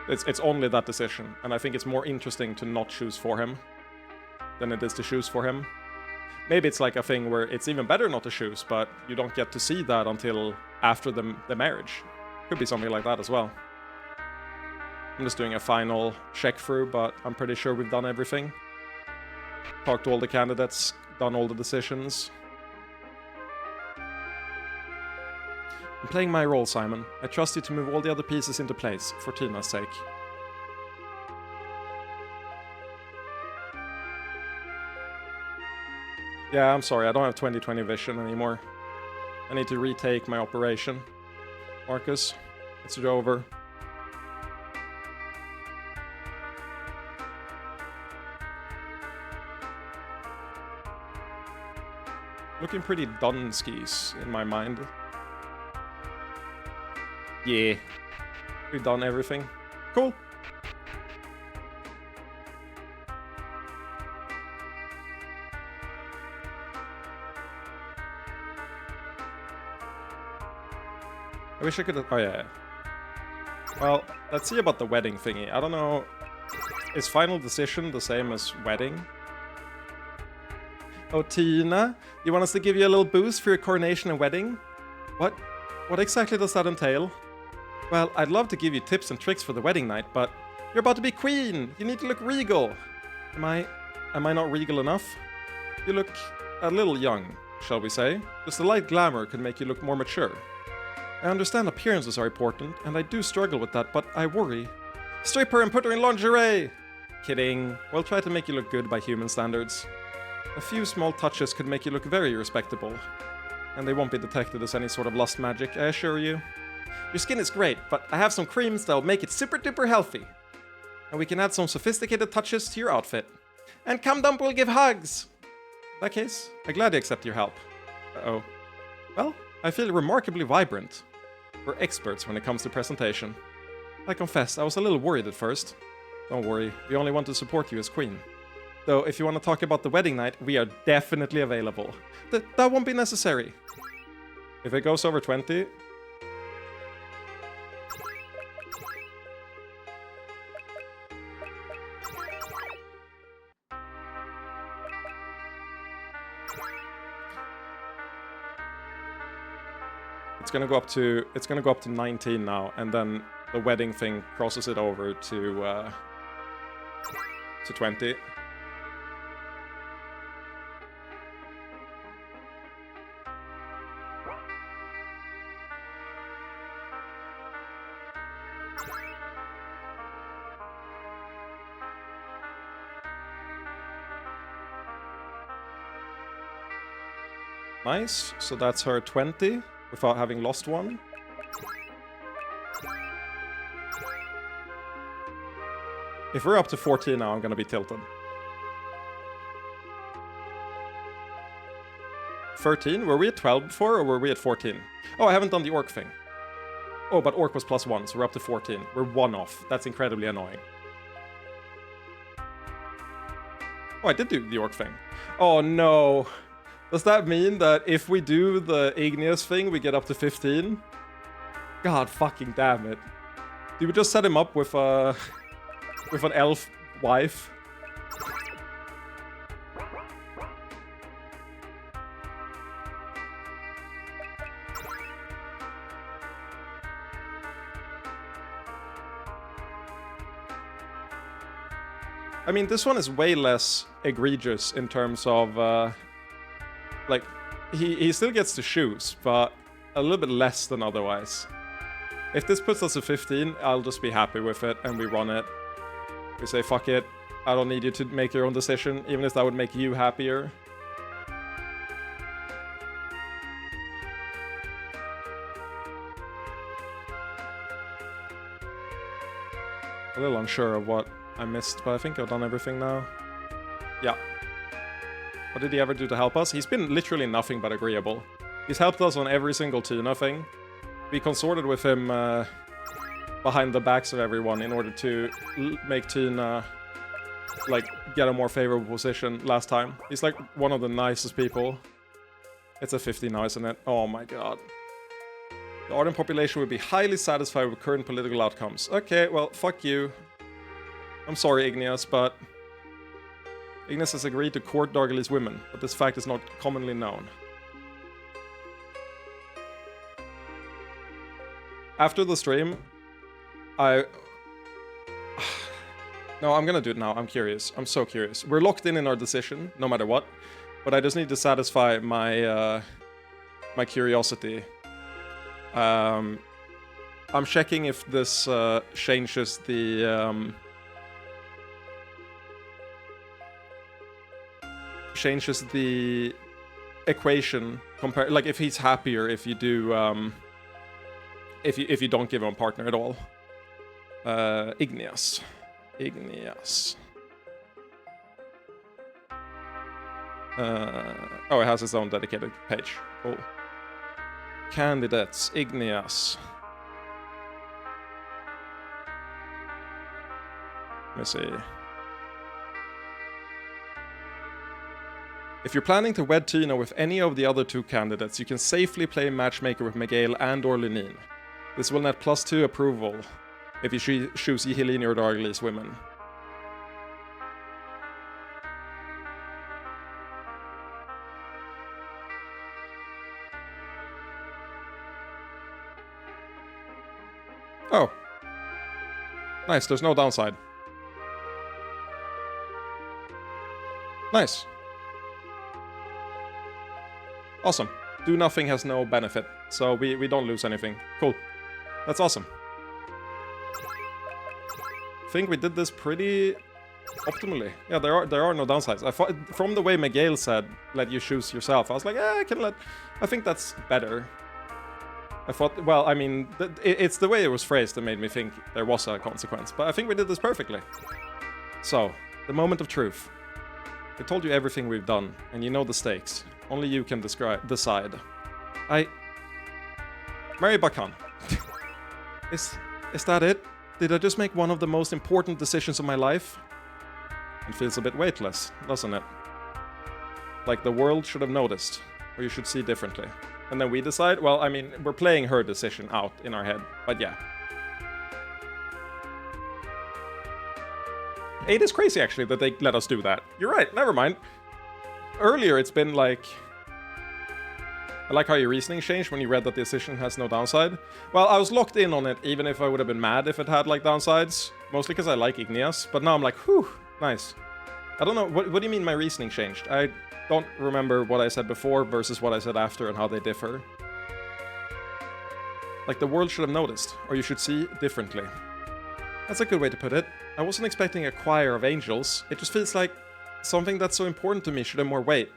It's only that decision, and I think it's more interesting to not choose for him than it is to choose for him. Maybe it's like a thing where it's even better not to choose, but you don't get to see that until after the marriage. Could be something like that as well. I'm just doing a final check through, but I'm pretty sure we've done everything. Talked to all the candidates, done all the decisions. I'm playing my role, Simon. I trust you to move all the other pieces into place, for Tina's sake. Yeah, I'm sorry, I don't have 20/20 vision anymore. I need to retake my operation. Marcus, it's over. Looking pretty done skis in my mind. Yeah. We've done everything. Cool. I wish I could... Oh, yeah. Well, let's see about the wedding thingy. I don't know... Is final decision the same as wedding? Oh, Tina? You want us to give you a little boost for your coronation and wedding? What? What exactly does that entail? Well, I'd love to give you tips and tricks for the wedding night, but you're about to be queen. You need to look regal. Am I not regal enough? You look a little young, shall we say. Just a light glamour could make you look more mature. I understand appearances are important, and I do struggle with that, but I worry. Strip her and put her in lingerie! Kidding. We'll try to make you look good by human standards. A few small touches could make you look very respectable. And they won't be detected as any sort of lust magic, I assure you. Your skin is great, but I have some creams that'll make it super duper healthy. And we can add some sophisticated touches to your outfit. And Cum Dump will give hugs! In that case, I gladly accept your help. Uh-oh. Well, I feel remarkably vibrant. We're experts when it comes to presentation. I confess, I was a little worried at first. Don't worry, we only want to support you as queen. Though, if you want to talk about the wedding night, we are definitely available. That won't be necessary. If it goes over 20... It's gonna go up to 19 now, and then the wedding thing crosses it over to 20. Nice, so that's her 20 without having lost one. If we're up to 14 now, I'm gonna be tilted. 13? Were we at 12 before, or were we at 14? Oh, I haven't done the orc thing. Oh, but orc was +1, so we're up to 14. We're 1 off. That's incredibly annoying. Oh, I did do the orc thing. Oh, no. Does that mean that if we do the igneous thing, we get up to 15? God fucking damn it. Did we just set him up with with an elf wife? I mean, this one is way less egregious in terms of, like, he still gets to choose, but a little bit less than otherwise. If this puts us at 15, I'll just be happy with it, and we run it. We say, fuck it, I don't need you to make your own decision, even if that would make you happier. A little unsure of what I missed, but I think I've done everything now. Yeah. What did he ever do to help us? He's been literally nothing but agreeable. He's helped us on every single Tina thing. We consorted with him behind the backs of everyone in order to make Tina, like, get a more favorable position last time. He's like one of the nicest people. It's a 50 now, isn't it? Oh my god. The Arden population would be highly satisfied with current political outcomes. Okay, well, fuck you. I'm sorry, Igneous, but Igneous has agreed to court Dargali's women, but this fact is not commonly known. After the stream, No, I'm gonna do it now. I'm curious. I'm so curious. We're locked in our decision, no matter what, but I just need to satisfy my my curiosity. I'm checking if this changes the equation compare, like if he's happier if you do if you don't give him a partner at all. Igneous. Oh, it has its own dedicated page. Cool. Candidates, Igneous. Let me see. If you're planning to wed Tina with any of the other 2 candidates, you can safely play matchmaker with Miguel and or Lineen. This will net +2 approval if you choose Helene or Dargali's women. Oh. Nice, there's no downside. Nice. Awesome. Do nothing has no benefit, so we don't lose anything. Cool. That's awesome. I think we did this pretty optimally. Yeah, there are no downsides. I thought, from the way Miguel said, let you choose yourself, I was like, I can let... I think that's better. I thought, well, I mean, it's the way it was phrased that made me think there was a consequence, but I think we did this perfectly. So, the moment of truth. I told you everything we've done, and you know the stakes. Only you can decide. Marry Bakan. Is that it? Did I just make one of the most important decisions of my life? It feels a bit weightless, doesn't it? Like the world should have noticed, or you should see differently. And then we decide? Well, I mean, we're playing her decision out in our head, but yeah. 8 is crazy, actually, that they let us do that. You're right, never mind. Earlier, it's been like... I like how your reasoning changed when you read that the decision has no downside. Well, I was locked in on it, even if I would have been mad if it had, like, downsides. Mostly because I like Igneas, but now I'm like, whew, nice. I don't know, what do you mean my reasoning changed? I don't remember what I said before versus what I said after and how they differ. Like, the world should have noticed, or you should see differently. That's a good way to put it. I wasn't expecting a choir of angels. It just feels like something that's so important to me should have more weight.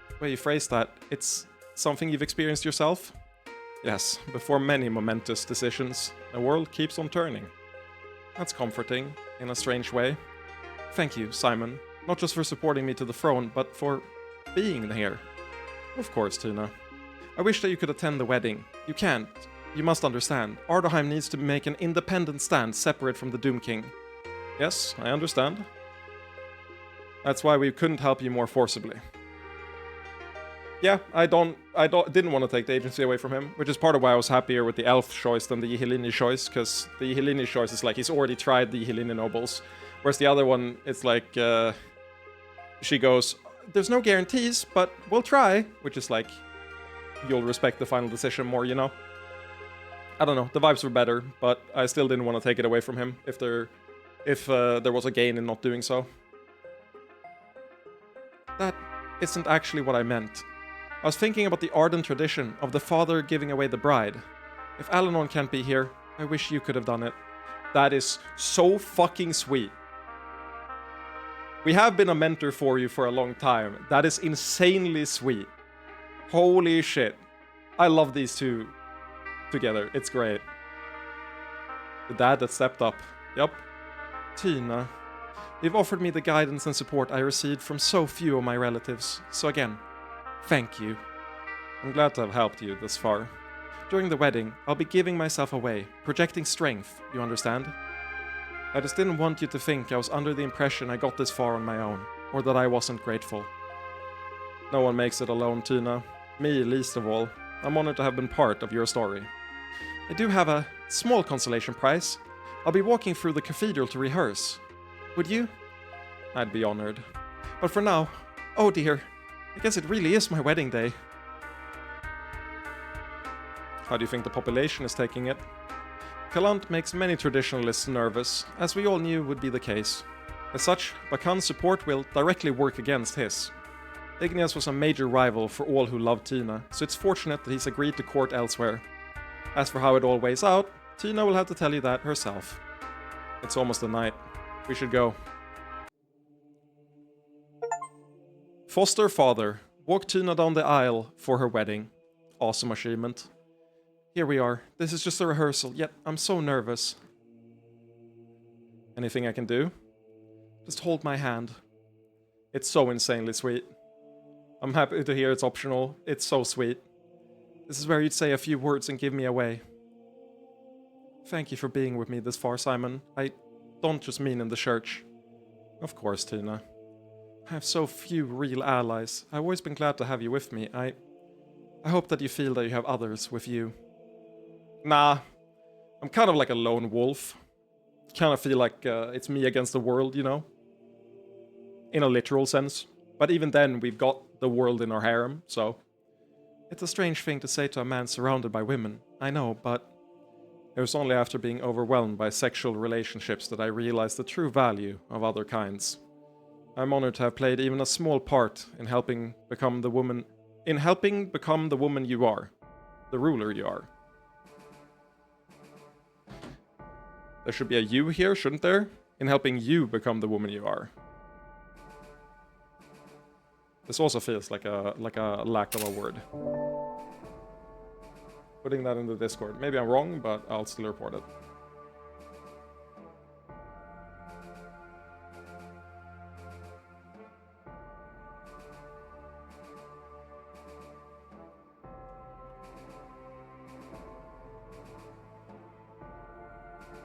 The way you phrase that, it's something you've experienced yourself? Yes, before many momentous decisions, the world keeps on turning. That's comforting, in a strange way. Thank you, Simon. Not just for supporting me to the throne, but for being here. Of course, Tina. I wish that you could attend the wedding. You can't. You must understand. Ardaheim needs to make an independent stand separate from the Doom King. Yes, I understand. That's why we couldn't help you more forcibly. Yeah, I didn't want to take the agency away from him, which is part of why I was happier with the elf choice than the Yhilini choice, because the Yhilini choice is like he's already tried the Yhilini nobles, whereas the other one, it's like, she goes, there's no guarantees, but we'll try, which is like, you'll respect the final decision more, you know? I don't know, the vibes were better, but I still didn't want to take it away from him if there was a gain in not doing so. That isn't actually what I meant. I was thinking about the Arden tradition of the father giving away the bride. If Alanon can't be here, I wish you could have done it. That is so fucking sweet. We have been a mentor for you for a long time. That is insanely sweet. Holy shit. I love these two together. It's great. The dad that stepped up. Yup. Tina. You've offered me the guidance and support I received from so few of my relatives. So again, thank you. I'm glad to have helped you this far. During the wedding, I'll be giving myself away, projecting strength, you understand? I just didn't want you to think I was under the impression I got this far on my own, or that I wasn't grateful. No one makes it alone, Tina. Me least of all. I'm honored to have been part of your story. I do have a small consolation prize. I'll be walking through the cathedral to rehearse. Would you? I'd be honored. But for now, oh dear, I guess it really is my wedding day. How do you think the population is taking it? Kalant makes many traditionalists nervous, as we all knew would be the case. As such, Bakan's support will directly work against his. Igneas was a major rival for all who loved Tina, so it's fortunate that he's agreed to court elsewhere. As for how it all weighs out, Tina will have to tell you that herself. It's almost the night. We should go. Foster father. Walk Tina down the aisle for her wedding. Awesome achievement. Here we are. This is just a rehearsal, yet I'm so nervous. Anything I can do? Just hold my hand. It's so insanely sweet. I'm happy to hear it's optional. It's so sweet. This is where you'd say a few words and give me away. Thank you for being with me this far, Simon. I don't just mean in the church. Of course, Tina. I have so few real allies. I've always been glad to have you with me. I hope that you feel that you have others with you. Nah. I'm kind of like a lone wolf. Kind of feel like it's me against the world, you know? In a literal sense. But even then, we've got the world in our harem, so... It's a strange thing to say to a man surrounded by women, I know, but... It was only after being overwhelmed by sexual relationships that I realized the true value of other kinds. I'm honored to have played even a small part in helping become the woman you are. The ruler you are. There should be a you here, shouldn't there? In helping you become the woman you are. This also feels like a lack of a word. Putting that in the Discord. Maybe I'm wrong, but I'll still report it.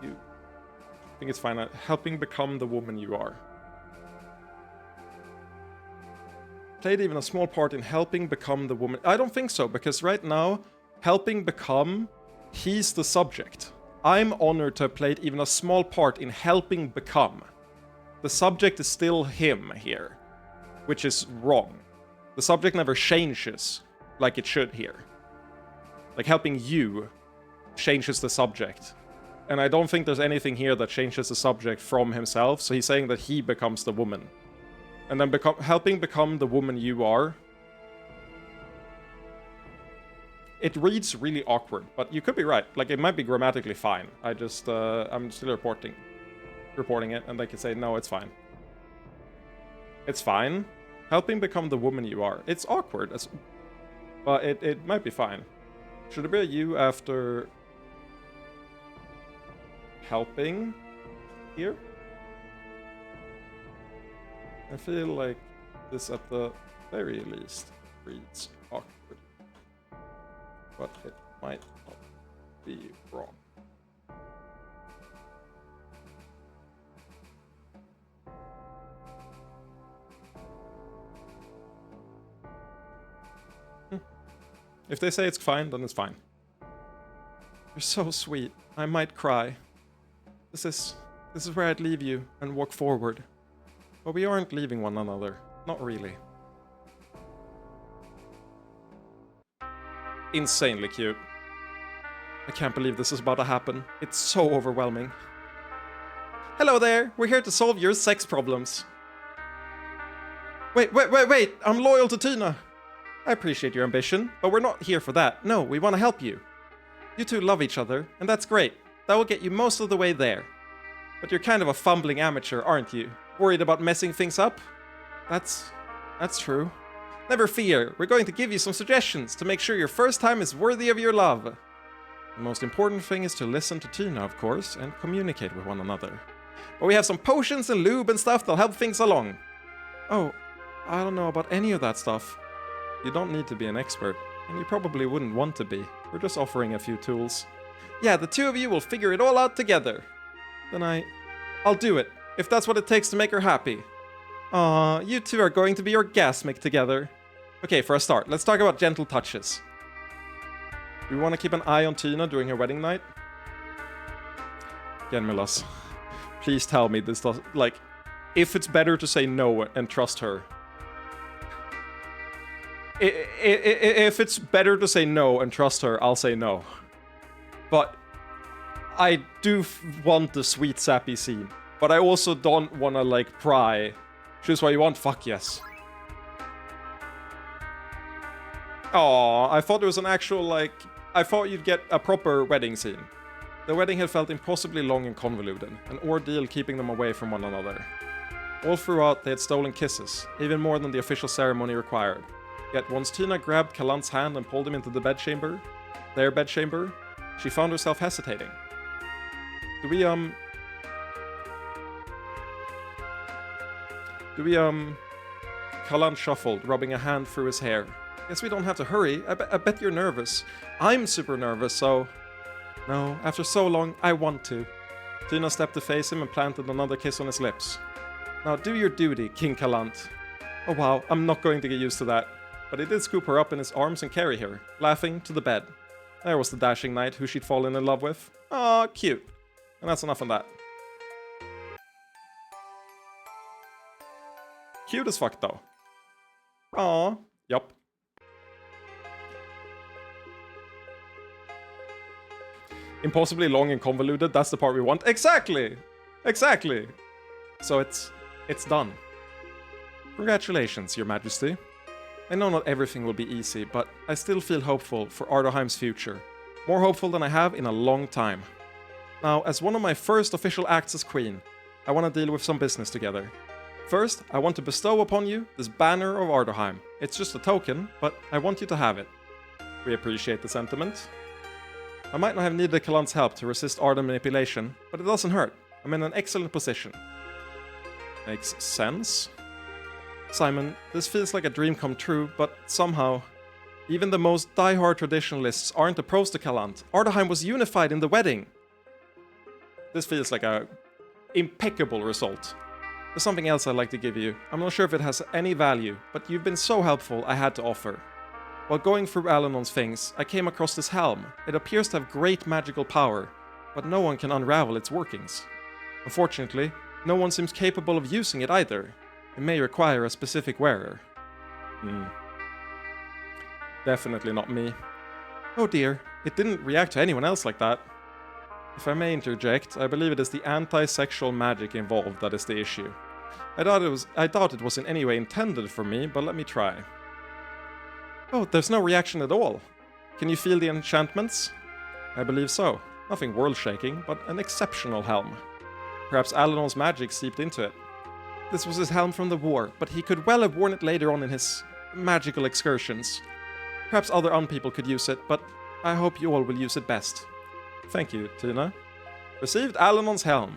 you. I think it's fine. Helping become the woman you are. Played even a small part in helping become the woman. I don't think so, because right now, helping become, he's the subject. I'm honored to have played even a small part in helping become. The subject is still him here, which is wrong. The subject never changes like it should here. Like helping you changes the subject. And I don't think there's anything here that changes the subject from himself, so he's saying that he becomes the woman. And then helping become the woman you are. It reads really awkward, but you could be right. Like, it might be grammatically fine. I'm still reporting it, and they can say, no, it's fine. It's fine. Helping become the woman you are. It's awkward, but it might be fine. Should it be a you after helping here? I feel like this at the very least reads awkward. But it might not be wrong. If they say it's fine, then it's fine. You're so sweet. I might cry. This is where I'd leave you and walk forward. But we aren't leaving one another. Not really. Insanely cute. I can't believe this is about to happen. It's so overwhelming. Hello there! We're here to solve your sex problems. Wait! I'm loyal to Tina! I appreciate your ambition, but we're not here for that. No, we want to help you. You two love each other, and that's great. That will get you most of the way there. But you're kind of a fumbling amateur, aren't you? Worried about messing things up? That's true. Never fear, we're going to give you some suggestions to make sure your first time is worthy of your love. The most important thing is to listen to Tina, of course, and communicate with one another. But we have some potions and lube and stuff that'll help things along. Oh, I don't know about any of that stuff. You don't need to be an expert, and you probably wouldn't want to be. We're just offering a few tools. Yeah, the two of you will figure it all out together. Then I'll do it, if that's what it takes to make her happy. Aw, you two are going to be orgasmic together. Okay, for a start, let's talk about gentle touches. Do we want to keep an eye on Tina during her wedding night? Genmilas, please tell me this does, like, if it's better to say no and trust her. If it's better to say no and trust her, I'll say no. But I do want the sweet sappy scene. But I also don't want to, like, pry. Choose what you want? Fuck yes. Aw, I thought there was an actual, like... I thought you'd get a proper wedding scene. The wedding had felt impossibly long and convoluted. An ordeal keeping them away from one another. All throughout, they had stolen kisses. Even more than the official ceremony required. Yet once Tina grabbed Kalant's hand and pulled him into the bedchamber, their bedchamber, she found herself hesitating. Do we Kalant shuffled, rubbing a hand through his hair. Guess we don't have to hurry. I bet you're nervous. I'm super nervous, so... No, after so long, I want to. Tina stepped to face him and planted another kiss on his lips. Now do your duty, King Kalant. Oh wow, I'm not going to get used to that. But he did scoop her up in his arms and carry her, laughing, to the bed. There was the dashing knight who she'd fallen in love with. Aw, cute. And that's enough on that. Cute as fuck, though. Aw, yup. Impossibly long and convoluted, that's the part we want. Exactly! Exactly! So it's done. Congratulations, Your Majesty. I know not everything will be easy, but I still feel hopeful for Ardaheim's future. More hopeful than I have in a long time. Now, as one of my first official acts as Queen, I want to deal with some business together. First, I want to bestow upon you this banner of Ardaheim. It's just a token, but I want you to have it. We appreciate the sentiment. I might not have needed Kalant's help to resist Arda manipulation, but it doesn't hurt. I'm in an excellent position. Makes sense. Simon, this feels like a dream come true, but somehow, even the most die-hard traditionalists aren't opposed to Kalant. Ardaheim was unified in the wedding. This feels like a impeccable result. There's something else I'd like to give you. I'm not sure if it has any value, but you've been so helpful I had to offer. While going through Alanon's things, I came across this helm. It appears to have great magical power, but no one can unravel its workings. Unfortunately, no one seems capable of using it either. It may require a specific wearer. Definitely not me. Oh dear, it didn't react to anyone else like that. If I may interject, I believe it is the anti-sexual magic involved that is the issue. I doubt it was in any way intended for me, but let me try. Oh, there's no reaction at all. Can you feel the enchantments? I believe so. Nothing world-shaking, but an exceptional helm. Perhaps Alanon's magic seeped into it. This was his helm from the war, but he could well have worn it later on in his magical excursions. Perhaps other unpeople could use it, but I hope you all will use it best. Thank you, Tina. Received Alanon's helm.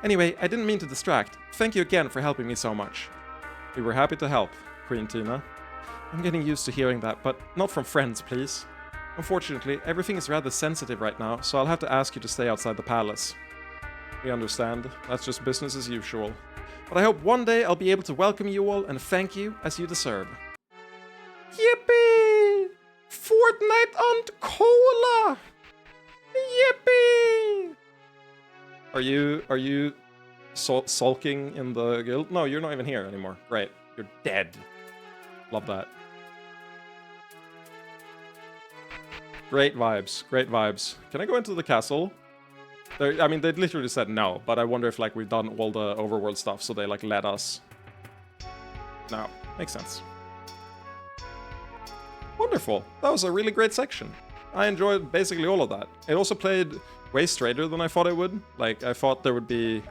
Anyway, I didn't mean to distract. Thank you again for helping me so much. We were happy to help, Queen Tina. I'm getting used to hearing that, but not from friends, please. Unfortunately, everything is rather sensitive right now, so I'll have to ask you to stay outside the palace. We understand. That's just business as usual. But I hope one day I'll be able to welcome you all and thank you as you deserve. Yippee! Fortnite and cola! Yippee! Are you sulking in the guild? No, you're not even here anymore. Great. You're dead. Love that. Great vibes. Great vibes. Can I go into the castle? I mean, they literally said no, but I wonder if, like, we've done all the overworld stuff, so they, like, let us. No. Makes sense. Wonderful. That was a really great section. I enjoyed basically all of that. It also played way straighter than I thought it would. Like, I thought there would be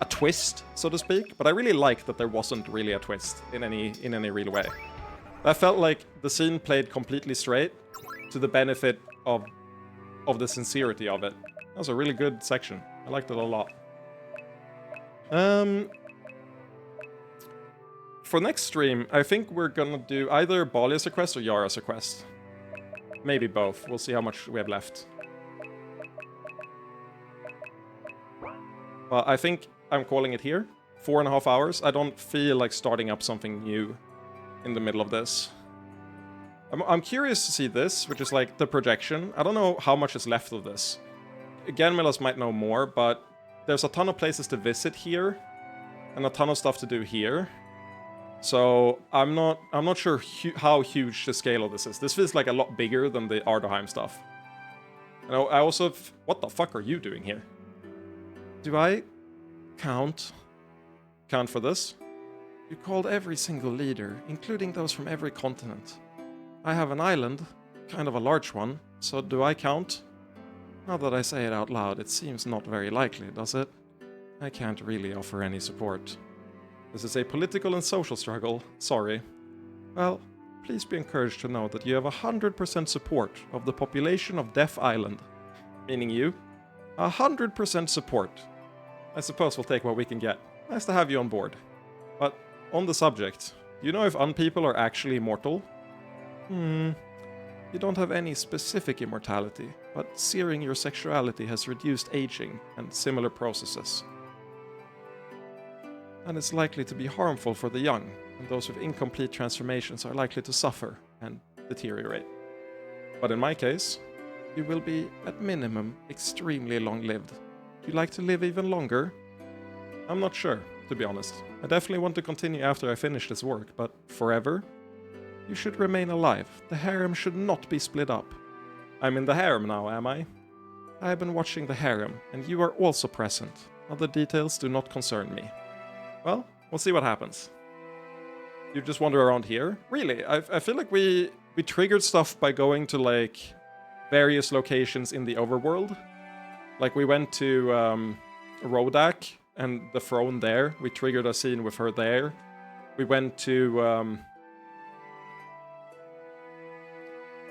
a twist, so to speak, but I really liked that there wasn't really a twist in any real way. I felt like the scene played completely straight to the benefit of the sincerity of it. That was a really good section. I liked it a lot. For next stream, I think we're gonna do either Balia's quest or Yara's quest. Maybe both. We'll see how much we have left. Well, I think I'm calling it here. 4.5 hours. I don't feel like starting up something new in the middle of this. I'm curious to see this, which is like the projection. I don't know how much is left of this. Genmelas might know more, but there's a ton of places to visit here and a ton of stuff to do here. So I'm not sure how huge the scale of this is. This feels like a lot bigger than the Ardaheim stuff. And I also... What the fuck are you doing here? Do I count for this? You called every single leader, including those from every continent. I have an island, kind of a large one, so do I count? Now that I say it out loud, it seems not very likely, does it? I can't really offer any support. This is a political and social struggle, sorry. Well, please be encouraged to know that you have 100% support of the population of Death Island. Meaning you. 100% support. I suppose we'll take what we can get. Nice to have you on board. But, on the subject, do you know if unpeople are actually immortal? You don't have any specific immortality, but searing your sexuality has reduced aging and similar processes. And it's likely to be harmful for the young, and those with incomplete transformations are likely to suffer and deteriorate. But in my case, you will be, at minimum, extremely long-lived. Do you like to live even longer? I'm not sure, to be honest. I definitely want to continue after I finish this work, but forever? You should remain alive. The harem should not be split up. I'm in the harem now, am I? I have been watching the harem, and you are also present. Other details do not concern me. Well, we'll see what happens. You just wander around here? Really? I feel like we triggered stuff by going to, like, various locations in the overworld. Like, we went to Rodak and the throne there. We triggered a scene with her there. We went to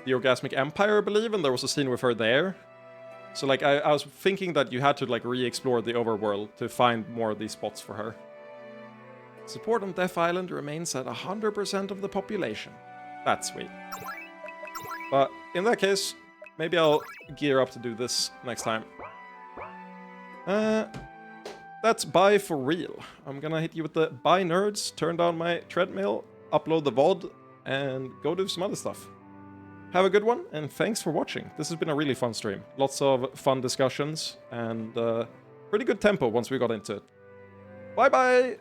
the Orgasmic Empire, I believe, and there was a scene with her there. So, like, I was thinking that you had to, like, re-explore the overworld to find more of these spots for her. Support on Death Island remains at 100% of the population. That's sweet. But in that case, maybe I'll gear up to do this next time. That's bye for real. I'm gonna hit you with the bye nerds, turn down my treadmill, upload the VOD, and go do some other stuff. Have a good one, and thanks for watching. This has been a really fun stream. Lots of fun discussions, and pretty good tempo once we got into it. Bye-bye!